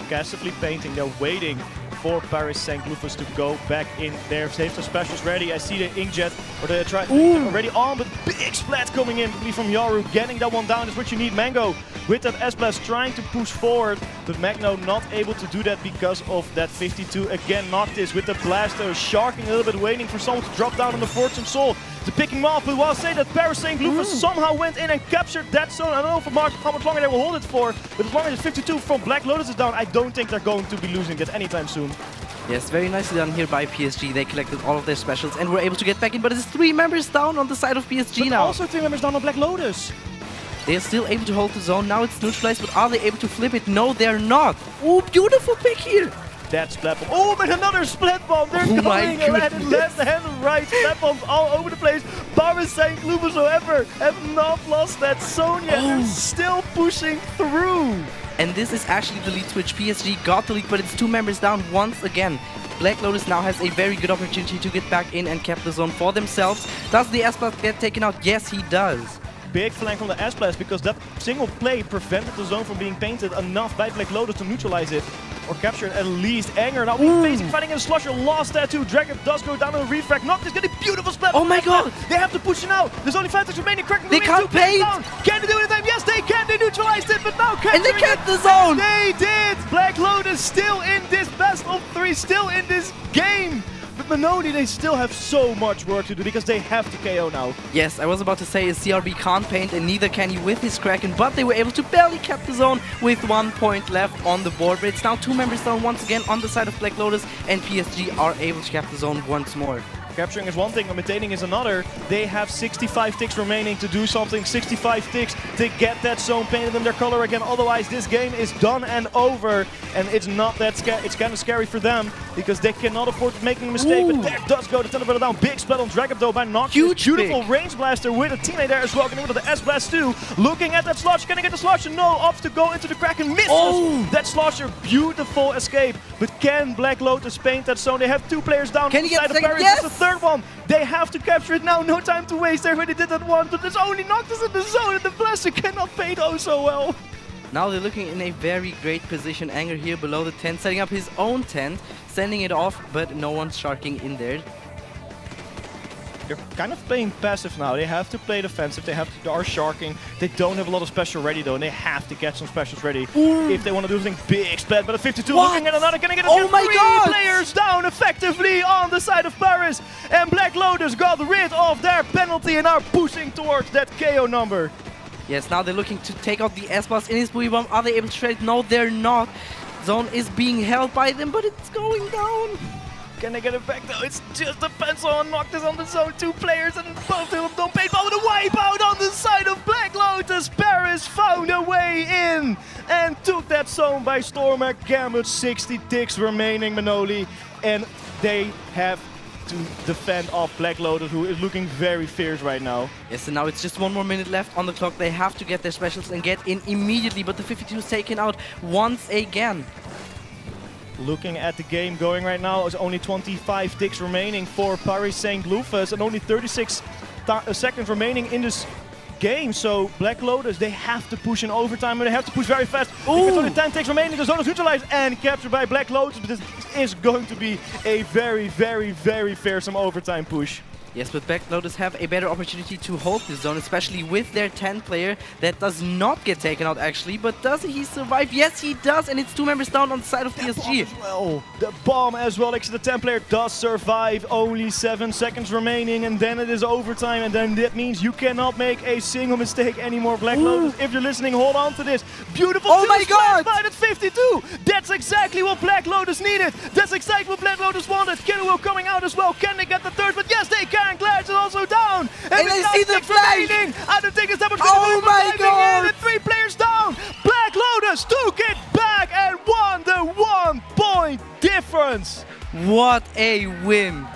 passively painting. They're waiting for Paris St. Louis to go back in there. Save the specials ready. I see the inkjet, or they try already on, but big splat coming in, I believe, from Yaru. Getting that one down is what you need. Mango with that S-Blast trying to push forward, but Magno not able to do that because of that 52. Again, Noctis with the blaster, sharking a little bit, waiting for someone to drop down on the Fortune Soul. To picking him off, but while I say that Paris St. Louis somehow went in and captured that zone. I don't know for how much longer they will hold it for, but as long as it's 52 from Black Lotus is down, I don't think they're going to be losing it anytime soon. Yes, very nicely done here by PSG. They collected all of their specials and were able to get back in, but it's 3 members down on the side of PSG now. Also 3 members down on Black Lotus. They are still able to hold the zone. Now it's neutralized, but are they able to flip it? No, they're not. Oh, beautiful pick here. That splat bomb. Oh, but another splat bomb. They're going ahead and left and right. Splat bombs all over the place. Paris St. Louis, however, have not lost that zone yet. They're still pushing through. And this is actually the lead switch. PSG got the lead, but it's 2 members down once again. Black Lotus now has a very good opportunity to get back in and cap the zone for themselves. Does the S-Blast get taken out? Yes, he does. big flank from the S-Blast because that single play prevented the zone from being painted enough by Black Lotus to neutralize it. Or capture it at least. Anger now facing fighting in a Slosher, lost that too. Dragon does go down on the refract. Noct is getting beautiful splat. Oh my god! They have to push it out. There's only 5 seconds remaining. Kraken They can't paint! Can they do it in time? Yes, they can. They neutralized it, but now And they kept the zone! They did! Black Lotus still in this best of 3, still in this game. But Manoni, they still have so much work to do because they have to KO now. Yes, I was about to say CRB can't paint and neither can he with his Kraken, but they were able to barely cap the zone with 1 point left on the board. But it's now 2 members down once again on the side of Black Lotus, and PSG are able to cap the zone once more. Capturing is one thing, but maintaining is another. They have 65 ticks remaining to do something. 65 ticks to get that zone painted in their color again. Otherwise, this game is done and over. And it's not that scary. It's kind of scary for them because they cannot afford making a mistake. But there does go the Thunderbird down. Big splat on Dragon though by Noct. Huge beautiful pick. range blaster with a teammate there as well. Getting rid of the S-Blast too. Looking at that Slosher. Can he get the Slosher? No. Opts to go into the Kraken. Misses. Oh. That Slosher. Beautiful escape. But can Black Lotus paint that zone? They have 2 players down. Can he get the second? Yes. Yes. The third one. They have to capture it now. No time to waste. They already did that one. But there's only Noctis in the zone and the blaster cannot paint oh so well. Now they're looking in a very great position. Anger here below the tent, setting up his own tent, sending it off, but no one's sharking in there. They're kind of playing passive now. They have to play defensive. They are sharking. They don't have a lot of special ready though, and they have to get some specials ready if they want to do something big. Splat, but a 52 What? looking at another. Can I get it? Oh my god! 3 players down effectively on the side of Paris, and Black Lotus got rid of their penalty and are pushing towards that KO number. Yes, now they're looking to take out the S-Blast in his booty bomb. Are they able to trade? No, they're not. Zone is being held by them, but it's going down. Can they get it back though? It's just a pencil on Noctis on the zone. 2 players and both of them don't pay. But with a wipeout on the side of Black Lotus. Paris found a way in and took that zone by storm. Gambit 60 ticks remaining, Manoli. And they have to defend off Black Lotus, who is looking very fierce right now. Yes, and now it's just 1 more minute left on the clock. They have to get their specials and get in immediately, but the 52 is taken out once again. Looking at the game going right now, there's only 25 ticks remaining for Paris St. Lufus and only 36 seconds remaining in this game. So Black Lotus, they have to push in overtime and they have to push very fast. Because only 10 ticks remaining, the zone is neutralized and captured by Black Lotus. But this is going to be a very, very, very fearsome overtime push. Yes, but Black Lotus have a better opportunity to hold this zone, especially with their 10 player that does not get taken out actually. But does he survive? Yes, he does, and it's 2 members down on the side of PSG. The bomb as well, actually the 10 player does survive. Only 7 seconds remaining and then it is overtime, and then that means you cannot make a single mistake anymore. Black Lotus, if you're listening, hold on to this. Beautiful. Oh my god! At 52. That's exactly what Black Lotus needed. That's exactly what Black Lotus wanted. Killer Will coming out as well. Can they get the third? But yes, they can. Glass is also down. And they see the flag. I don't think it's that much. Oh my god! And 3 players down. Black Lotus took it back and won the 1 point difference. What a win!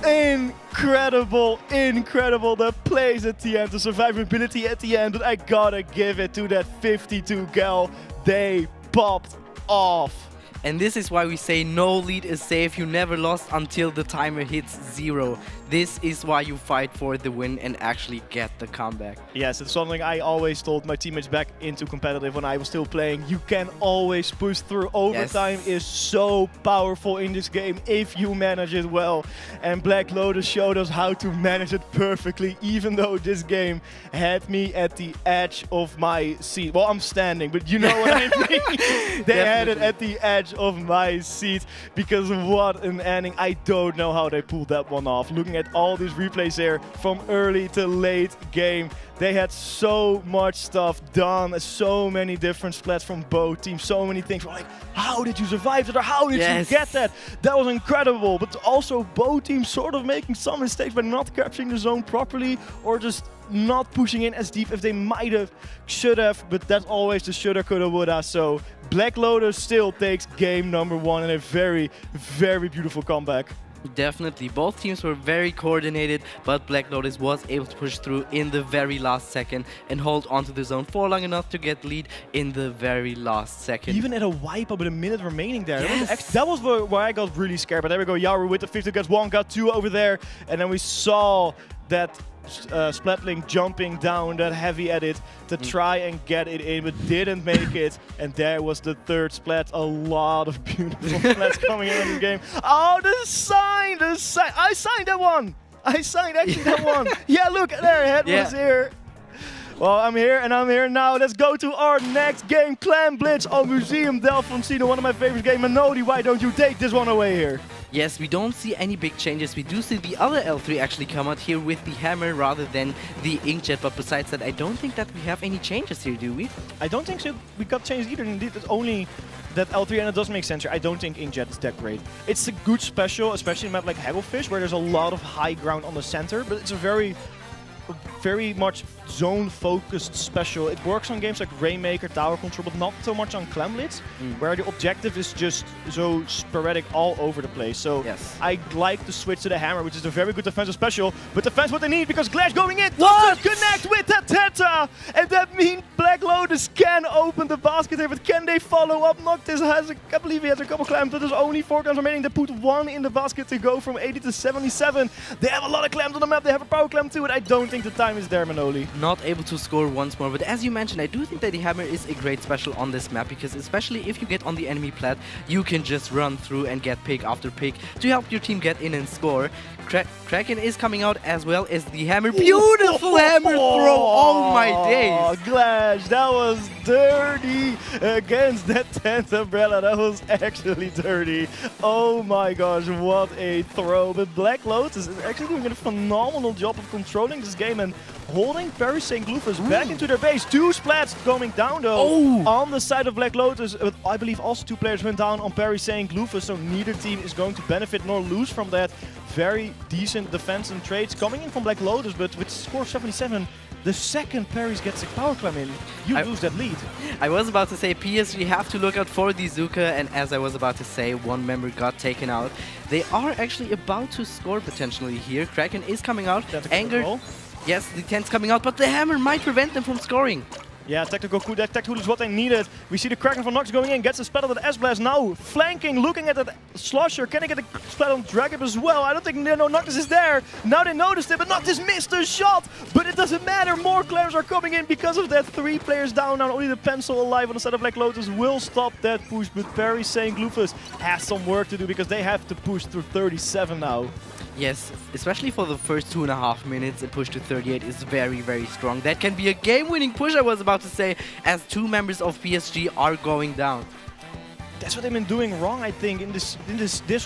Incredible, incredible. The plays at the end, the survivability at the end, but I gotta give it to that 52 gal. They popped off. And this is why we say no lead is safe. You never lost until the timer hits 0. This is why you fight for the win and actually get the comeback. Yes, it's something I always told my teammates back into competitive when I was still playing. You can always push through. Overtime is so powerful in this game if you manage it well. And Black Lotus showed us how to manage it perfectly, even though this game had me at the edge of my seat. Well, I'm standing, but you know what I mean. They had it at the edge of my seat because what an ending. I don't know how they pulled that one off. Looking at all these replays here from early to late game, they had so much stuff done, so many different splats from both teams, so many things. We're like, how did you survive that, or how did you get that? That was incredible. But also both teams sort of making some mistakes by not capturing the zone properly or just not pushing in as deep as they might have, should have, but that's always the shoulda, coulda, woulda. So Black Lotus still takes game number 1 in a very, very beautiful comeback. Definitely, both teams were very coordinated, but Black Lotus was able to push through in the very last second and hold onto the zone for long enough to get lead in the very last second. Even at a wipeout with a minute remaining there. Yes. That was where I got really scared, but there we go. Yaru with the 50 gets 1, got 2 over there, and then we saw that Splatling jumping down that heavy edit to try and get it in, but didn't make it. And there was the third splat. A lot of beautiful splats coming in this game. Oh, the sign! I signed that one! I signed actually that one. Yeah, look, there, head was here. Well, I'm here and I'm here now. Let's go to our next game, Clan Blitz on Museum del Foncino, one of my favorite games. Manodi, why don't you take this one away here? Yes, we don't see any big changes. We do see the other L3 actually come out here with the hammer rather than the inkjet, but besides that, I don't think that we have any changes here, do we? I don't think so. We got changes either. Indeed, it's only that L3, and it does make sense here. I don't think inkjet is that great. It's a good special, especially in a map like Hagglefish, where there's a lot of high ground on the center, but it's a very much zone-focused special. It works on games like Rainmaker, Tower Control, but not so much on Clan Blitz, where the objective is just so sporadic all over the place. So I like to switch to the hammer, which is a very good defensive special, but defense what they need because Glash going in doesn't connect with that Tenta, and that means Black Lotus can open the basket here, but can they follow up? Noctis has, I believe he has a couple clams, but there's only 4 clams remaining. They put 1 in the basket to go from 80 to 77. They have a lot of clams on the map. They have a power clam too, and I don't think the time is there, Manoli. Not able to score once more, but as you mentioned, I do think that the hammer is a great special on this map because especially if you get on the enemy plat, you can just run through and get pick after pick to help your team get in and score. Kraken is coming out as well as the hammer. Beautiful hammer throw! Oh my days! Glash, that was dirty against that tent umbrella. That was actually dirty. Oh my gosh, what a throw. But Black Lotus is actually doing a phenomenal job of controlling this game and holding Paris St. Glufus back into their base. 2 splats going down though on the side of Black Lotus. I believe also 2 players went down on Paris St. Glufus, so neither team is going to benefit nor lose from that. Very decent defense and trades coming in from Black Lotus, but with score 77, the second Paris gets a power climb in, you lose that lead. I was about to say PSG have to look out for the Zuka, and as I was about to say, 1 member got taken out. They are actually about to score potentially here. Kraken is coming out. Anger. Yes, the 10's coming out, but the hammer might prevent them from scoring. Yeah, tactical is what they needed. We see the Kraken from Nox going in, gets a splat on the S-Blast now, flanking, looking at that Slosher. Can they get a splat on Dragib as well? I don't think Noctis is there. Now they noticed it, but Noctis missed the shot. But it doesn't matter, more clams are coming in because of that. 3 players down now, only the Pencil alive on the side of Black Lotus will stop that push. But Paris St. Glufus has some work to do because they have to push through 37 now. Yes, especially for the first 2.5 minutes, a push to 38 is very, very strong. That can be a game-winning push, I was about to say, as 2 members of PSG are going down. That's what they've been doing wrong, I think, in this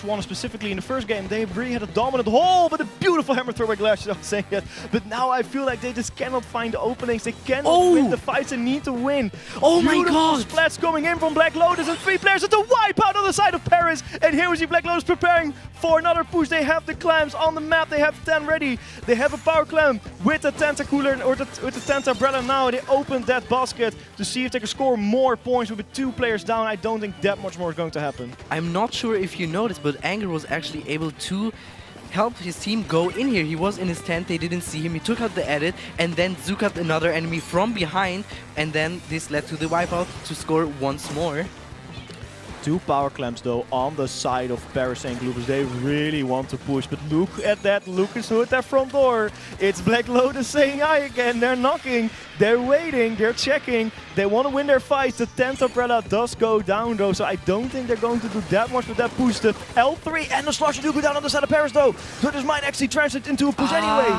one specifically. In the first game, they really had a dominant hole, but a beautiful hammer throw by Glash, I'm saying that. But now I feel like they just cannot find the openings. They cannot win the fights they need to win. Oh my god! Splats coming in from Black Lotus, and 3 players at the wipeout on the side of Paris. And here we see Black Lotus preparing for another push. They have the clams on the map. They have 10 ready. They have a power clam with the Tentacooler, or with the Tentambrella now. They opened that basket to see if they can score more points. With 2 players down, I don't think that much more is going to happen. I'm not sure if you noticed, but Anger was actually able to help his team go in here. He was in his tent, they didn't see him, he took out the edit and then Zukat another enemy from behind, and then this led to the wipeout to score once more. 2 power clamps though on the side of Paris St. Glufus. They really want to push, but look at that Lucas Hood, their front door. It's Black Lotus saying hi again. They're knocking, they're waiting, they're checking. They want to win their fights. The Tentambrella does go down though, so I don't think they're going to do that much with that push. The L3 and the Slosher do go down on the side of Paris though, so this might actually translate into a push anyway.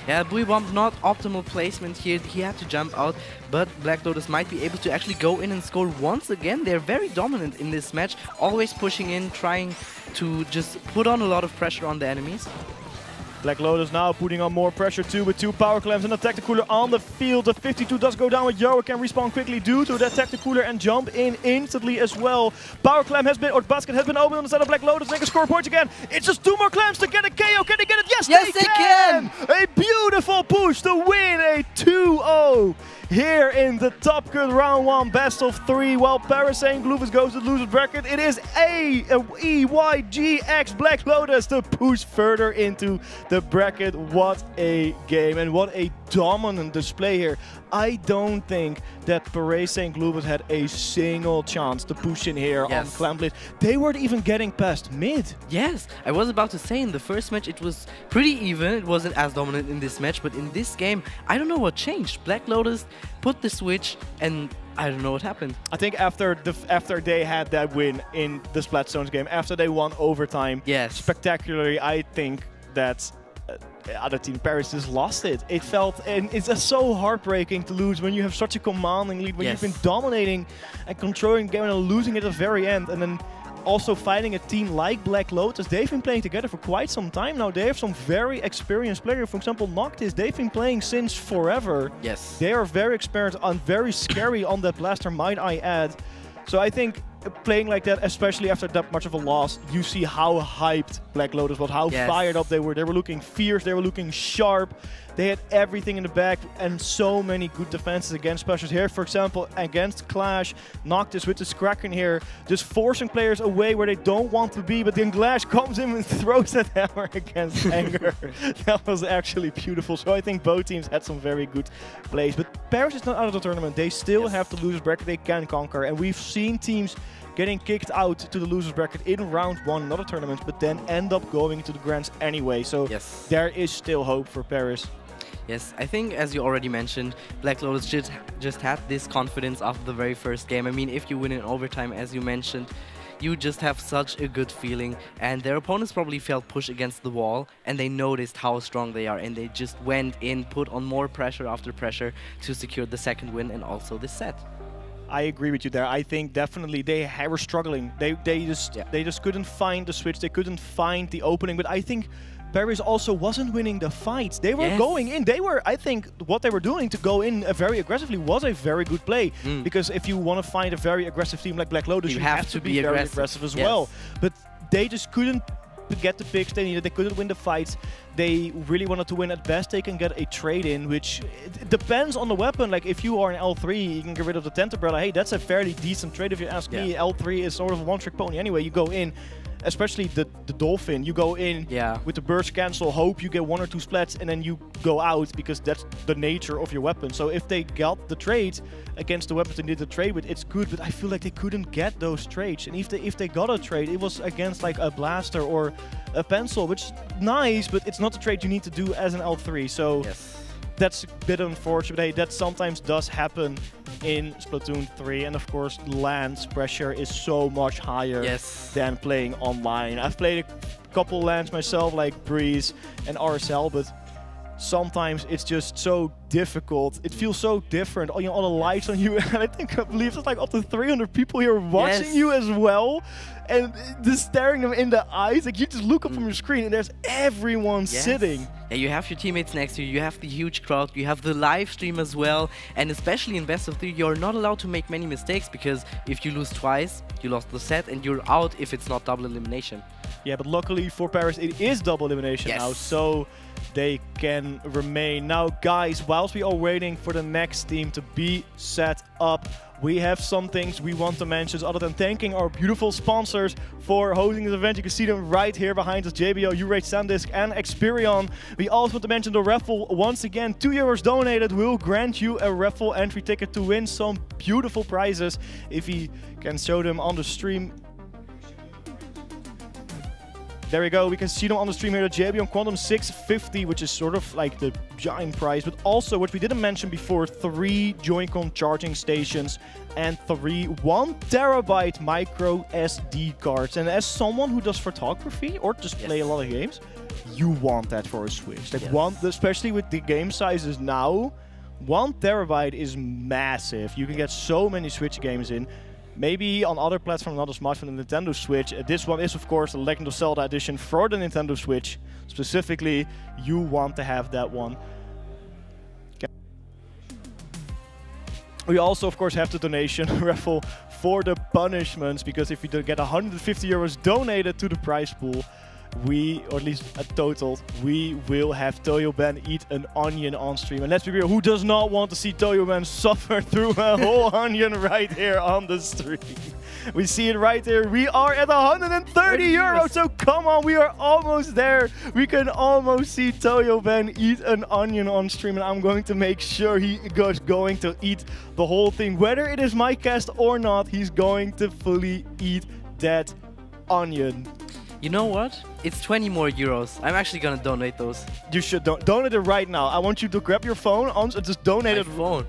Yeah, Buoy Bomb, not optimal placement here. He had to jump out, but Black Lotus might be able to actually go in and score once again. They're very dominant in this match, always pushing in, trying to just put on a lot of pressure on the enemies. Black Lotus now putting on more pressure too with 2 power clams and a Tacticooler on the field. The 52 does go down with Yoa, can respawn quickly due to that Tacticooler and jump in instantly as well. Power clam has been, or basket has been opened on the side of Black Lotus. They can score points again. It's just 2 more clams to get a KO. Can they get it? Yes, they can! A beautiful push to win a 2-0 here in the Top Cut Round 1 best of 3. While Paris St. Glufus goes to the loser's bracket, it is EYGX Black Lotus to push further into the bracket. What a game and what a dominant display here. I don't think that Paris St. Louis had a single chance to push in here on Clamblade. They weren't even getting past mid. Yes, I was about to say in the first match it was pretty even. It wasn't as dominant in this match, but in this game, I don't know what changed. Black Lotus put the switch and I don't know what happened. I think after they had that win in the Splatoon game, after they won overtime spectacularly, I think that other team Paris just lost it. It felt, and it's so heartbreaking to lose when you have such a commanding lead, when you've been dominating and controlling the game and losing it at the very end, and then also fighting a team like Black Lotus. They've been playing together for quite some time now. They have some very experienced players. For example, Noctis, they've been playing since forever. Yes. They are very experienced and very scary on that blaster, might I add. So I think playing like that, especially after that much of a loss, you see how hyped Black Lotus was, how fired up they were. They were looking fierce, they were looking sharp. They had everything in the back and so many good defenses against specials here. For example, against Clash, Noctis with the Kraken here, just forcing players away where they don't want to be, but then Clash comes in and throws that hammer against Anger. That was actually beautiful. So I think both teams had some very good plays. But Paris is not out of the tournament. They still have the losers bracket they can conquer. And we've seen teams getting kicked out to the losers bracket in round 1 in other tournaments, but then end up going to the grands anyway. So there is still hope for Paris. Yes, I think, as you already mentioned, Black Lotus just had this confidence after the very first game. I mean, if you win in overtime, as you mentioned, you just have such a good feeling. And their opponents probably felt pushed against the wall, and they noticed how strong they are, and they just went in, put on more pressure after pressure to secure the second win and also this set. I agree with you there. I think definitely they were struggling. They just couldn't find the switch. They couldn't find the opening. But I think Paris also wasn't winning the fights. They were going in. They were, I think, what they were doing to go in very aggressively was a very good play. Because if you want to find a very aggressive team like Black Lotus, you have to be very aggressive as well. But they just couldn't get the picks they needed. They couldn't win the fights. They really wanted to win. At best, they can get a trade in, which it depends on the weapon. Like if you are an L3, you can get rid of the Tent Umbrella. Hey, that's a fairly decent trade if you ask me. L3 is sort of a one-trick pony anyway. You go in, especially the Dolphin, you go in with the burst cancel, hope you get 1 or 2 splats, and then you go out because that's the nature of your weapon. So if they got the trade against the weapons they needed to trade with, it's good, but I feel like they couldn't get those trades. And if they got a trade, it was against like a blaster or a pencil, which is nice, but it's not the trade you need to do as an L3. So that's a bit unfortunate. But hey, that sometimes does happen in Splatoon 3, and of course LAN's pressure is so much higher than playing online. I've played a couple LANs myself, like Breeze and RSL, but sometimes it's just so difficult. It feels so different. You know, all the lights on you, and I believe it's like up to 300 people here watching you as well, and just staring them in the eyes. Like you just look up from your screen, and there's everyone sitting. Yeah, you have your teammates next to you, you have the huge crowd, you have the live stream as well, and especially in best of 3, you're not allowed to make many mistakes, because if you lose twice, you lost the set, and you're out if it's not double elimination. Yeah, but luckily for Paris, it is double elimination now, so they can remain. Now, guys, whilst we are waiting for the next team to be set up, we have some things we want to mention other than thanking our beautiful sponsors for hosting this event. You can see them right here behind us, JBO, Urate, SanDisk, and Experion. We also want to mention the raffle. Once again, €2 donated will grant you a raffle entry ticket to win some beautiful prizes. If we can show them on the stream. There we go, we can see them on the stream here, the JBO Quantum 650, which is sort of like the giant prize, but also, what we didn't mention before, 3 Joy-Con charging stations and 3 1 terabyte micro SD cards. And as someone who does photography or just play a lot of games, you want that for a Switch. Like especially with the game sizes now, 1 terabyte is massive. You can get so many Switch games in. Maybe on other platforms, not as much for the Nintendo Switch. This one is, of course, the Legend of Zelda edition for the Nintendo Switch. Specifically, you want to have that one. We also, of course, have the donation raffle for the punishments, because if you get €150 donated to the prize pool, or at least a total, we will have Toyoban eat an onion on stream. And let's be real, who does not want to see Toyoban suffer through a whole onion right here on the stream? We see it right here. We are at 130 euros, so come on, we are almost there. We can almost see Toyoban eat an onion on stream, and I'm going to make sure he is going to eat the whole thing. Whether it is my cast or not, he's going to fully eat that onion. You know what? It's 20 more euros. I'm actually gonna donate those. You should donate it right now. I want you to grab your phone and just donate My it. phone.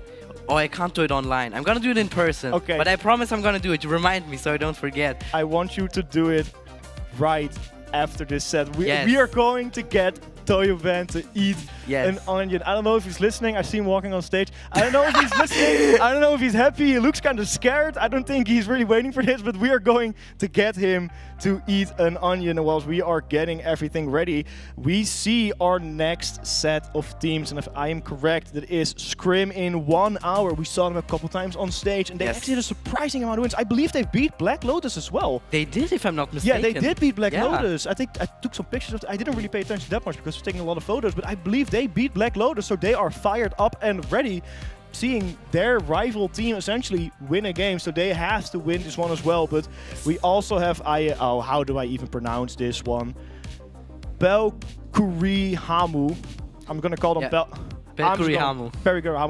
Oh, I can't do it online. I'm gonna do it in person. Okay. But I promise I'm gonna do it. Remind me so I don't forget. I want you to do it right after this set. We Yes. are going to get Toyoban to eat an onion. I don't know if he's listening. I see him walking on stage. I don't know if he's listening. I don't know if he's happy. He looks kind of scared. I don't think he's really waiting for this, but we are going to get him to eat an onion. And whilst we are getting everything ready, we see our next set of teams. And if I am correct, that is Scrim in 1 hour. We saw them a couple times on stage, and they actually had a surprising amount of wins. I believe they beat Black Lotus as well. They did, if I'm not mistaken. Yeah, they did beat Black Lotus. I think I took some pictures of it. I didn't really pay attention that much because I was taking a lot of photos, but I believe they beat Black Lotus, so they are fired up and ready, seeing their rival team essentially win a game, so they have to win this one as well. But we also have, how do I even pronounce this one? Belkuri Hamu. I'm gonna call them Belkuri Hamu.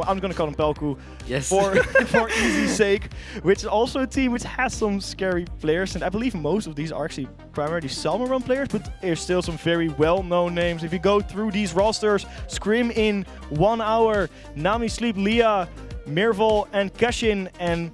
I'm gonna call them Belku. Yes. For easy sake, which is also a team which has some scary players, and I believe most of these are actually primarily Salmon Run players, but there's still some very well-known names. If you go through these rosters, Scrim in 1 hour, Nami Sleep, Leah, Mirval, and Kashin, and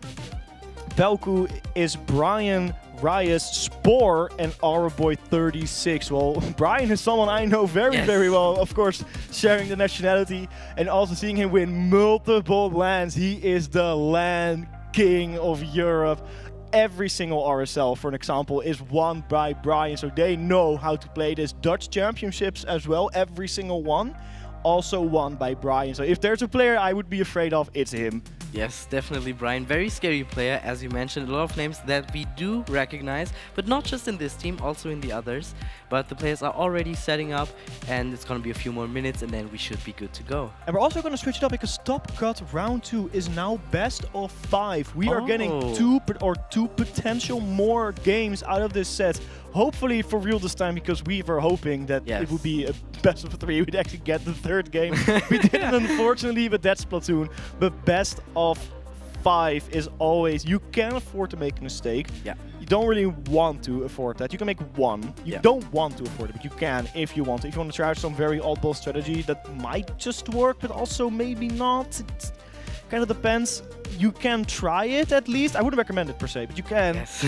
Belku is Brian, Rias, Spore, and our boy 36. Well, Brian is someone I know very well. Of course, sharing the nationality and also seeing him win multiple LANs. He is the LAN king of Europe. Every single RSL, for an example, is won by Brian, so they know how to play this. Dutch championships as well, every single one, also won by Brian. So if there's a player I would be afraid of, it's him. Yes, definitely Brian. Very scary player, as you mentioned. A lot of names that we do recognize, but not just in this team, also in the others. But the players are already setting up, and it's going to be a few more minutes, and then we should be good to go. And we're also going to switch it up because Top Cut Round 2 is now best of 5. We are getting two potential more games out of this set. Hopefully for real this time, because we were hoping that it would be a best of 3. We'd actually get the 3rd game. We didn't, unfortunately, but that's Splatoon. But best of 5 is always, you can afford to make a mistake. Yeah. You don't really want to afford that. You can make one. You don't want to afford it, but you can if you want to. If you want to try out some very oddball strategy that might just work, but also maybe not. It kind of depends. You can try it at least. I wouldn't recommend it per se, but you can. Yes.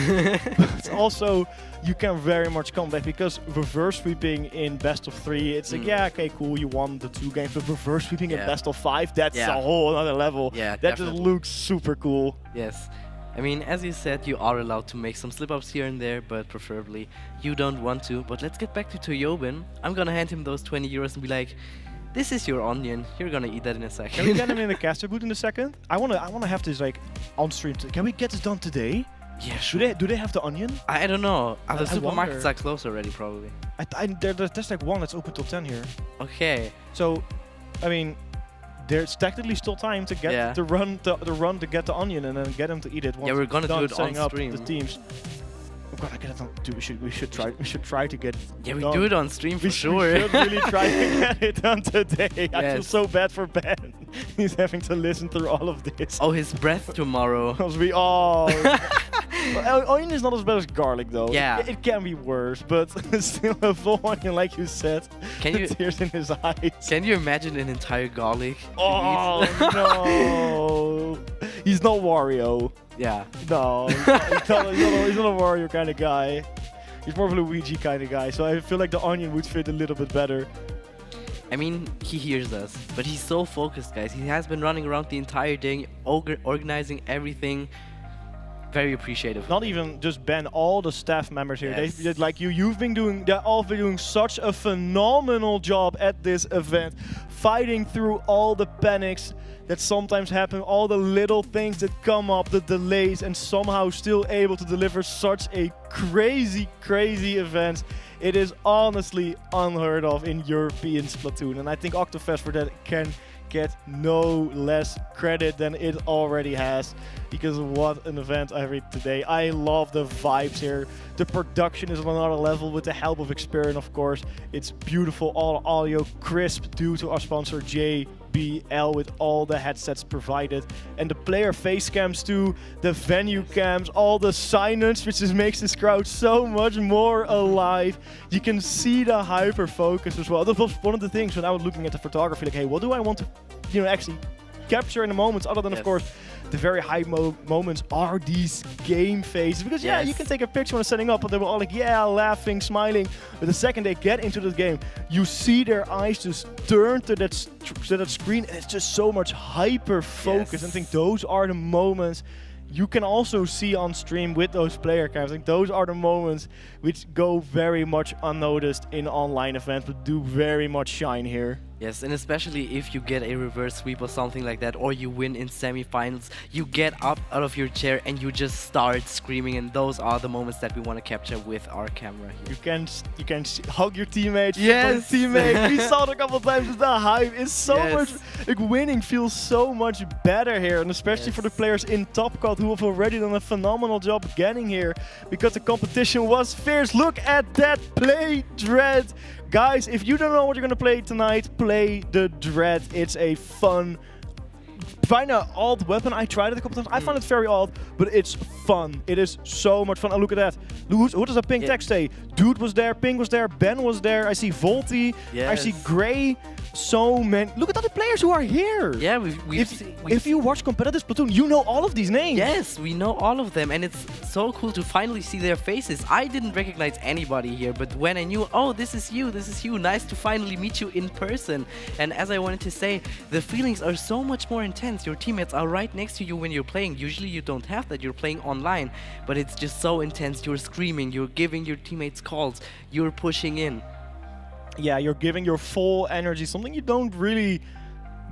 But also, you can very much come back because reverse sweeping in best of 3, it's like, yeah, okay, cool, you won the 2 games, but reverse sweeping in best of 5, that's a whole other level. Yeah, that just looks super cool. Yes. I mean, as you said, you are allowed to make some slip-ups here and there, but preferably you don't want to. But let's get back to Toyoban. I'm gonna hand him those 20 euros and be like, this is your onion. You're gonna eat that in a second. Can we get him in the caster boot in a second? I wanna have this like on stream. Can we get this done today? Yeah, sure. Do they have the onion? I don't know. The supermarkets wonder. are closed already, probably. There's like one that's open till 10 here. Okay. So, I mean, there's technically still time to get the run to get the onion and then get him to eat it. Once we're gonna do it on setting up stream. The teams. Oh God, I get it on. Dude, we should try to get it. Yeah, we done. do it on stream for sure. We should really try to get it done today. I feel so bad for Ben. He's having to listen through all of this. Oh, his breath tomorrow. Because we all. Onion is not as bad as garlic, though. Yeah. It can be worse, but still a full onion, like you said. Can you tears in his eyes? Can you imagine an entire garlic? Oh no! He's not Wario. Yeah. No, he's not a Wario kind of guy. He's more of a Luigi kind of guy. So I feel like the onion would fit a little bit better. I mean, he hears us, but he's so focused, guys. He has been running around the entire day, organizing everything. Very appreciative. Not even just Ben, all the staff members here. Yes. They like they're all been doing such a phenomenal job at this event, fighting through all the panics that sometimes happen, all the little things that come up, the delays, and somehow still able to deliver such a crazy event. It is honestly unheard of in European Splatoon, and I think Oktofest for that can get no less credit than it already has, because what an event I read today. I love the vibes here. The production is on another level with the help of Experian, of course. It's beautiful, all audio crisp due to our sponsor JBL with all the headsets provided. And the player face cams too, the venue cams, all the signage, which just makes this crowd so much more alive. You can see the hyper focus as well. That was one of the things when I was looking at the photography, like, hey, what do I want to, actually capture in the moments, other than, of course, the very high moments are these game phases. Because, yeah, you can take a picture when setting up, but they were all like, yeah, laughing, smiling. But the second they get into the game, you see their eyes just turn to that screen, and it's just so much hyper focus. And I think those are the moments you can also see on stream with those player cams. I think those are the moments which go very much unnoticed in online events, but do very much shine here. Yes, and especially if you get a reverse sweep or something like that, or you win in semifinals, you get up out of your chair and you just start screaming, and those are the moments that we want to capture with our camera here. You can hug your teammates. Yes, teammate. We saw it a couple of times. The hype is so much. Like, winning feels so much better here, and especially for the players in Top Cut who have already done a phenomenal job getting here, because the competition was fierce. Look at that play, Dread. Guys, if you don't know what you're going to play tonight, play the Dread. It's a fun, find an alt weapon. I tried it a couple times. I found it very odd, but it's fun. It is so much fun. And look at that. What does that pink text say? Dude was there, Ping was there, Ben was there. I see Volty. I see Gray. So many. Look at all the players who are here. Yeah, if you watch competitive Splatoon, you know all of these names. Yes, we know all of them, and it's so cool to finally see their faces. I didn't recognize anybody here, but when I knew, oh, this is you, nice to finally meet you in person. And as I wanted to say, the feelings are so much more intense. Your teammates are right next to you when you're playing. Usually you don't have that, you're playing online, but it's just so intense. You're screaming, you're giving your teammates calls, you're pushing in. Yeah, you're giving your full energy, something you don't really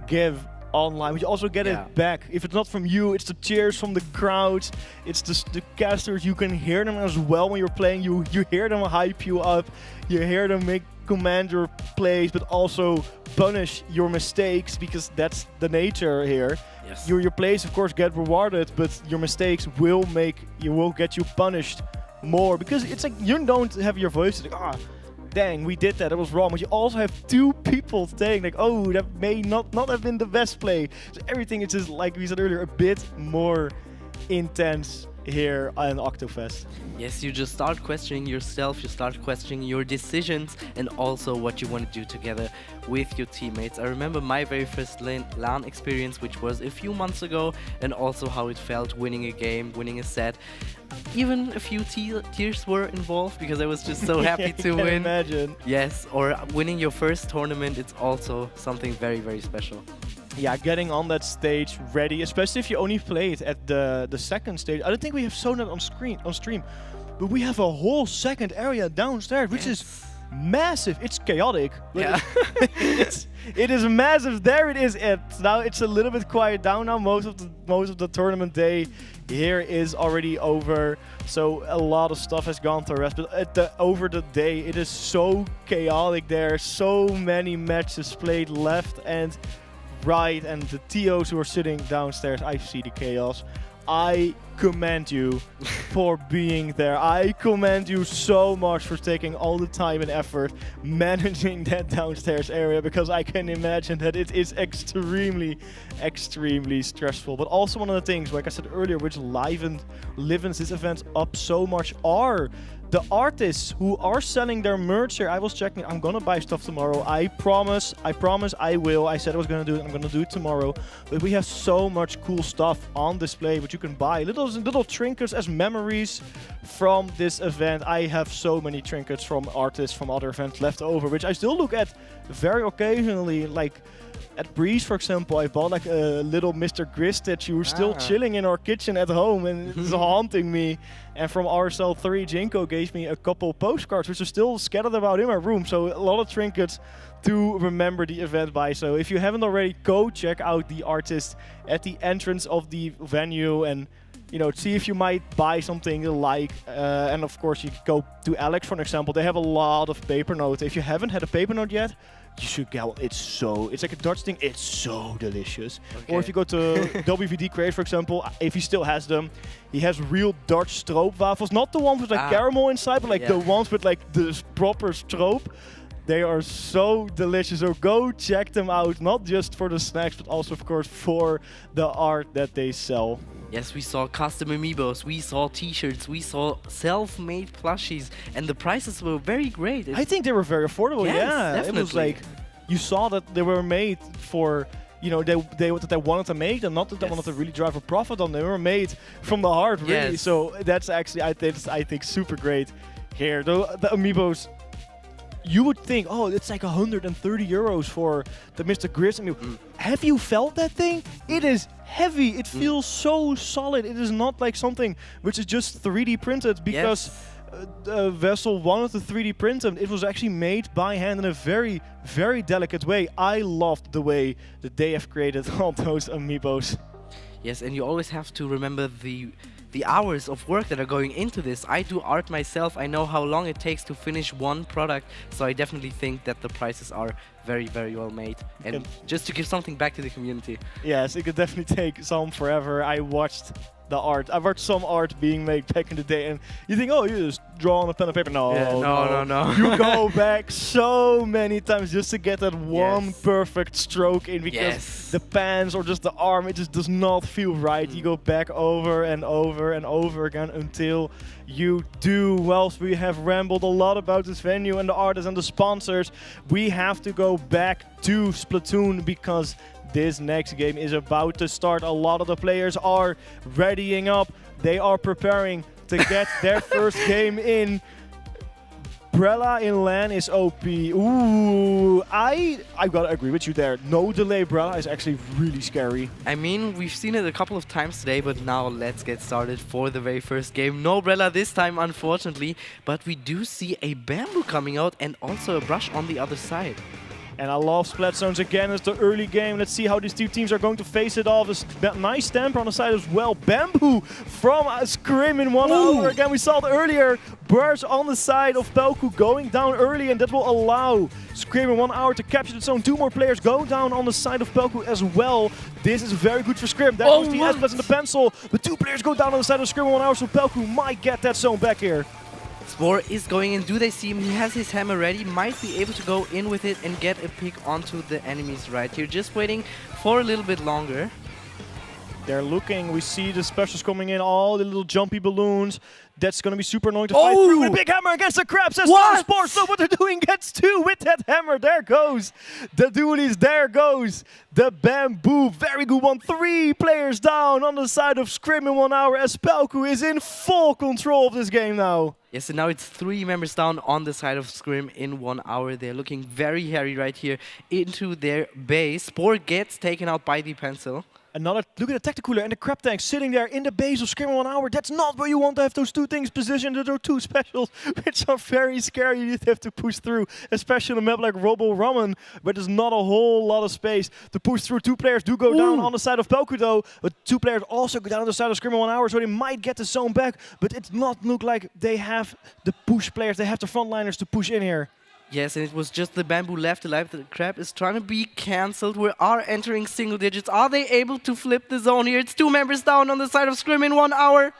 give online, but you also get it back. If it's not from you, it's the cheers from the crowds, it's the casters. You can hear them as well when you're playing. You hear them hype you up, you hear them make command your plays, but also punish your mistakes, because that's the nature here. Yes. Your plays, of course, get rewarded, but your mistakes will get you punished more, because it's like you don't have your voice like, dang, we did that, it was wrong. But you also have two people saying like, oh, that may not have been the best play. So everything is just, like we said earlier, a bit more intense here in Oktofest. Yes, you just start questioning yourself, you start questioning your decisions, and also what you want to do together with your teammates. I remember my very first LAN experience, which was a few months ago, and also how it felt winning a game, winning a set. Even a few tears were involved, because I was just so happy to win. Imagine. Yes, or winning your first tournament, it's also something very, very special. Yeah, getting on that stage ready, especially if you only played at the second stage. I don't think we have shown it on stream, but we have a whole second area downstairs, which is massive. It's chaotic. Yeah. It is massive. There it is. Now it's a little bit quiet down now. Most of the tournament day here is already over, so a lot of stuff has gone to rest. But over the day, it is so chaotic there. So many matches played left and right, and the TOs who are sitting downstairs, I see the chaos. I commend you for being there. I commend you so much for taking all the time and effort managing that downstairs area, because I can imagine that it is extremely, extremely stressful. But also one of the things, like I said earlier, which livens this event up so much are the artists who are selling their merch here. I was checking. I'm gonna buy stuff tomorrow. I promise I will. I said I was gonna do it. I'm gonna do it tomorrow. But we have so much cool stuff on display which you can buy. Little trinkets as memories from this event. I have so many trinkets from artists from other events left over, which I still look at very occasionally. Like at Breeze, for example, I bought like a little Mr. Gris statue still chilling in our kitchen at home, and it's haunting me. And from RSL 3, Jinko gave me a couple postcards, which are still scattered about in my room. So a lot of trinkets to remember the event by. So if you haven't already, go check out the artist at the entrance of the venue and you know, see if you might buy something you like. And of course, you could go to Alex, for an example. They have a lot of paper notes. If you haven't had a paper note yet, you should go. It's like a Dutch thing. It's so delicious. Okay. Or if you go to WVD Create, for example, if he still has them, he has real Dutch stroopwafels. Not the ones with like caramel inside, but like the ones with like the proper stroop. They are so delicious, so go check them out, not just for the snacks, but also, of course, for the art that they sell. Yes, we saw custom amiibos, we saw t-shirts, we saw self-made plushies, and the prices were very great. I think they were very affordable, yes, yeah. Definitely. It was like, you saw that they were made for, you know, they wanted to make them, not that they wanted to really drive a profit on them. They were made from the heart, really. Yes. So that's actually, I think, super great here. The amiibos, you would think, oh, it's like 130 euros for the Mr. Grizz amiibo. Have you felt that thing? It is heavy. It feels so solid. It is not like something which is just 3D printed because the vessel wanted to 3D print them. It was actually made by hand in a very, very delicate way. I loved the way that they have created all those amiibos. Yes, and you always have to remember the hours of work that are going into this. I do art myself. I know how long it takes to finish one product, so I definitely think that the prices are very, very well made. And just to give something back to the community. Yes, it could definitely take some forever. I watched the art. I watched some art being made back in the day, and you think, oh, you just draw on a pen and paper. No, no. You go back so many times just to get that one perfect stroke in, because the pants or just the arm, it just does not feel right. You go back over and over and over again until you do. Whilst we have rambled a lot about this venue and the artists and the sponsors, we have to go back to Splatoon because this next game is about to start. A lot of the players are readying up. They are preparing to get their first game in. Brella in LAN is OP. Ooh, I gotta agree with you there. No delay Brella is actually really scary. I mean, we've seen it a couple of times today, but now let's get started for the very first game. No Brella this time, unfortunately, but we do see a bamboo coming out and also a brush on the other side. And I love Splat Zones again. It's the early game. Let's see how these two teams are going to face it off. A nice stamper on the side as well. Bamboo from Scrim in 1 hour. Again, we saw it earlier. Burst on the side of Pelku going down early, and that will allow Scrim in 1 hour to capture the zone. 2 more players go down on the side of Pelku as well. This is very good for Scrim. That was the S-Blast and the pencil. But 2 players go down on the side of Scrim in 1 hour, so Pelku might get that zone back here. Spore is going in. Do they see him? He has his hammer ready. Might be able to go in with it and get a pick onto the enemies right here. Just waiting for a little bit longer. They're looking. We see the specials coming in. All the little jumpy balloons. That's going to be super annoying to fight through. And a big hammer against the crab. Says Spore. So what they're doing gets 2 with that hammer. There goes the dualies. There goes the bamboo. Very good one. 3 players down on the side of Scrim in 1 hour as Pelku is in full control of this game now. Yes, and now it's 3 members down on the side of Scrim in 1 hour. They're looking very hairy right here into their base. Spore gets taken out by the pencil. Another look at the Tacticooler and the Crab Tank sitting there in the base of Scrim in 1 hour. That's not where you want to have those 2 things positioned. There are 2 specials, which are very scary. You have to push through, especially on a map like Robo Ramen, where there's not a whole lot of space to push through. 2 players do go down on the side of Pelku though, but 2 players also go down on the side of Scrim in 1 hour, so they might get the zone back. But it not look like they have the push players. They have the frontliners to push in here. Yes, and it was just the bamboo left alive. The crab is trying to be cancelled. We are entering single digits. Are they able to flip the zone here? It's 2 members down on the side of Scrim in 1 hour.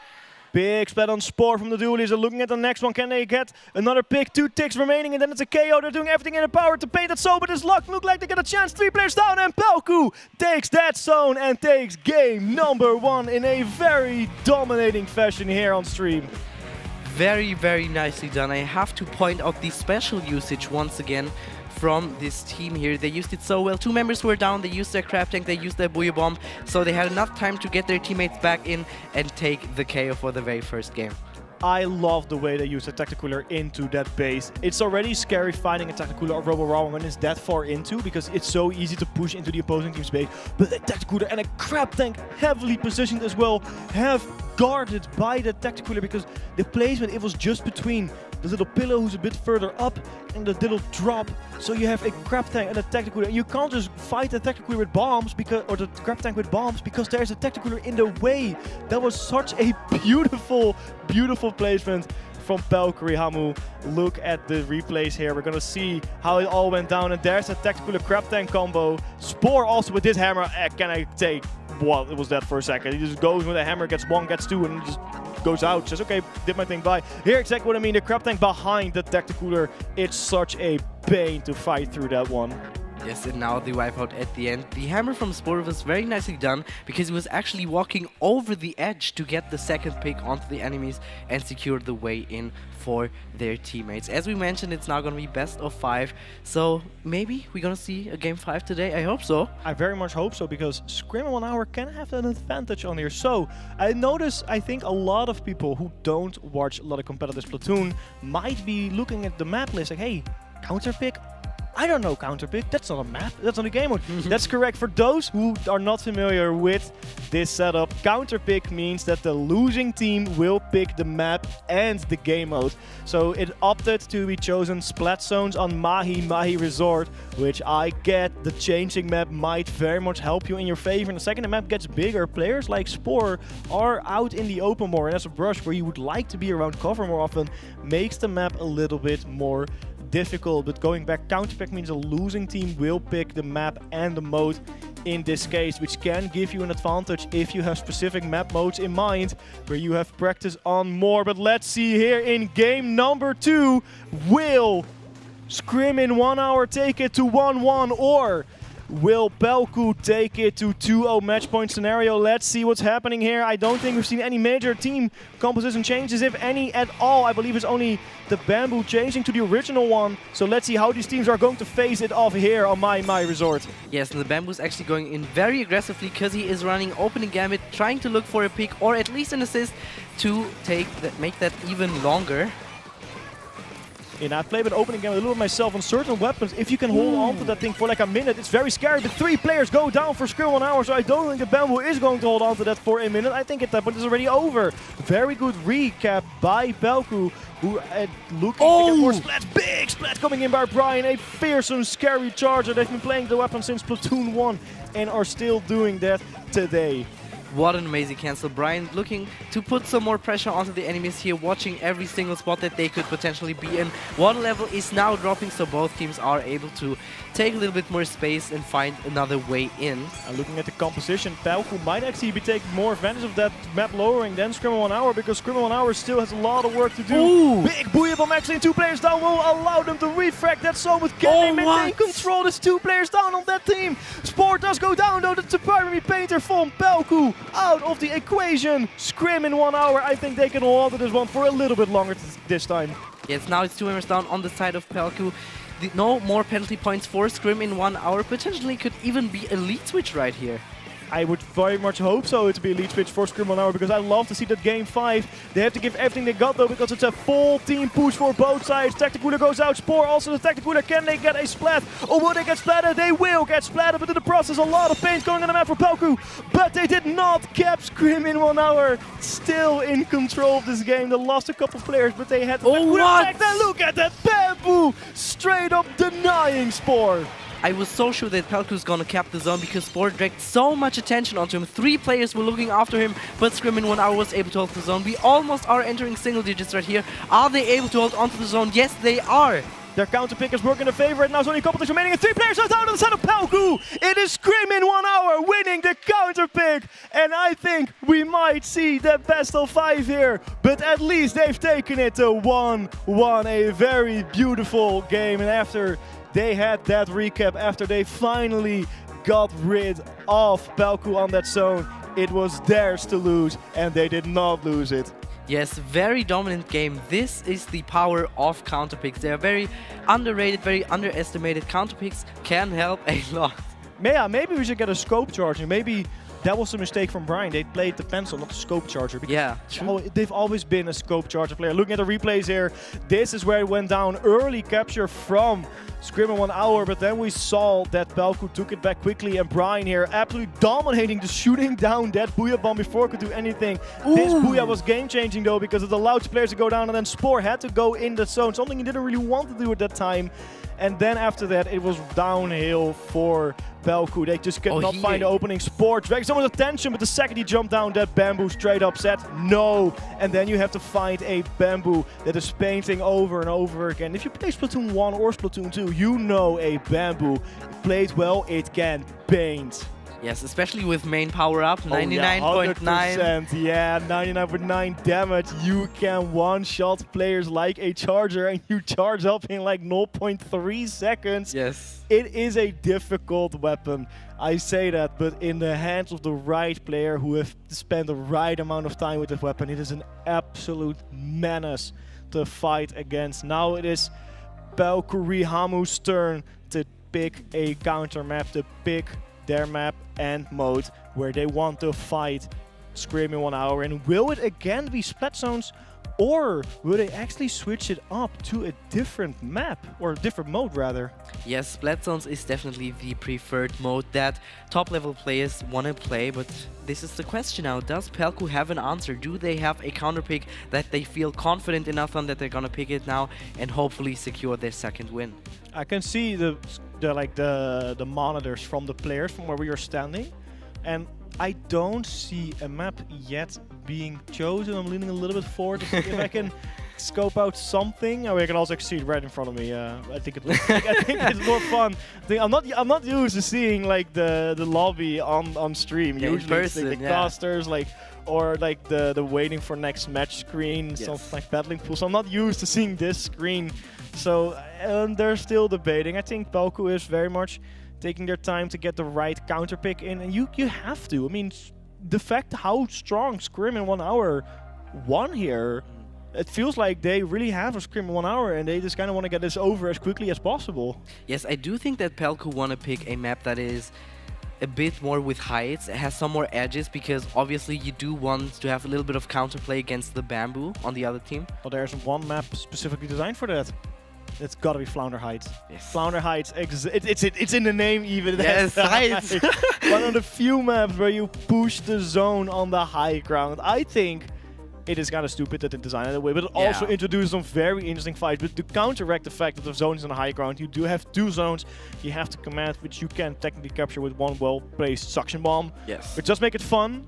Big splat on Spore from the dualies. They're looking at the next one. Can they get another pick? 2 ticks remaining, and then it's a KO. They're doing everything in their power to pay that zone, but it's luck. Look like they get a chance. 3 players down, and Pelku takes that zone and takes game number 1 in a very dominating fashion here on stream. Very, very nicely done. I have to point out the special usage once again from this team here. They used it so well. 2 members were down. They used their crab tank. They used their Booyah Bomb. So they had enough time to get their teammates back in and take the KO for the very first game. I love the way they use the Tacticooler into that base. It's already scary fighting a Tacticooler or Robo Ramen when it's that far into, because it's so easy to push into the opposing team's base. But a Tacticooler and a Crab Tank, heavily positioned as well, have guarded by the Tacticooler because the placement, it was just between the little pillow who's a bit further up and the little drop. So you have a crab tank and a Tacticooler. You can't just fight the Tacticooler with bombs because, or the crab tank with bombs because there's a Tacticooler in the way. That was such a beautiful, beautiful placement from Valkyrie Hamu. Look at the replays here. We're gonna see how it all went down. And there's a Tacticooler crab tank combo. Spore also with this hammer. Can I take what was that for a second? He just goes with a hammer, gets one, gets two, and just goes out. Says, okay, did my thing by. Here, exactly what I mean. The crab tank behind the Tacticooler. It's such a pain to fight through that one. Yes, and now the wipeout at the end. The hammer from Spore was very nicely done because he was actually walking over the edge to get the second pick onto the enemies and secure the way in for their teammates. As we mentioned, it's now going to be best of 5, so maybe we're going to see a game 5 today. I hope so. I very much hope so because Scrim in 1 hour can have an advantage on here. So I notice, I think a lot of people who don't watch a lot of competitive Splatoon might be looking at the map list like, hey, counter pick? I don't know counterpick, that's not a map, that's not a game mode. That's correct. For those who are not familiar with this setup, counterpick means that the losing team will pick the map and the game mode. So it opted to be chosen Splat Zones on Mahi Resort, which I get. The changing map might very much help you in your favor. And the second the map gets bigger, players like Spore are out in the open more, and as a brush where you would like to be around cover more often, makes the map a little bit more difficult. But going back, counterpick means a losing team will pick the map and the mode in this case, which can give you an advantage if you have specific map modes in mind where you have practice on more. But let's see here in game number 2, will Scrim in 1 hour take it to 1-1, or will Pelku take it to 2-0 match point scenario? Let's see what's happening here. I don't think we've seen any major team composition changes, if any at all. I believe it's only the Bamboo changing to the original one. So let's see how these teams are going to face it off here on My Resort. Yes, and the Bamboo's actually going in very aggressively because he is running opening gambit, trying to look for a pick or at least an assist to make that even longer. I've played with opening game a little bit myself on certain weapons. If you can hold on to that thing for like a minute, it's very scary. The 3 players go down for Scrim 1 hour, so I don't think the Bamboo is going to hold on to that for a minute. I think at that point it's already over. Very good recap by Pelku, who looking to get more splats. Big splat coming in by Brian. A fearsome, scary charger. They've been playing the weapon since Splatoon 1 and are still doing that today. What an amazing cancel. Brian looking to put some more pressure onto the enemies here, watching every single spot that they could potentially be in. Water level is now dropping, so both teams are able to take a little bit more space and find another way in. Looking at the composition, Pelku might actually be taking more advantage of that map lowering than Scrim in 1 hour, because Scrim in 1 hour still has a lot of work to do. Ooh. Big Booyah Bomb actually, 2 players down will allow them to refract that zone, but can they maintain control? There's 2 players down on that team. Sport does go down though, that's the primary painter from Pelku out of the equation. Scrim in 1 hour, I think they can hold on to this one for a little bit longer this time. Yes, now it's 2 members down on the side of Pelku. No more penalty points for Scrim in 1 hour. Potentially could even be a lead switch right here. I would very much hope so to be a lead switch for Scrim 1 hour, because I love to see that game 5. They have to give everything they got though, because it's a full team push for both sides. Tacticooler goes out, Spore also the Tacticooler. Can they get a splat? Or will they get splattered? They will get splattered, but in the process a lot of paint going on the map for Pelku. But they did not cap Scrim in 1 hour. Still in control of this game. They lost a couple players, but they had to attack. Then look at that Bamboo! Straight up denying Spore. I was so sure that Pelku's gonna cap the zone because Spore dragged so much attention onto him. 3 players were looking after him, but Scrim in 1 hour was able to hold the zone. We almost are entering single digits right here. Are they able to hold onto the zone? Yes, they are. Their counter pick is working in their favor. Right now there's only a couple things remaining, and 3 players are down on the side of Pelku. It is Scrim in 1 hour winning the counter pick, and I think we might see the best of 5 here. But at least they've taken it to 1-1, a very beautiful game. And after they had that recap, after they finally got rid of Pelku on that zone, it was theirs to lose, and they did not lose it. Yes, very dominant game. This is the power of counterpicks. They are very underrated, very underestimated. Counterpicks can help a lot. Yeah, maybe we should get a scope charger. Maybe that was a mistake from Brian. They played the pencil, not the scope charger. Yeah, true. They've always been a scope charger player. Looking at the replays here, this is where it went down. Early capture from Scrim in 1 hour, but then we saw that Belku took it back quickly, and Brian here absolutely dominating, just shooting down that Booyah bomb before it could do anything. This Booyah was game-changing though, because it allowed players to go down, and then Spore had to go in the zone, something he didn't really want to do at that time. And then after that, it was downhill for Belku. They just could not find the opening. Spore dragged someone's attention, but the second he jumped down, that bamboo straight up said no. And then you have to find a bamboo that is painting over and over again. If you play Splatoon 1 or Splatoon 2, you know a bamboo plays well, it can paint. Yes, especially with main power up, 99.9. Yeah, 99.9 damage. You can one-shot players like a charger, and you charge up in like 0.3 seconds. Yes. It is a difficult weapon. I say that, but in the hands of the right player who have spent the right amount of time with the weapon, it is an absolute menace to fight against. Now it is Belku-Rihamu's turn to pick a counter map, to pick their map and mode where they want to fight Scream in 1 hour. And will it again be Splat Zones, or will they actually switch it up to a different map, or a different mode rather? Yes, Splat Zones is definitely the preferred mode that top level players want to play, but this is the question now. Does Pelku have an answer? Do they have a counter pick that they feel confident enough on that they're gonna pick it now and hopefully secure their second win? I can see the monitors from the players from where we are standing, and I don't see a map yet being chosen. I'm leaning a little bit forward to see if I can scope out something. Oh, I can also see it right in front of me. I think it's more fun. I'm not used to seeing like the lobby on stream. Yeah, usually it's the casters or like the waiting for next match screen, stuff like battling pool. So I'm not used to seeing this screen. So they're still debating. I think Belku is very much taking their time to get the right counter pick in, and you have to. I mean, the fact how strong Scrim in 1 hour won here, it feels like they really have a Scrim in 1 hour, and they just kind of want to get this over as quickly as possible. Yes, I do think that Pelku want to pick a map that is a bit more with heights. It has some more edges, because obviously you do want to have a little bit of counterplay against the bamboo on the other team. Well, there's one map specifically designed for that. It's gotta be Flounder Heights. Yes. Flounder Heights, it's in the name even. Yes, Heights. One of the few maps where you push the zone on the high ground. I think it is kind of stupid that they designed it that way, but it also introduces some very interesting fights. But to counteract the fact that the zone is on the high ground, you do have 2 zones you have to command, which you can technically capture with one well-placed suction bomb. Yes. Which does make it fun.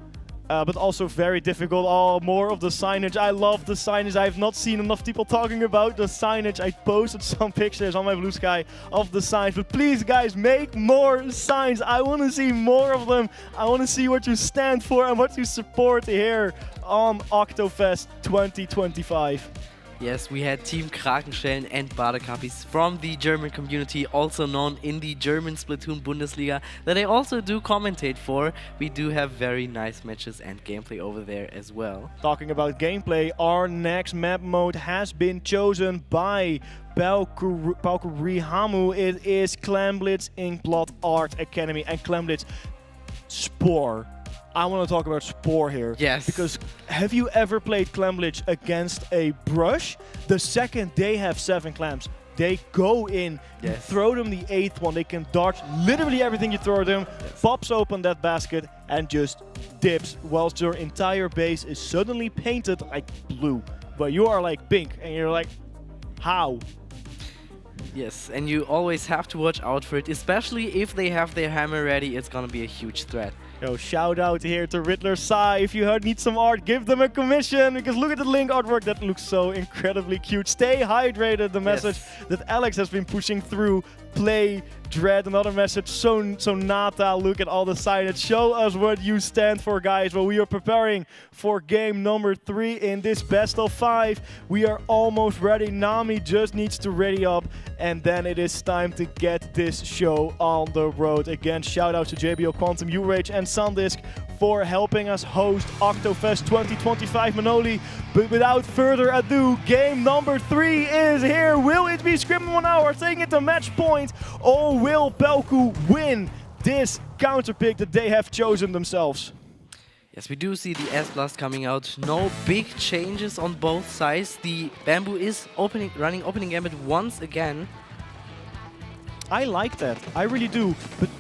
But also very difficult. Oh, more of the signage. I love the signage. I have not seen enough people talking about the signage. I posted some pictures on my Blue Sky of the signs. But please, guys, make more signs. I want to see more of them. I want to see what you stand for and what you support here on Oktofest 2025. Yes, we had Team Krakenschellen and Badekapis from the German community, also known in the German Splatoon Bundesliga, that I also do commentate for. We do have very nice matches and gameplay over there as well. Talking about gameplay, our next map mode has been chosen by Belku-Rihamu. It is Clamblitz Inkblot Art Academy, and Clamblitz Spore. I want to talk about Spore here. Yes. Because have you ever played Clamblitz against a brush? The second they have 7 clams, they go in, you throw them the 8th one, they can dodge literally everything you throw them, pops open that basket and just dips, whilst your entire base is suddenly painted like blue. But you are like pink, and you're like, how? Yes, and you always have to watch out for it, especially if they have their hammer ready. It's gonna be a huge threat. Yo, shout out here to Riddler Sai. If you need some art, give them a commission, because look at the Link artwork. That looks so incredibly cute. Stay hydrated, the message that Alex has been pushing through. Play Dread, another message. So Nata, look at all the signage. Show us what you stand for, guys. Well, we are preparing for game number 3 in this best of 5. We are almost ready. Nami just needs to ready up, and then it is time to get this show on the road. Again, shout out to JBO Quantum, U-Rage, and Sandisk for helping us host Oktofest 2025 Manoli. But without further ado, game number 3 is here. Will it be Scrim in 1 hour taking it to match point, or will Pelku win this counter pick that they have chosen themselves? Yes, we do see the S-Blast coming out. No big changes on both sides. The Bamboo is running opening gambit once again. I like that. I really do. But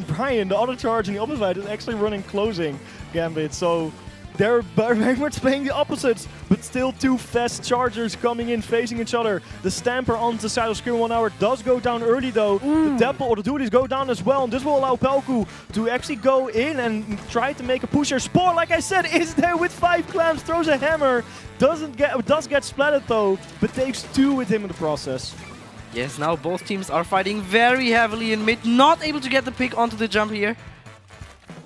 Brian, the other charge on the opposite side, is actually running closing Gambit. So they're very much playing the opposites, but still two fast chargers coming in, facing each other. The Stamper on the side of Scream 1 Hour does go down early though. The Dapple or the Dualies go down as well, and this will allow Pelku to actually go in and try to make a pusher. Spore, like I said, is there with 5 clams, throws a hammer. Does get splatted though, but takes 2 with him in the process. Yes, now both teams are fighting very heavily in mid, not able to get the pick onto the jump here.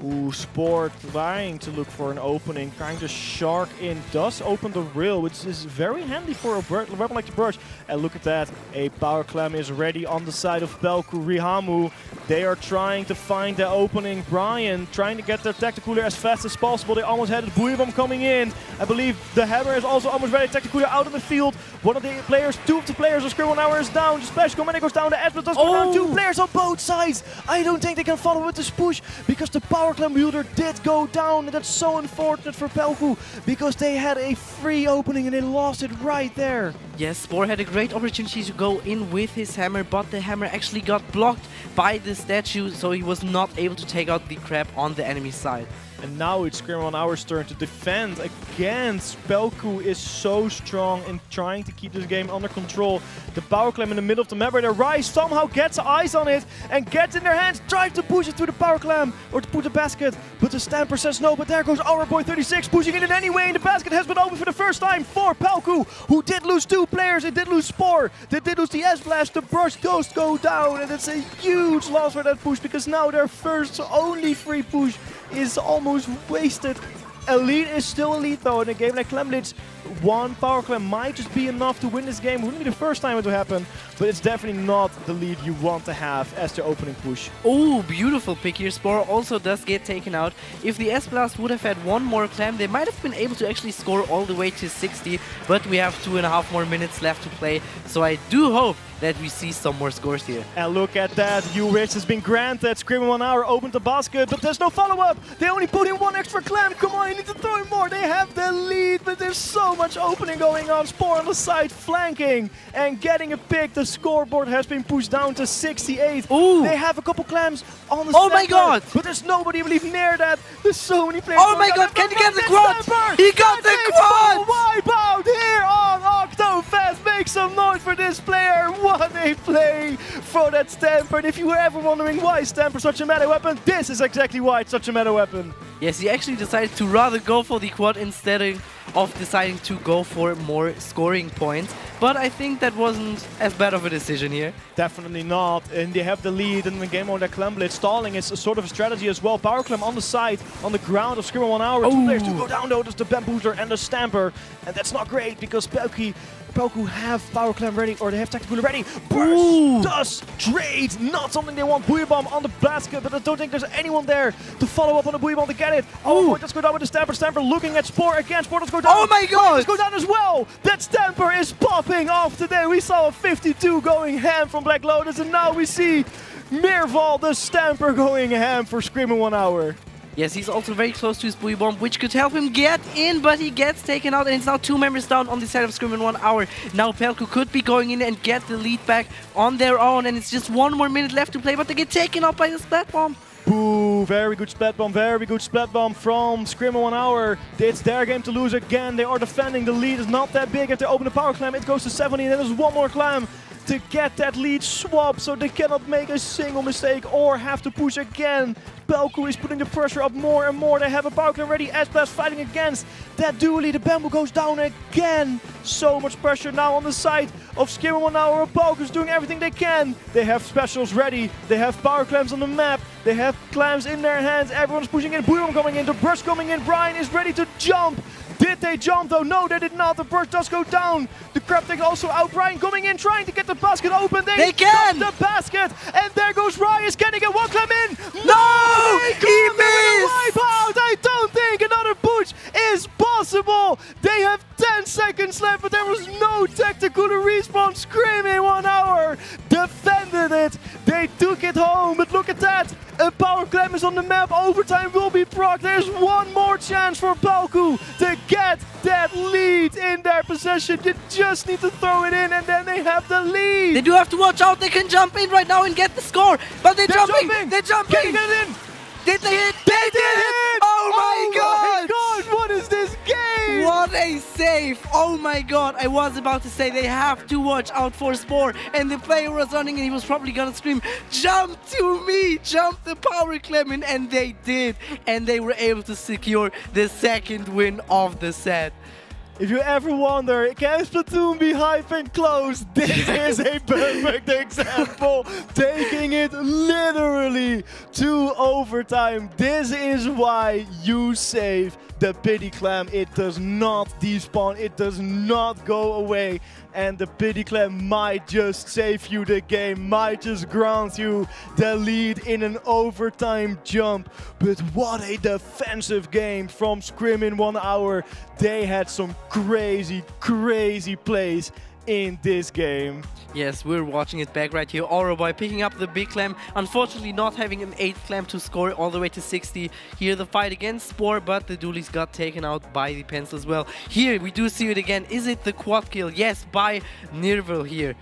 Ooh, Spore trying to look for an opening, trying to shark in, does open the rail, which is very handy for a weapon like the Brush. And look at that, a Power Clam is ready on the side of Pelku. Rihamu, they are trying to find the opening. Brian trying to get their Tacticooler as fast as possible. They almost had a Buoy Bomb coming in. I believe the Hammer is also almost ready. Tacticooler out of the field. One of the players, 2 of the players of Scream 1 Hour is down. The Splash Command goes down, the Edward does go down. 2 players on both sides. I don't think they can follow with this push because the Power Clam wielder did go down, and that's so unfortunate for Pelku because they had a free opening and they lost it right there. Yes, Spore had a great opportunity to go in with his hammer, but the hammer actually got blocked by the statue, so he was not able to take out the crab on the enemy side. And now it's Scream 1 Hour's turn to defend against. Pelku is so strong in trying to keep this game under control. The Power Clam in the middle of the map where the Rise somehow gets eyes on it and gets in their hands, tries to push it through the Power Clam or to put the basket, but the Stamper says no. But there goes our boy 36 pushing it in anyway, and the basket has been open for the first time for Pelku, who did lose 2 players. They did lose Spore, they did lose the S-Blast, the Brush does go down, and it's a huge loss for that push because now their first only free push is almost wasted. Elite is still elite though. In a game like Clamblitz, 1 Power Clam might just be enough to win this game. Wouldn't be the first time it would happen, but it's definitely not the lead you want to have as the opening push. Oh, beautiful pick here. Spore also does get taken out. If the S-Blast would have had 1 more clam, they might have been able to actually score all the way to 60, but we have 2.5 more minutes left to play, so I do hope that we see some more scores here. And look at that, U-Rich has been granted. Scream 1 Hour opened the basket, but there's no follow-up. They only put in 1 extra clam. Come on, you need to throw in more. They have the lead, but there's so much opening going on. Spore on the side flanking and getting a pick. The scoreboard has been pushed down to 68. Ooh. They have a couple clams on the Oh my god! but there's nobody, I believe, near that. There's so many players. Oh my god, can you get the quad? He got the quad! Wipe out here on Oktofest. Make some noise for this player. What a play for that Stamper. And if you were ever wondering why Stamper such a meta weapon, this is exactly why it's such a meta weapon. Yes, he actually decided to rather go for the quad instead of deciding to go for more scoring points. But I think that wasn't as bad of a decision here. Definitely not. And they have the lead in the game mode that Clamblitz. Stalling is a sort of a strategy as well. Power Clam on the side, on the ground of Scream 1 Hour. 2 players to go down though. There's the Bamboozer and the Stamper. And that's not great because Pelku have Power Clam ready, or they have Tacticooler ready. Burst does trade, not something they want. Buoy Bomb on the basket, but I don't think there's anyone there to follow up on the Buoy Bomb to get it. Oh boy, let's go down with the Stamper. Stamper looking at Spore again. Spore does go down. Oh my god! Let's go down as well. That Stamper is popping off today. We saw a 52 going ham from Black Lotus, and now we see Mirval, the Stamper, going ham for Scream 1 Hour. Yes, he's also very close to his Buoy Bomb, which could help him get in, but he gets taken out, and it's now 2 members down on the side of Scream 1 Hour. Now Pelku could be going in and get the lead back on their own, and it's just 1 more minute left to play, but they get taken out by the Splat Bomb. Boo, very good Splat Bomb from Scream 1 Hour. It's their game to lose again. They are defending. The lead is not that big. If they open the Power Clam, it goes to 70, and then there's 1 more clam to get that lead swap, so they cannot make a single mistake or have to push again. Pelku is putting the pressure up more and more. They have a Power Clam ready. S-Blast fighting against that dually. The Bamboo goes down again. So much pressure now on the side of Scream 1 Hour. Pelku is doing everything they can. They have specials ready. They have Power Clams on the map. They have clams in their hands. Everyone's pushing in. Boom coming in. The Brush coming in. Brian is ready to jump. Did they jump though? No, they did not. The Brush does go down. The Crab takes also out. Brian coming in, trying to get the basket open. They can! The basket, and there goes Rias. Can he get 1 clam in? No! He missed! Wipe out! I don't think another push is possible. They have 10 seconds left, but there was no Tacticooler respawn. Screaming 1 Hour defended it. They took it home, but look at that. A power clam is on the map. Overtime will be proc. There's one more chance for Pelku to get that lead in their possession. You just need to throw it in and then they have the lead. They do have to watch out. They can jump in right now and get the score. But they're jumping. They're jumping. Can you get in? Did they hit? They did hit! Oh my god! God, what is this game? What a save! Oh my god, I was about to say they have to watch out for Spore, and the player was running and he was probably gonna scream, "Jump to me! Jump the power clam in," and they did, and they were able to secure the second win of the set. If you ever wonder, can Splatoon be hype and close? This is a perfect example. Taking it literally to overtime. This is why you save the pity clam. It does not despawn. It does not go away. And the pity clam might just save you the game, might just grant you the lead in an overtime jump. But what a defensive game from Scrim in 1 hour. They had some crazy, crazy plays in this game. Yes, we're watching it back right here. Oroboy picking up the big clam. Unfortunately not having an 8th clam to score all the way to 60. Here the fight against Spore, but the dualies got taken out by the pencil as well. Here we do see it again. Is it the quad kill? Yes, by Nirval here.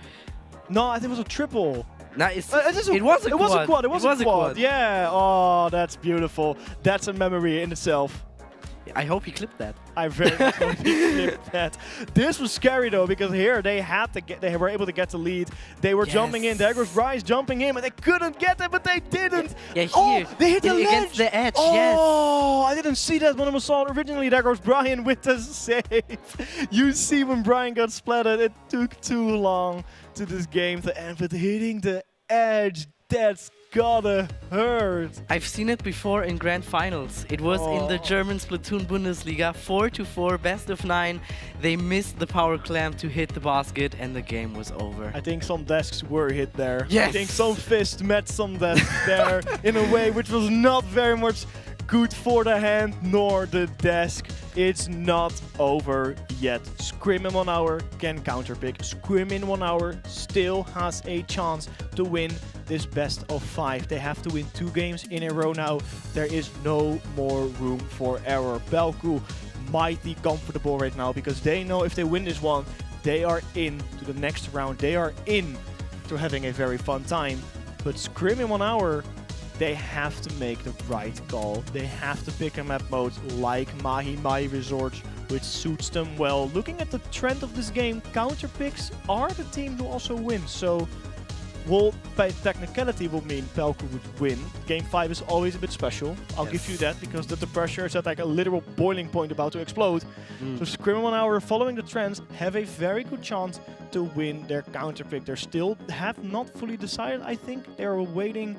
No, I think it was a triple. Nice. It was a quad. Yeah. Oh, that's beautiful. That's a memory in itself. I hope you clipped that. I very much hope you clipped that. This was scary though, because here they were able to get the lead. They were jumping in. There goes Bryce jumping in, but they couldn't get it, but they didn't. Yeah, here. Oh, they hit the ledge. Against the edge, Oh, I didn't see that when I saw it originally. There goes Brian with the save. You see when Brian got splattered, it took too long to this game to end, but hitting the edge, that's gotta hurt. I've seen it before in grand finals. It was in the German Splatoon Bundesliga, 4-4, best of 9. They missed the power clam to hit the basket and the game was over. I think some desks were hit there. Yes. I think some fists met some desks there in a way which was not very much good for the hand nor the desk. It's not over yet. Scrim in 1 hour can counterpick. Scrim in 1 hour still has a chance to win this best of 5. They have to win 2 games in a row now. There is no more room for error. Pelku mighty comfortable right now because they know if they win this one, they are in to the next round. They are in to having a very fun time. But Scrim in 1 hour, they have to make the right call. They have to pick a map mode like Mahi Mai Resorts, which suits them well. Looking at the trend of this game, counter picks are the team who also win. So, well, by technicality will mean Pelku would win. Game 5 is always a bit special. I'll give you that because the pressure is at like a literal boiling point about to explode. So Scrim 1 hour following the trends have a very good chance to win their counter pick. They still have not fully decided. I think they're waiting.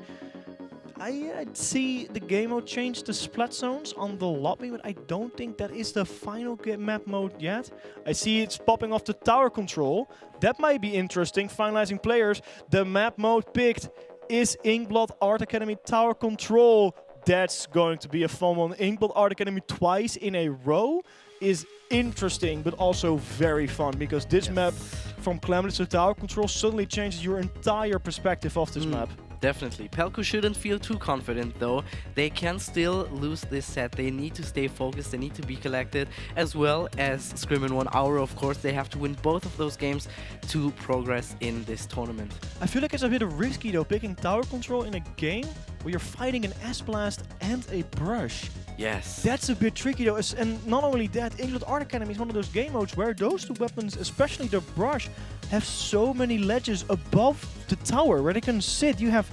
I see the game mode change to splat zones on the lobby, but I don't think that is the final map mode yet. I see it's popping off the tower control. That might be interesting. Finalizing players. The map mode picked is Inkblot Art Academy Tower Control. That's going to be a fun one. Inkblot Art Academy twice in a row is interesting, but also very fun because this map from Calamity to Tower Control suddenly changes your entire perspective of this map. Definitely. Pelku shouldn't feel too confident though. They can still lose this set. They need to stay focused. They need to be collected, as well as Scrim in 1 hour. Of course, they have to win both of those games to progress in this tournament. I feel like it's a bit risky though, picking tower control in a game where you're fighting an S-Blast and a brush. Yes. That's a bit tricky though. And not only that, Inkblot Art Academy is one of those game modes where those two weapons, especially the brush, have so many ledges above the tower where they can sit. You have,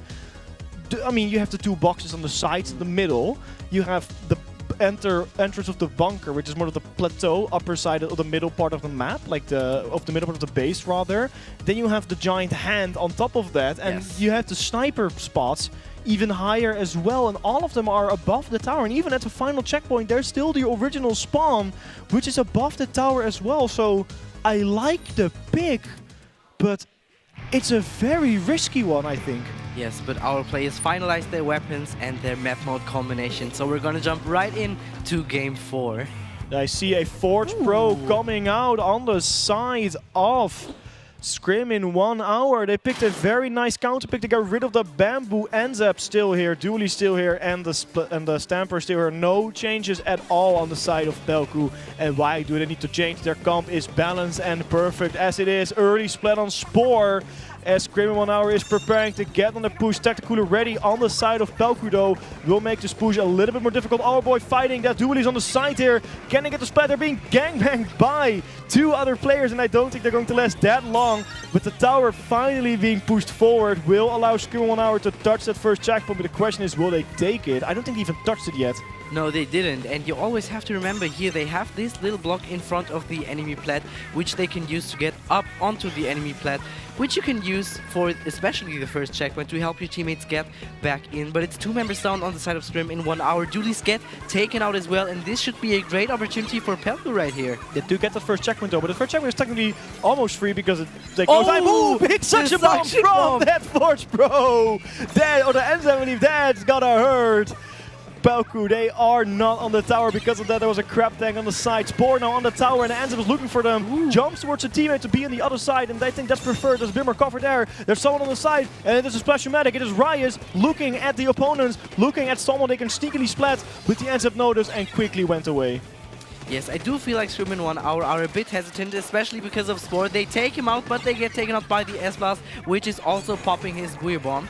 you have the 2 boxes on the sides, the middle. You have the entrance of the bunker, which is more of the plateau, upper side of the middle part of the map, like the middle part of the base rather. Then you have the giant hand on top of that, and you have the sniper spots even higher as well, and all of them are above the tower. And even at the final checkpoint, there's still the original spawn, which is above the tower as well. So I like the pick, but it's a very risky one, I think. Yes, but our players finalized their weapons and their map mode combination. So we're gonna jump right in to game 4. I see a Forge Pro coming out on the side of Scrim in 1 hour. They picked a very nice counter pick to get rid of the bamboo. Enzap still here, Dooley still here, and the Stamper still here. No changes at all on the side of Pelku. And why do they need to change? Their comp is balanced and perfect as it is. Early split on Spore. As Scrim in 1 hour is preparing to get on the push. Tacticooler ready on the side of Pelku though. Will make this push a little bit more difficult. Our boy fighting. That Dooley's on the side here. Can they get the splat? They're being gangbanged by 2 other players and I don't think they're going to last that long. But the tower finally being pushed forward will allow Scrim in 1 hour to touch that first checkpoint. But the question is, will they take it? I don't think they even touched it yet. No, they didn't, and you always have to remember here they have this little block in front of the enemy plat, which they can use to get up onto the enemy plat, which you can use for especially the first checkpoint to help your teammates get back in. But it's 2 members down on the side of Scrim in 1 hour. Dooley's get taken out as well, and this should be a great opportunity for Pelku right here. They do get the first checkpoint though, but the first checkpoint is technically almost free because they go time. Ooh, big suction bomb from that Forge Pro! That, or the Enzap, I believe that's gonna hurt. Pelku, they are not on the tower. Because of that, there was a crab tank on the side. Spore now on the tower, and Enzap is looking for them. Ooh. Jumps towards a teammate to be on the other side, and they think that's preferred. There's a bit more cover there. There's someone on the side, and it is a Splashomatic. It is Ryas looking at the opponents, looking at someone they can sneakily splat, but the Enzap noticed and quickly went away. Yes, I do feel like Scrim in 1 hour are a bit hesitant, especially because of Spore. They take him out, but they get taken out by the S-Blast, which is also popping his Booyah Bomb.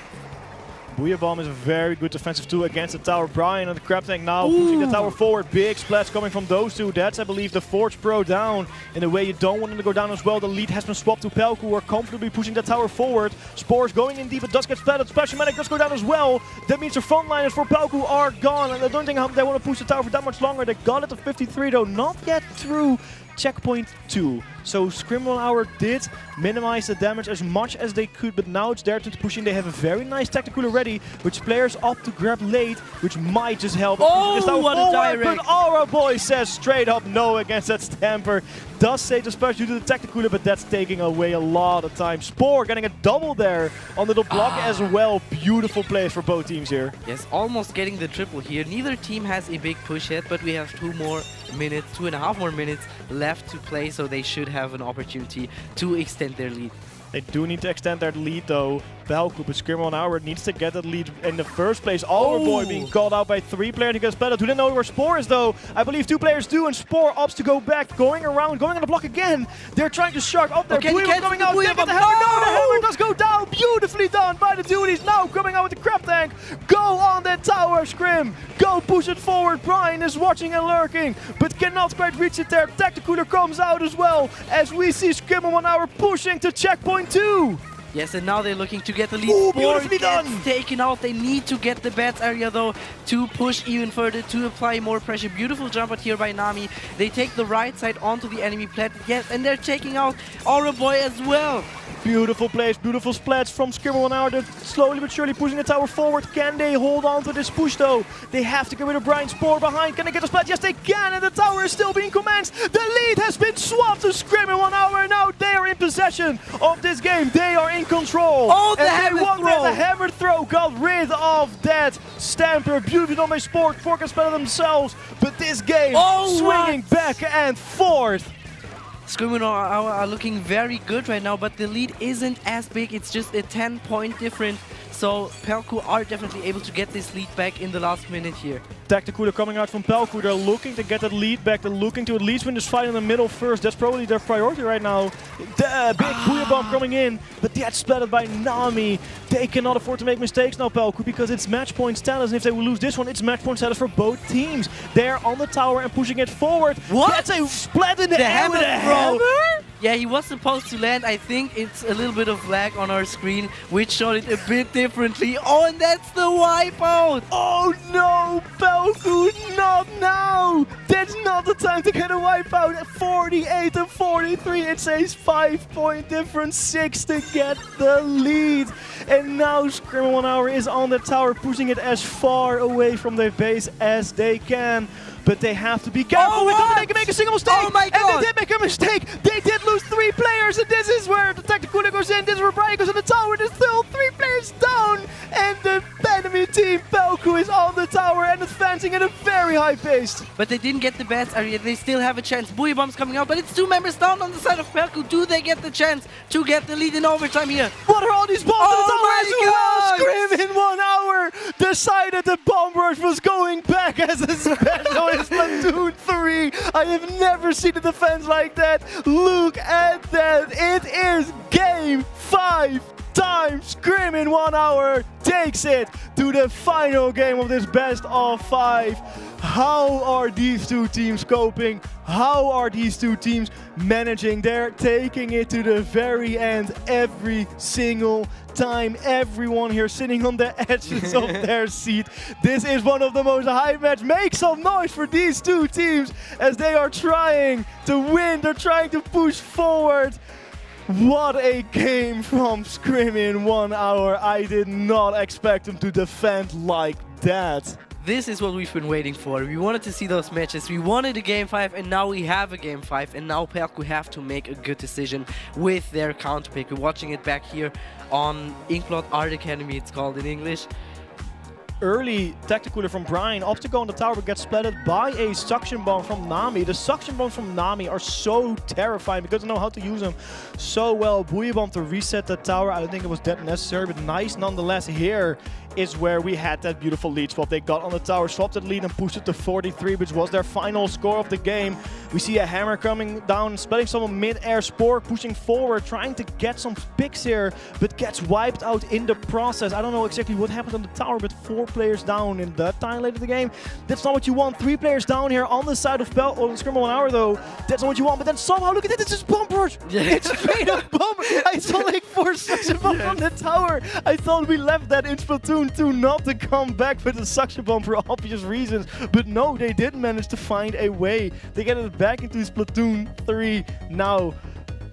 Booyah Bomb is a very good defensive tool against the tower. Brian and the Crab Tank now pushing the tower forward. Big splats coming from those two. That's, I believe, the Forge Pro down in a way you don't want him to go down as well. The lead has been swapped to Pelku, who are comfortably pushing the tower forward. Spore's going in deep, it does get splatted. Splashomatic does go down as well. That means the frontliners for Pelku are gone, and I don't think they want to push the tower for that much longer. They got it to 53 though, not yet through checkpoint 2. So Scrim 1 hour did minimize the damage as much as they could, but now it's their turn to push in. They have a very nice Tacticooler ready, which players opt to grab late, which might just help. Oh, what a direct! But our boy says straight up no against that Stamper. Does save the splash due to the Tacticooler, but that's taking away a lot of time. Spore getting a double there on the block as well. Beautiful plays for both teams here. Yes, almost getting the triple here. Neither team has a big push yet, but we have 2.5 more minutes left to play, so they should have an opportunity to extend their lead. They do need to extend their lead though. Pelku, but Scrim 1 hour needs to get that lead in the first place. Our boy being called out by 3 players to get splattered. Do they know where Spore is though? I believe 2 players do, and Spore opts to go back, going around, going on the block again. They're trying to shark up there. Booyah coming out. They get the hammer. No, the hammer does go down. Beautifully done by the Doolies. Now coming out with the Crab Tank. Go on that tower, Scrim. Go push it forward. Brian is watching and lurking, but cannot quite reach it there. Tacticooler comes out as well, as we see Scrim 1 hour pushing to checkpoint 2. Yes, and now they're looking to get the lead. Ooh, beautifully done! Taken out. They need to get the bats area though to push even further, to apply more pressure. Beautiful jump out here by Nami. They take the right side onto the enemy plat. Yes, and they're taking out Aura Boy as well. Beautiful plays, beautiful splats from Scrim 1 hour. They're slowly but surely pushing the tower forward. Can they hold on to this push though? They have to get rid of Brian. Spore behind. Can they get the splat? Yes, they can, and the tower is still being commenced. The lead has been swapped to Scrim 1 hour, and now they are in possession of this game. They are in control. Oh, the hammer throw! The hammer throw got rid of that Stamper. Beautifully done by Spore. Spore can spell themselves, but this game swinging back and forth. Scrim 1 hour are looking very good right now, but the lead isn't as big. It's just a 10-point difference. So Pelku are definitely able to get this lead back in the last minute here. Tacticooler coming out from Pelku. They're looking to get that lead back. They're looking to at least win this fight in the middle first. That's probably their priority right now. The big Booyah Bomb coming in, but that's splattered by Nami. They cannot afford to make mistakes now, Pelku, because it's match point status. And if they will lose this one, it's match point status for both teams. They're on the tower and pushing it forward. What? That's a splat in the air with a hammer? Yeah, he was supposed to land. I think it's a little bit of lag on our screen, which showed it a bit differently. Oh, and that's the wipeout! Oh no, Pelku, not now! That's not the time to get a wipeout. At 48 and 43, it's a 5-point difference, 6 to get the lead. And now Scrim 1 hour is on the tower, pushing it as far away from their base as they can. But they have to be careful with them. They can make a single mistake. Oh my God. And they did make a mistake. They did lose 3 players, and this is where the Tacticooler goes in. This is where Brian goes in the tower. There's still 3 players down. And the enemy team, Pelku, is on the tower and advancing at a very very high-paced. But they didn't get the bats area. They still have a chance. Buoy Bomb's coming out, but it's 2 members down on the side of Pelku. Do they get the chance to get the lead in overtime here? What are all these bombs? Oh my Scrim in 1 hour decided the bomb rush was going back as a special in Splatoon 3. I have never seen a defense like that. Look at that. It is game 5 time. Scrim in 1 hour takes it to the final game of this best of 5. How are these two teams coping? How are these two teams managing? They're taking it to the very end every single time. Everyone here sitting on the edges of their seat. This is one of the most high match. Make some noise for these two teams as they are trying to win. They're trying to push forward. What a game from Scrim in 1 hour. I did not expect them to defend like that. This is what we've been waiting for. We wanted to see those matches. We wanted a Game 5, and now we have a Game 5. And now Pelku have to make a good decision with their counter pick. We're watching it back here on Inkblot Art Academy, it's called in English. Early tactical from Brian, opts to go on the tower but gets splatted by a suction bomb from Nami. The suction bombs from Nami are so terrifying because they know how to use them so well. Buoy bomb to reset the tower, I don't think it was that necessary, but nice nonetheless. Here is where we had that beautiful lead swap. They got on the tower, swapped that lead and pushed it to 43, which was their final score of the game. We see a hammer coming down, splatting someone mid-air, Spore pushing forward, trying to get some picks here, but gets wiped out in the process. I don't know exactly what happened on the tower, but 4 players down in that time late in the game. That's not what you want. 3 players down here on the side of Scrim 1 hour though. That's not what you want, but then somehow, look at it, it's just bomb rush. Yeah. It's straight up bomb. I saw like 4 suction bombs from the tower. I thought we left that in Splatoon 2 not to come back with the suction bomb for obvious reasons, but no, they did manage to find a way. They get it back into Splatoon 3. Now,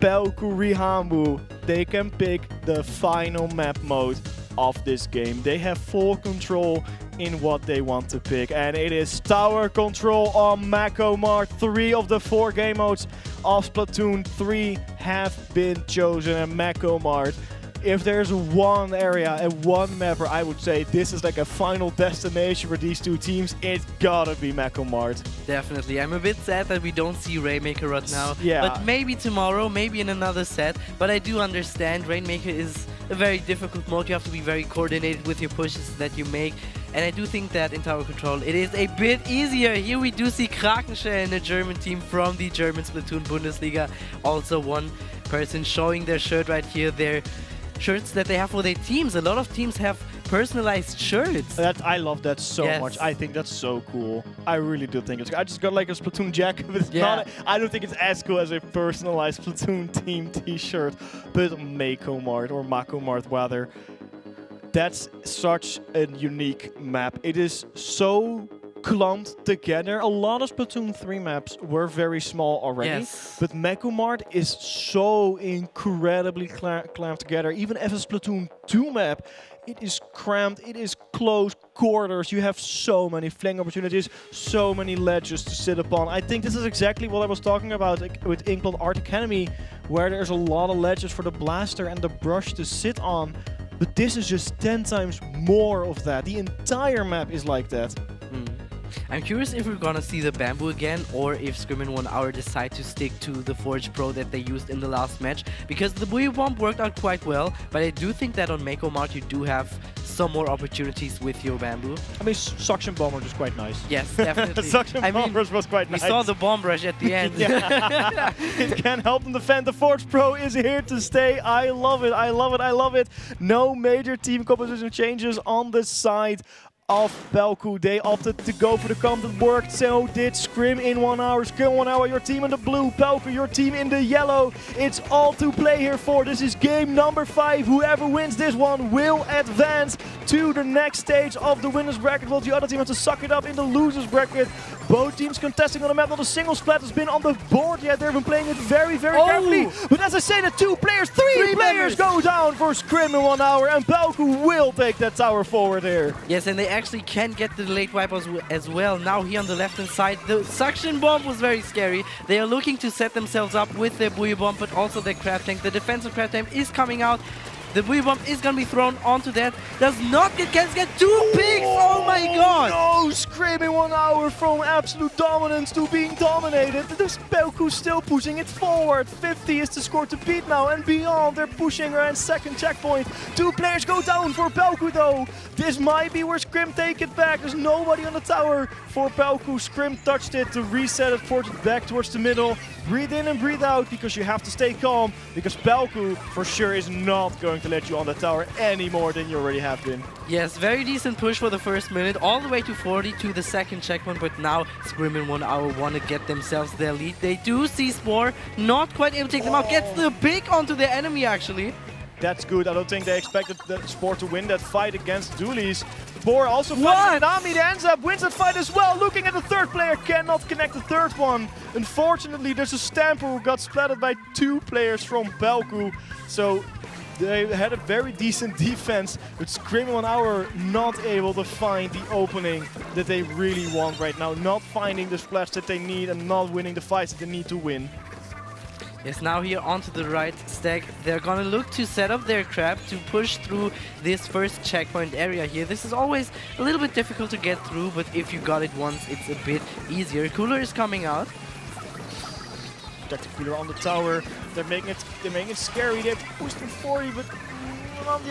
Pelku Rihambu, they can pick the final map mode of this game. They have full control in what they want to pick, and it is tower control on Mako Mart. 3 of the 4 game modes of Splatoon 3 have been chosen, and Mako Mart, if there's one area and one map where I would say this is like a final destination for these two teams, it's gotta be Mako Mart. Definitely. I'm a bit sad that we don't see Rainmaker right now. Yeah. But maybe tomorrow, maybe in another set. But I do understand Rainmaker is a very difficult mode. You have to be very coordinated with your pushes that you make. And I do think that in tower control it is a bit easier. Here we do see Krakenshell in a German team from the German Splatoon Bundesliga. Also one person showing their shirt right here. Their shirts that they have for their teams. A lot of teams have personalized shirts. I love that so much. I think that's so cool. I really do think it's cool. I just got like a Splatoon jacket, but it's not. I don't think it's as cool as a personalized Splatoon team t-shirt. But Mako Mart, or Mako Mart rather, that's such a unique map. It is so clumped together. A lot of Splatoon 3 maps were very small already, but Mako Mart is so incredibly clamped together. Even as a Splatoon 2 map, it is cramped, it is close quarters. You have so many flank opportunities, so many ledges to sit upon. I think this is exactly what I was talking about with Inkblot Art Academy, where there's a lot of ledges for the blaster and the brush to sit on. But this is just 10 times more of that. The entire map is like that. I'm curious if we're gonna see the bamboo again, or if Scrim in 1 hour decide to stick to the Forge Pro that they used in the last match, because the Buoy Bomb worked out quite well, but I do think that on Mako Mart you do have some more opportunities with your bamboo. I mean, Suction Bomber was quite nice. Yes, definitely. Suction Bombers was quite nice. We saw the bomb rush at the end. It can help them defend. The Forge Pro is here to stay. I love it, I love it, I love it. No major team composition changes on the side of Pelku. They opted to go for the comp that worked, so did Scrim in 1 hour. Scrim 1 hour, your team in the blue, Pelku, your team in the yellow. It's all to play here for. This is game number 5. Whoever wins this one will advance to the next stage of the winners bracket, while the other team has to suck it up in the losers bracket. Both teams contesting on the map. Not a single splat has been on the board yet. They've been playing it very, very carefully. But as I say, the 2 players, 3 players go down for Scrim in 1 hour, and Pelku will take that tower forward here. Yes, and they actually can get the late wipe as well. Now here on the left hand side, the suction bomb was very scary. They are looking to set themselves up with their Buoy Bomb, but also their crab tank. The defensive crab tank is coming out. The buoy bomb is gonna be thrown onto that. Does not get Kens get 2 picks. Oh my god! No, screaming 1 hour from absolute dominance to being dominated. This Pelku still pushing it forward. 50 is the score to beat now and beyond. They're pushing around second checkpoint. 2 players go down for Pelku though. This might be where Scrim take it back. There's nobody on the tower for Pelku. Scrim touched it to reset it, force it back towards the middle. Breathe in and breathe out because you have to stay calm, because Pelku for sure is not going to let you on the tower any more than you already have been. Yes, very decent push for the first minute, all the way to 40 to the second checkpoint, but now Scrim in 1 hour want to get themselves their lead. They do see Spore, not quite able to take them out, gets the pick onto the enemy actually. That's good. I don't think they expected the Spore to win that fight against Doolies. Spore also fighting Nami, that ends up wins that fight as well. Looking at the third player, cannot connect the third one. Unfortunately, there's a Stamper who got splattered by 2 players from Pelku. So they had a very decent defense, but Scrim 1 hour not able to find the opening that they really want right now. Not finding the splash that they need and not winning the fights that they need to win. Yes, now here onto the right stack, they're gonna look to set up their trap to push through this first checkpoint area here. This is always a little bit difficult to get through, but if you got it once, it's a bit easier. Cooler is coming out. Tactical Cooler on the tower. They're making it scary. They pushed him 40, but not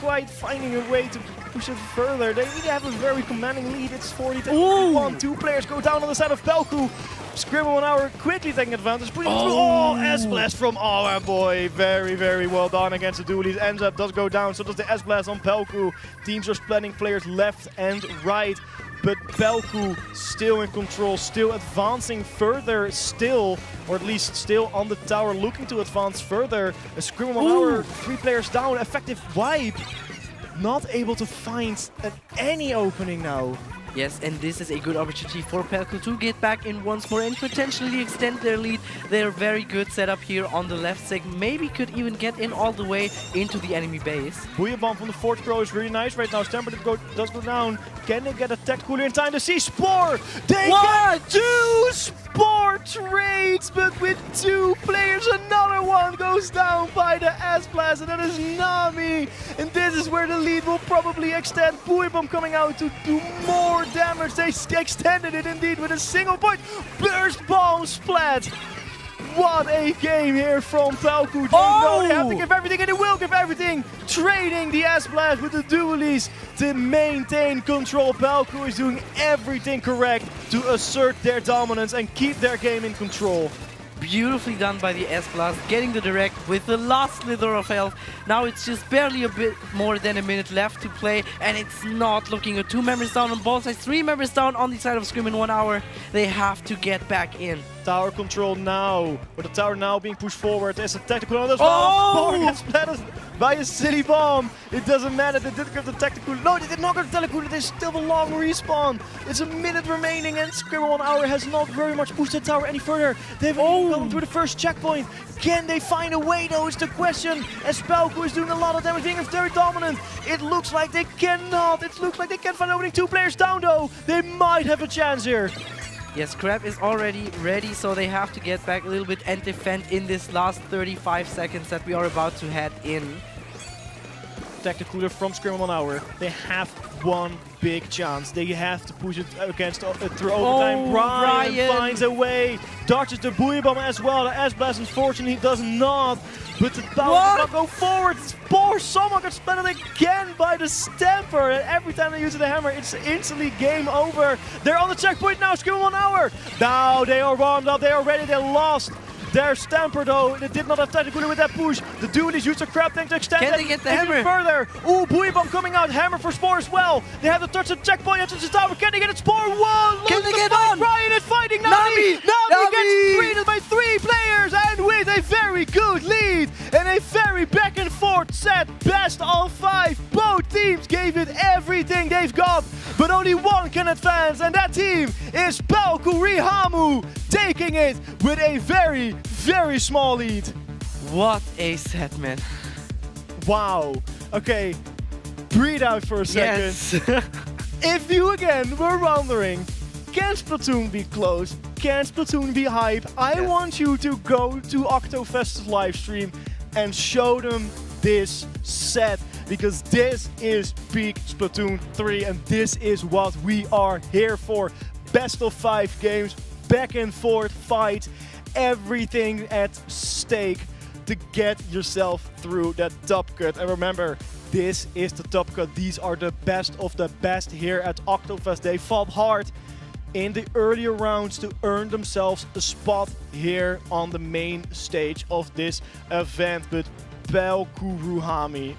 quite finding a way to push it further. They really have a very commanding lead. It's 40-1. 2 players go down on the side of Pelku. Scrim 1 hour quickly taking advantage. Pushing through. Oh, S-Blast from our boy. Very, very well done against the Doolies. Ends up does go down. So does the S-Blast on Pelku. Teams are splitting players left and right. But Pelku still in control, still advancing further, still, or at least still on the tower, looking to advance further. A Scrim 1 hour, 3 players down, effective wipe. Not able to find any opening now. Yes, and this is a good opportunity for Pelku to get back in once more and potentially extend their lead. They're very good setup here on the left side. Maybe could even get in all the way into the enemy base. Booyah bomb from the Forge Pro is really nice right now. Stamper does go down. Can they get a tech cooler in time to see Spore? They get 2 Spore trades, but with 2 players, another one goes down by the S-Blast, and that is Nami. And this is where the lead will probably extend. Booyah bomb coming out to do more damage. They extended it indeed with a single point. Burst bomb splat. What a game here from Pelku. They have to give everything, and they will give everything. Trading the S-Blast with the Dualies to maintain control. Pelku is doing everything correct to assert their dominance and keep their game in control. Beautifully done by the S-Blast, getting the direct with the last slither of health. Now it's just barely a bit more than a minute left to play, and it's not looking good. 2 members down on both sides, 3 members down on the side of Scrim in 1 hour. They have to get back in. Tower control now, with the tower now being pushed forward. There's a tactical on this one. Gets splattered by a city bomb. It doesn't matter, they did get the tactical. No, they did not get the telecooler, there's still a long respawn. It's a minute remaining and Scrim 1 hour has not very much pushed the tower any further. They've gone through the first checkpoint. Can they find a way though, is the question. As Pelku is doing a lot of damage, being very dominant. It looks like they cannot. It looks like they can't find opening. 2 players down though. They might have a chance here. Yes, Crab is already ready, so they have to get back a little bit and defend in this last 35 seconds that we are about to head in. Tactical from Scrim 1 hour. They have one big chance. They have to push it against through overtime. Ryan finds a way. Dodges the Booyah bomb as well. The S-Blast unfortunately does not. But the power does not go forward. Spore, someone got splattered again by the Stamper. And every time they use the hammer, it's instantly game over. They're on the checkpoint now, Scrim 1 hour. Now they are warmed up, they are ready, they lost. Their Stamper though, they did not have time to go with that push. The Dualies used a crab tank to extend Can they get the hammer? further. Ooh, Booyah bomb coming out, hammer for Spore as well. They have to touch the checkpoint, into the tower. Can they get it? Spore one. Can they get on? Ryan is fighting Nami. Nami gets treated by 3 players and with a very good lead and a very back and forth set. Best of 5. Both teams gave it everything they've got, but only one can advance, and that team is Pelku Rihamu, taking it with a very, very small lead. What a set, man. Wow. Okay, breathe out for a second. Yes. If you again were wondering, can Splatoon be close? Can Splatoon be hype? I want you to go to Oktofest's live stream and show them this set, because this is peak Splatoon 3 and this is what we are here for. Best of 5 games, back and forth fight, everything at stake to get yourself through that top cut. And remember, this is the top cut. These are the best of the best here at Oktofest. They fought hard in the earlier rounds to earn themselves a spot here on the main stage of this event. But Pelkuruhamu,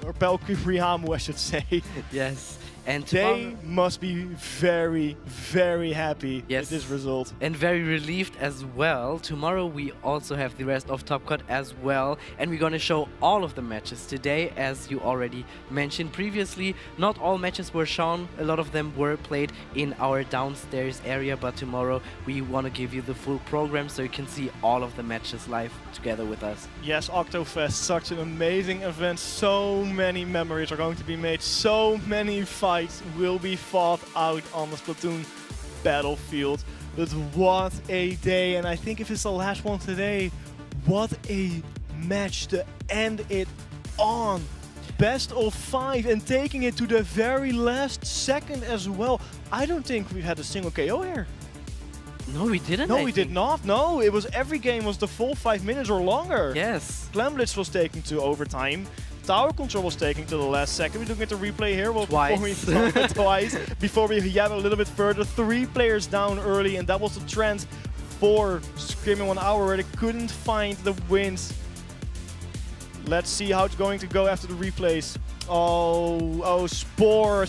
I should say. Yes. And they must be very, very happy with this result. And very relieved as well. Tomorrow we also have the rest of Top Cut as well. And we're going to show all of the matches today, as you already mentioned previously. Not all matches were shown. A lot of them were played in our downstairs area. But tomorrow we want to give you the full program so you can see all of the matches live together with us. Yes, Oktofest, such an amazing event. So many memories are going to be made. So many fights will be fought out on the Splatoon battlefield. But what a day, and I think if it's the last one today, what a match to end it on. Best of 5 and taking it to the very last second as well. I don't think we've had a single KO here. No, we didn't. No, we did not. No, it was every game was the full 5 minutes or longer. Yes. Glamblitz was taken to overtime. Tower control was taken to the last second. We're looking at the replay here. Well, twice. Before we jab a little bit further, 3 players down early, and that was the trend for Screaming 1 Hour, where they couldn't find the wins. Let's see how it's going to go after the replays. Oh, Spore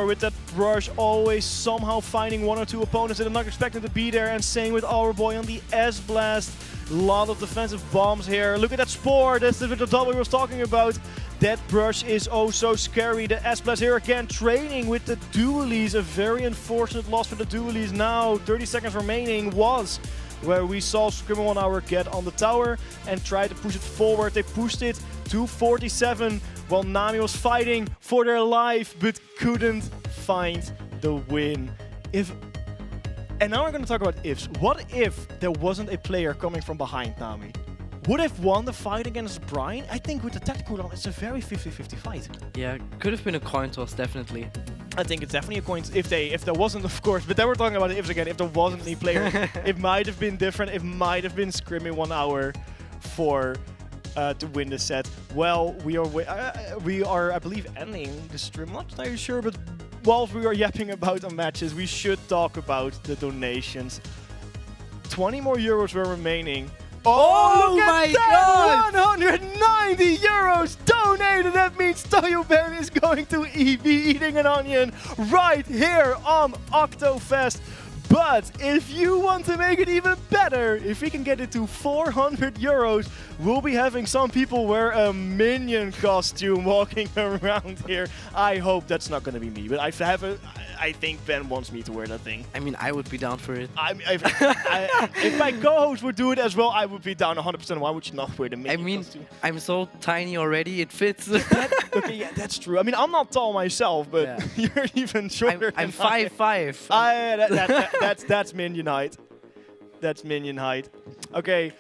with that brush, always somehow finding 1 or 2 opponents that are not expecting to be there, and same with our boy on the S-Blast. A lot of defensive bombs here. Look at that Spore, that's the double we was talking about. That brush is oh so scary. The S-Blast here again training with the dualies. A very unfortunate loss for the dualies now. 30 seconds remaining was where we saw Screaming 1 Hour get on the tower and try to push it forward. They pushed it to 47 while Nami was fighting for their life but couldn't find the win. And now we're going to talk about ifs. What if there wasn't a player coming from behind Nami? Would have won the fight against Brian? I think with the tactical round, it's a very 50-50 fight. Yeah, could have been a coin toss, definitely. I think it's definitely a coin if there wasn't, of course, but then we're talking about the ifs again. If there wasn't any player, it might have been different. It might have been Screaming 1 Hour for to win the set. Well, we are, I believe, ending the stream. I'm not entirely sure, but whilst we are yapping about the matches, we should talk about the donations. 20 more euros were remaining. Oh, look at that! God! 190 euros donated! That means Toyoberry is going to be eating an onion right here on Oktofest. But if you want to make it even better, if we can get it to 400 euros, we'll be having some people wear a minion costume walking around here. I hope that's not going to be me, but I think Ben wants me to wear that thing. I mean, I would be down for it. If my co-host would do it as well, I would be down 100%. Why would you not wear the minion costume? I'm so tiny already, it fits. Okay, yeah, that's true. I mean, I'm not tall myself, but yeah. You're even shorter. I'm 5'5". That's minion height. That's minion height. Okay,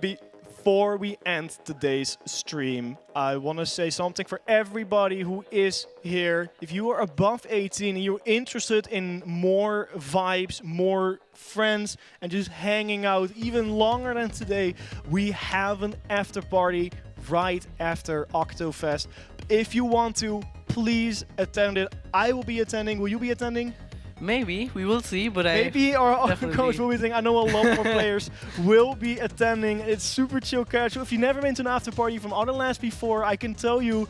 before we end today's stream, I want to say something for everybody who is here. If you are above 18 and you're interested in more vibes, more friends, and just hanging out even longer than today, we have an after party right after Oktofest. If you want to, please attend it. I will be attending. Will you be attending? Maybe, we will see, but maybe our coach will be attending. I know a lot more players will be attending. It's super chill casual. If you've never been to an after party from other LANs before, I can tell you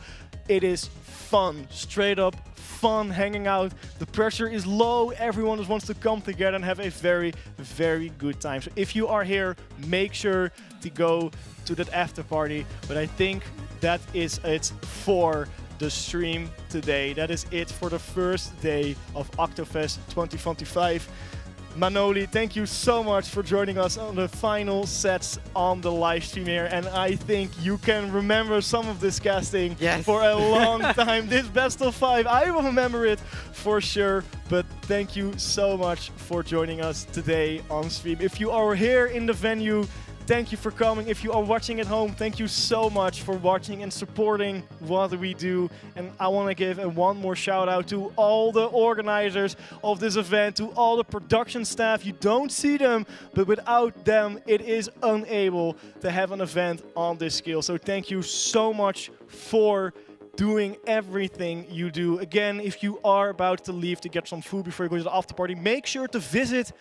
it is fun. Straight up fun hanging out. The pressure is low. Everyone just wants to come together and have a very, very good time. So if you are here, make sure to go to that after party. But I think that is it for the stream today. That is it for the first day of Oktofest 2025. Manoli, thank you so much for joining us on the final sets on the live stream here. And I think you can remember some of this casting for a long time. This best of 5, I will remember it for sure. But thank you so much for joining us today on stream. If you are here in the venue, thank you for coming. If you are watching at home, thank you so much for watching and supporting what we do. And I want to give one more shout out to all the organizers of this event, to all the production staff. You don't see them, but without them, it is unable to have an event on this scale. So thank you so much for doing everything you do. Again, if you are about to leave to get some food before you go to the after party, make sure to visit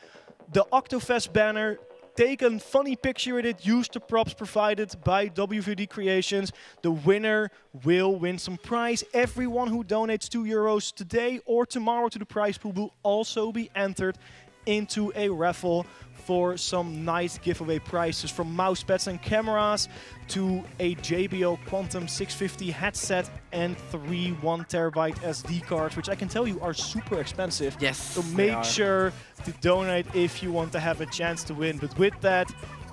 the Oktofest banner. Take a funny picture with it, use the props provided by WVD Creations. The winner will win some prize. Everyone who donates €2 today or tomorrow to the prize pool will also be entered into a raffle for some nice giveaway prizes, from mouse pads and cameras to a JBL Quantum 650 headset and 3 1 terabyte SD cards, which I can tell you are super expensive. Yes, so make sure to donate if you want to have a chance to win. But with that,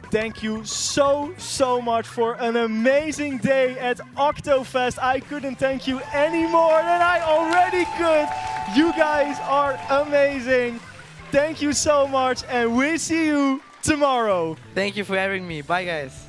thank you so much for an amazing day at Oktofest. I couldn't thank you any more than I already could. You guys are amazing. Thank you so much, and we'll see you tomorrow. Thank you for having me. Bye, guys.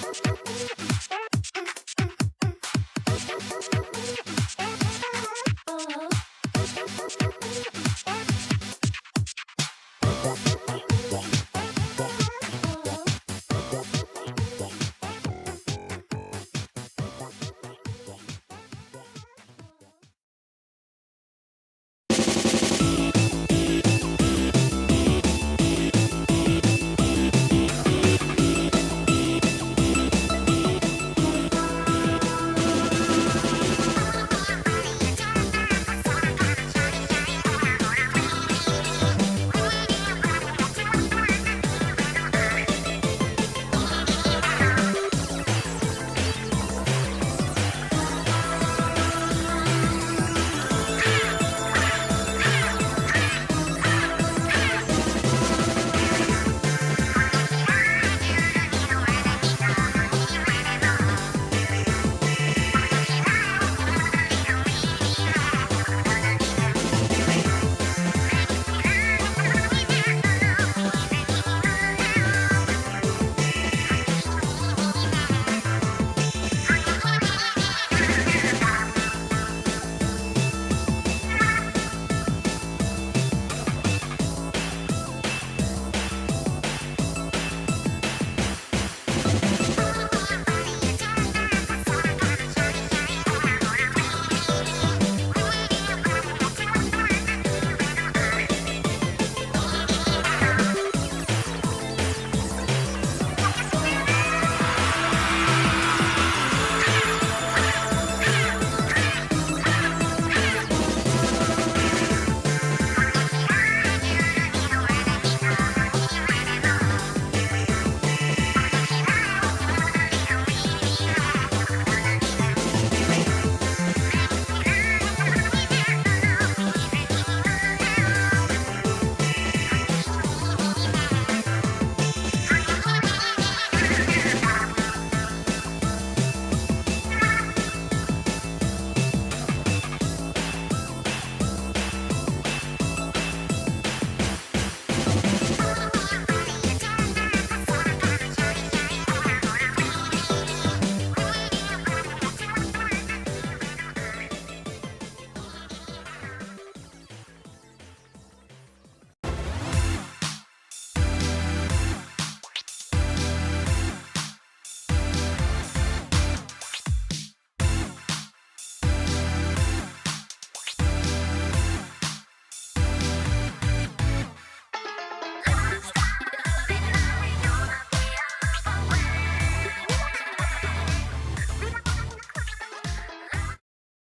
Bye.